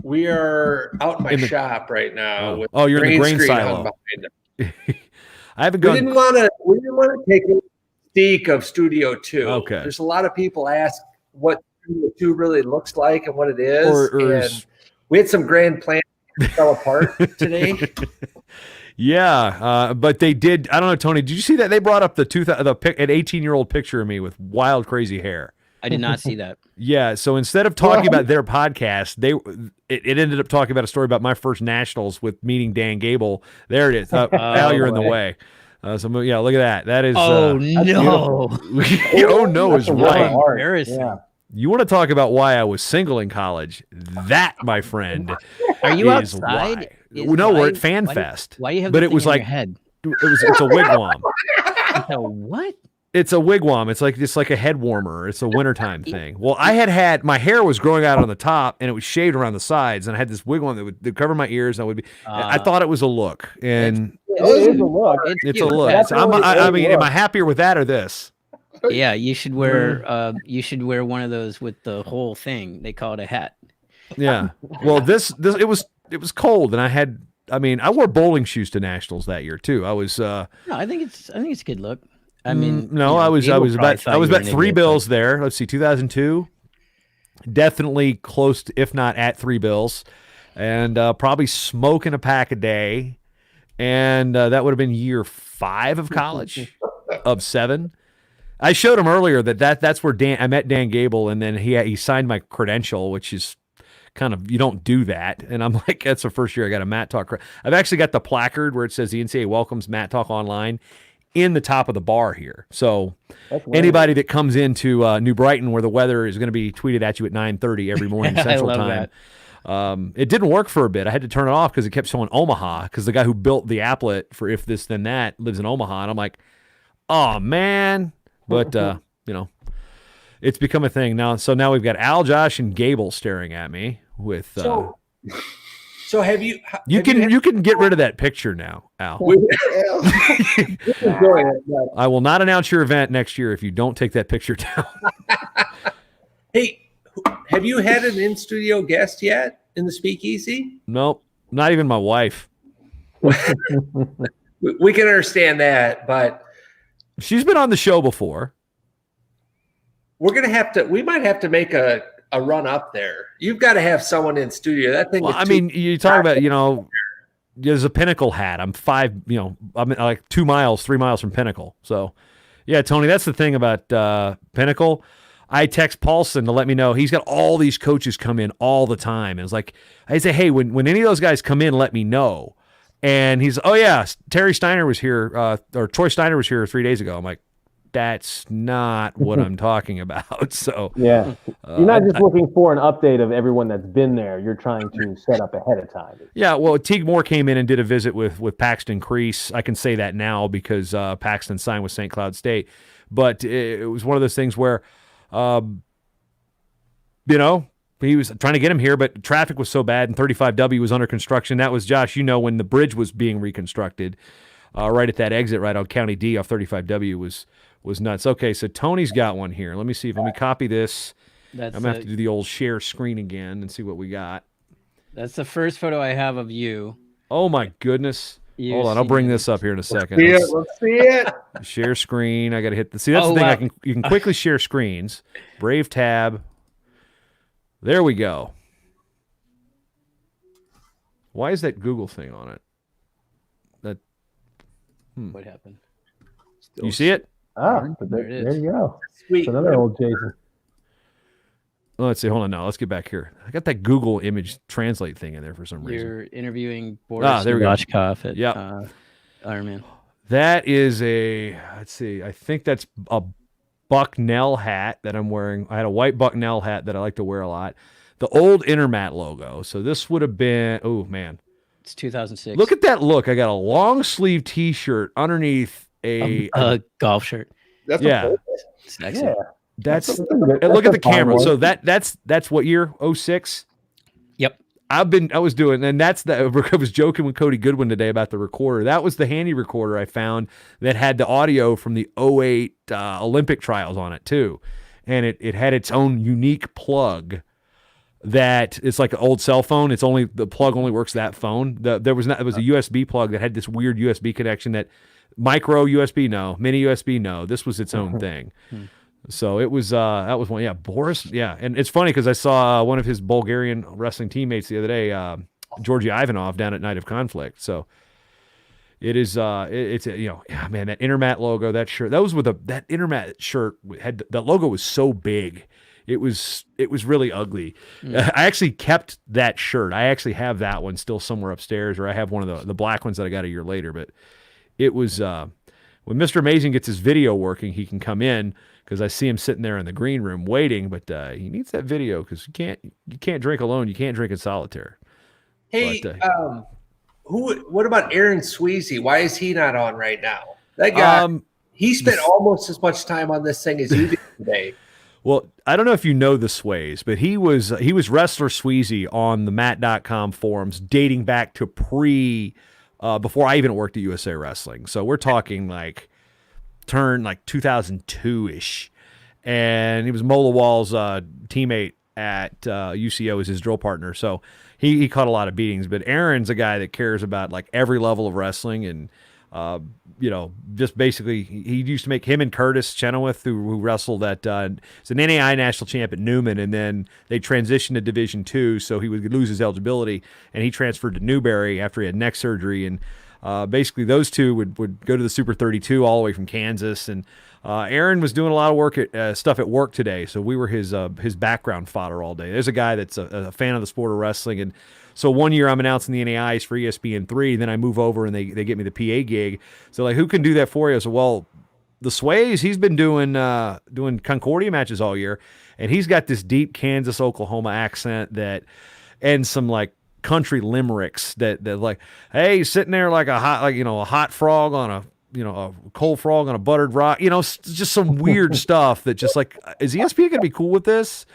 we are out in my shop right now. You're in the grain silo. I haven't gone. We didn't want to take a mystique of Studio 2. Okay. There's a lot of people ask what Studio 2 really looks like and what it is. And we had some grand plans that fell apart today. Yeah, but they did. I don't know, Tony. Did you see that they brought up an 18-year-old picture of me with wild, crazy hair? I did not see that. Yeah, so instead of talking about their podcast, it ended up talking about a story about my first nationals with meeting Dan Gable. There it is. Al, you're in the way. So yeah, look at that. That is. Oh no! Oh no is right. Embarrassing. Yeah. You want to talk about why I was single in college? That, my friend, are you outside? No, we're at Fan Fest. Why you have? But the it was thing on like your head? it's a wigwam. So what? It's a wigwam. It's like a head warmer. It's a wintertime thing. Well, I had my hair was growing out on the top and it was shaved around the sides, and I had this wigwam that would cover my ears. And I thought it was a look, and it is a look. It's a look. I mean, am I happier with that or this? Yeah, you should wear one of those with the whole thing. They call it a hat. Yeah. Well, this it was cold, and I wore bowling shoes to nationals that year too. I was No, I think it's a good look. I mean, no, I was about 3 bills there. Let's see, 2002. Definitely close to, if not at 3 bills, and probably smoking a pack a day. And that would have been year 5 of college, of 7. I showed him earlier that's where I met Dan Gable, and then he signed my credential, which is kind of, you don't do that. And I'm like, that's the first year I got a Matt Talk. I've actually got the placard where it says the NCAA welcomes Matt Talk online in the top of the bar here. So anybody that comes into New Brighton, where the weather is going to be tweeted at you at 9:30 every morning Central Time. It didn't work for a bit. I had to turn it off because it kept showing Omaha, because the guy who built the applet for If This Then That lives in Omaha. And I'm like, oh, man. But, it's become a thing now. So now we've got Al, Josh, and Gable staring at me with... So have you? You can get rid of that picture now, Al. I will not announce your event next year if you don't take that picture down. Hey, have you had an in-studio guest yet in the Speakeasy? Nope, not even my wife. We can understand that, but she's been on the show before. We might have to make a run up there. You've got to have someone in studio. That thing. Well, you talk about, there's a Pinnacle hat. I'm like 2 miles, 3 miles from Pinnacle. So, yeah, Tony, that's the thing about Pinnacle. I text Paulson to let me know he's got all these coaches come in all the time. And it's like, I say, hey, when any of those guys come in, let me know. And he's, oh yeah, Terry Steiner was here, or Troy Steiner was here 3 days ago. I'm like, that's not what I'm talking about. So yeah, you're not just looking for an update of everyone that's been there. You're trying to set up ahead of time. Yeah, well, Teague Moore came in and did a visit with Paxton Crease. I can say that now because Paxton signed with St. Cloud State. But it was one of those things where, he was trying to get him here, but traffic was so bad, and 35W was under construction. That was, Josh, when the bridge was being reconstructed, right at that exit right on County D off 35W was nuts. Okay, so Tony's got one here. Let me copy this. I'm going to have to do the old share screen again and see what we got. That's the first photo I have of you. Oh, my goodness. Hold on, I'll bring this up here in a second. Let's see it. Share screen. I got to hit see, that's the thing. Wow. You can quickly share screens. Brave tab. There we go. Why is that Google thing on it? What happened? You see it? There you go. Sweet. It's another old Jason. Oh, let's see. Hold on. Now let's get back here. I got that Google image translate thing in there for some reason. You're interviewing Boris Novichkov at Ironman. That is let's see. I think that's a Bucknell hat that I'm wearing. I had a white Bucknell hat that I like to wear a lot. The old Intermat logo. So this would have been, oh man. It's 2006. Look at that look. I got a long sleeve t-shirt underneath a golf shirt. That's it's excellent. Yeah. That's look at the camera. So that's what year? 06? Yep. I was doing, and I was joking with Cody Goodwin today about the recorder. That was the handy recorder I found that had the audio from the 08 Olympic trials on it too. And it had its own unique plug that it's like an old cell phone. The plug only works that phone. It was a USB plug that had this weird USB connection that micro USB, no, mini USB, no. This was its own thing. So it was that was one. Yeah, Boris. Yeah, and it's funny because I saw one of his Bulgarian wrestling teammates the other day, Georgi Ivanov, down at Night of Conflict. So it is. It's man, that Intermat logo, that shirt. That Intermat shirt had that logo was so big. It was really ugly. I actually kept that shirt. I actually have that one still somewhere upstairs, or I have one of the black ones that I got a year later. But it was when Mr. Amazing gets his video working, he can come in. Because I see him sitting there in the green room waiting, but he needs that video because you can't drink alone. You can't drink in solitaire. Hey, What about Aaron Sweezy? Why is he not on right now? That guy, he spent almost as much time on this thing as you did today. Well, I don't know if you know the Sways, but he was Wrestler Sweezy on the Matt.com forums dating back to before I even worked at USA Wrestling. So we're talking like 2002-ish. And he was Mola Wall's teammate at UCO as his drill partner. So he caught a lot of beatings. But Aaron's a guy that cares about like every level of wrestling and just basically, he used to make him and Curtis Chenoweth, who wrestled at it's an NAI national champ at Newman, and then they transitioned to Division II, so he would lose his eligibility, and he transferred to Newberry after he had neck surgery, and basically those two would go to the Super 32 all the way from Kansas, and Aaron was doing a lot of work stuff at work today, so we were his background fodder all day. There's a guy that's a fan of the sport of wrestling, and so one year I'm announcing the NAIs for ESPN3, then I move over and they get me the PA gig. So like, who can do that for you? So well, the Sways, he's been doing Concordia matches all year, and he's got this deep Kansas, Oklahoma accent and some like country limericks that like, hey, sitting there like a hot frog on a cold frog on a buttered rock, just some weird stuff that just like, is ESPN gonna be cool with this?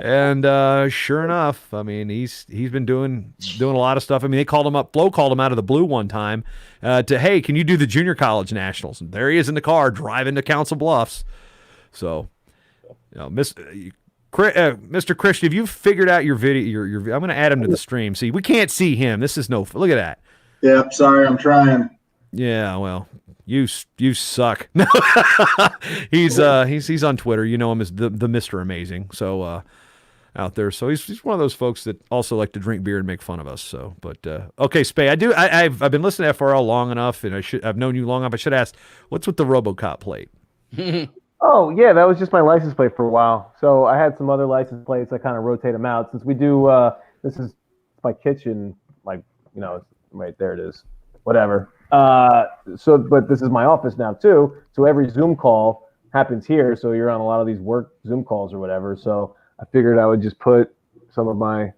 And sure enough, I mean, he's been doing a lot of stuff. I mean, Flo called him out of the blue one time hey, can you do the junior college nationals? And there he is in the car driving to Council Bluffs. So, Mr. Christian, if you've figured out your video, I'm going to add him to the stream. See, we can't see him. This is look at that. Yep. Sorry, I'm trying. Yeah, well, you suck. he's on Twitter. You know him as the Mr. Amazing. So out there. So he's one of those folks that also like to drink beer and make fun of us. So, but okay, Spey, I've been listening to FRL long enough, and I've known you long enough. I should ask, what's with the RoboCop plate? Oh yeah, that was just my license plate for a while. So I had some other license plates. I kind of rotate them out since we do. This is my kitchen, like it's right there. It is. Whatever. But this is my office now too. So every Zoom call happens here. So you're on a lot of these work Zoom calls or whatever. So I figured I would just put some of my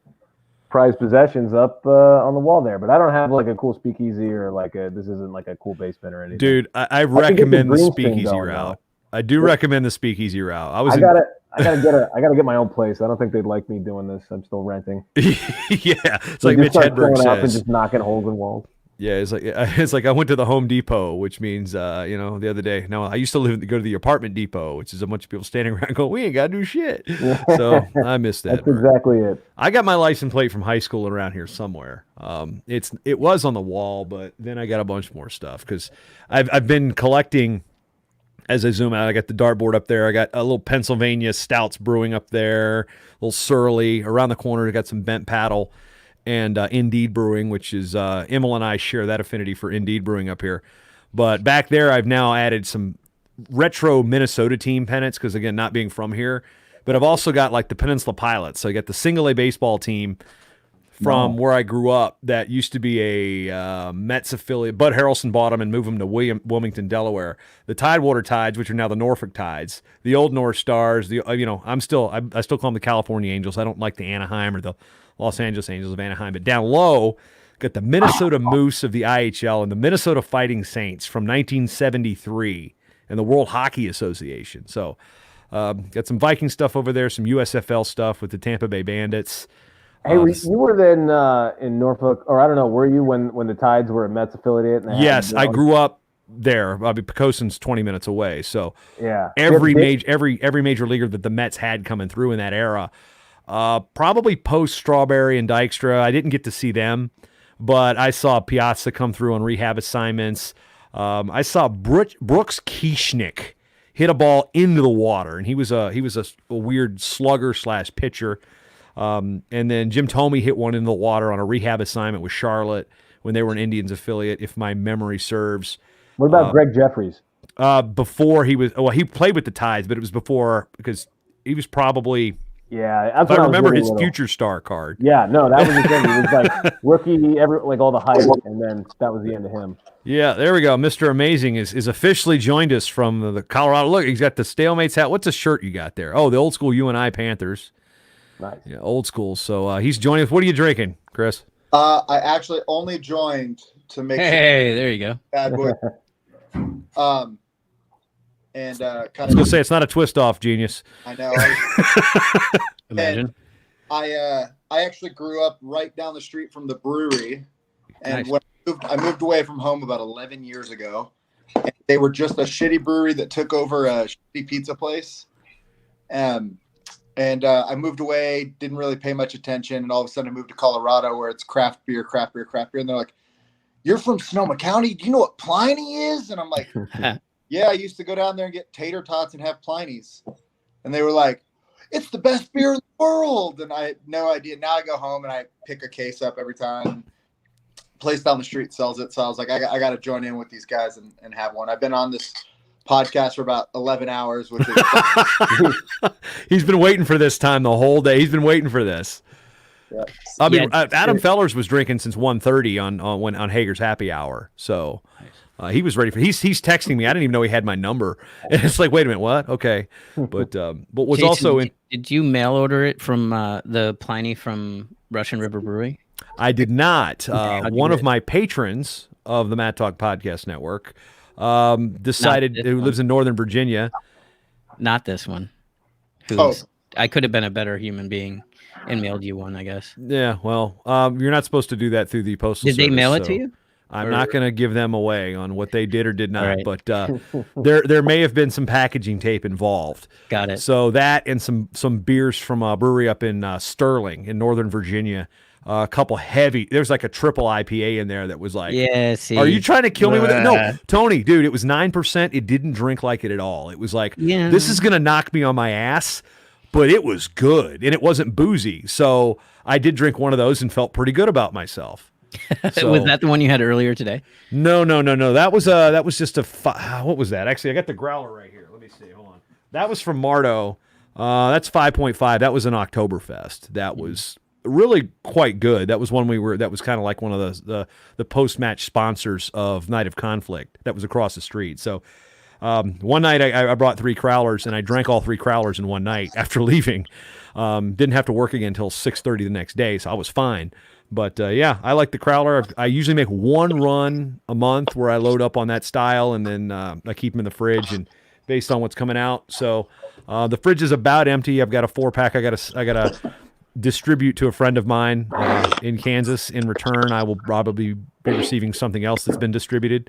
prized possessions up on the wall there. But I don't have like a cool speakeasy or this isn't like a cool basement or anything. Dude, I recommend the speakeasy route. I do recommend the speakeasy route. I gotta get my own place. I don't think they'd like me doing this. I'm still renting. Yeah, it's like Mitch Hedberg says. Up and just knocking holes in walls. Yeah, it's like I went to the Home Depot, which means the other day. Now I used to go to the Apartment Depot, which is a bunch of people standing around going, "We ain't got to do shit." So I missed that. That's exactly it. I got my license plate from high school around here somewhere. It was on the wall, but then I got a bunch more stuff because I've been collecting. As I zoom out, I got the dartboard up there. I got a little Pennsylvania Stouts brewing up there, a little Surly. Around the corner, I got some Bent Paddle and Indeed Brewing, which is Emil and I share that affinity for Indeed Brewing up here. But back there, I've now added some retro Minnesota team pennants because, again, not being from here. But I've also got like the Peninsula Pilots. So I got the single A baseball team from where I grew up that used to be a Mets affiliate. Bud Harrelson bought them and moved them to Wilmington, Delaware. The Tidewater Tides, which are now the Norfolk Tides. The old North Stars. I still call them the California Angels. I don't like the Anaheim or the Los Angeles Angels of Anaheim. But down low, got the Minnesota Moose of the IHL and the Minnesota Fighting Saints from 1973 and the World Hockey Association. So got some Viking stuff over there, some USFL stuff with the Tampa Bay Bandits. Hey, you were then in Norfolk, or I don't know, were you when the Tides were a Mets affiliate? Yes, I grew up there. Pecoson's 20 minutes away, so yeah, every major leaguer that the Mets had coming through in that era, probably post Strawberry and Dykstra. I didn't get to see them, but I saw Piazza come through on rehab assignments. I saw Brooks Kieschnick hit a ball into the water, and he was a weird slugger / pitcher. And then Jim Thome hit one into the water on a rehab assignment with Charlotte when they were an Indians affiliate, if my memory serves. What about Greg Jeffries? Before he played with the Tides, but it was before because he was probably that's I remember his future star card. Yeah, no, that was the thing. He was like rookie, all the hype, and then that was the end of him. Yeah, there we go. Mr. Amazing is officially joined us from the Colorado. Look, he's got the Stalemates hat. What's the shirt you got there? Oh, the old school UNI Panthers. Nice. Yeah, old school. So he's joining us. What are you drinking, Chris? I actually only joined to make Hey, there you go. bad boy. And I was gonna say it's not a twist off, genius. I know. Imagine. I actually grew up right down the street from the brewery, and Nice. when I moved away from home about 11 years ago. And they were just a shitty brewery that took over a shitty pizza place. I moved away, didn't really pay much attention, and all of a sudden I moved to Colorado where it's craft beer, and they're like, "You're from Sonoma County? Do you know what Pliny is?" And I'm like, "Yeah, I used to go down there and get tater tots and have Pliny's." And they were like, "It's the best beer in the world." And I had no idea. Now I go home and I pick a case up every time. Place down the street sells it. So I was like, I got to join in with these guys and have one. I've been on this podcast for about 11 hours, which is He's been waiting for this time the whole day. He's been waiting for this. Yeah. I mean, Adam Fellers was drinking since 1:30 on Hager's Happy Hour. So he was ready for. He's texting me. I didn't even know he had my number. And it's like, wait a minute, what? Okay, but was Jason, also in. Did you mail order it from the Pliny from Russian River Brewery? I did not. How'd you One get of it? my patrons of the Matt Talk Podcast Network decided, this who one. lives in Northern Virginia. Not this one. Oh. I could have been a better human being and mailed you one, I guess. Yeah, well, you're not supposed to do that through the postal Did they service, mail it to so you? I'm Or- not going to give them away on what they did or did not, All right. but there may have been some packaging tape involved. Got it. So that and some beers from a brewery up in Sterling in Northern Virginia. A couple heavy. There's like a triple IPA in there that was like, Yeah, see. are you trying to kill me with it? No, Nah. Tony, dude, it was 9%. It didn't drink like it at all. It was like, Yeah. this is going to knock me on my ass, but it was good and it wasn't boozy. So I did drink one of those and felt pretty good about myself. So- Was that the one you had earlier today? No. That was just what was that? Actually, I got the growler right here. Let me see. Hold on. That was from Mardo. That's 5.5. That was an Oktoberfest. That was really quite good. That was one that was kind of like one of the post-match sponsors of Night of Conflict. That was across the street. So one night I brought 3 crowlers and I drank all 3 crowlers in one night after leaving. Didn't have to work again until 6:30 the next day, so I was fine. But yeah, I like the crowler. I usually make one run a month where I load up on that style and then I keep them in the fridge and based on what's coming out. So the fridge is about empty. I've got a 4-pack. I gotta distribute to a friend of mine in Kansas. In return, I will probably be receiving something else that's been distributed.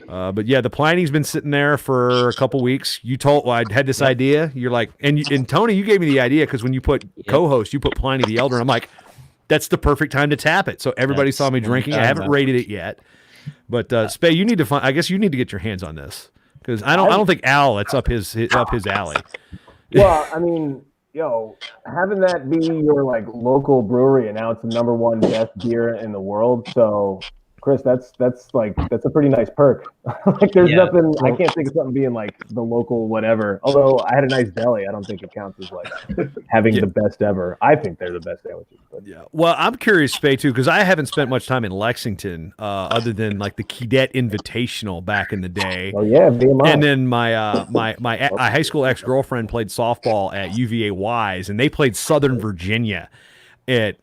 But yeah, the Pliny's been sitting there for a couple weeks. I had this idea. You're like, and Tony, you gave me the idea because when you put co-host, you put Pliny the Elder. And I'm like, that's the perfect time to tap it. So everybody saw me drinking. I haven't rated it yet, but Spey, you need to find. I guess you need to get your hands on this because I don't think Al. It's up his alley. Well, I mean, having that be your like local brewery and now it's the #1 best beer in the world. So, Chris, that's a pretty nice perk. Like, there's nothing. I can't think of something being like the local whatever. Although I had a nice deli, I don't think it counts as like having the best ever. I think they're the best sandwiches. But. Yeah. Well, I'm curious, Spey, too, because I haven't spent much time in Lexington other than like the Cadet Invitational back in the day. Oh yeah, BMI. And then my high school ex-girlfriend played softball at UVA Wise, and they played Southern Virginia when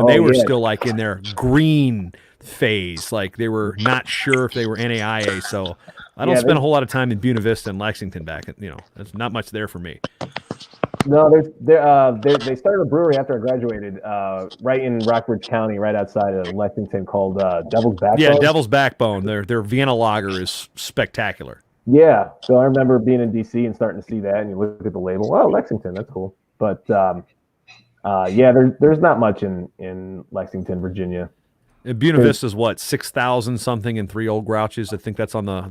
they were still like in their green phase. Like they were not sure if they were NAIA. So I don't spend a whole lot of time in Buena Vista and Lexington back. There's not much there for me. No, they started a brewery after I graduated, right in Rockbridge County, right outside of Lexington, called Devil's Backbone. Yeah, Devil's Backbone. Their Vienna lager is spectacular. Yeah, so I remember being in DC and starting to see that, and you look at the label. Oh, Lexington, that's cool. But yeah, there's not much in Lexington, Virginia. And Buena Vista's what, 6,000 something and 3 Old Grouches. I think that's on the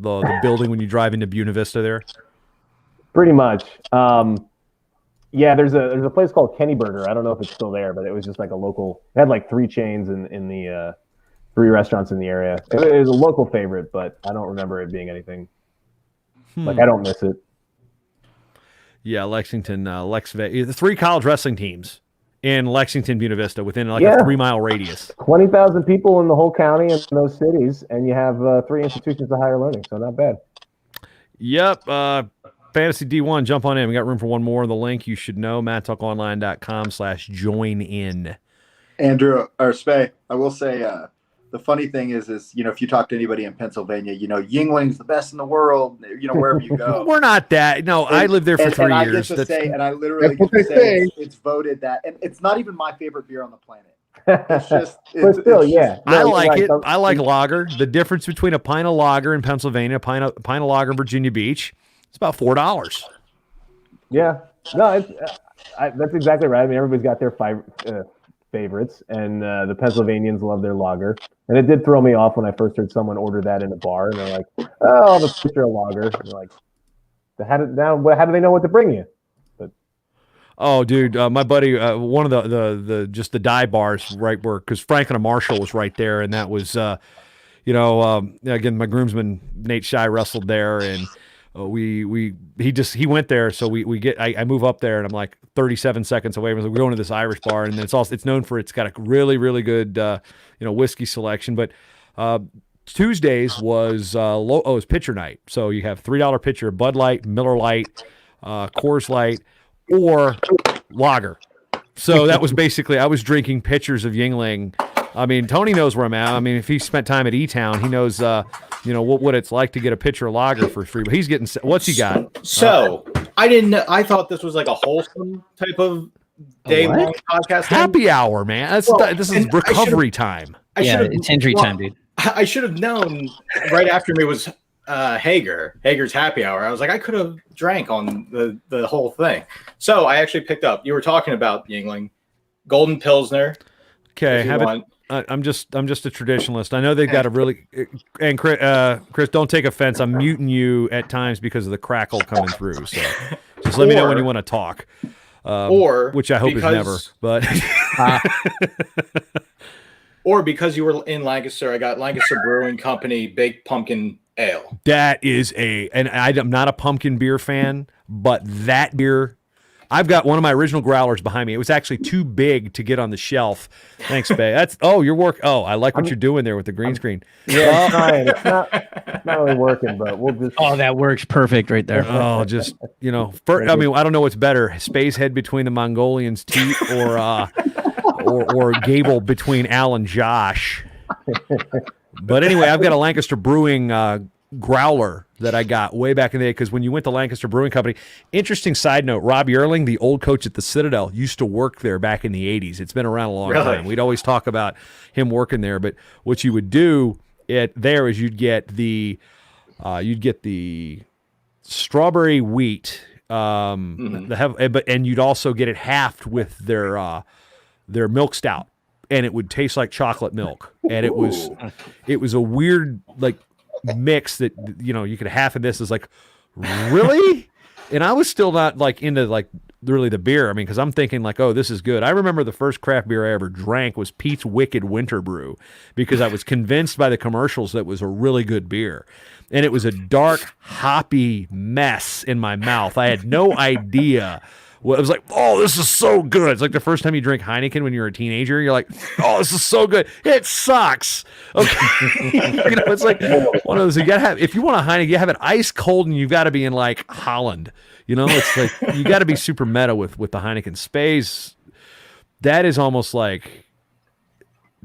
building when you drive into Buena Vista there. Pretty much. Yeah, there's a place called Kenny Burger. I don't know if it's still there, but it was just like a local. It had like 3 chains in the 3 restaurants in the area. It was a local favorite, but I don't remember it being anything. Like I don't miss it. Yeah, Lexington, the 3 college wrestling teams in Lexington, Buena Vista, within like a 3-mile radius. 20,000 people in the whole county and those cities, and you have 3 institutions of higher learning, so not bad. Yep. Fantasy D1, jump on in. We got room for one more. The link you should know, mattalkonline.com/join in. Andrew or Spey, I will say the funny thing is if you talk to anybody in Pennsylvania, Yingling's the best in the world. Wherever you go, We're not that. No, I lived there for 3 years. I literally get to say it's voted that, and it's not even my favorite beer on the planet. It's just, but still, yeah. I like it. I like lager. The difference between a pint of lager in Pennsylvania, a pint of lager in Virginia Beach, it's about $4. Yeah, no, that's exactly right. I mean, everybody's got their favorites, and the Pennsylvanians love their lager. And it did throw me off when I first heard someone order that in a bar, and they're like, "Oh, the picture of lager." And you're like, how do they know what to bring you? But oh, dude, my buddy, one of the just the dive bars right where, because Franklin and Marshall was right there, and that was, again, my groomsman Nate Shy wrestled there, and he went there, so I move up there, and I'm like 37 seconds away. We're going to this Irish bar, and it's known for it's got a really, really good whiskey selection. But Tuesdays was was pitcher night, so you have $3 pitcher, Bud Light, Miller Light, Coors Light, or lager. So that was basically, I was drinking pitchers of Yuengling. I mean, Tony knows where I'm at. I mean, if he spent time at E-Town, he knows, what it's like to get a pitcher of lager for free. But he's getting, what's he got? So I thought this was like a wholesome type of day-long podcast. Happy hour, man. This is recovery time. It's injury time, dude. I should have known right after me was Hager's happy hour. I was like, I could have drank on the whole thing. So I actually picked up. You were talking about Yuengling, Golden Pilsner. Okay, I'm just a traditionalist. I know they've got a really, and Chris, don't take offense. I'm muting you at times because of the crackle coming through. So just let me know when you want to talk. Which I hope is never. But or because you were in Lancaster, I got Lancaster Brewing Company Baked Pumpkin Ale. That is and I'm not a pumpkin beer fan, but that beer. I've got one of my original growlers behind me. It was actually too big to get on the shelf. Thanks, Bay. Your work. Oh, I like what you're doing there with the green screen. Yeah, I'm trying. It's not really working, but we'll just. Oh, that works perfect right there. Oh, just I don't know what's better: Spey's head between the Mongolian's teeth, or Gable between Al and Josh. But anyway, I've got a Lancaster Brewing growler that I got way back in the day, because when you went to Lancaster Brewing Company, interesting side note, Rob Yearling, the old coach at the Citadel, used to work there back in the 80s. It's been around a long time. We'd always talk about him working there, but what you would do there is you'd get the strawberry wheat, and you'd also get it halved with their milk stout, and it would taste like chocolate milk, and it was a weird mix that you could half of this is like, really? And I was still not into really the beer. I mean, because I'm thinking oh, this is good. I remember the first craft beer I ever drank was Pete's Wicked Winter Brew, because I was convinced by the commercials that it was a really good beer, and it was a dark hoppy mess in my mouth. I had no idea. Well, it was like, oh, this is so good. It's like the first time you drink Heineken when you're a teenager. You're like, oh, this is so good. It sucks. Okay, it's like one of those. You gotta have, if you want a Heineken, you have it ice cold, and you've got to be in Holland. It's like you got to be super meta with the Heineken. Spey's, that is almost like,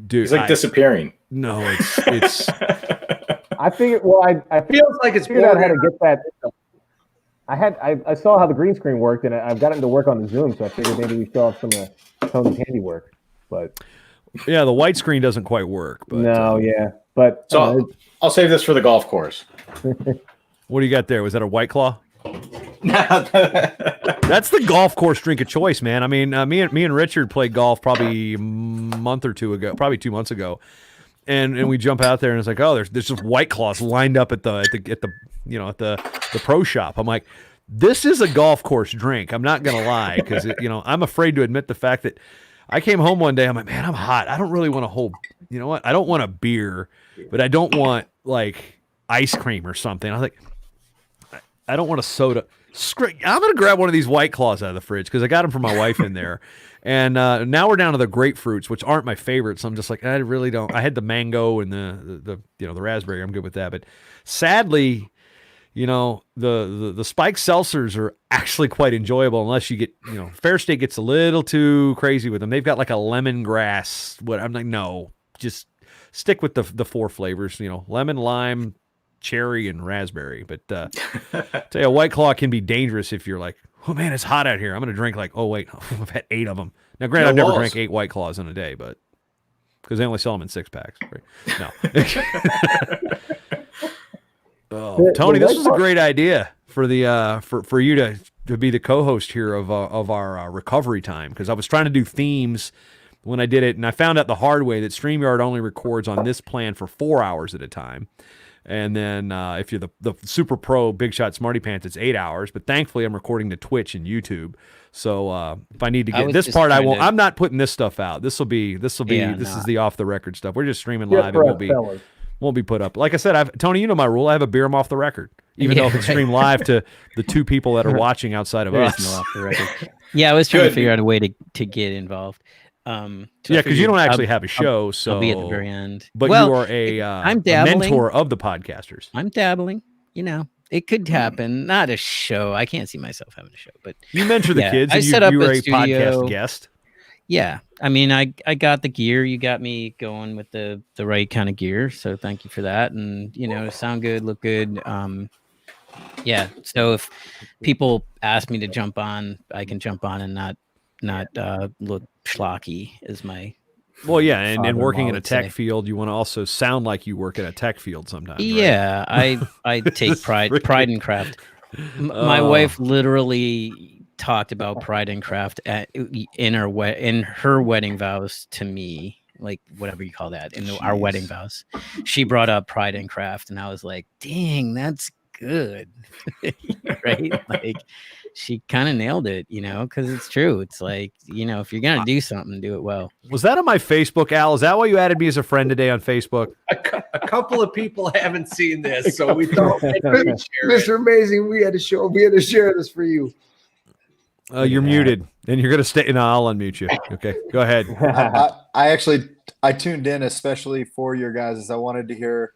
dude, it's disappearing. No, it's. I figured. Well, I feels like it's figured out how to get that. I saw how the green screen worked, and I've gotten to work on the Zoom, so I figured maybe we still have some of Tony's handiwork. But yeah, the white screen doesn't quite work. But, but so I'll save this for the golf course. What do you got there? Was that a White Claw? That's the golf course drink of choice, man. I mean, me and Richard played golf probably a month or two ago, probably 2 months ago. And we jump out there, and it's like, oh, there's just White Claws lined up at the pro shop. I'm like, this is a golf course drink. I'm not gonna lie, because I'm afraid to admit the fact that I came home one day. I'm like, man, I'm hot. I don't really want a whole. You know what? I don't want a beer, but I don't want ice cream or something. I was like, I don't want a soda. I'm gonna grab one of these White Claws out of the fridge, because I got them for my wife in there. And now we're down to the grapefruits, which aren't my favorite. So I'm just like, I really don't. I had the mango and the raspberry. I'm good with that. But sadly, the spiked seltzers are actually quite enjoyable unless you get, Fair State gets a little too crazy with them. They've got like a lemongrass. I'm like, no, just stick with the 4 flavors, lemon, lime, cherry, and raspberry. But tell you, a White Claw can be dangerous if you're like, oh man, it's hot out here. I'm going to drink oh wait, I've had 8 of them. Now, granted, I've never drank 8 White Claws in a day, but because they only sell them in 6-packs. Right? No. Oh, Tony, this was a great idea for the for you to be the co-host here of our recovery time, because I was trying to do themes when I did it, and I found out the hard way that StreamYard only records on this plan for 4 hours at a time. And then if you're the super pro Big Shot Smarty Pants, it's 8 hours. But thankfully, I'm recording to Twitch and YouTube. So if I need to get this part, I won't. I'm not putting this stuff out. This is the off the record stuff. We're just streaming live. It won't be put up. Like I said, Tony, you know my rule. I have a beer. I'm off the record, even though it's streamed live to the 2 people that are watching outside of us. No off the record. Yeah, I was trying to figure out a way to get involved. Because you don't actually have a show, so I'll be at the very end. But you are a mentor of the podcasters. I'm dabbling. It could happen. Not a show. I can't see myself having a show, but you mentor the kids. I and set up you were a studio. Podcast guest. Yeah, I mean, I got the gear. You got me going with the right kind of gear, so thank you for that. And sound good, look good. Yeah. So if people ask me to jump on, I can jump on and not look schlocky is my. Well, yeah, and working in a tech field, you want to also sound like you work in a tech field sometimes. Yeah, right? I take pride in craft. My wife literally talked about pride and craft in her wedding vows to me, like whatever you call that, our wedding vows. She brought up pride and craft, and I was like, "Dang, that's good," right? Like she kind of nailed it, because it's true. It's like if you're gonna do something, do it well. Was that on my Facebook, Al? Is that why you added me as a friend today on Facebook? A couple of people haven't seen this, so we thought Mr. Amazing, we had to share this for you. You're muted, and you're gonna stay. No, I'll unmute you. Okay, go ahead. I tuned in especially for your guys, as I wanted to hear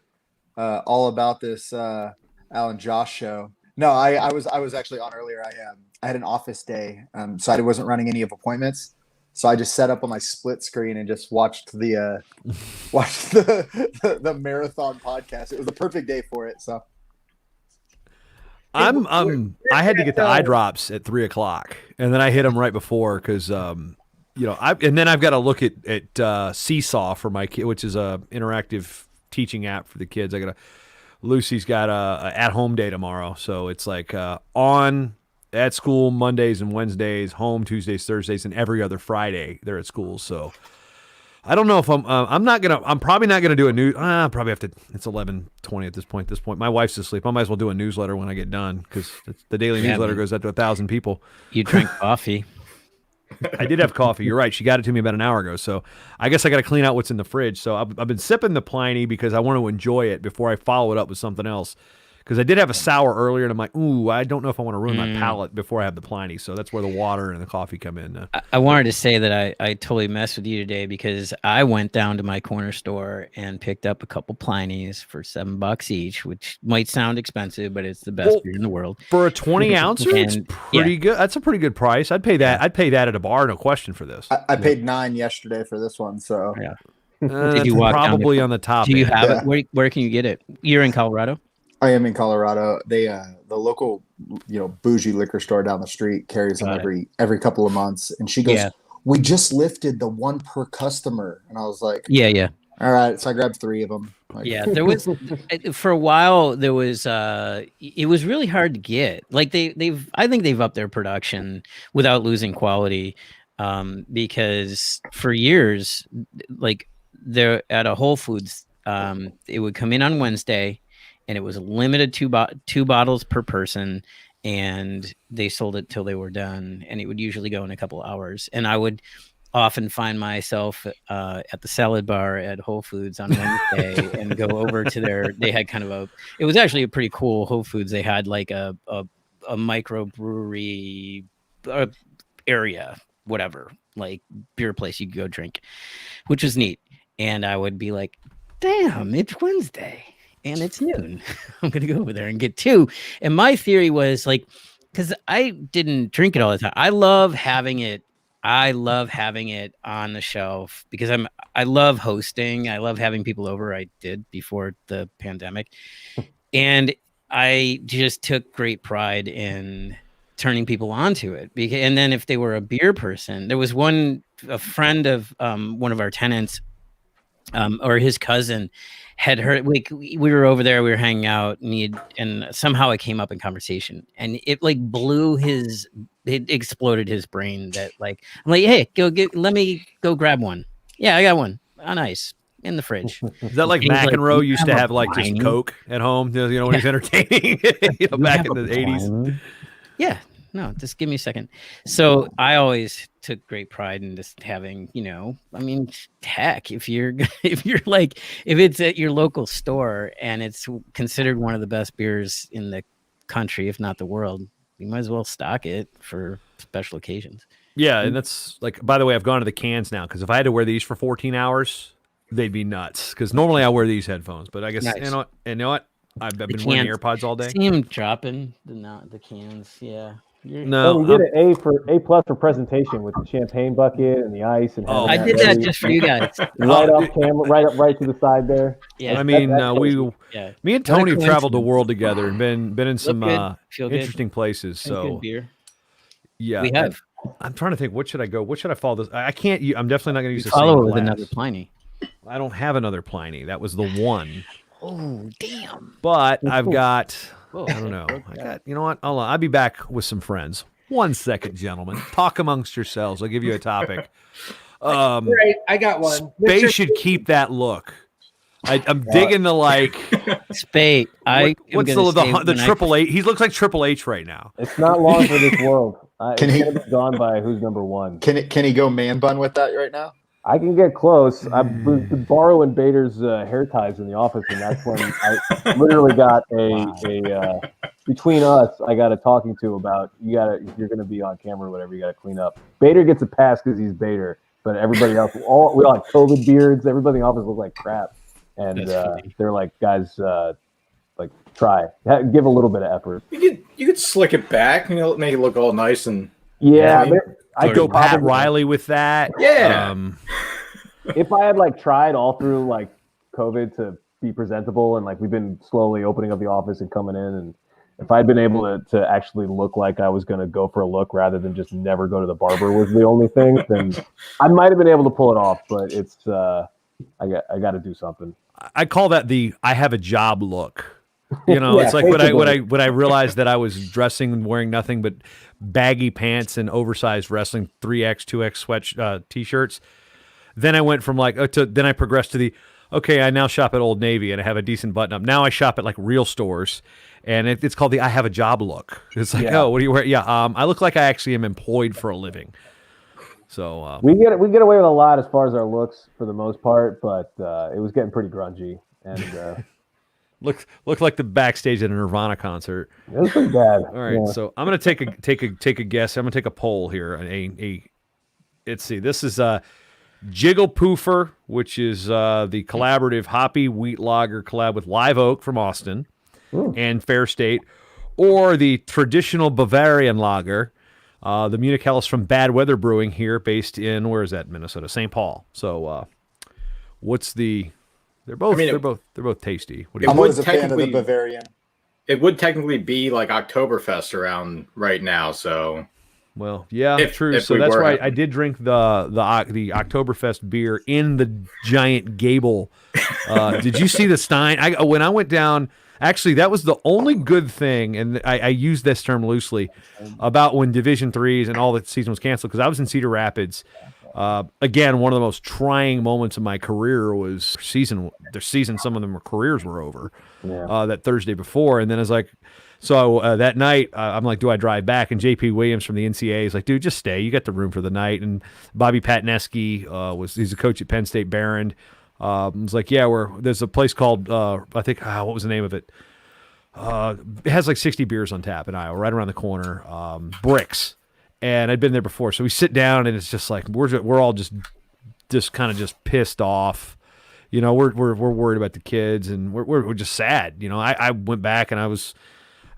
all about this Al and Josh show. No, I was actually on earlier. I had an office day, so I wasn't running any of appointments. So I just set up on my split screen and just watched the marathon podcast. It was the perfect day for it. So. I had to get the eye drops at 3:00, and then I hit them right before because and then I've got to look at Seesaw for my kid, which is a interactive teaching app for the kids. Lucy's got a at home day tomorrow, so it's like on at school Mondays and Wednesdays, home Tuesdays, Thursdays, and every other Friday they're at school. So I don't know if I'm probably not gonna do a news. Probably have to. It's 11:20 at this point. My wife's asleep. I might as well do a newsletter when I get done because the daily newsletter goes out to 1,000 people. You drink coffee. I did have coffee. You're right. She got it to me about an hour ago. So I guess I got to clean out what's in the fridge. So I've been sipping the Pliny because I want to enjoy it before I follow it up with something else. Because I did have a sour earlier, and I'm like, ooh, I don't know if I want to ruin my palate before I have the Pliny. So that's where the water and the coffee come in. I wanted to say that I totally messed with you today because I went down to my corner store and picked up a couple Plinies for $7 each, which might sound expensive, but it's the best beer in the world. For a 20 ouncer, it's pretty good. That's a pretty good price. I'd pay that. I'd pay that at a bar, no question for this. I paid $9 yesterday for this one. So yeah. Did you walk probably on the top? Do you have it? Where can you get it? You're in Colorado? I am in Colorado. They the local bougie liquor store down the street carries them every couple of months. And she goes, "We just lifted the 1 per customer." And I was like, Yeah. All right. So I grabbed 3 of them. There was for a while. There was it was really hard to get. Like I think they've upped their production without losing quality, because for years, like they're at a Whole Foods, it would come in on Wednesday. And it was limited to 2 bottles per person, and they sold it till they were done. And it would usually go in a couple hours. And I would often find myself at the salad bar at Whole Foods on Wednesday and go over to they had kind of it was actually a pretty cool Whole Foods. They had like a microbrewery area, whatever, like beer place you could go drink, which was neat. And I would be like, damn, it's Wednesday. and it's noon. I'm going to go over there and get 2. And my theory was like, because I didn't drink it all the time. I love having it on the shelf because I love hosting. I love having people over. I did before the pandemic. And I just took great pride in turning people onto it. And then if they were a beer person, there was a friend of one of our tenants, or his cousin had heard, like, we were over there, we were hanging out, and somehow it came up in conversation, and it like it exploded his brain that like, I'm like, hey, let me go grab one. Yeah, I got one on ice in the fridge. Is that like McEnroe used to have like just Coke at home, when he's entertaining, back in the 80s? Yeah, no, just give me a second. So I always took great pride in just having, I mean, heck, if it's at your local store and it's considered one of the best beers in the country, if not the world, you might as well stock it for special occasions. Yeah, and that's like, by the way, I've gone to the cans now because if I had to wear these for 14 hours, they'd be nuts. Because normally I wear these headphones, but I guess nice. you know what? I've been wearing AirPods all day. See him dropping the cans. Yeah. No, we did an A+ for presentation with the champagne bucket and the ice and. I did that just for you guys. Right off camera, right to the side there. Yeah, I mean, me and Tony have traveled the world together and been in some interesting places. So good beer. Yeah, we have. I'm trying to think. What should I go? What should I follow this? I can't. I'm definitely not going to use the follow same it with glass. another Pliny. I don't have another Pliny. That was the one. Oh damn! But I've got. I don't know. I got. You know what? I'll be back with some friends. 1 second, gentlemen. Talk amongst yourselves. I'll give you a topic. Right, I got one. Spey should keep that look. I'm digging the like. Spey. What's the Triple H? He looks like Triple H right now. It's not long for this world. Can he be gone by who's number one? Can he go man bun with that right now? I can get close. I've been borrowing Bader's hair ties in the office, and that's when I literally got a between us. I got a talking to about if you're going to be on camera or whatever, you got to clean up. Bader gets a pass because he's Bader, but everybody else, we all have COVID beards. Everybody in the office looks like crap, and they're like, guys, like give a little bit of effort. You could slick it back, make it look all nice and I go Pat Riley with that. Yeah. If I had tried all through COVID to be presentable and we've been slowly opening up the office and coming in, and if I'd been able to actually look like I was going to go for a look rather than just never go to the barber was the only thing, then I might have been able to pull it off. But it's I got to do something. I call that the I have a job look. It's like when I realized that I was dressing and wearing nothing but baggy pants and oversized wrestling 3X, 2X sweat t-shirts. Then I went from then I progressed to I now shop at Old Navy and I have a decent button up. Now I shop at real stores, and it's called the I have a job look. It's like, oh, what do you wear? Yeah, I look like I actually am employed for a living. So we get away with a lot as far as our looks for the most part, but it was getting pretty grungy and. Looked like the backstage at a Nirvana concert. It was pretty bad. All right, so I'm gonna take a guess. I'm gonna take a poll here. Let's see. This is Jiggle Poofer, which is the collaborative hoppy wheat lager collab with Live Oak from Austin and Fair State, or the traditional Bavarian lager, the Munich Helles from Bad Weather Brewing here, based in where is that? Minnesota, St. Paul. So, what's the? They're both tasty. I'm always a fan of the Bavarian. It would technically be like Oktoberfest around right now, so. Well, yeah, true. So that's why I did drink the Oktoberfest beer in the giant Gable. Did you see the Stein? When I went down, actually, that was the only good thing, and I use this term loosely, about when Division IIIs and all the season was canceled, because I was in Cedar Rapids. Again, one of the most trying moments of my career was their season. Some of them careers were over that Thursday before. And then it's like, that night I'm like, do I drive back? And JP Williams from the NCAA is like, dude, just stay. You got the room for the night. And Bobby Patneski he's a coach at Penn State Barron. Was like, yeah, there's a place called, I think, what was the name of it? It has 60 beers on tap in Iowa, right around the corner. Bricks. And I'd been there before, so we sit down, and it's just like we're all just kind of pissed off, we're worried about the kids, and we're just sad. I went back and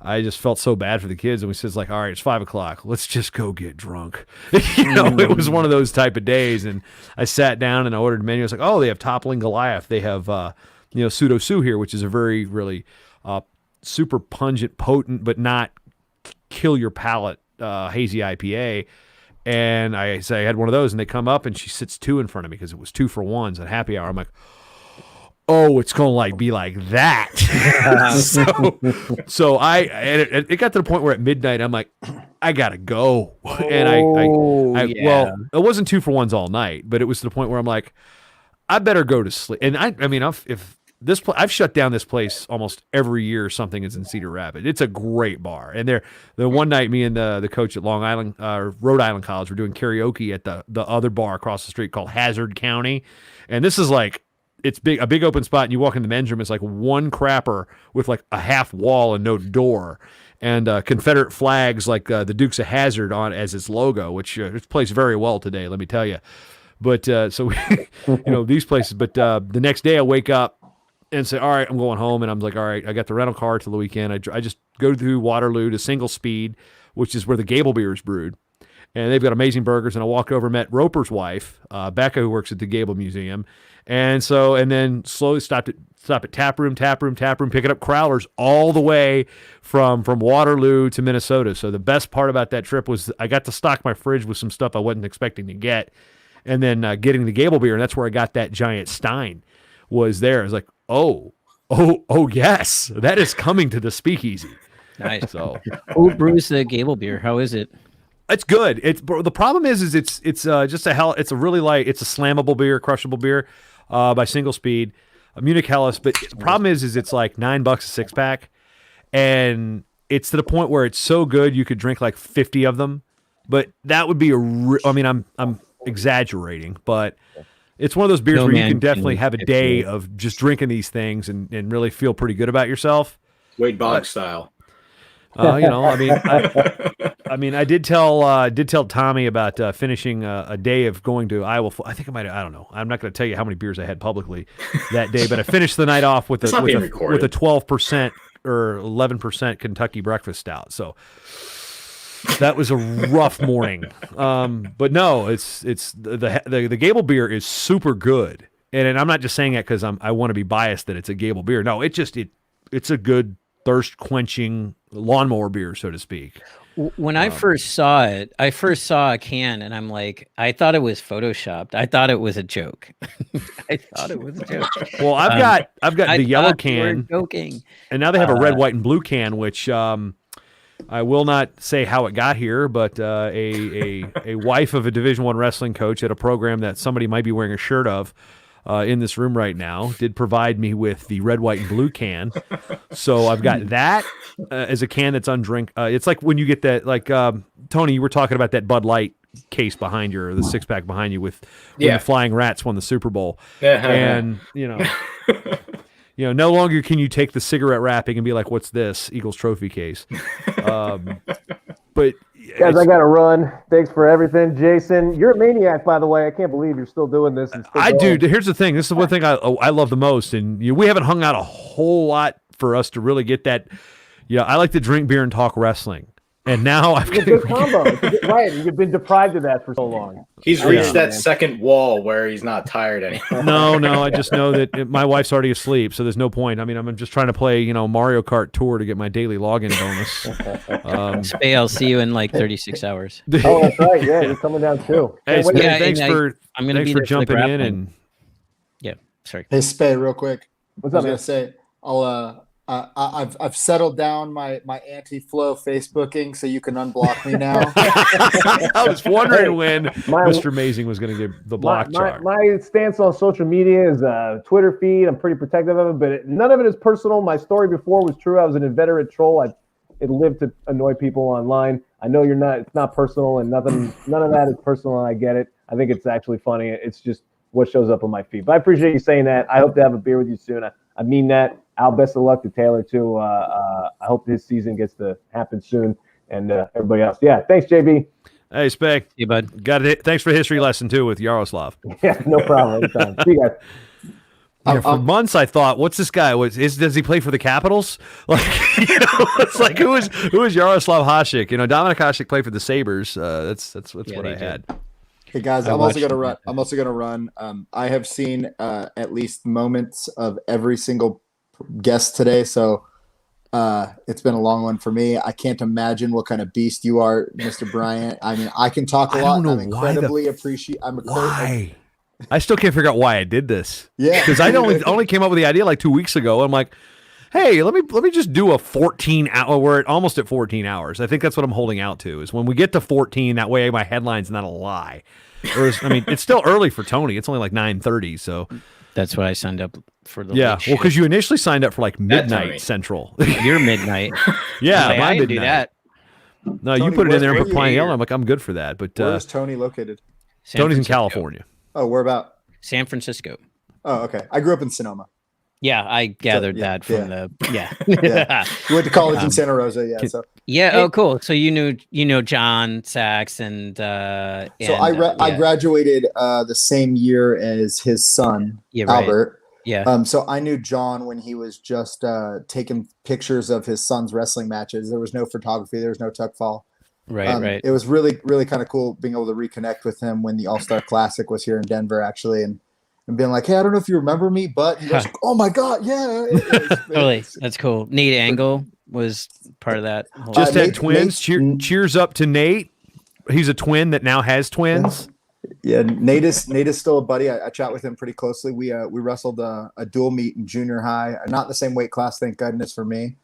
I just felt so bad for the kids, and we said, like, all right, it's 5 o'clock. Let's just go get drunk. It was one of those type of days. And I sat down and I ordered a menu. I was like, oh, they have Toppling Goliath. They have, Pseudo Sue here, which is a very, really super pungent, potent, but not kill your palate hazy IPA. And I say I had one of those, and they come up, and she sits 2 in front of me because it was 2 for $1s at happy hour. I'm like, oh, it's gonna be like that. so it got to the point where at midnight I'm like, I gotta go, and well, it wasn't 2 for $1s all night, but it was to the point where I'm like, I better go to sleep. And I've shut down this place almost every year. Something is in Cedar Rapids. It's a great bar, and the one night me and the coach at Rhode Island College were doing karaoke at the other bar across the street called Hazard County, and this is like. It's a big open spot, and you walk in the men's room. It's like one crapper with like a half wall and no door, and Confederate flags like the Dukes of Hazzard on as its logo, which it plays very well today. Let me tell you. But so these places. But the next day I wake up and say, all right, I'm going home, and I'm like, all right, I got the rental car till the weekend. I just go through Waterloo to Single Speed, which is where the Gable beer is brewed. And they've got amazing burgers. And I walked over and met Roper's wife, Becca, who works at the Gable Museum. And then slowly stop at tap room, picking up crowlers all the way from Waterloo to Minnesota. So the best part about that trip was I got to stock my fridge with some stuff I wasn't expecting to get. And then getting the Gable beer, and that's where I got that giant Stein was there. I was like, oh, yes, that is coming to the speakeasy. Nice. So who brews the Gable beer? How is it? It's good. The problem is it's just it's a really light. It's a slammable beer, crushable beer, by Single Speed, Munich Helles. But the problem is it's like $9 a 6-pack, and it's to the point where it's so good you could drink like 50 of them. But that would be I'm exaggerating, but it's one of those beers where you can definitely have a day of just drinking these things and really feel pretty good about yourself. Wade Boggs style. I did tell Tommy about finishing a day of going to Iowa. I think I don't know. I'm not going to tell you how many beers I had publicly that day, but I finished the night off with a 12% or 11% Kentucky breakfast stout. So that was a rough morning. But no, it's the Gable beer is super good, and I'm not just saying that because I want to be biased that it's a Gable beer. No, it's a good thirst quenching lawnmower beer, so to speak. When I first saw it, I first saw a can, and I'm like, I thought it was photoshopped. I thought it was a joke. Well, I've got the yellow can, joking. And now they have a red, white, and blue can, which I will not say how it got here, but a wife of a Division I wrestling coach at a program that somebody might be wearing a shirt of in this room right now did provide me with the red, white, and blue can. So I've got that as a can that's undrink. It's like when you get that, like Tony, you were talking about that Bud Light case behind you, or the 6-pack behind you when the Flying Rats won the Super Bowl. And no longer can you take the cigarette wrapping and be like, what's this? Eagles trophy case. But guys, I got to run. Thanks for everything. Jason, you're a maniac, by the way. I can't believe you're still doing this. I do. Here's the thing. This is one thing I love the most. And we haven't hung out a whole lot for us to really get that. Yeah, I like to drink beer and talk wrestling. And now I've got a good combo. Right. You've been deprived of that for so long. He's reached that second wall where he's not tired anymore. No. I just know that my wife's already asleep, so there's no point. I mean, I'm just trying to play, Mario Kart Tour to get my daily login bonus. Spey, I'll see you in like 36 hours. Oh, that's right. Yeah, you're coming down too. Hey, Spey, thanks for jumping in. And yeah, sorry. Hey, Spey, real quick. What's up, man? I was gonna say, I've settled down my anti-flow Facebooking, so you can unblock me now. I was wondering when Mr. Amazing was going to get the block chart. My stance on social media is a Twitter feed. I'm pretty protective of it, but none of it is personal. My story before was true. I was an inveterate troll. It lived to annoy people online. I know you're not. It's not personal, and none of that is personal. And I get it. I think it's actually funny. It's just what shows up on my feed. But I appreciate you saying that. I hope to have a beer with you soon. I mean that. Al, best of luck to Taylor too. I hope his season gets to happen soon, and everybody else. Yeah, thanks, JB. Hey, Spey. Hey, bud. Got it. Thanks for the history lesson too with Yaroslav. Yeah, no problem. Anytime. See you guys. For months, I thought, "What's this guy? Does he play for the Capitals?" Like, it's like who is Yaroslav Hasek? Dominik Hasek played for the Sabres. That's what I had. Hey guys, I'm also gonna run. I have seen at least moments of every single guest today, so it's been a long one for me. I can't imagine what kind of beast you are, Mr. Bryant. I mean, I can talk a lot. I'm incredibly appreciate. Why? I still can't figure out why I did this. Yeah, because I only came up with the idea like 2 weeks ago. I'm like, hey, let me just do a 14-hour. We're almost at 14 hours. I think that's what I'm holding out to. Is when we get to 14, that way my headline's not a lie. It's still early for Tony. It's only like 9:30, so that's why I signed up for the. Yeah, well, because you initially signed up for like midnight Central. You're midnight. Yeah, I didn't do that. No, Tony, you put it in there and put Pine Yellow. I'm like, I'm good for that. But where's Tony located? Tony's in California. Oh, where about? San Francisco. Oh, okay. I grew up in Sonoma. Yeah, I gathered that from the. Yeah. You went to college in Santa Rosa, yeah. So oh, cool. So you knew John Sachs and. So I graduated the same year as his son, Albert. Yeah. So I knew John when he was just taking pictures of his son's wrestling matches. There was no photography. There was no tuck fall. Right. It was really, really kind of cool being able to reconnect with him when the All-Star Classic was here in Denver, actually, and being like, hey, I don't know if you remember me, but he goes, oh my God, yeah. Totally. That's cool. Nate Angle was part of that. Just had twins. Cheers up to Nate. He's a twin that now has twins. Yeah, Nate is still a buddy. I chat with him pretty closely. We wrestled a dual meet in junior high, not in the same weight class, thank goodness for me.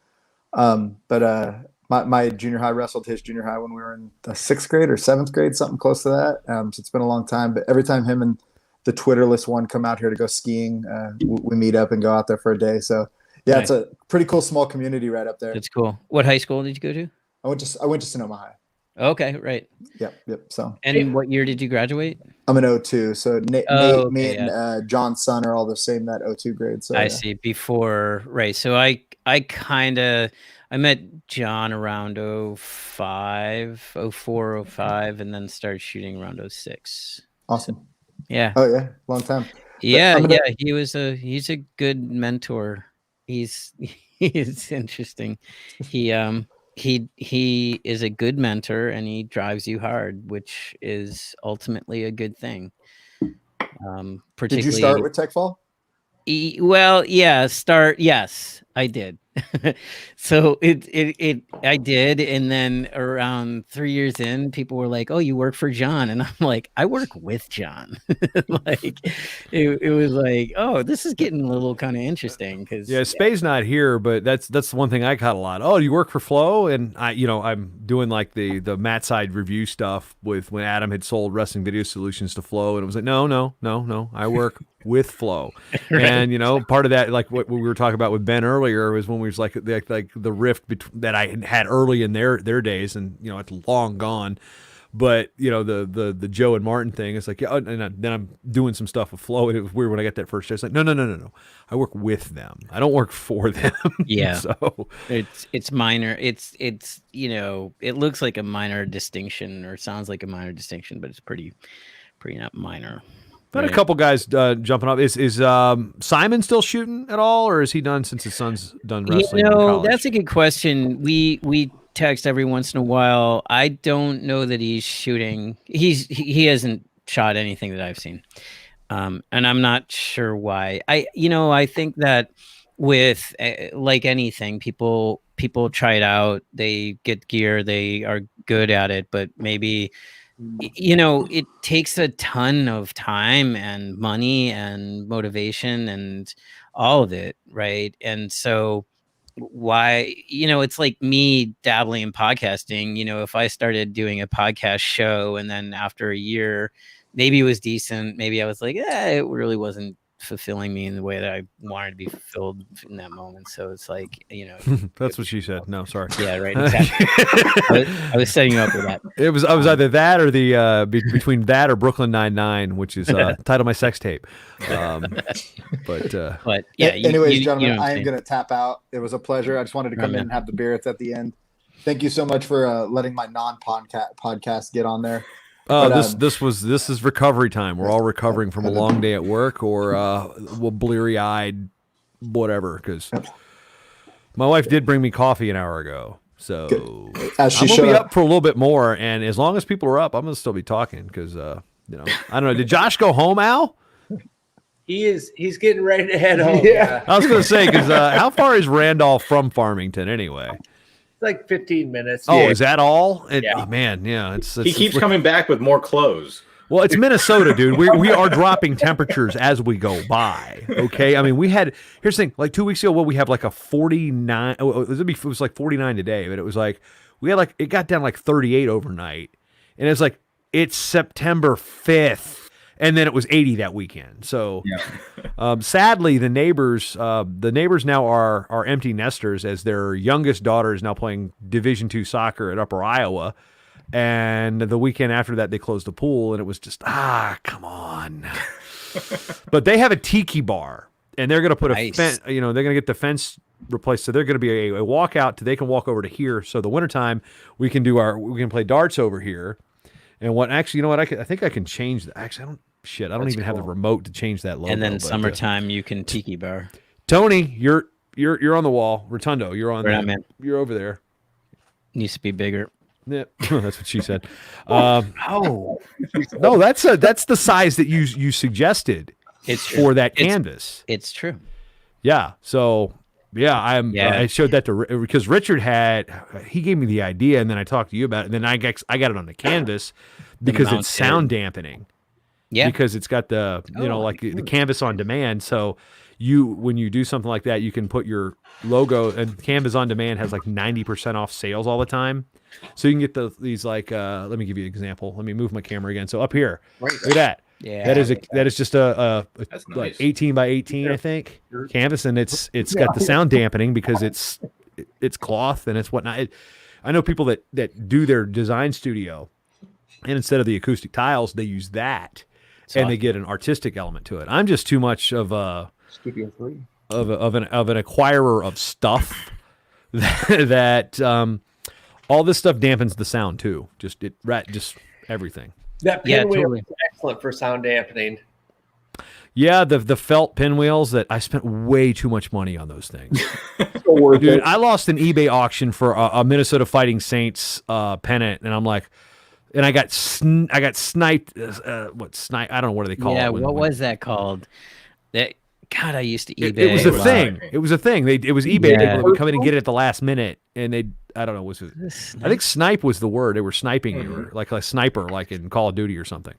But my junior high wrestled his junior high when we were in the 6th grade or 7th grade, something close to that. So it's been a long time. But every time him and the Twitterless one come out here to go skiing, we meet up and go out there for a day. So yeah, It's a pretty cool small community right up there. That's cool. What high school did you go to? I went to Sonoma High. Okay, right. Yep. So. And what year did you graduate? I'm an 02. So Nate, me, and John's son are all the same that 02 grade. So I see. Before, right? So I met John around 05, 04, 05, and then started shooting around 06. Awesome. So, yeah. Oh yeah, long time. Yeah. He's a good mentor. He's interesting. He is a good mentor, and he drives you hard, which is ultimately a good thing. Particularly, did you start with Techfall? Yes, I did. So I did, and then around 3 years in, people were like, "Oh, you work for John," and I'm like, "I work with John." Like, it was like, "Oh, this is getting a little kind of interesting." Because Spey's not here, but that's the one thing I caught a lot. Oh, you work for Flow, and I'm doing like the Matt Side review stuff with when Adam had sold Wrestling Video Solutions to Flow, and it was like, no, I work with Flow. Right. And part of that, like what we were talking about with Ben earlier, was when we was like the rift that I had early in their days, and it's long gone. But the Joe and Martin thing, it's like, and then I'm doing some stuff with Flow, and it was weird when I got that first. It's like, no, I work with them. I don't work for them. Yeah. So it's minor. It's it looks like a minor distinction, or sounds like a minor distinction, but it's pretty not minor. But a couple guys jumping up. Is Simon still shooting at all, or is he done since his son's done wrestling? That's a good question. We text every once in a while. I don't know that he's shooting. He hasn't shot anything that I've seen, and I'm not sure why. I think that with like anything, people try it out. They get gear. They are good at it, but maybe. It takes a ton of time and money and motivation and all of it, right? And so why, it's like me dabbling in podcasting. If I started doing a podcast show and then after a year, maybe it was decent, maybe I was like, it really wasn't fulfilling me in the way that I wanted to be fulfilled in that moment. So it's like, that's what she said. No, sorry. Yeah, right. Exactly. I was setting you up with that. I was either that or the between that or Brooklyn Nine-Nine, which is title of my sex tape. But yeah. Anyways, gentlemen, I am going to tap out. It was a pleasure. I just wanted to come in and have the beer. It's at the end. Thank you so much for letting my non-podcast get on there. This is recovery time. We're all recovering from a long day at work or bleary eyed, whatever. Because my wife did bring me coffee an hour ago, so I'm gonna be up for a little bit more. And as long as people are up, I'm gonna still be talking because I don't know. Did Josh go home, Al? He's getting ready to head home. Yeah. I was gonna say because how far is Randolph from Farmington anyway? It's like 15 minutes. Oh, is that all? Yeah. Man, yeah. It's he keeps coming back with more clothes. Well, it's Minnesota, dude. We are dropping temperatures as we go by. Okay, I mean here's the thing. Like 2 weeks ago, we have like a 49. It was like 49 today, but it was like it got down like 38 overnight, and it's like it's September 5th. And then it was 80 that weekend. So, sadly, the neighbors now are empty nesters as their youngest daughter is now playing Division II soccer at Upper Iowa. And the weekend after that, they closed the pool, and it was just come on. But they have a tiki bar, and they're going to put a fence. They're going to get the fence replaced, so they're going to be a walkout. They can walk over to here. So the wintertime, we can play darts over here. And I think I can change that. Actually, I don't even have the remote to change that logo. And then summertime, you can tiki bar. Tony, you're on the wall. Rotundo, you're on there. You're over there. Needs to be bigger. Yeah, that's what she said. No, that's the size that you suggested. It's for that canvas. It's true. Yeah. So I showed that because Richard he gave me the idea, and then I talked to you about it, and then I got it on the canvas because it's sound dampening. Yeah. Because it's got the the canvas on demand. So when you do something like that, you can put your logo, and Canvas on Demand has like 90% off sales all the time. So you can get these let me give you an example. Let me move my camera again. So up here, look at that. Yeah, that is just a nice. like 18 by 18, I think, canvas, and it's got the sound dampening because it's cloth and it's whatnot. I know people that do their design studio, and instead of the acoustic tiles, they use that, and they get an artistic element to it. I'm just too much of a Studio 3 of an acquirer of stuff that all this stuff dampens the sound too. Just everything. That pinwheel is excellent for sound dampening. Yeah, the felt pinwheels that I spent way too much money on those things. Dude, I lost an eBay auction for a Minnesota Fighting Saints pennant, and I'm like, and I got sniped. Snipe? I don't know what do they call it. Yeah, what was that called? God, I used to eBay. It was a thing. It was a thing. It was eBay. Yeah. They would come in and get it at the last minute, and I don't know. I think snipe was the word. They were sniping you, like a sniper, like in Call of Duty or something.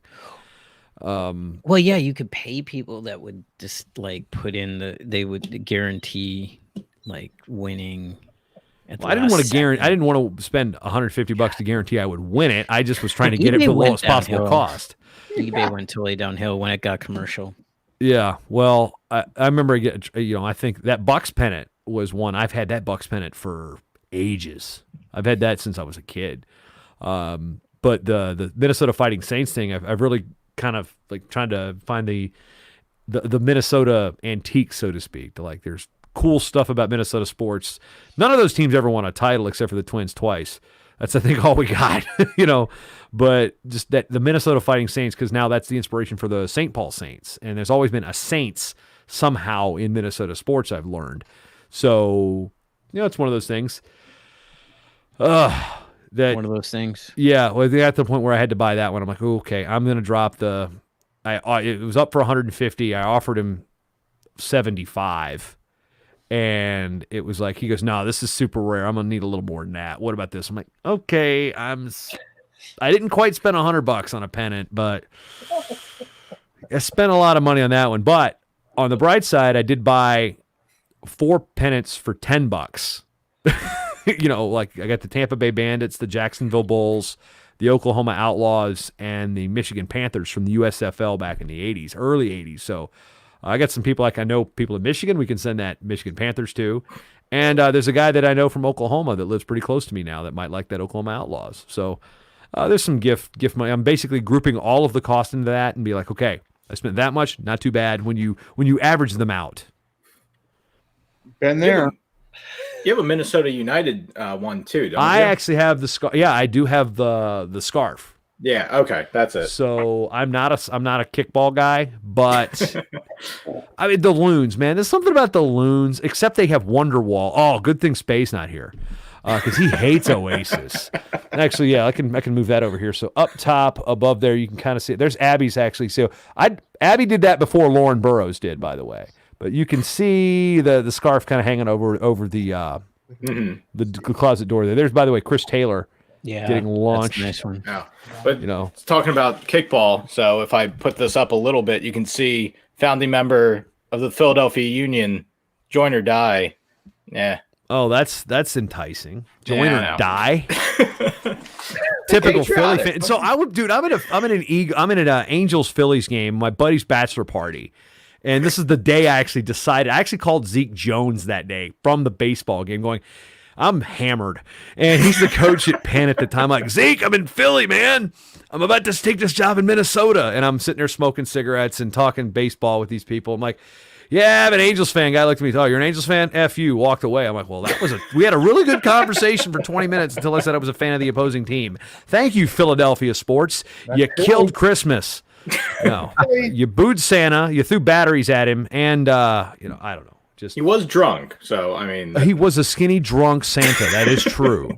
Well, yeah, you could pay people that would just like put in they would guarantee like winning. I didn't want to guarantee. I didn't want to spend $150 to guarantee I would win it. I just was trying to get it for the lowest possible cost. eBay went totally downhill when it got commercial. Yeah, well, I remember I think that Bucks pennant was one. I've had that Bucks pennant for ages. I've had that since I was a kid. But the Minnesota Fighting Saints thing, I've really kind of like trying to find the Minnesota antique, so to speak. There's cool stuff about Minnesota sports. None of those teams ever won a title except for the Twins twice. That's, I think, all we got, But just that the Minnesota Fighting Saints, because now that's the inspiration for the St. Paul Saints. And there's always been a Saints somehow in Minnesota sports, I've learned. So, it's one of those things. One of those things. Yeah, well, they got to the point where I had to buy that one. I'm like, okay, I'm going to drop it was up for 150. I offered him 75. And it was like, he goes, no, this is super rare. I'm going to need a little more than that. What about this? I'm like, okay, I didn't quite spend $100 on a pennant, but I spent a lot of money on that one. But on the bright side, I did buy 4 pennants for $10. Like I got the Tampa Bay Bandits, the Jacksonville Bulls, the Oklahoma Outlaws, and the Michigan Panthers from the USFL back in the 80s, early 80s. So I got some people, I know people in Michigan. We can send that Michigan Panthers to. And there's a guy that I know from Oklahoma that lives pretty close to me now that might like that Oklahoma Outlaws. So there's some gift money. I'm basically grouping all of the cost into that and be like, okay, I spent that much, not too bad when you average them out. Been there. You have a Minnesota United one too, don't you? I actually have the scarf. Yeah, I do have the scarf. Yeah, okay, that's it. So I'm not a kickball guy, but I mean the loons, man. There's something about the loons, except they have Wonderwall. Oh, good thing Spey's not here, because he hates Oasis. Actually, yeah, I can move that over here. So up top, above there, you can kind of see it. There's Abby's actually. So Abby did that before Lauren Burrows did, by the way. But you can see the scarf kind of hanging over the closet door there. There's, by the way, Chris Taylor. Yeah, getting launched. That's a nice one. Yeah, but it's talking about kickball. So if I put this up a little bit, you can see founding member of the Philadelphia Union, join or die. Yeah. Oh, that's enticing. Join or die. Typical Philly fan. So I'm in an Angels Phillies game. My buddy's bachelor party. And this is the day I actually decided. I actually called Zeke Jones that day from the baseball game, going, I'm hammered. And he's the coach at Penn at the time. Like, Zeke, I'm in Philly, man. I'm about to take this job in Minnesota. And I'm sitting there smoking cigarettes and talking baseball with these people. I'm like, yeah, I'm an Angels fan. Guy looked at me, oh, you're an Angels fan? F you. Walked away. I'm like, well, we had a really good conversation for 20 minutes until I said I was a fan of the opposing team. Thank you, Philadelphia sports. You killed Christmas. No, you booed Santa. You threw batteries at him. And, I don't know. He was drunk, so I mean, he was a skinny drunk Santa. That is true.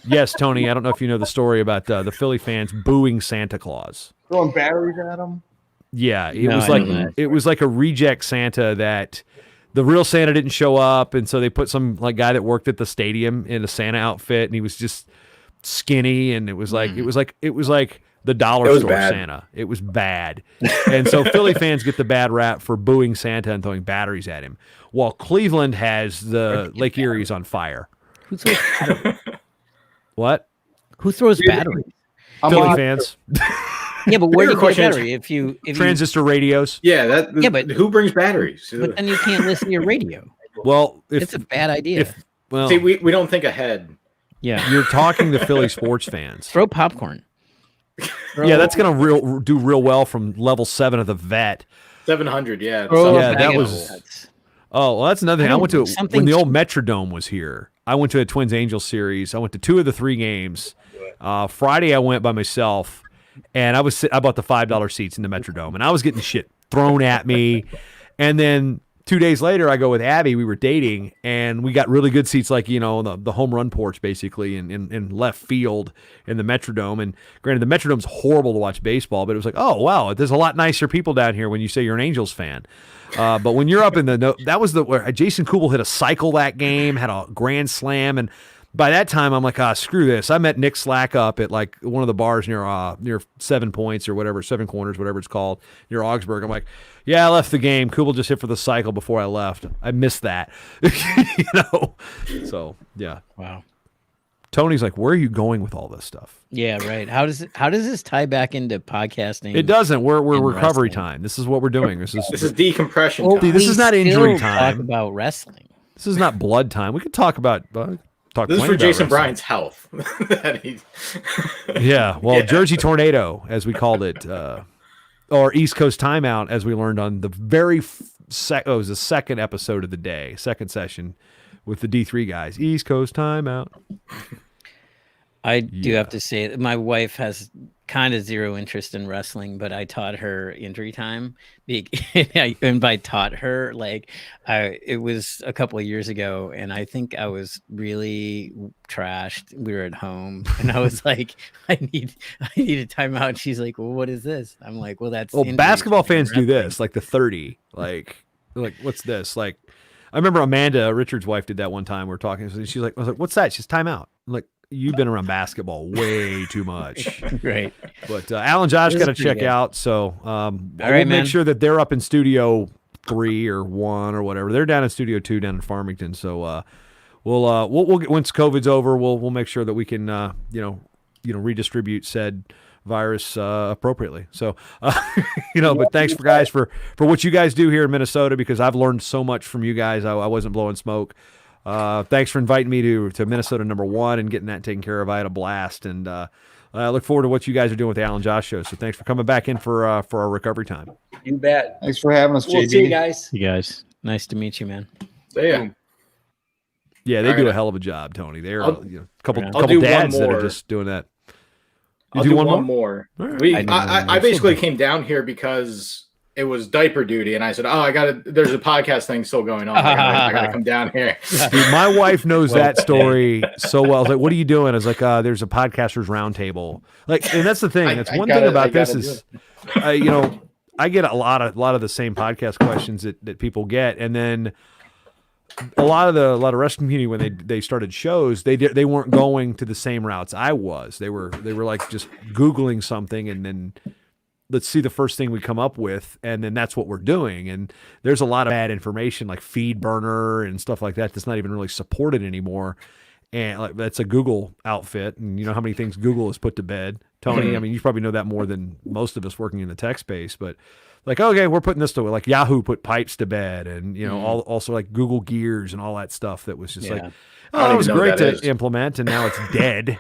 Yes, Tony. I don't know if you know the story about the Philly fans booing Santa Claus, throwing batteries at him. Yeah, it was like a reject Santa that the real Santa didn't show up, and so they put some guy that worked at the stadium in a Santa outfit, and he was just skinny, and it was like the dollar store bad. Santa. It was bad. And so Philly fans get the bad rap for booing Santa and throwing batteries at him, while Cleveland has the Lake Erie's on fire. Who throws batteries? What? Who throws batteries? Philly fans. Yeah, but where do you get a battery? If you transistor radios. Yeah, but who brings batteries? But then you can't listen to your radio. Well, it's a bad idea. See, we don't think ahead. Yeah, you're talking to Philly sports fans. Throw popcorn. Yeah, that's gonna do real well from level 7 of the vet. 700, yeah. That was. Oh, well, that's another thing. I went to when the old Metrodome was here. I went to a Twins Angels series. I went to 2 of the 3 games. Friday, I went by myself, and I bought the $5 seats in the Metrodome, and I was getting shit thrown at me. And then 2 days later, I go with Abby. We were dating, and we got really good seats, like, the home run porch, basically, in left field in the Metrodome. And granted, the Metrodome's horrible to watch baseball, but it was like, oh, wow, there's a lot nicer people down here when you say you're an Angels fan. But when you're up in that was where Jason Kubel hit a cycle that game, had a grand slam, and by that time, I'm like, screw this. I met Nick Slack up at like one of the bars near 7 Points or whatever, 7 Corners, whatever it's called, near Augsburg. I'm like, yeah, I left the game. Kubel just hit for the cycle before I left. I missed that. So yeah. Wow. Tony's like, where are you going with all this stuff? Yeah, right. How does this tie back into podcasting? It doesn't. We're recovery time. This is what we're doing. This is decompression Well, time. This is not injury time. Talk about wrestling. This is not blood time. We could talk about This is for Jason Bryant's health. Yeah, well, Jersey Tornado, as we called it, or East Coast Timeout, as we learned on the very it was the second episode of the day, second session with the D3 guys. East Coast Timeout. I do have to say that my wife has kind of zero interest in wrestling, but I taught her injury time. And by taught her, it was a couple of years ago, and I think I was really trashed. We were at home, and I was like, I need a timeout. And she's like, well, what is this? I'm like, well, that's basketball fans do this, like the 30, like what's this? Like, I remember Amanda Richards' wife did that one time. We were talking, and she's like, I was like, what's that? She's timeout. I'm like, you've been around basketball way too much. Right. But Alan Josh got to check out. So we'll make sure that they're up in Studio 3 or 1 or whatever. They're down in Studio 2 down in Farmington. So we'll get, once COVID's over, we'll make sure that we can redistribute said virus appropriately. So but thanks for what you guys do here in Minnesota, because I've learned so much from you guys. I wasn't blowing smoke. Thanks for inviting me to Minnesota #1 and getting that taken care of. I had a blast, and I look forward to what you guys are doing with the Alan Josh show. So thanks for coming back in for our recovery time. You bet. Thanks for having us, JB. We'll see you guys. You guys, nice to meet you, man. See ya. Yeah, they do a hell of a job, Tony. They're a couple dads that are just doing that. I'll do do one one more? more. All right. I basically came down here because it was diaper duty, and I said, "Oh, there's a podcast thing still going on. I gotta come down here." Dude, my wife knows that story so well. I was like, "What are you doing?" I was like, "There's a podcasters roundtable." Like, and that's the thing. That's one thing about this is, I get a lot of the same podcast questions that people get, and then a lot of wrestling community when they started shows, they weren't going to the same routes I was. They were like just Googling something and then let's see the first thing we come up with, and then that's what we're doing. And there's a lot of bad information like feed burner and stuff like that that's not even really supported anymore. And like, that's a Google outfit, and you know how many things Google has put to bed. Tony, I mean, you probably know that more than most of us working in the tech space, but like, okay, we're putting this to like Yahoo put pipes to bed, and you know, also like Google Gears and all that stuff that was just like, oh, it was great to implement, and now it's dead.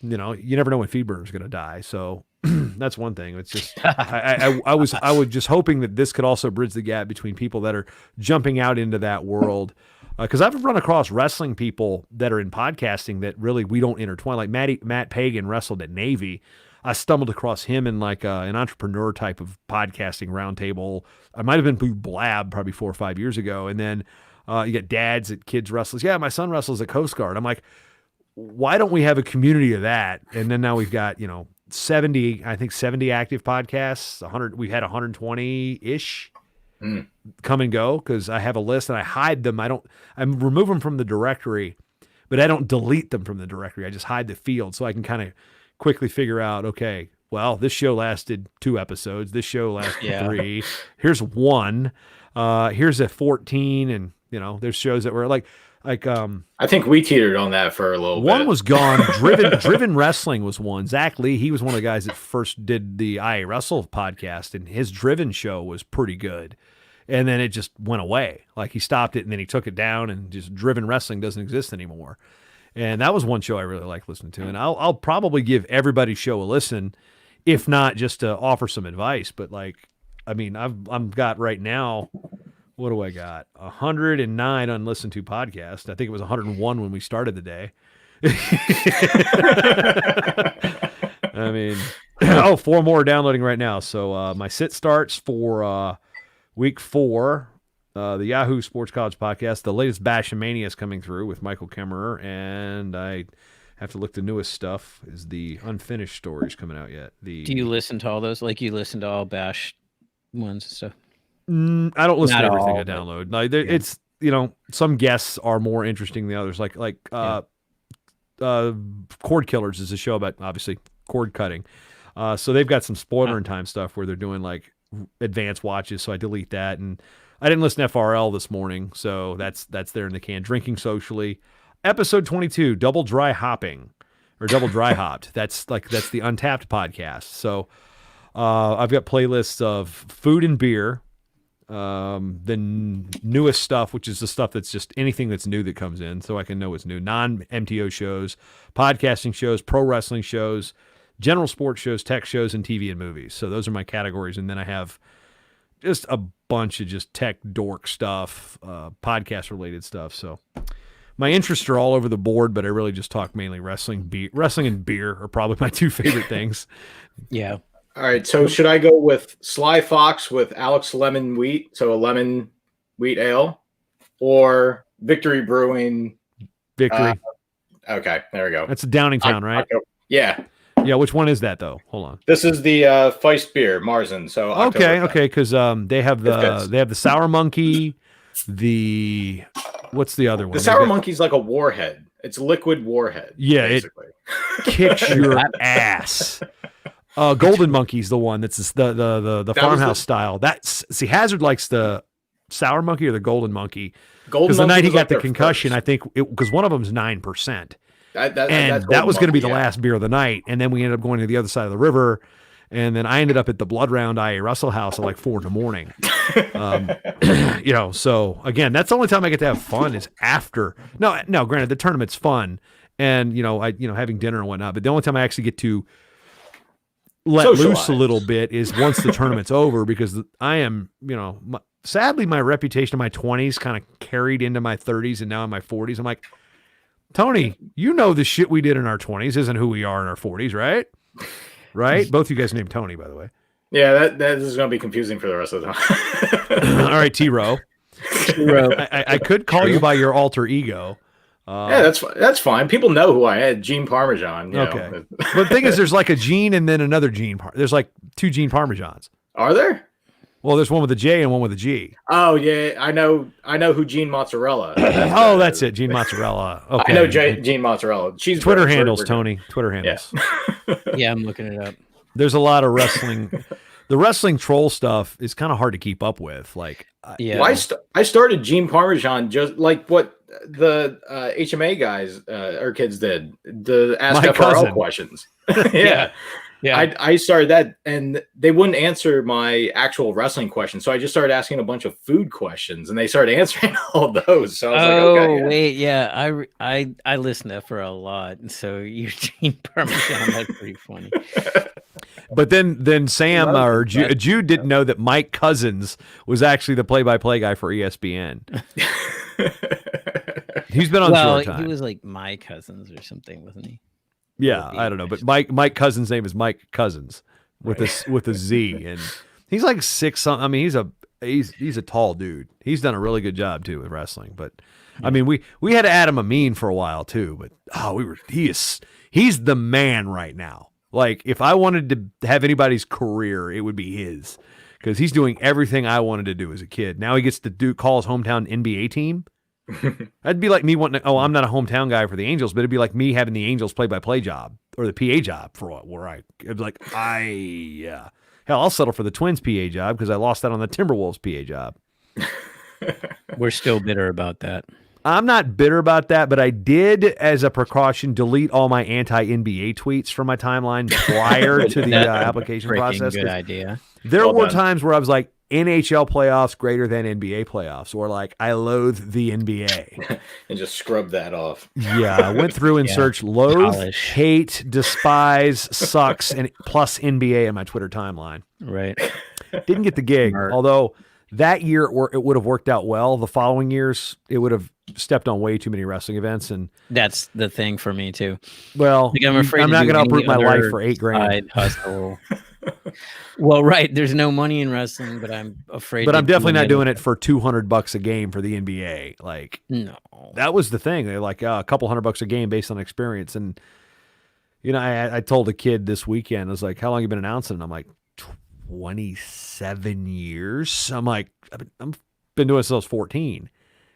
You know, you never know when feed burner is going to die. So that's one thing. It's just I was just hoping that this could also bridge the gap between people that are jumping out into that world. Because I've run across wrestling people that are in podcasting that really we don't intertwine. Like Matt Pagan wrestled at Navy. I stumbled across him in like an entrepreneur type of podcasting roundtable. I might have been through Blab probably 4 or 5 years ago. And then you get dads at kids wrestlers. Yeah, my son wrestles at Coast Guard. I'm like, why don't we have a community of that? And then now we've got, 70 active podcasts, 100. We've had 120-ish. Come and go because I have a list and I hide them. I remove them from the directory, but I don't delete them from the directory. I just hide the field so I can kind of quickly figure out, okay, well, this show lasted 2 episodes. This show lasted 3. Here's 1. Here's a 14. And, there's shows that were like, I think we teetered on that for a little bit. One was gone. Driven Wrestling was one. Zach Lee, he was one of the guys that first did the I Wrestle podcast, and his Driven show was pretty good. And then it just went away. Like he stopped it and then he took it down, and just Driven Wrestling doesn't exist anymore. And that was one show I really like listening to. And I'll probably give everybody's show a listen, if not just to offer some advice. But I've got right now, what do I got? 109 unlistened to podcasts. I think it was 101 when we started the day. 4 more are downloading right now. So my sit starts for week 4, the Yahoo Sports College podcast. The latest Bash and Mania is coming through with Michael Kemmerer, and I have to look. The newest stuff is the unfinished stories coming out yet. Do you listen to all those? Like you listen to all Bash ones and stuff? I don't listen to everything I download. Like it's some guests are more interesting than others. Like Cord Killers is a show about obviously cord cutting. So they've got some spoiler in time stuff where they're doing like advanced watches. So I delete that, and I didn't listen to FRL this morning, so that's there in the can. Drinking Socially, episode 22, double dry hopping or double dry hopped. That's the Untapped podcast. So I've got playlists of food and beer. The newest stuff, which is the stuff that's just anything that's new that comes in, so I can know what's new. Non-MTO shows, podcasting shows, pro wrestling shows, general sports shows, tech shows, and TV and movies. So those are my categories, and then I have just a bunch of just tech dork stuff, podcast-related stuff. So my interests are all over the board, but I really just talk mainly wrestling. Wrestling and beer are probably my 2 favorite things. Yeah. All right, so should I go with Sly Fox with Alex Lemon Wheat, so a lemon wheat ale, or Victory Brewing? Victory. Okay, there we go. That's Downingtown, right? Yeah. Yeah, which one is that though? Hold on. This is the Feist beer, Marzen. So okay, because they have the Sour Monkey, what's the other one? The Sour Monkey's like a warhead. It's liquid warhead. Yeah, basically. It kicks your ass. Golden Monkey's the one that's the farmhouse style. Hazard likes the Sour Monkey or the Golden Monkey. Because the night he got the concussion, I think because one of them's 9%. That was going to be the last beer of the night, and then we ended up going to the other side of the river, and then I ended up at the Blood Round IA Russell House at like 4 a.m. So again, that's the only time I get to have fun is after. No, granted the tournament's fun, and having dinner and whatnot, but the only time I actually get to let loose a little bit is once the tournament's over, because I am, sadly my reputation in my 20s kind of carried into my 30s, and now in my 40s, I'm like, Tony, the shit we did in our 20s isn't who we are in our 40s, right? right? Both you guys named Tony, by the way. Yeah, that is going to be confusing for the rest of the time. All right, T-Row. I could call you by your alter ego. Yeah, that's fine. People know who I am. Gene Parmesan. Okay. But the thing is, there's like a Gene and then another Gene. There's like 2 Gene Parmesans. Are there? Well, there's one with a J and one with a G. Oh yeah, I know who Gene Mozzarella. Oh, that's it, Gene Mozzarella. Okay, I know Gene Mozzarella. She's Twitter handles, Tony. Twitter handles. Yeah, I'm looking it up. There's a lot of wrestling. The wrestling troll stuff is kind of hard to keep up with. Like, yeah, well, I started Gene Parmesan just like what the HMA guys or kids did. The Ask My FRL cousin. questions. Yeah. I started that, and they wouldn't answer my actual wrestling questions, so I just started asking a bunch of food questions, and they started answering all those. So I was like, okay, wait, yeah, I listen to for a lot, and so Eugene Parmesan, that's pretty funny. But then Sam or Jude didn't know that Mike Cousins was actually the play-by-play guy for ESPN. He's been on short time. He was like my cousins or something, wasn't he? Yeah, I don't know, but Mike Cousins' name is Mike Cousins with a Z, and he's like 6. I mean, he's a tall dude. He's done a really good job too with wrestling. But I mean, we had Adam Amin for a while too, but he's the man right now. Like, if I wanted to have anybody's career, it would be his, because he's doing everything I wanted to do as a kid. Now he gets to call his hometown NBA team. That'd be like me wanting to, I'm not a hometown guy for the Angels, but it'd be like me having the Angels play-by-play job or the PA job it'd be like, hell, I'll settle for the Twins PA job because I lost that on the Timberwolves PA job. We're still bitter about that. I'm not bitter about that, but I did, as a precaution, delete all my anti-NBA tweets from my timeline prior to the application process. Good idea. There were times where I was like, NHL playoffs greater than NBA playoffs, or like, I loathe the NBA. And just scrub that off. Yeah, I went through and searched loathe, hate, despise, sucks, and plus NBA in my Twitter timeline. Right. Didn't get the gig, although that year it would have worked out well. The following years, it would have stepped on way too many wrestling events, and that's the thing for me too. Well, like, I'm afraid I'm not going to uproot my life for $8,000. Hustle. Well, right. There's no money in wrestling, but I'm afraid. But I'm definitely not doing it for $200 a game for the NBA. Like, no, that was the thing. They're like a couple $100 a game based on experience. And you know, I told a kid this weekend, I was like, "How long have you been announcing?" And I'm like, 27 years. I'm like, I've been doing this since I was 14,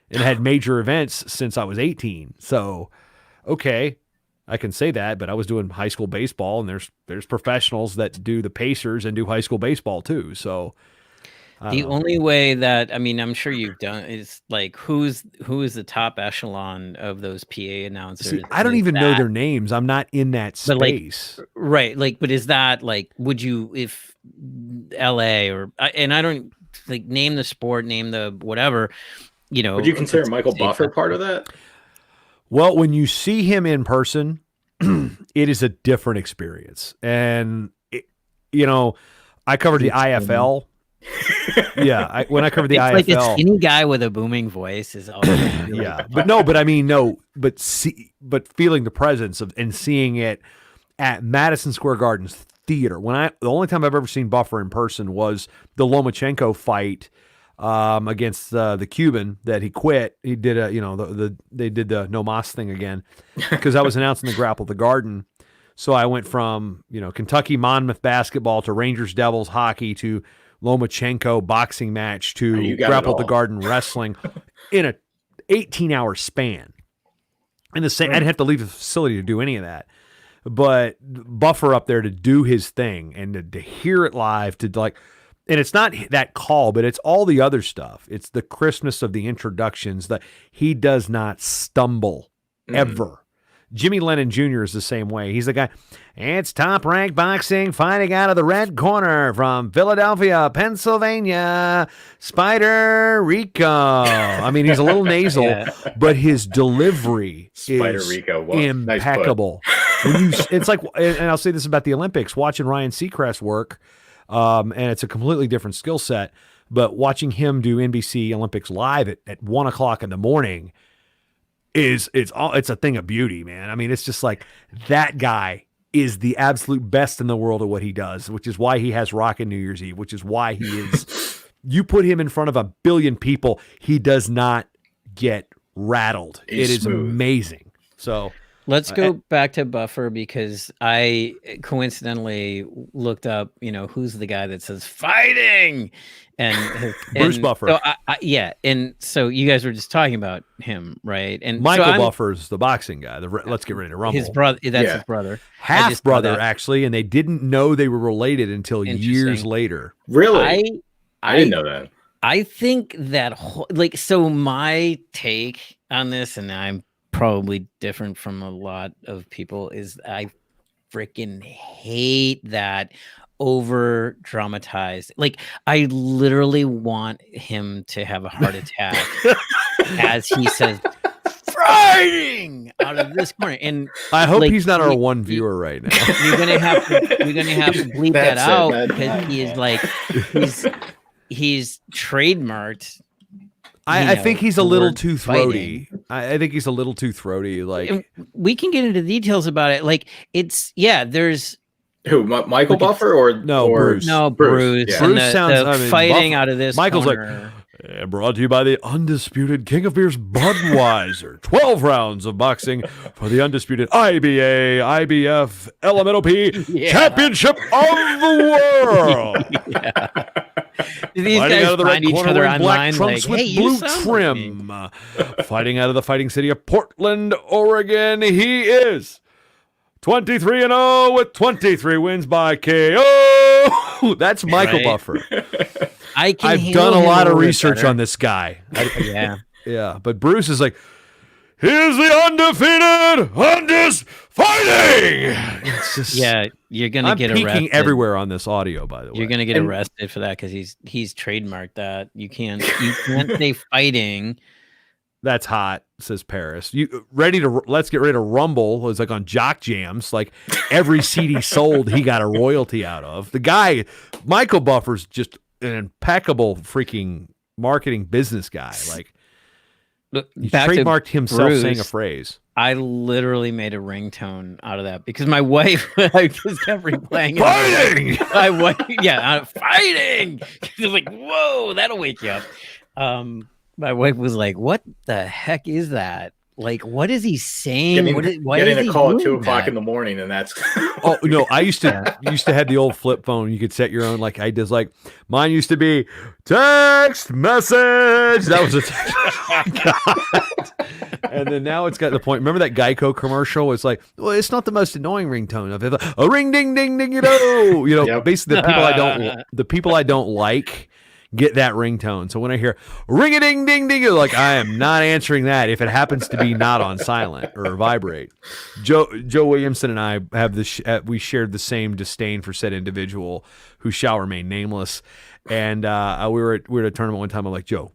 and had major events since I was 18. So, okay, I can say that, but I was doing high school baseball, and there's professionals that do the Pacers and do high school baseball too. So the only way that, I mean, I'm sure you've done is like, who is the top echelon of those PA announcers? See, I don't even know their names. I'm not in that space. Like, right. Like, but is that like, would you, if LA or, and I don't like name the sport, name the whatever, you know. Would you consider Michael Buffer part of that? Well, when you see him in person, it is a different experience. And, you know, I covered the IFL. Yeah, when I covered the IFL. Like a skinny guy with a booming voice is all. Yeah, but feeling the presence of and seeing it at Madison Square Garden's theater. The only time I've ever seen Buffer in person was the Lomachenko fight against the Cuban that he quit. He did they did the no mas thing again because I was announcing the Grapple at the Garden. So I went from, Kentucky Monmouth basketball to Rangers Devils hockey to Lomachenko boxing match to Grapple at the Garden wrestling in a 18-hour span. And I didn't have to leave the facility to do any of that. But Buffer up there to do his thing and to hear it live, and it's not that call, but it's all the other stuff. It's the crispness of the introductions that he does not stumble ever. Jimmy Lennon Jr. is the same way. He's the guy. It's Top Rank Boxing fighting out of the red corner from Philadelphia, Pennsylvania, Spider Rico. I mean, he's a little nasal, but his delivery is impeccable. It's like, and I'll say this about the Olympics, watching Ryan Seacrest work, and it's a completely different skill set, but watching him do NBC Olympics live at 1 o'clock in the morning, it's a thing of beauty, man. I mean, it's just like that guy is the absolute best in the world at what he does, which is why he has Rockin' New Year's Eve, which is why he is. You put him in front of a billion people, he does not get rattled. He's it is smooth. Amazing. So let's go back to Buffer, because I coincidentally looked up, who's the guy that says fighting, and Bruce Buffer. So yeah, and so you guys were just talking about him, right? And Michael so Buffer's the boxing guy. Let's get ready to rumble. His brother. That's his brother. Half brother, actually, and they didn't know they were related until years later. Really? I didn't know that. I think that so my take on this, and I'm probably different from a lot of people, is I freaking hate that over dramatized. Like, I literally want him to have a heart attack as he says fighting out of this corner. And I hope he's not our one viewer right now. You're gonna have to bleep that out, because he is he's trademarked. I think he's a little too throaty. I think he's a little too throaty. Like, we can get into details about it. Like, there's who, Michael Buffer or Bruce? No, Bruce. Yeah. And Bruce sounds fighting Buffer. out of this. Michael's corner. Brought to you by the undisputed King of Beers, Budweiser. 12 rounds of boxing for the undisputed IBA, IBF, LMNOP Championship of the World. These Fighting guys out of the find red each corner other wearing black online trunks like, with hey, you blue sound trim. Fighting out of the fighting city of Portland, Oregon, he is 23-0 with 23 wins by KO. That's Michael Buffer. I've done a lot of research on this guy. Yeah. But Bruce is like, here's the undefeated fighting. It's just, you're gonna get peeking arrested everywhere on this audio. By the way, you're gonna get arrested for that, because he's trademarked that. You can't say fighting. That's hot, says Paris. Let's get ready to rumble. It's like on Jock Jams. Like, every CD sold, he got a royalty out of. The guy, Michael Buffer's just an impeccable freaking marketing business guy. Like, he trademarked himself saying a phrase. I literally made a ringtone out of that, because my wife, I just kept replaying it. Fighting! My wife, fighting! She's like, whoa, that'll wake you up. My wife was like, what the heck is that? Like, what is he saying? Getting a call at 2 o'clock in the morning, and that's oh no, I used to have the old flip phone. You could set your own, like I did. Like, mine used to be text message. That was a text. And then now it's got the point. Remember that Geico commercial? It's like, well, it's not the most annoying ringtone. I've ever a ring ding ding ding. Basically the people I don't like get that ringtone. So when I hear ring a ding ding ding, like, I am not answering that if it happens to be not on silent or vibrate. Joe Williamson and I have we shared the same disdain for said individual who shall remain nameless. And we were at a tournament one time. I'm like, Joe,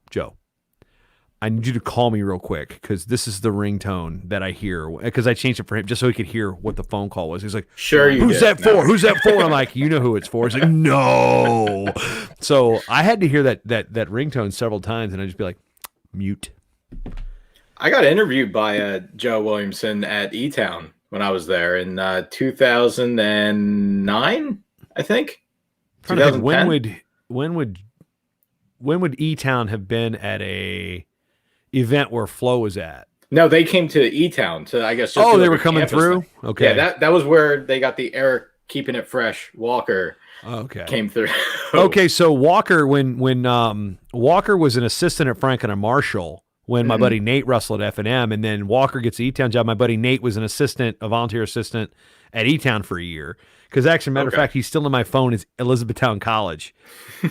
I need you to call me real quick, because this is the ringtone that I hear, because I changed it for him just so he could hear what the phone call was. He's like, sure, who's that for? Who's that for? And I'm like, you know who it's for. He's like, no. So I had to hear that ringtone several times, and I'd just be like, mute. I got interviewed by Joe Williamson at E-Town when I was there in 2009, I think. 2010. When would E-Town have been at a event where Flo was at? No, they came to E-Town to, I guess. Just they were coming through? Thing. Okay. Yeah, that was where they got the Eric Keeping It Fresh Walker. Okay. Came through. Okay, so Walker, when Walker was an assistant at Franklin and Marshall, when my buddy Nate wrestled at F&M, and then Walker gets the E-Town job, my buddy Nate was a volunteer assistant at E-Town for a year. Because actually, matter of fact, he's still in my phone is Elizabethtown College.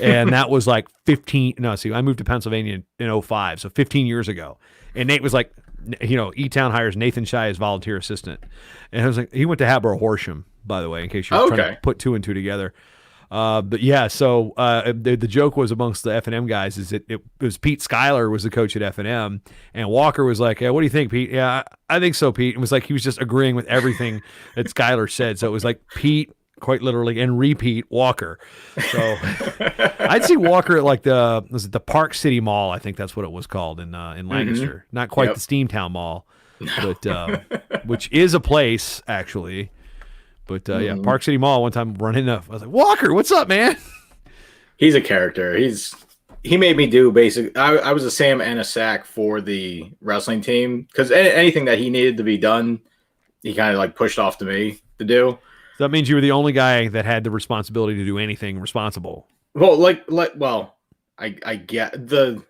And that was like I moved to Pennsylvania in 2005, so 15 years ago. And Nate was like, E-Town hires Nathan Shai as volunteer assistant. And I was like, he went to Hatboro Horsham, by the way, in case you're trying to put two and two together. But yeah, so the joke was amongst the F&M guys is it was Pete Schuyler was the coach at F&M, and Walker was like, what do you think, Pete? Yeah, I think so, Pete. It was like he was just agreeing with everything that Schuyler said. So it was like Pete, quite literally, and repeat Walker. So I'd see Walker at like the Park City Mall. I think that's what it was called in Lancaster. Not quite the Steamtown Mall, but which is a place actually. But yeah, Park City Mall one time running up. I was like, Walker, what's up, man? He's a character. He made me do I was a Sam and a Sack for the wrestling team because anything that he needed to be done, he kind of like pushed off to me to do. So that means you were the only guy that had the responsibility to do anything responsible. Well, I get the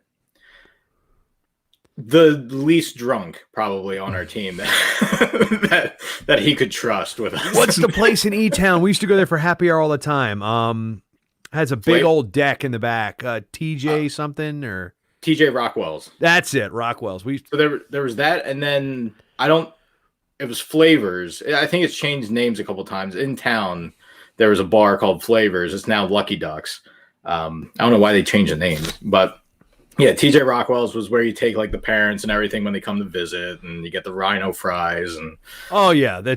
least drunk probably on our team that he could trust with us. What's the place in E-Town? We used to go there for happy hour all the time. Has a big old deck in the back. TJ something or TJ Rockwell's. That's it, Rockwell's. So there was that, and then it was Flavors. I think it's changed names a couple times. In town, there was a bar called Flavors. It's now Lucky Ducks. I don't know why they changed the names, but yeah, TJ Rockwell's was where you take like the parents and everything when they come to visit, and you get the rhino fries and. Oh yeah, they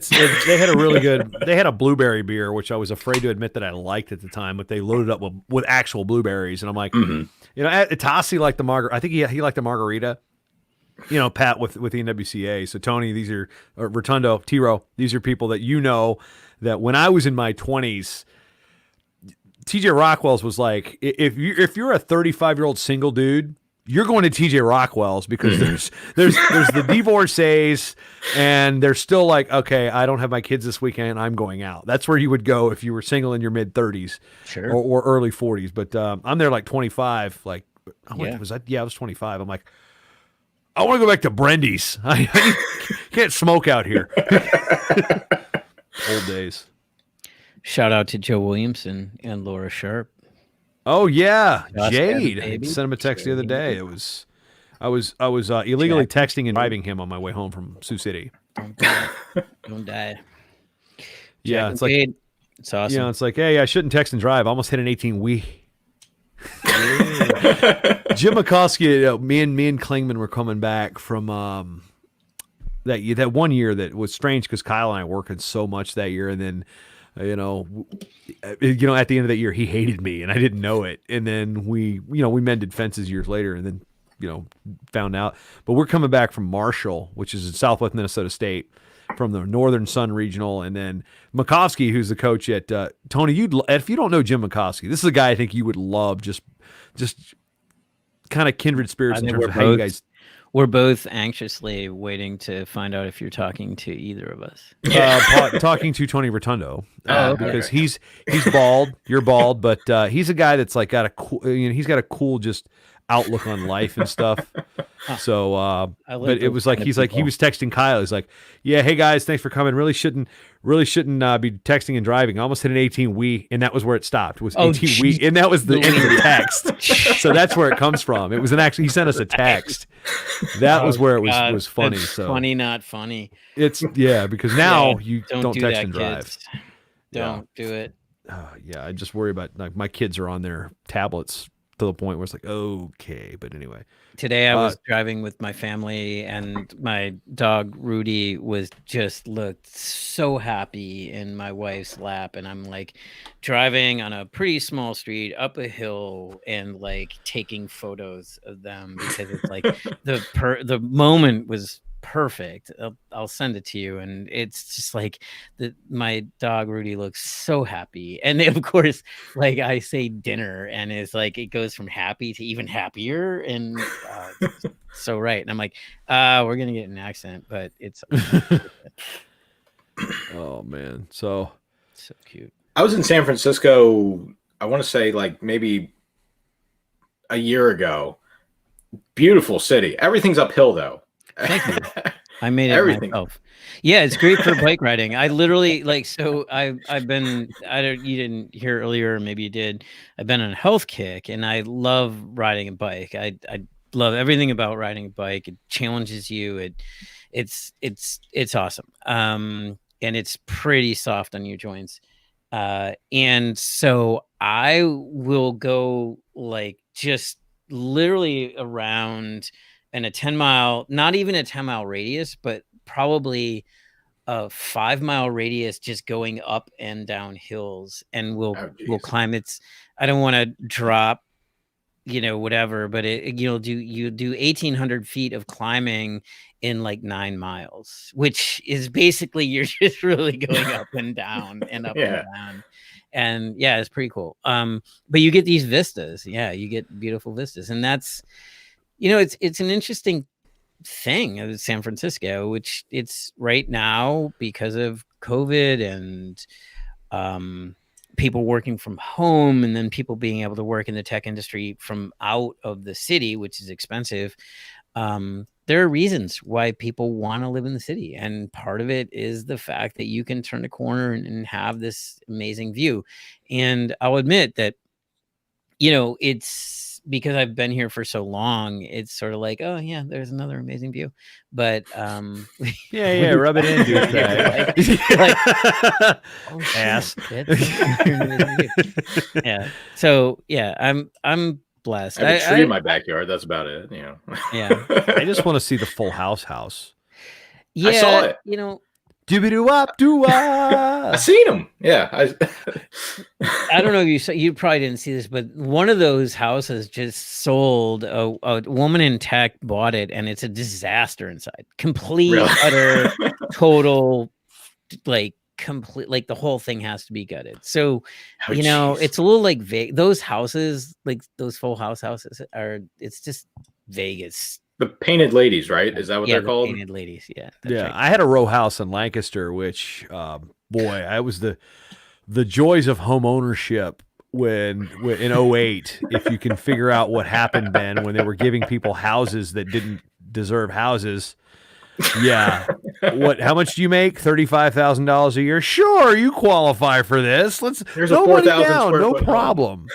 had a really good. They had a blueberry beer, which I was afraid to admit that I liked at the time, but they loaded up with actual blueberries, and I'm like, you know, Tassi liked the margarita. I think he liked the margarita. You know, Pat with the NWCA. So Tony, these are Rotundo, T-Row. These are people that you know that when I was in my 20s. TJ Rockwell's was like, if you're a 35-year-old single dude, you're going to TJ Rockwell's because there's the divorcees and they're still like, okay, I don't have my kids this weekend, I'm going out. That's where you would go if you were single in your mid 30s, sure, or early 40s. But I'm there like 25. Like, I was 25. I'm like, I want to go back to Brendy's. I can't smoke out here. Old days. Shout out to Joe Williamson and Laura Sharp. Oh yeah, Just Jade. baby. I sent him a text the other day. I was illegally texting and driving him on my way home from Sioux City. Don't die. Yeah, Jack it's and like Jade. It's awesome. You know, it's like, hey, I shouldn't text and drive. I almost hit an 18 wee. Jim McCoskey, me and Klingman were coming back from that one year that was strange because Kyle and I working so much that year, and then. You know, at the end of that year, he hated me, and I didn't know it. And then we mended fences years later, and then, found out. But we're coming back from Marshall, which is in Southwest Minnesota State, from the Northern Sun Regional, and then Makovsky, who's the coach at Tony. If you don't know Jim Makovsky, this is a guy I think you would love. Just kind of kindred spirits in terms of how you guys. We're both anxiously waiting to find out if you're talking to either of us. Talking to Tony Rotundo because he's bald. You're bald, but he's a guy that's like got a cool. He's got a cool just outlook on life and stuff. So, but it was like he was texting Kyle. He's like, "Yeah, hey guys, thanks for coming. Really shouldn't be texting and driving. I almost hit an 18 wee, and that was where it stopped. Was 18 wee, and that was the end of the text. So that's where it comes from. It was he sent us a text. That was where it was funny. It's so funny, not funny. It's because now you don't do text that, and drive. kids. Don't do it. Yeah, I just worry about like my kids are on their tablets to the point where it's like, okay, but anyway. Today I was driving with my family, and my dog Rudy looked so happy in my wife's lap, and I'm like driving on a pretty small street up a hill and like taking photos of them because it's like the moment was perfect. I'll send it to you, and it's just like my dog Rudy looks so happy, and of course, like I say dinner, and it's like it goes from happy to even happier, and so right, and I'm like, we're gonna get an accent, but it's oh man, so cute. I was in San Francisco, I want to say like maybe a year ago. Beautiful city. Everything's uphill though. Thank you. I made it myself. Yeah, it's great for bike riding. I literally I've been you didn't hear earlier, maybe you did. I've been on a health kick, and I love riding a bike. I love everything about riding a bike. It challenges you. It's awesome. And it's pretty soft on your joints. And so I will go like just literally around in a 10-mile, not even a 10-mile radius, but probably a 5-mile radius, just going up and down hills, and we'll climb. I don't want to drop whatever, but you do 1,800 feet of climbing in like 9 miles, which is basically you're just really going up and down and up and down. And yeah, it's pretty cool. But you get these vistas. Yeah, you get beautiful vistas. And that's, it's an interesting thing of San Francisco, which it's right now because of COVID and people working from home, and then people being able to work in the tech industry from out of the city, which is expensive. There are reasons why people want to live in the city. And part of it is the fact that you can turn a corner and have this amazing view. And I'll admit that, it's because I've been here for so long, it's sort of like, oh yeah, there's another amazing view. But yeah, rub it in, douchebag. Ass. Yeah. So yeah, I'm blessed. I have a tree in my backyard. That's about it. Yeah. I just want to see the Full House. Yeah, I saw it. I I seen him. Yeah. I don't know if you probably didn't see this, but one of those houses just sold. A woman in tech bought it, and it's a disaster inside. Complete, Really? utter, total, complete, the whole thing has to be gutted. So, it's a little like those houses, like those Full House houses it's just Vegas. The Painted Ladies, right? Is that what they're called? Painted Ladies. Yeah. Yeah. Right. I had a row house in Lancaster, which, boy, I was the joys of home ownership when in 08, if you can figure out what happened, Ben, when they were giving people houses that didn't deserve houses. Yeah. How much do you make? $35,000 a year? Sure, you qualify for this. There's no a money 4,000 down, square no foot problem.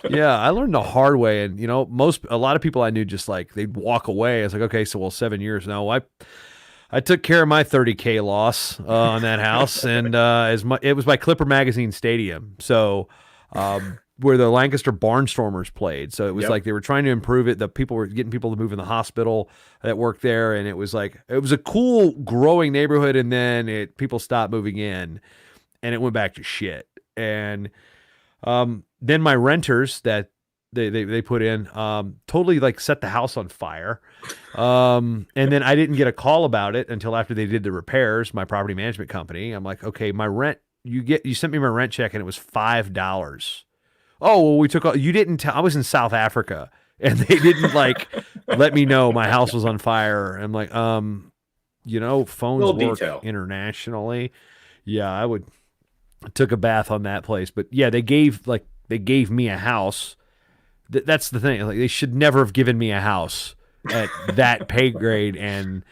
Yeah, I learned the hard way, and a lot of people I knew just they'd walk away. I was like, okay, so 7 years now. I took care of my $30K loss on that house, and it was by Clipper Magazine Stadium, so where the Lancaster Barnstormers played. So it was like they were trying to improve it. The people were getting people to move in the hospital that worked there, and it was a cool growing neighborhood. And then people stopped moving in, and it went back to shit. And then my renters that they put in totally set the house on fire. And then I didn't get a call about it until after they did the repairs, my property management company. I'm like, okay, my rent, you sent me my rent check and it was $5. Oh, well, you didn't tell, I was in South Africa and they didn't let me know my house was on fire. I'm like, phones work detail. Internationally. Yeah, I took a bath on that place, but yeah, they gave me a house. That's the thing. They should never have given me a house at that pay grade. And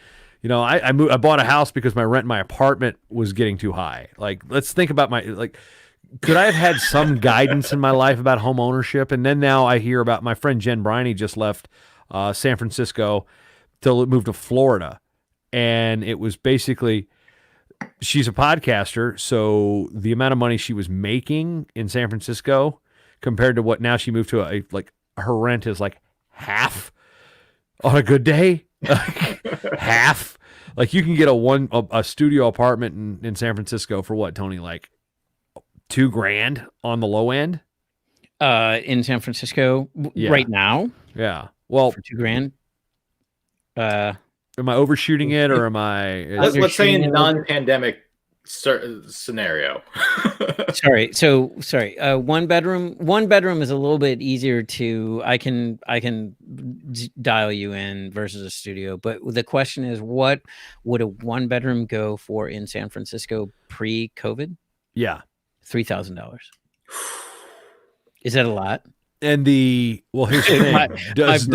I bought a house because my rent in my apartment was getting too high. Let's think about could I have had some guidance in my life about home ownership? And then now I hear about my friend Jen Briney just left San Francisco to move to Florida, and it was basically. She's a podcaster, so the amount of money she was making in San Francisco compared to what now she moved to her rent is half on a good day, half. You can get a studio apartment in San Francisco for what, Tony? $2,000 on the low end. In San Francisco right now. Yeah. Well, for $2,000. Am I overshooting it, or am I? Let's say in the non-pandemic scenario. Sorry. One bedroom is a little bit easier to. I can dial you in versus a studio. But the question is, what would a one bedroom go for in San Francisco pre-COVID? Yeah, $3,000. Is that a lot? And here's the thing: does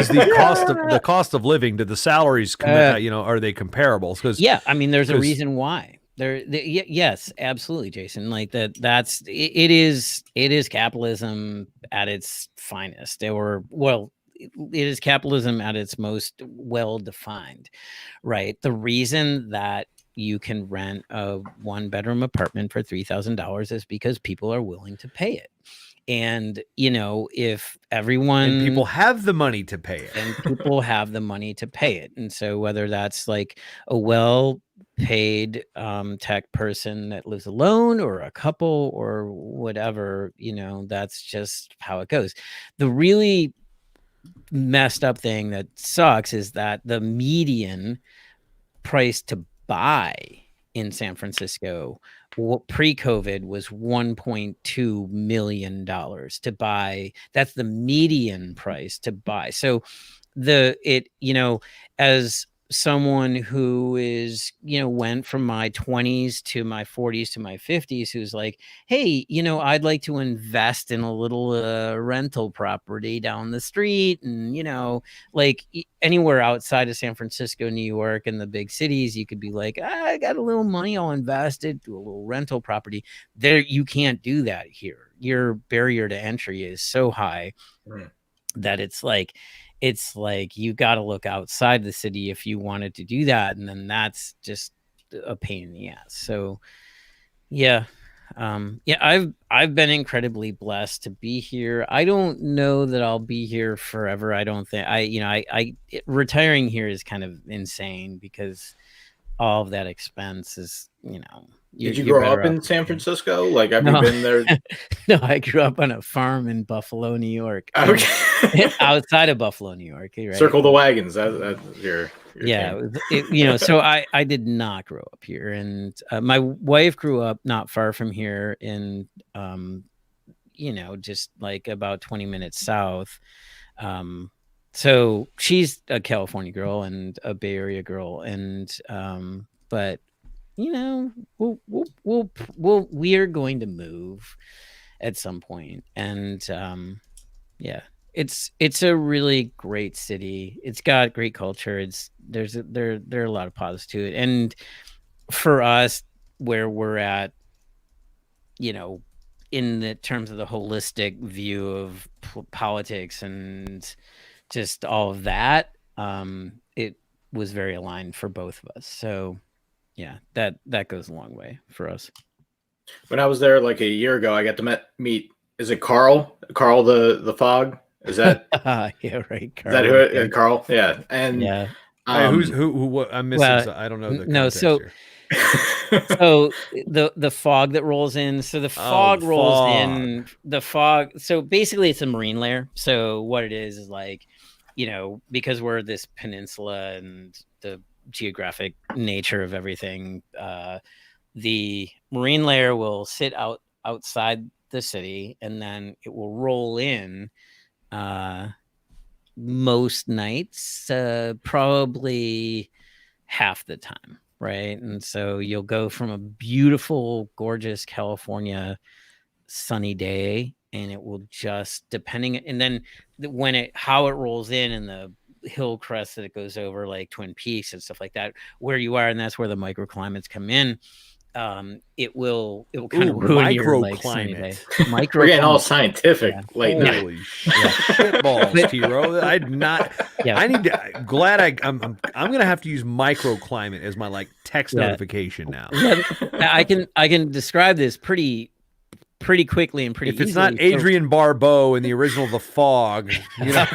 the cost of living, do the salaries, are they comparable? Because there's a reason why. Yes, absolutely, Jason. It is capitalism at its finest, it is capitalism at its most well defined, right? The reason that you can rent a one bedroom apartment for $3,000 is because people are willing to pay it. And, you know, if everyone and people have the money to pay it, and so whether that's like a well-paid tech person that lives alone or a couple or whatever, you know, that's just how it goes. The really messed up thing that sucks is that the median price to buy in San Francisco pre-COVID was $1.2 million to buy. That's the median price to buy. So you know, as someone who is, you know, went from my 20s to my 40s to my 50s, who's like, hey, you know, I'd like to invest in a little rental property down the street, and, you know, like anywhere outside of San Francisco, New York, and the big cities, you could be like, I got a little money, I'll invest it, do a little rental property. There, you can't do that here. Your barrier to entry is so high that it's like you got to look outside the city if you wanted to do that, and then that's just a pain in the ass. So yeah, I've been incredibly blessed to be here. I don't know that I'll be here forever. I don't think retiring here is kind of insane because all of that expense is, you know. Did you grow up in San Francisco? Like, have you been there? No, I grew up on a farm in Buffalo, New York. Okay. Outside of Buffalo, New York. Right? Circle the wagons. That's your yeah. You know, so I did not grow up here. And my wife grew up not far from here in, you know, just like about 20 minutes south. So she's a California girl and a Bay Area girl. And, but, you know, we are going to move at some point. And yeah, it's a really great city. It's got great culture. There are a lot of positives to it. And for us, where we're at, you know, in the terms of the holistic view of politics and just all of that, it was very aligned for both of us. So yeah, that goes a long way for us. When I was there like a year ago, I got to meet. Is it Carl? Carl the Fog? Is that? Yeah, right. Carl. Is that who? Carl? Yeah, and yeah. Who? What, I'm missing. Well, I don't know the context here. So the fog that rolls in. So the fog rolls in. The fog. So basically, it's a marine layer. So what it is like, you know, because we're this peninsula and the geographic nature of everything, the marine layer will sit outside the city, and then it will roll in most nights, probably half the time, right? And so you'll go from a beautiful, gorgeous California sunny day, and it will just, depending, and then how it rolls in and the hill crest that it goes over, like Twin Peaks and stuff like that, where you are, and that's where the microclimates come in. It will kind of ruin your like sunny day. We're getting all scientific late night. Holy shitballs, T-Row. I'd not. Yeah. I need to. Glad I'm gonna have to use microclimate as my like text notification now. Yeah, I can describe this pretty quickly and pretty. If it's easily. not Adrian Barbeau in the original The Fog, you know.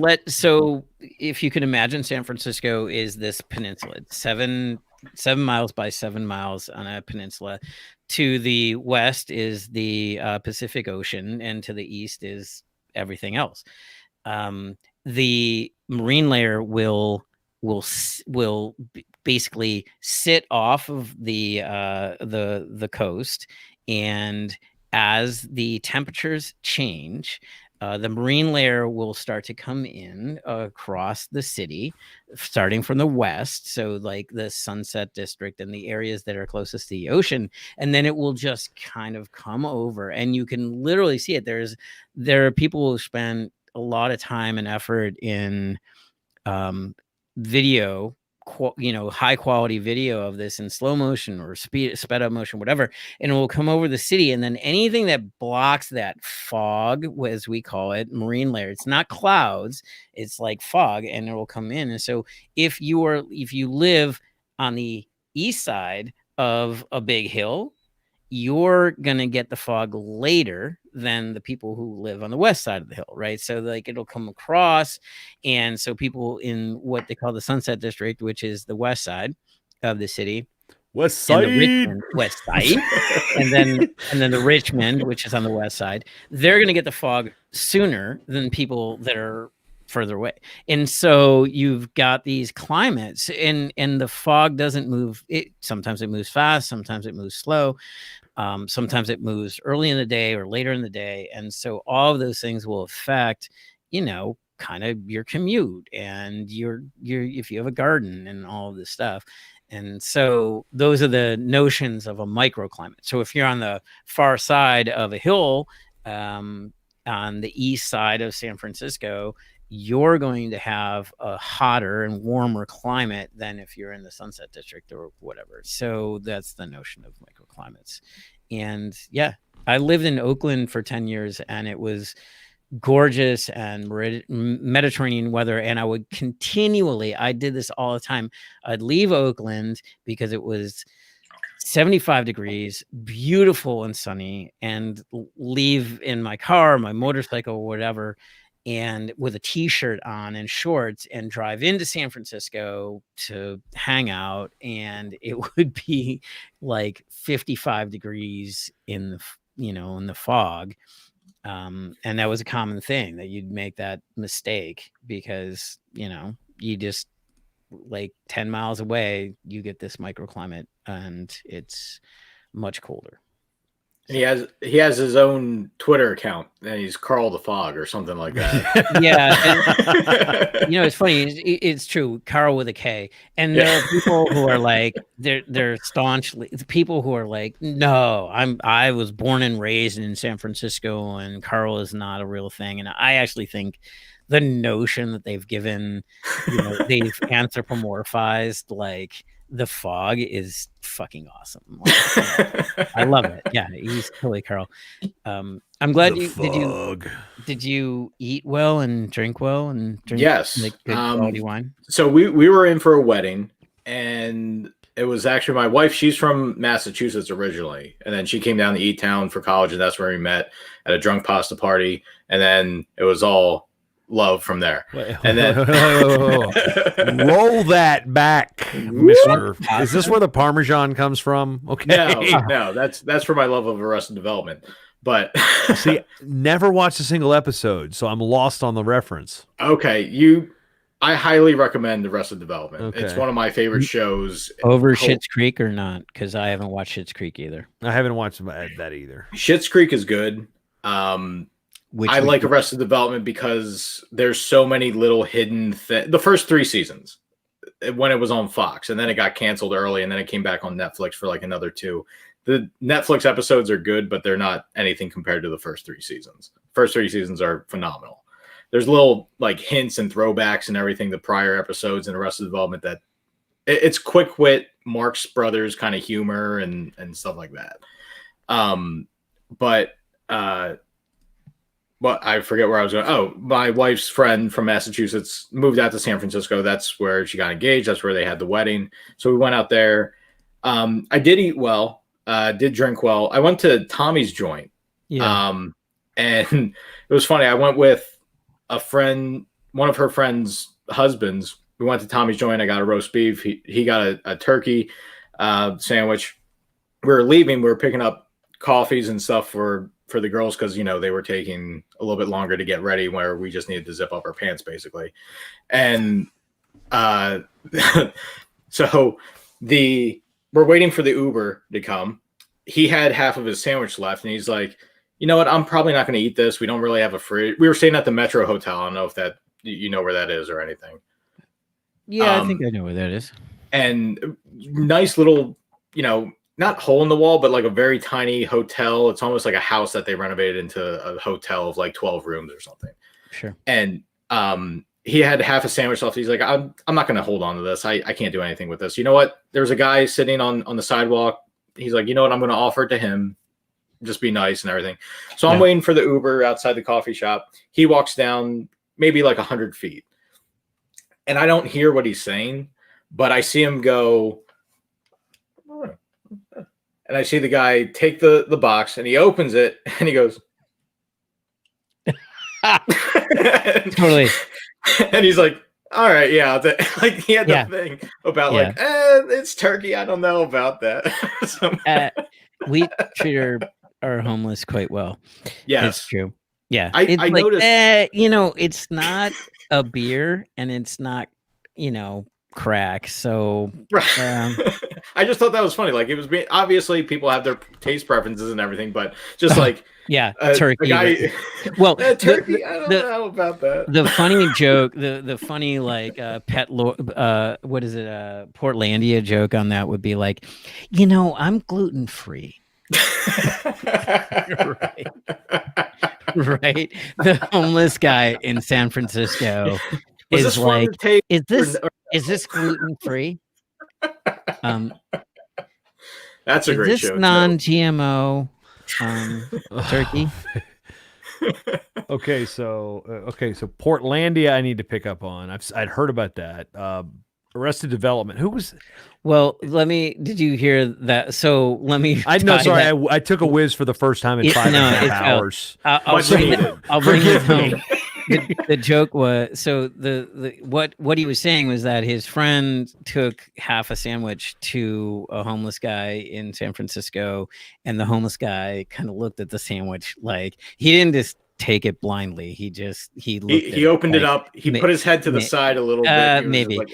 right. So if you can imagine, San Francisco is this peninsula. It's 7 miles by 7 miles on a peninsula. To the west is the Pacific Ocean, and to the east is everything else. The marine layer will basically sit off of the coast, and as the temperatures change, the marine layer will start to come in across the city, starting from the west, so like the Sunset District and the areas that are closest to the ocean, and then it will just kind of come over, and you can literally see it. There are people who spend a lot of time and effort in video, high quality video of this in slow motion or sped up motion, whatever, and it will come over the city. And then anything that blocks that fog, as we call it, marine layer, it's not clouds, it's like fog, and it will come in. And so if you live on the east side of a big hill you're going to get the fog later than the people who live on the west side of the hill, right? So like it'll come across. And so people in what they call the Sunset District, which is the west side of the city, west side, west side, and then the Richmond, which is on the west side, they're going to get the fog sooner than people that are further away. And so you've got these climates, and the fog doesn't move. Sometimes it moves fast, sometimes it moves slow, sometimes it moves early in the day or later in the day. And so all of those things will affect, kind of your commute and your if you have a garden and all of this stuff. And so those are the notions of a microclimate. So if you're on the far side of a hill, on the east side of San Francisco, you're going to have a hotter and warmer climate than if you're in the Sunset District or whatever. So that's the notion of microclimates. And yeah, I lived in Oakland for 10 years, and it was gorgeous and Mediterranean weather. And I would I did this all the time. I'd leave Oakland because it was 75 degrees, beautiful and sunny, and leave in my car, my motorcycle, whatever, and with a t-shirt on and shorts, and drive into San Francisco to hang out. And it would be like 55 degrees in the fog. And that was a common thing, that you'd make that mistake because, you just like 10 miles away, you get this microclimate and it's much colder. And he has his own Twitter account, and he's Carl the Fog or something like that. Yeah, and, it's funny. It's true, Carl with a K. And there are people who are like, they're staunchly people who are like, no, I was born and raised in San Francisco, and Carl is not a real thing. And I actually think the notion that they've given, they've anthropomorphized like the fog is fucking awesome. I love it. Yeah, he's totally Carl. I'm glad did you eat well and drink well and drink like good quality wine? So we were in for a wedding, and it was actually my wife. She's from Massachusetts originally, and then she came down to E-Town for college, and that's where we met at a drunk pasta party, and then it was all love from there. And then roll that back, Mister. Is this where the Parmesan comes from? Okay, no, that's for my love of Arrested Development. But see, never watched a single episode, so I'm lost on the reference. Okay, I highly recommend Arrested Development. Okay. It's one of my favorite shows. Over Schitt's Creek or not? Because I haven't watched Schitt's Creek either. I haven't watched that either. Schitt's Creek is good. I like Arrested Development because there's so many little hidden things. The first 3 seasons, when it was on Fox, and then it got canceled early, and then it came back on Netflix for like another 2. The Netflix episodes are good, but they're not anything compared to the first 3 seasons. First 3 seasons are phenomenal. There's little like hints and throwbacks and everything, the prior episodes in Arrested Development, that it's quick wit, Marx Brothers kind of humor and stuff like that. But I forget where I was going. Oh, my wife's friend from Massachusetts moved out to San Francisco. That's where she got engaged. That's where they had the wedding. So we went out there. I did eat well, did drink well. I went to Tommy's joint. Yeah. And it was funny. I went with a friend, one of her friends' husbands. We went to Tommy's joint. I got a roast beef. He got a turkey sandwich. We were leaving. We were picking up coffees and stuff for the girls because, they were taking a little bit longer to get ready, where we just needed to zip up our pants basically. And so we're waiting for the Uber to come. He had half of his sandwich left, and he's like, you know what? I'm probably not going to eat this. We don't really have a fridge. We were staying at the Metro Hotel. I don't know if that, where that is or anything. Yeah, I think I know where that is. And nice little, not hole in the wall, but like a very tiny hotel. It's almost like a house that they renovated into a hotel of like 12 rooms or something. Sure. And he had half a sandwich left. He's like, I'm not going to hold on to this. I can't do anything with this. You know what? There's a guy sitting on the sidewalk. He's like, you know what? I'm going to offer it to him. Just be nice and everything. So I'm waiting for the Uber outside the coffee shop. He walks down maybe like 100 feet. And I don't hear what he's saying, but I see him go, and I see the guy take the box, and he opens it, and he goes, Totally. and he's like, all right, yeah. Like he had Yeah. the thing about Yeah. like, it's turkey. I don't know about that. So, We treat our homeless quite well. Yes. It's true. Yeah. I It's like, noticed- you know, it's not a beer and it's not, you know, crack. So I just thought that was funny. Like it was obviously people have their taste preferences and everything, but just like yeah, a turkey. guy, well, turkey. I don't know about that. The funny joke, the funny like what is it? Portlandia joke on that would be like, you know, I'm gluten free. Right. Right. The homeless guy in San Francisco Was is this from like, the tape is this gluten free? That's a is great this show, too. non-GMO turkey? Okay, so Portlandia, I need to pick up on. I'd heard about that. Arrested Development. Who was? Well, did you hear that? So let me. I know. Sorry, I took a whiz for the first time in 5.5 hours. I'll bring it home. The joke was what he was saying was that his friend took half a sandwich to a homeless guy in San Francisco, and the homeless guy kind of looked at the sandwich like he didn't just take it blindly. He looked. He opened it up. He put his head to the side a little bit. He was Maybe. like,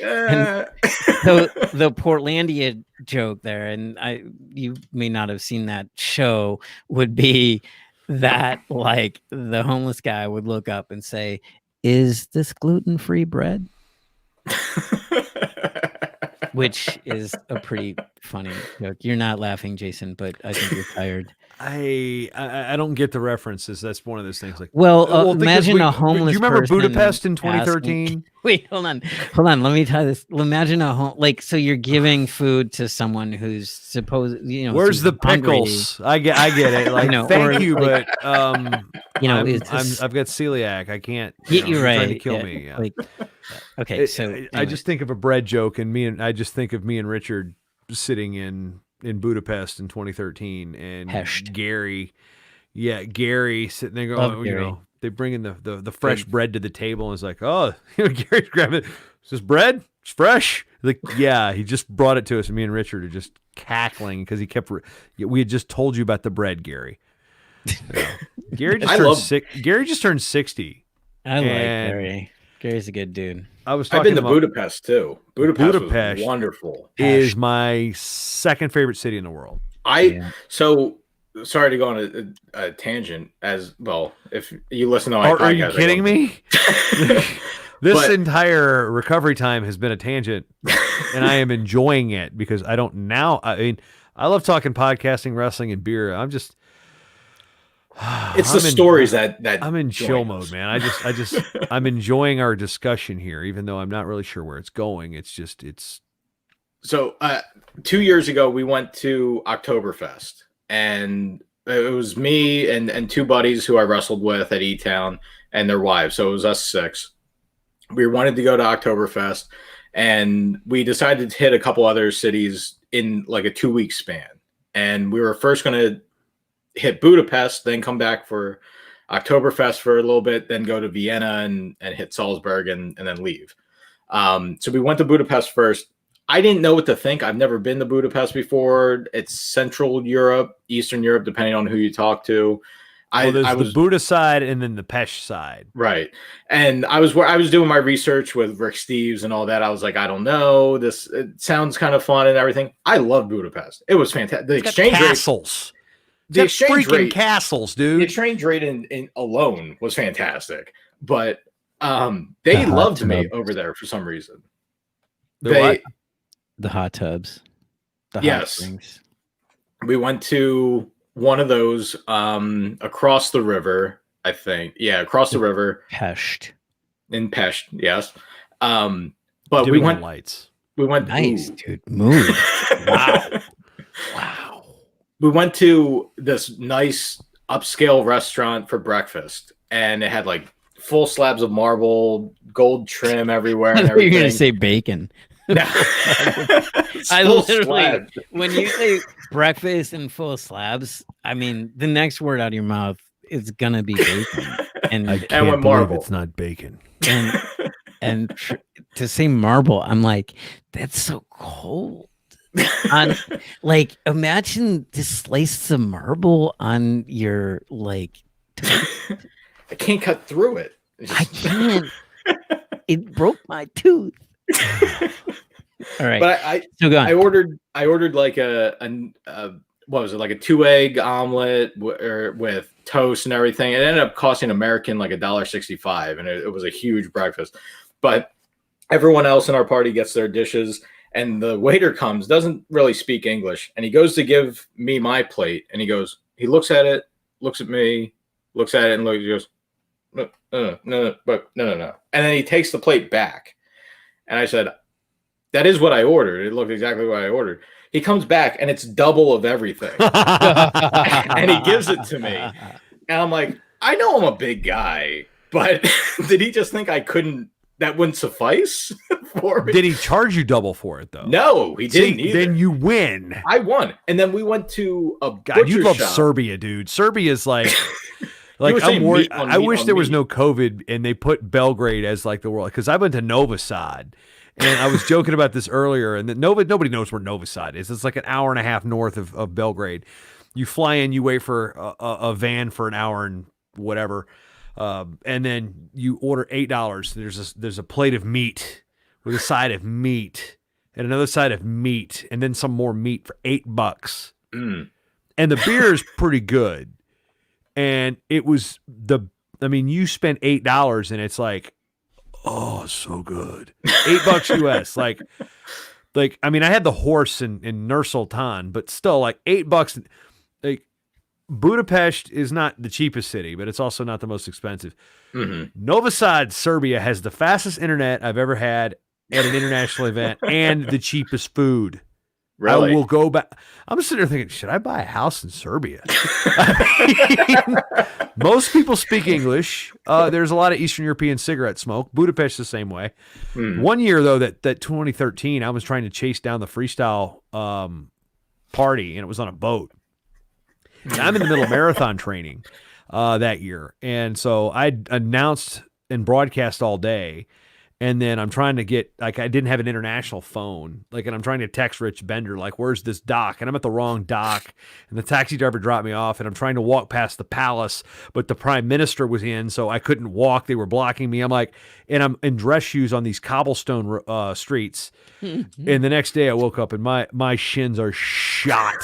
So the Portlandia joke there, and you may not have seen that show, would be that like the homeless guy would look up and say, "Is this gluten-free bread?" Which is a pretty funny joke. You're not laughing, Jason, but I think you're tired. I don't get the references. That's one of those things. Like, Imagine a homeless. Do you remember person Budapest in asking- 2013? Wait, hold on. Let me tell this. Imagine so you're giving food to someone who's supposed, you know, Where's the hungry. pickles? I get it. Like, know, thank or you, like, but you know, I've got celiac. I can't. You're you're right. trying to kill yeah, me. Yeah. Like, okay, so I anyway. just think of a bread joke, and I just think of me and Richard sitting in Budapest in 2013, and Hesht. Gary sitting there Love going, you Gary. know, they bring in the fresh bread to the table, and it's like, oh, Gary's grabbing it. Is this bread? It's fresh. Like, yeah, he just brought it to us, and me and Richard are just cackling because he kept. We had just told you about the bread, Gary. Gary just turned 60. I like Gary. Gary's a good dude. I've been to Budapest too. Budapest was wonderful. Is my second favorite city in the world. So sorry to go on a tangent as well. If you listen to my podcast, are you kidding me? This entire recovery time has been a tangent, and I am enjoying it because I love talking podcasting, wrestling, and beer. It's the stories that I'm in chill mode, man. I'm enjoying our discussion here, even though I'm not really sure where it's going. So 2 years ago we went to Oktoberfest, and it was me and two buddies who I wrestled with at E-Town and their wives. So it was us 6. We wanted to go to Oktoberfest, and we decided to hit a couple other cities in like a 2-week span. And we were first going to hit Budapest, then come back for Oktoberfest for a little bit, then go to Vienna and hit Salzburg and then leave. So we went to Budapest first. I didn't know what to think. I've never been to Budapest before. It's Central Europe, Eastern Europe, depending on who you talk to. There's the Buda side and then the Pest side. Right. And I was doing my research with Rick Steves and all that. I was like, I don't know. It sounds kind of fun and everything. I love Budapest. It was fantastic. The exchange castles. The exchange freaking rate, castles, dude. The exchange rate in alone was fantastic. But they loved me over there for some reason. The hot tubs. The hot yes. springs. We went to one of those across the river, I think. Yeah, across the river. Pest. In Pest, yes. But we went lights. We went nice, dude. Mood. Wow. We went to this nice upscale restaurant for breakfast, and it had like full slabs of marble, gold trim everywhere, and I thought you were everything. gonna say bacon. I literally, when you say breakfast and full slabs, I mean, the next word out of your mouth is gonna be bacon. And I can't believe it's not bacon. And to say marble, I'm like, that's so cold. On like, imagine just slice some marble on your like. I can't cut through it. I can't. It broke my tooth. All right, But I ordered like a what was it, like a 2-egg omelet with toast and everything. It ended up costing American like $1.65, and it was a huge breakfast. But everyone else in our party gets their dishes, and the waiter comes, doesn't really speak English, and he goes to give me my plate, and he looks at it, looks at me, looks at it, and he goes, no, and then he takes the plate back, and I said, that is what I ordered. It looked exactly what I ordered. He comes back and it's double of everything. And he gives it to me. And I'm like, I know I'm a big guy, but did he just think that wouldn't suffice for me? Did he charge you double for it though? No, he didn't either. Then you win. I won. And then we went to a God, you love shop. Serbia, dude. Serbia's like were I'm worried. meat on I meat wish on there was meat. no COVID and they put Belgrade as like the world, because I went to Novi Sad. And I was joking about this earlier, and that nobody knows where Novi Sad is. It's like an hour and a half north of Belgrade. You fly in, you wait for a van for an hour and whatever, and then you order $8. There's a plate of meat with a side of meat and another side of meat, and then some more meat for $8. And the beer is pretty good. And it was you spent $8, and it's like, oh, so good. $8 US. Like, I mean, I had the horse in Nur Sultan, but still, like $8. Like, Budapest is not the cheapest city, but it's also not the most expensive. Novi Sad, Serbia has the fastest internet I've ever had at an international event and the cheapest food. Really? I will go back. I'm sitting there thinking, should I buy a house in Serbia? I mean, most people speak English. There's a lot of Eastern European cigarette smoke. Budapest the same way. One year, though, that 2013, I was trying to chase down the freestyle party, and it was on a boat. And I'm in the middle of marathon training that year. And so I announced and broadcast all day. And then I'm trying to get, like, I didn't have an international phone. Like, and I'm trying to text Rich Bender, like, where's this dock? And I'm at the wrong dock. And the taxi driver dropped me off. And I'm trying to walk past the palace, but the prime minister was in, so I couldn't walk. They were blocking me. I'm like, and I'm in dress shoes on these cobblestone streets. And the next day I woke up and my shins are shot.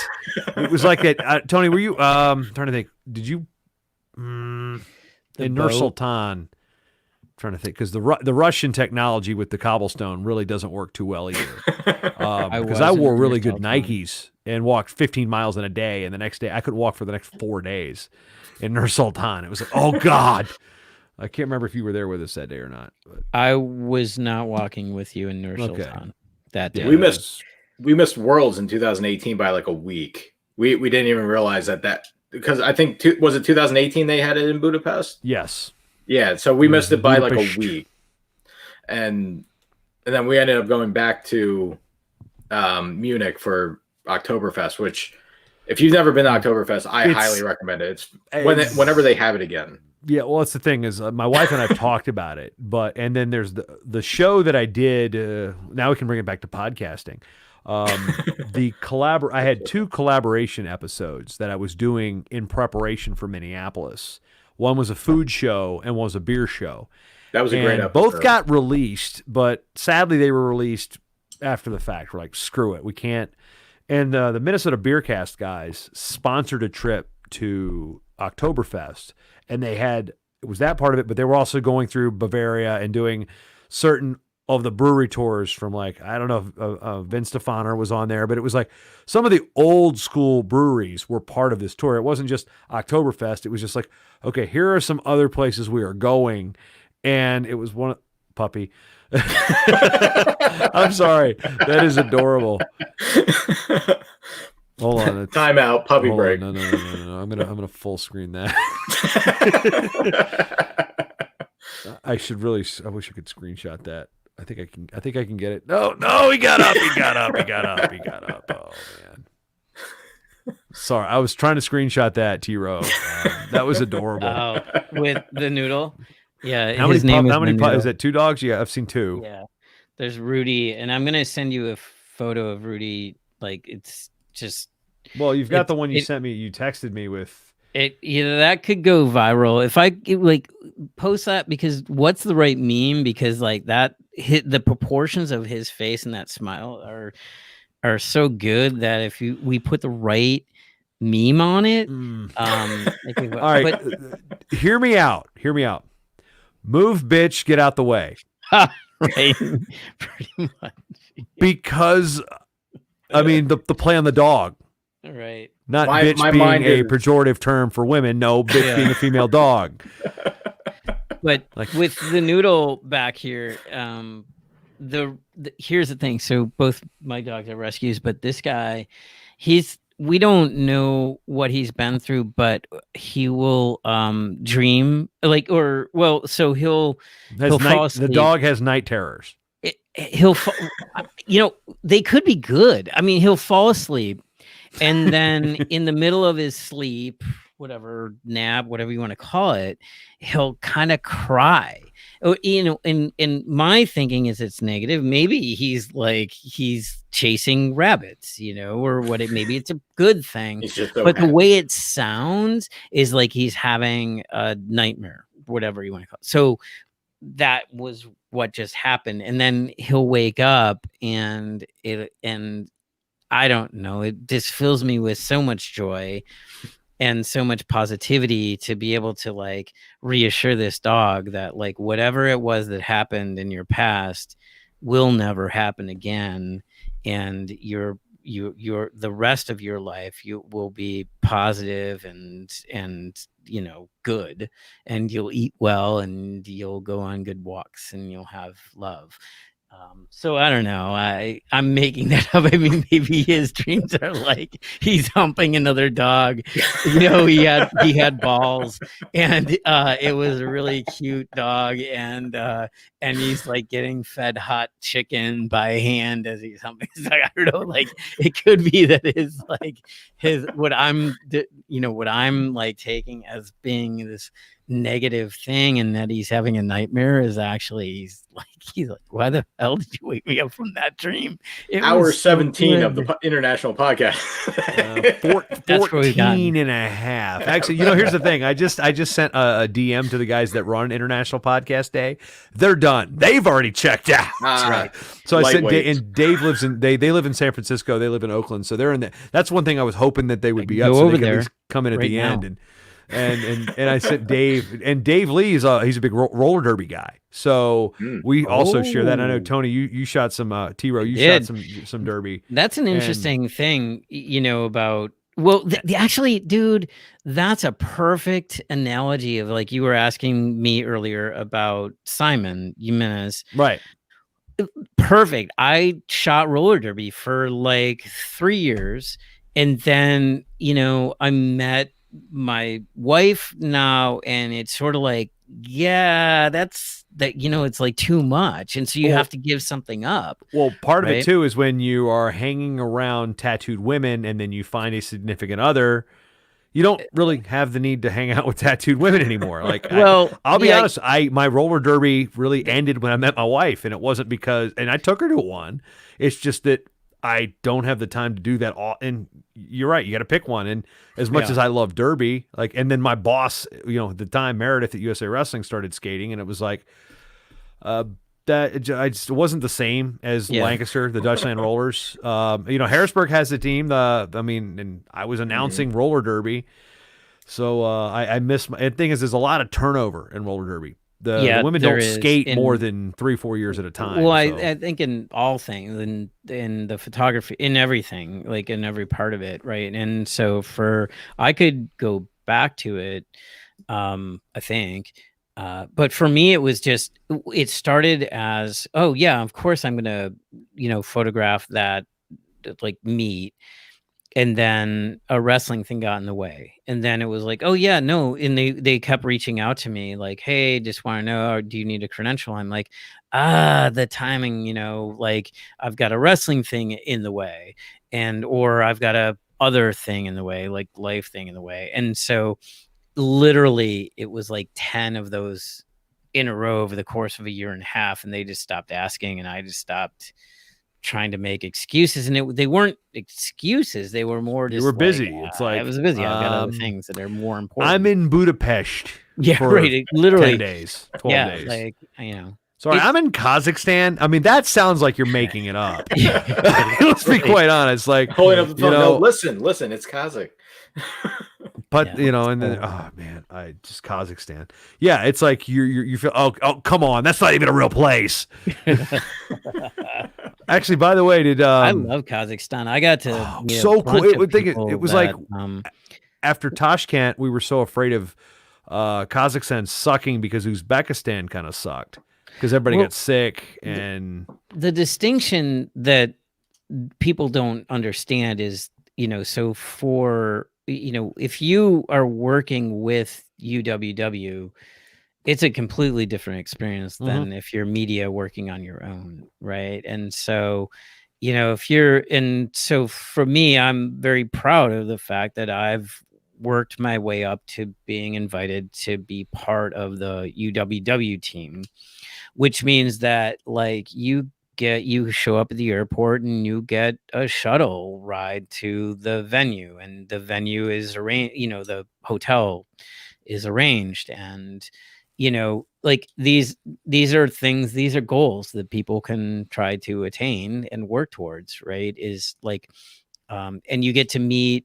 It was like that. Tony, were you, trying to think, did you, in Nur Sultan, trying to think, because the Russian technology with the cobblestone really doesn't work too well either. Because I wore really good Nikes and walked 15 miles in a day, and the next day I could walk for the next 4 days in Nur Sultan. It was like, oh God. I can't remember if you were there with us that day or not. But. I was not walking with you in Nur Sultan that day. We missed Worlds in 2018 by like a week. We didn't even realize that because I think was it 2018 they had it in Budapest? Yes. Yeah, so we missed it by like a week, and then we ended up going back to Munich for Oktoberfest. Which, if you've never been to Oktoberfest, I highly recommend it. It's whenever they have it again. Yeah, well, that's the thing is my wife and I've talked about it, and then there's the show that I did. Now we can bring it back to podcasting. I had 2 collaboration episodes that I was doing in preparation for Minneapolis. One was a food show and one was a beer show. That was a great episode. Both got released, but sadly they were released after the fact. We're like, screw it, we can't. And the Minnesota Beercast guys sponsored a trip to Oktoberfest, and it was that part of it, but they were also going through Bavaria and doing certain of the brewery tours from, like, I don't know if Vince Stefaner was on there, but it was like some of the old school breweries were part of this tour. It wasn't just Oktoberfest. It was just like, okay, here are some other places we are going. And it was puppy. I'm sorry. That is adorable. Hold on. Time out. Puppy break. No. I'm gonna full screen that. I wish I could screenshot that. I think I can get it. No, he got up. He got up. Oh man. Sorry, I was trying to screenshot that, T-Row. That was adorable. Oh, with the noodle. Yeah. How his many? name How many? the noodle. Is that 2 dogs? Yeah, I've seen 2. Yeah. There's Rudy, and I'm gonna send you a photo of Rudy. Like it's just. Well, you've got the one you sent me. You texted me with. That could go viral if I post that, because what's the right meme? Because like that hit the proportions of his face and that smile are so good that if we put the right meme on it, all right, hear me out. Move, bitch, get out the way. Right, pretty much. Because I mean the play on the dog. Right. Not bitch being a pejorative term for women. No, bitch being a female dog. But with the noodle back here, here's the thing. So both my dogs are rescues, but this guy, we don't know what he's been through, but he will dream so he'll fall asleep. The dog has night terrors. They could be good. I mean, he'll fall asleep. And then in the middle of his sleep, whatever nap, whatever you want to call it, he'll kind of cry. And my thinking is it's negative. Maybe he's chasing rabbits, or maybe it's a good thing. But the way it sounds is like he's having a nightmare, whatever you want to call it. So that was what just happened. And then he'll wake up and I don't know. It just fills me with so much joy and so much positivity to be able to reassure this dog that whatever it was that happened in your past will never happen again. And the rest of your life, you will be positive and good, and you'll eat well and you'll go on good walks and you'll have love. So I don't know. I'm making that up. I mean, maybe his dreams are like he's humping another dog. He had balls, and it was a really cute dog, and he's getting fed hot chicken by hand as he's humping. It's I don't know. It could be that what I'm taking as being this negative thing, and that he's having a nightmare is actually he's like why the hell did you wake me up from that dream? Hour 17 of the international podcast. 14 and a half. Actually, here's the thing. I just sent a DM to the guys that run International Podcast Day. They're done. They've already checked out. That's right. So I said, and Dave lives in they live in San Francisco. They live in Oakland. So they're in that's one thing I was hoping that they would be up so they could at least come in at the end. And I said Dave Lee he's a big roller derby guy. So we also share that. I know Tony, you shot some T-Row, shot some derby. That's an interesting thing, about actually, dude, that's a perfect analogy of you were asking me earlier about Simon Jimenez. Right. Perfect. I shot roller derby for 3 years, and then I met my wife now, and it's sort of it's too much, and so you have to give something up. Well, part of it too is when you are hanging around tattooed women and then you find a significant other, you don't really have the need to hang out with tattooed women anymore. I'll be honest, my roller derby really ended when I met my wife, and it wasn't because, and I took her to one. It's just that I don't have the time to do that all. And you're right. You got to pick one. And as much as I love derby, and then my boss, at the time, Meredith at USA Wrestling started skating, and it was that it wasn't the same as Lancaster, the Dutchland Rollers. Harrisburg has a team. And I was announcing roller derby. So I miss the thing is there's a lot of turnover in roller derby. The women don't skate more than 3-4 years at a time. Well, I think in all things, in the photography, in everything, in every part of it, right? And so I could go back to it, I think. But for me, it was it started as, of course I'm going to, photograph that meet. and then a wrestling thing got in the way, and then it was like, oh yeah, no, and they kept reaching out to me like, hey, just want to know, do you need a credential? I'm like, the timing, like I've got a wrestling thing in the way, or I've got a other thing in the way, like life thing in the way. And so literally it was like 10 of those in a row over the course of a year and a half, and they just stopped asking, and I just stopped trying to make excuses. And they weren't excuses, they were more just you were busy. like, It's like I was busy, I've got other things that are more important. I'm in Budapest. Yeah, for right. Literally 10 days, 12 days. Like, Sorry, I'm in Kazakhstan. I mean, that sounds like you're making it up. Let's be quite honest. Like, holding up the phone. No, listen, it's Kazakh. But and then oh man, I just Kazakhstan. Yeah, it's like you feel oh come on, that's not even a real place. Actually, by the way, I love Kazakhstan. I got to so cool. It was like after Tashkent, we were so afraid of Kazakhstan sucking because Uzbekistan kind of sucked. Because everybody got sick, and the distinction that people don't understand is, so for, if you are working with UWW, it's a completely different experience than if you're media working on your own, right? And so, so for me, I'm very proud of the fact that I've worked my way up to being invited to be part of the UWW team, which means that like you show up at the airport and you get a shuttle ride to the venue, and the venue is arranged, the hotel is arranged, and like these are things, these are goals that people can try to attain and work towards, right? Is like and you get to meet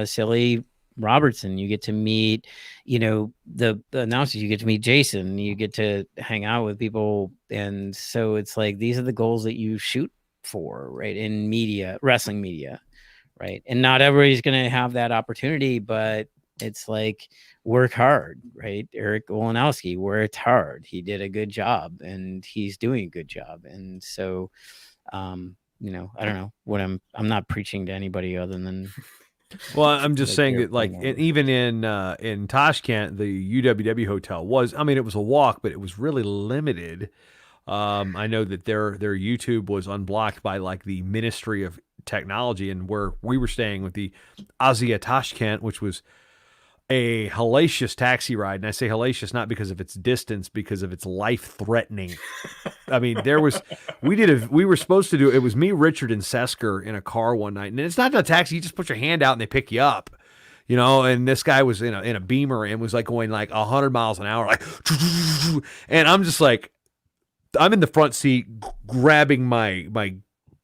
Silly Robertson, you get to meet the announcers, you get to meet Jason, you get to hang out with people, and so it's like these are the goals that you shoot for, right? In media, wrestling media, right? And not everybody's gonna have that opportunity, but it's like work hard, right? Eric Wolanowski worked hard, he did a good job, and he's doing a good job. And so I don't know what I'm not preaching to anybody other than well, I'm just saying that, like, even in Tashkent, the UWW hotel was, I mean, it was a walk, but it was really limited. I know that their YouTube was unblocked by like the Ministry of Technology, and where we were staying with the Asia Tashkent, which was a hellacious taxi ride. And I say hellacious not because of its distance, because of its life-threatening. I mean, we were supposed to do, it was me, Richard, and Sesker in a car one night. And it's not a taxi, you just put your hand out and they pick you up. And this guy was in a Beamer and was like going like 100 miles an hour, like, and I'm just like, I'm in the front seat grabbing my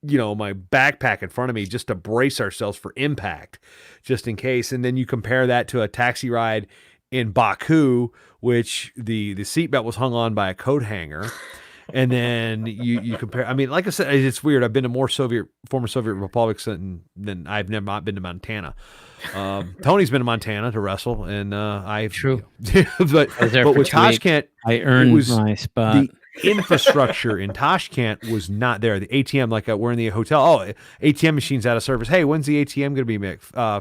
backpack in front of me just to brace ourselves for impact, just in case. And then you compare that to a taxi ride in Baku, which the seatbelt was hung on by a coat hanger. And then you compare, I mean, like I said, it's weird. I've been to more former Soviet republics than I've never not been to Montana. Tony's been to Montana to wrestle, and I've true. but with Tashkent, I earned my spot. The infrastructure in Tashkent was not there. The ATM, like we're in the hotel. Oh, ATM machine's out of service. Hey, when's the ATM going to be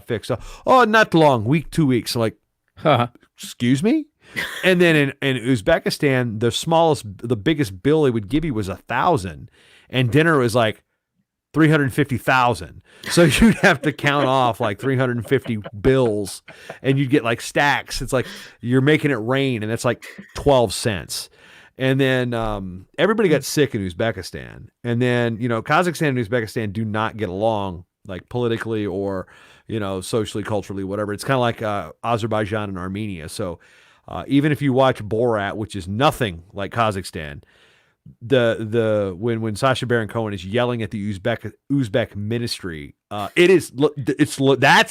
fixed? Oh, not long. 2 weeks. I'm like, excuse me? And then in Uzbekistan, the biggest bill they would give you was 1,000, and dinner was like 350,000. So you'd have to count off like 350 bills, and you'd get like stacks. It's like you're making it rain, and that's like 12 cents. And then everybody got sick in Uzbekistan. And then, Kazakhstan and Uzbekistan do not get along, like politically or, socially, culturally, whatever. It's kind of like Azerbaijan and Armenia. So even if you watch Borat, which is nothing like Kazakhstan, when Sacha Baron Cohen is yelling at the Uzbek ministry, that's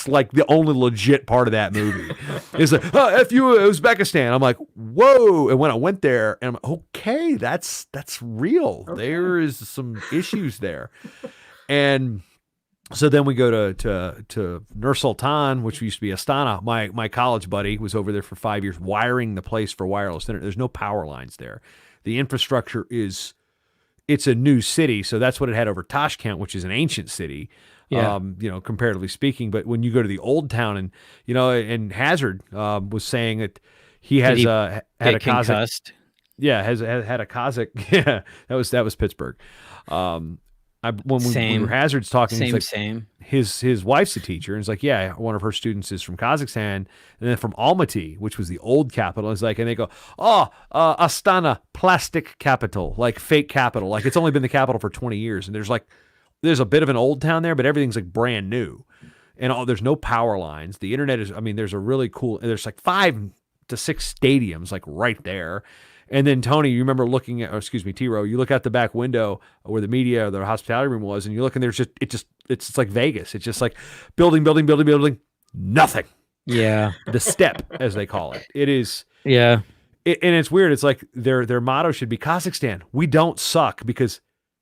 like the only legit part of that movie. It's like, F you Uzbekistan. I'm like, whoa. And when I went there, and I'm like, okay, that's real. Okay. There is some issues there. And so then we go to Nur Sultan, which used to be Astana. My college buddy was over there for 5 years wiring the place for wireless internet. There's no power lines there. The infrastructure it's a new city, so that's what it had over Tashkent, which is an ancient city. Yeah. Comparatively speaking. But when you go to the old town and Hazard was saying that he has had a Kazakh. Concussed? Yeah, has had a Kazakh. Yeah, that was Pittsburgh. When we were Hazard's talking, it's like same. His wife's a teacher, and it's like, yeah, one of her students is from Kazakhstan, and then from Almaty, which was the old capital. It's like, and they go, Astana, plastic capital, like fake capital, like it's only been the capital for 20 years, and there's a bit of an old town there, but everything's like brand new, and there's no power lines. The internet is, there's a really cool. There's like 5 to 6 stadiums like right there. And then Tony, you remember looking at, T-Row, you look out the back window where the media or the hospitality room was, and you look and there's it's like Vegas. It's just like building, nothing. Yeah. The step, as they call it. It is. Yeah. And it's weird. It's like their motto should be Kazakhstan. We don't suck, because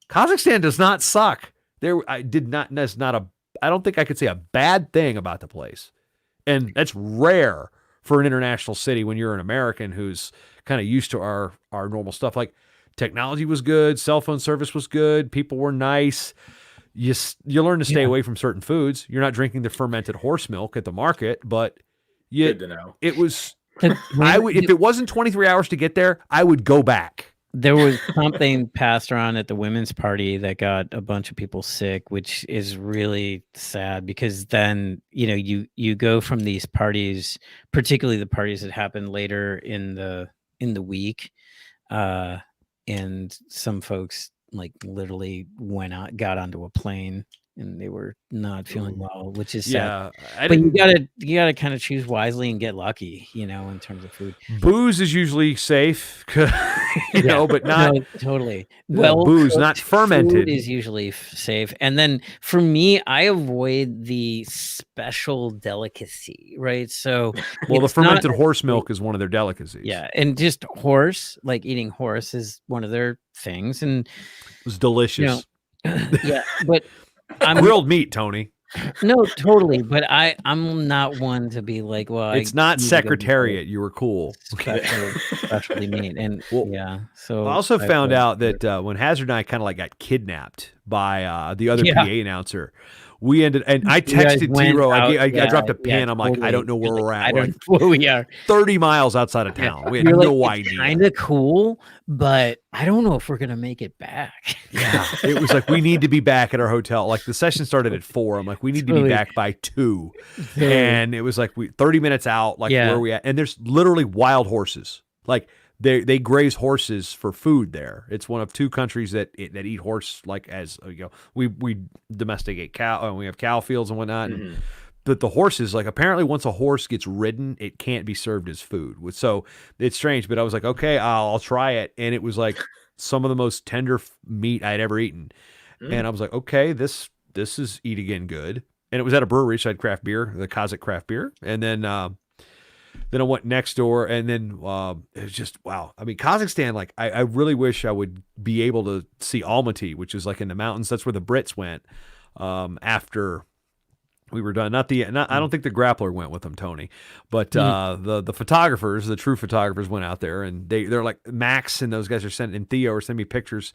Kazakhstan does not suck. I don't think I could say a bad thing about the place. And that's rare for an international city when you're an American who's kind of used to our normal stuff. Like technology was good, cell phone service was good, people were nice. You learn to stay away from certain foods. You're not drinking the fermented horse milk at the market, but good to know. It was. If it wasn't 23 hours to get there, I would go back. There was something passed around at the women's party that got a bunch of people sick, which is really sad, because then, you go from these parties, particularly the parties that happen later in the week, and some folks like literally got onto a plane and they were not feeling well, which is sad. Yeah, but you gotta kind of choose wisely and get lucky, in terms of food. Booze is usually safe, but not totally. Booze, not fermented, food is usually safe. And then for me, I avoid the special delicacy, right? So, the fermented horse milk is one of their delicacies. Yeah, and just horse, like eating horse, is one of their things, and it was delicious. Yeah, but. Grilled meat, Tony. No, totally. But I'm not one to be like, well, it's not Secretariat. You were cool. Specialty meat, and So I also found out that when Hazard and I kind of like got kidnapped by the other PA announcer, we ended, and I texted T-Row. I dropped a pin. I'm like, I don't know where we're at. I don't know where we are. 30 miles outside of town. We had no idea. Kind of cool, but I don't know if we're gonna make it back. Yeah, it was like we need to be back at our hotel. Like the session started at 4. I'm like, we need to be back by 2, and it was like 30 minutes out. Like where are we at? And there's literally wild horses. Like they graze horses for food there. It's one of 2 countries that eat horse. Like we domesticate cow, and we have cow fields and whatnot. Mm-hmm. And, but the horses, like apparently once a horse gets ridden, it can't be served as food. So it's strange, but I was like, okay, I'll try it. And it was like some of the most tender meat I'd ever eaten. And I was like, okay, this is eat again good. And it was at a brewery, so I had craft beer, the Kazakh craft beer. And then I went next door, and then it was just, wow. I mean, Kazakhstan, like I really wish I would be able to see Almaty, which is like in the mountains. That's where the Brits went after we were done. I don't think the grappler went with them, Tony, but the photographers, the true photographers, went out there, and they're like Max and those guys are sending me pictures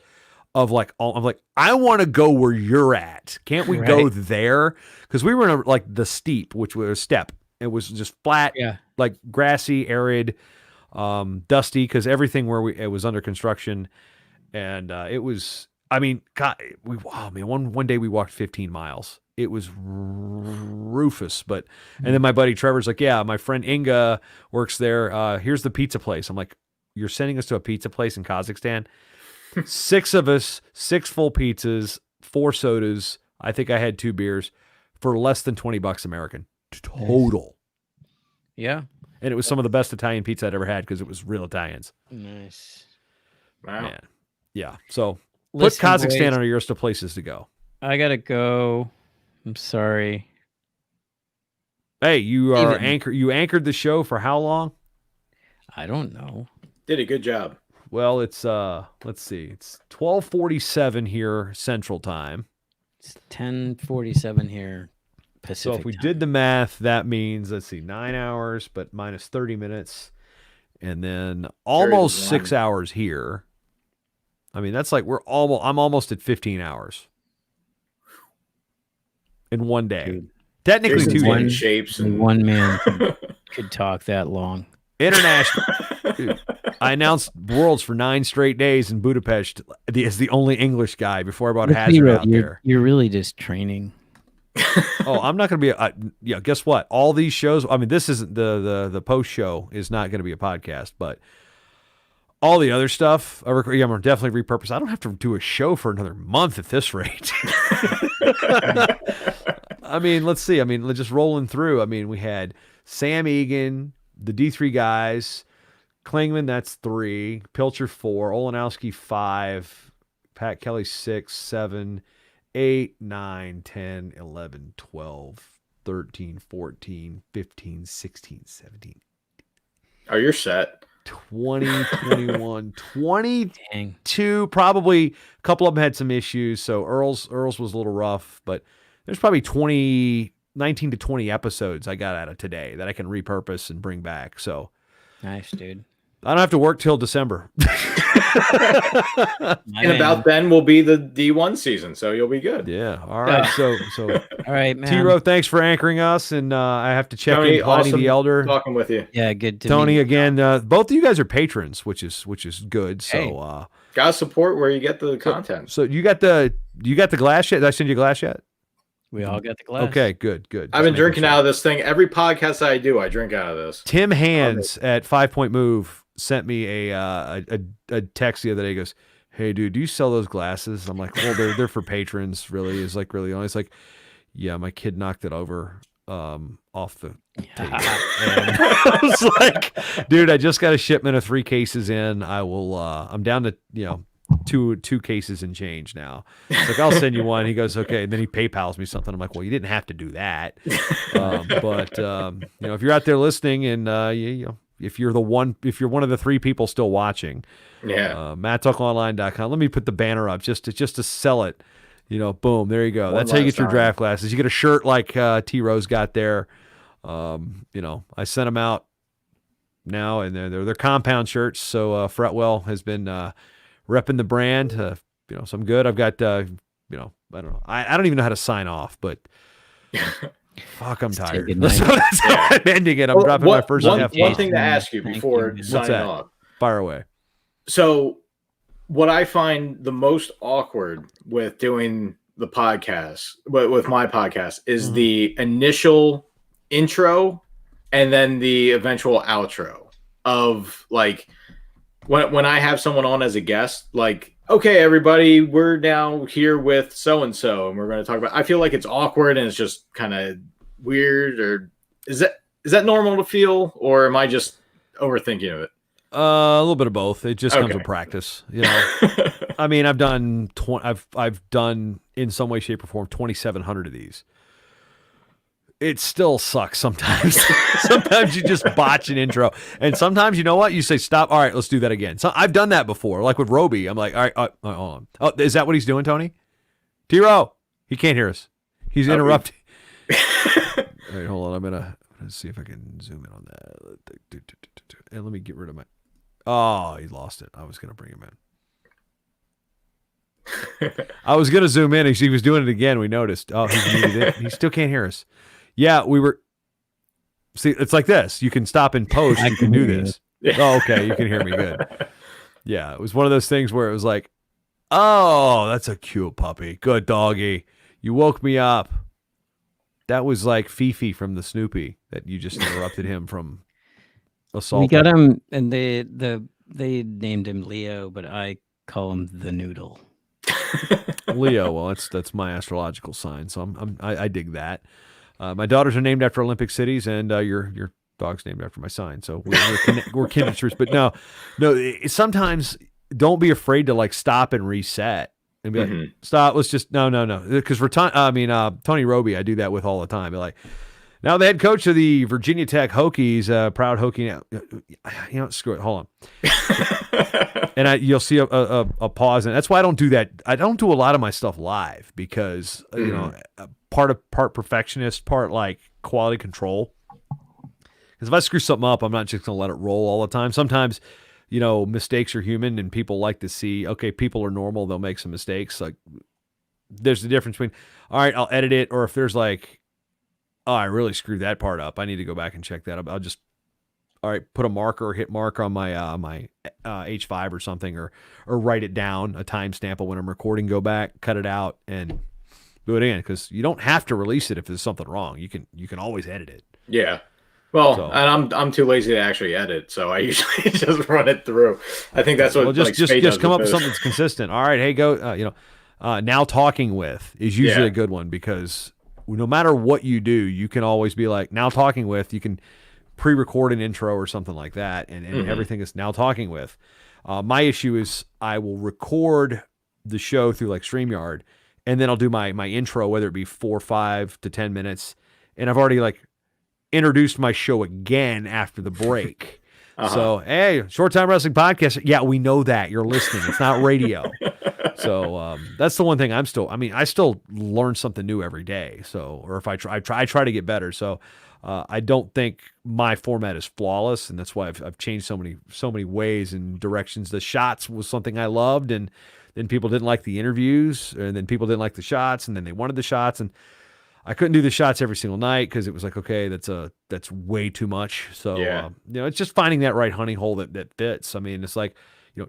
of like I'm like, I want to go where you're at. Can't we go there? Because we were in the steep, which was a step. It was just flat, like grassy, arid, dusty, because everything it was under construction, and it was. I mean, God, one day we walked 15 miles. It was Rufus, and then my buddy Trevor's like, yeah, my friend Inga works there. Here's the pizza place. I'm like, you're sending us to a pizza place in Kazakhstan? 6 of us, 6 full pizzas, 4 sodas. I think I had 2 beers for less than $20 American total. Yeah. And it was some of the best Italian pizza I'd ever had because it was real Italians. Nice. Wow. Man. Yeah. So Listen, put Kazakhstan boys, on your list of places to go. I gotta go. I'm sorry. Hey, you are anchored. You anchored the show for how long? I don't know. Did a good job. Well, it's let's see. It's 12:47 here Central Time. It's 10:47 here Pacific. So if we time. did the math, that means 9 hours, but minus 30 minutes, and then almost 6 hours here. I mean, that's like I'm almost at 15 hours. in one day. Dude. Technically Jason's 2 getting days. shapes and One man could talk that long. International. Dude, I announced Worlds for 9 straight days in Budapest as the only English guy before I brought Look, Hazard Hero, out you're, there. You're really just training. Oh, I'm not going to be yeah, guess what? All these shows, I mean, this isn't the post show is not going to be a podcast, but all the other stuff, I'm definitely repurposed. I don't have to do a show for another month at this rate. I mean, let's see. I mean, just rolling through. I mean, we had Sam Egan, the D3 guys, Klingman, that's 3, Pilcher 4, Olenowski 5, Pat Kelly 6, 7, 8, 9, 10, 11, 12, 13, 14, 15, 16, 17. Oh, you're set. 20, 21, 22. Probably a couple of them had some issues. So Earl's was a little rough, but there's probably 19 to 20 episodes I got out of today that I can repurpose and bring back. So nice, dude. I don't have to work till December. And about then will be the D1 season, so you'll be good. Yeah. All right. So all right, man. T-Row, thanks for anchoring us, and I have to check Tony, in Pliny awesome the Elder. talking with you. Yeah, good to Tony meet you. again. Both of you guys are patrons, which is good. So Hey. Gotta support where you get the content. So you got the glass yet? Did I send you a glass yet? We all got the glass. Okay, good. I've been drinking out of this thing. Every podcast I do, I drink out of this. Tim Hands at 5 Point Move sent me a text the other day. He goes, "Hey, dude, do you sell those glasses?" I'm like, "Well, they're for patrons, really." Is like really only. It's like, yeah, my kid knocked it over off the table. And I was like, dude, I just got a shipment of 3 cases in. I will. I'm down to two cases and change now. It's like, I'll send you one. He goes, okay. And then he PayPals me something. I'm like, well, you didn't have to do that. But if you're out there listening and if you're one of the 3 people still watching, MattTalkOnline.com. Let me put the banner up just to sell it. Boom, there you go. That's how you get your draft glasses. You get a shirt like T Rose got there. I sent them out now, and they're compound shirts. So Fretwell has been repping the brand. So I'm good. I've got I don't know. I don't even know how to sign off, but fuck, I'm tired. So that's how I'm ending it. I'm dropping my first one half. One thing to ask you before signing off. Fire away. So what I find the most awkward with doing the podcast, with my podcast, is the initial intro and then the eventual outro of like when I have someone on as a guest, like, okay, everybody, we're now here with so-and-so, and we're going to talk about, I feel like it's awkward and it's just kind of weird, or is that normal to feel, or am I just overthinking of it? A little bit of both. It just comes with practice. I mean, I've done I've done in some way, shape, or form 2,700 of these. It still sucks sometimes. Sometimes you just botch an intro, and sometimes you know what, you say stop. All right, let's do that again. So I've done that before, like with Roby. I'm like, all right, hold on. Oh, is that what he's doing, Tony? T-Row, he can't hear us. He's interrupting. All right, hold on. I'm gonna see if I can zoom in on that. And let me get rid of my. Oh, he lost it. I was going to bring him in. I was going to zoom in. He was doing it again. We noticed. Oh, he muted it. He still can't hear us. Yeah, we were. See, it's like this. You can stop and post. You can do this. Oh, okay. You can hear me good. Yeah, it was one of those things where it was like, oh, that's a cute puppy. Good doggy. You woke me up. That was like Fifi from the Snoopy that you just interrupted him from. We got him, and they named him Leo, but I call him the Noodle. Leo, well, that's my astrological sign, so I dig that. My daughters are named after Olympic cities, and your dog's named after my sign, so we're kindred spirits. But no, sometimes don't be afraid to like stop and reset and be like, stop. Let's just no, because Tony Roby, I do that with all the time. Be like. Now the head coach of the Virginia Tech Hokies, proud Hokie. Screw it. Hold on. And you'll see a pause, and that's why I don't do that. I don't do a lot of my stuff live because part perfectionist, part like quality control. Because if I screw something up, I'm not just gonna let it roll all the time. Sometimes, mistakes are human, and people like to see. Okay, people are normal; they'll make some mistakes. Like there's the difference between, all right, I'll edit it, or if there's like, oh, I really screwed that part up, I need to go back and check that up. I'll just, all right, put a marker, hit mark on my my H5 or something, or write it down, a timestamp of when I'm recording, go back, cut it out, and do it again, because you don't have to release it if there's something wrong. You can always edit it. Yeah. Well, and I'm too lazy to actually edit, so I usually just run it through. I think that's what. Well, just come up with something that's consistent. All right, hey, go. Now talking with is usually a good one, because no matter what you do, you can always be like, now talking with. You can pre-record an intro or something like that, and everything is now talking with. My issue is I will record the show through like StreamYard, and then I'll do my intro, whether it be 4, 5 to 10 minutes, and I've already like introduced my show again after the break. So, hey, Short Time Wrestling Podcast. Yeah, we know that you're listening. It's not radio. So that's the one thing I still learn something new every day. So, or if I try to get better. So I don't think my format is flawless, and that's why I've changed so many ways and directions. The shots was something I loved, and then people didn't like the interviews, and then people didn't like the shots, and then they wanted the shots, and I couldn't do the shots every single night because it was like, okay, that's way too much. So, it's just finding that right honey hole that fits. I mean, it's like,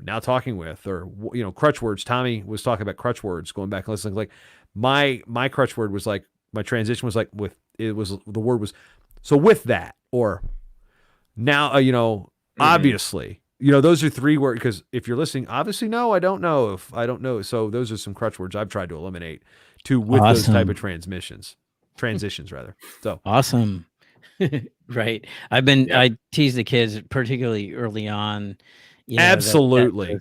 now talking with, or, crutch words. Tommy was talking about crutch words, going back and listening. Like my crutch word was like, my transition was like the word was, so with that, or now, obviously, those are 3 words, because if you're listening, obviously, no, I don't know if I don't know. So those are some crutch words I've tried to eliminate with those type of transitions rather. So awesome. Right. I tease the kids, particularly early on. Absolutely.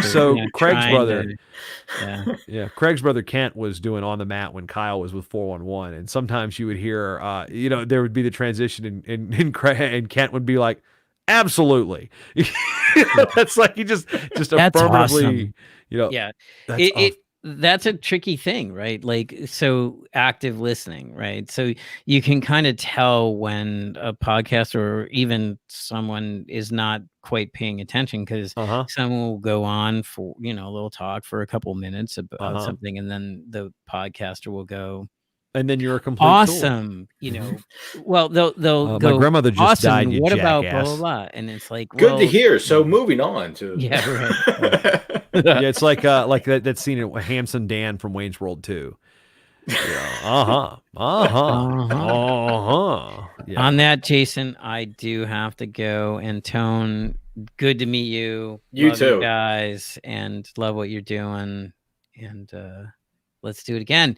So Craig's brother, Craig's brother Kent was doing On the Mat when Kyle was with 411, and sometimes you would hear, there would be the transition, and Kent would be like, absolutely. That's like he just affirmatively, awesome. That's a tricky thing, right? Like, so active listening, right? So you can kind of tell when a podcast or even someone is not quite paying attention, because someone will go on for, a little talk for a couple minutes about something, and then the podcaster will go, and then you're a complete awesome, well, they'll go, my grandmother just awesome, died, you what jackass. about blah, blah, blah? And it's like, good to hear. So moving on to right. Yeah, it's like that scene in Hamson Dan from Wayne's World 2. Yeah. On that, Jason, I do have to go. And Tone, good to meet you. You love too, you guys, and love what you're doing. And let's do it again.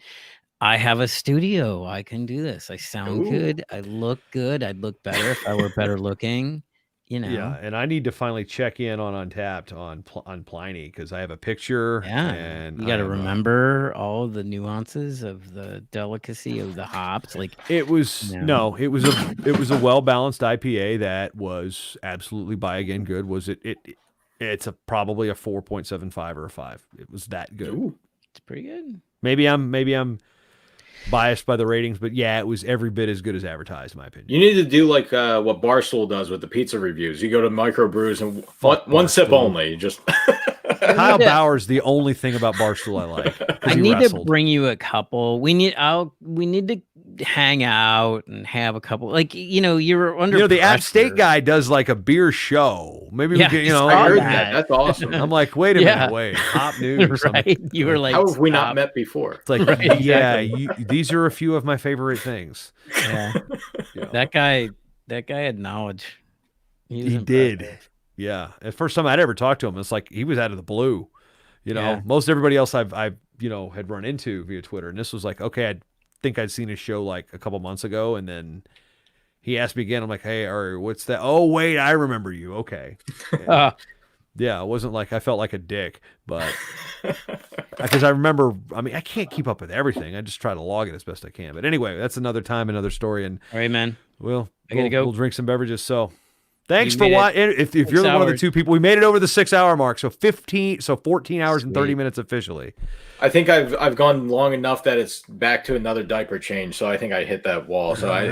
I have a studio. I can do this. I sound good. I look good. I'd look better if I were better looking. Yeah, and I need to finally check in on Untapped on Pliny, because I have a picture. Yeah, and you got to remember all the nuances of the delicacy of the hops. Like it was it was a well balanced IPA that was absolutely buy again good. Was it's probably a 4.75 or a 5. It was that good. Ooh, it's pretty good. Maybe I'm biased by the ratings, but yeah, it was every bit as good as advertised, in my opinion. You need to do like what Barstool does with the pizza reviews. You go to microbrews and one sip only. Just Kyle Bauer's the only thing about Barstool I like. I need to bring you a couple. We need to hang out and have a couple. Like, you're under the App State guy does like a beer show. Maybe we can, I heard that. That's awesome. I'm like, wait a minute, wait, hop news. Right? You were like, how have we not met before? It's like, right, these are a few of my favorite things. Yeah. That guy had knowledge. He did. Yeah. The first time I'd ever talked to him, it's like he was out of the blue. Most everybody else I've had run into via Twitter, and this was like, okay, I think I'd seen his show like a couple months ago, and then he asked me again. I'm like, hey, what's that? Oh, wait, I remember you. Okay. Yeah, it wasn't like I felt like a dick, but because I remember, I can't keep up with everything. I just try to log it as best I can. But anyway, that's another time, another story. And all right, man. We'll go. We'll drink some beverages. So thanks for watching. If you're one of the 2 people, we made it over the 6-hour mark. So 14 hours and 30 minutes officially. I think I've gone long enough that it's back to another diaper change. So I think I hit that wall. So all right.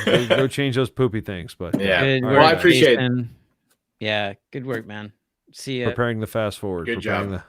Yeah, go change those poopy things. But yeah, well, I appreciate it. Yeah, good work, man. See ya. Preparing the fast forward. Good job.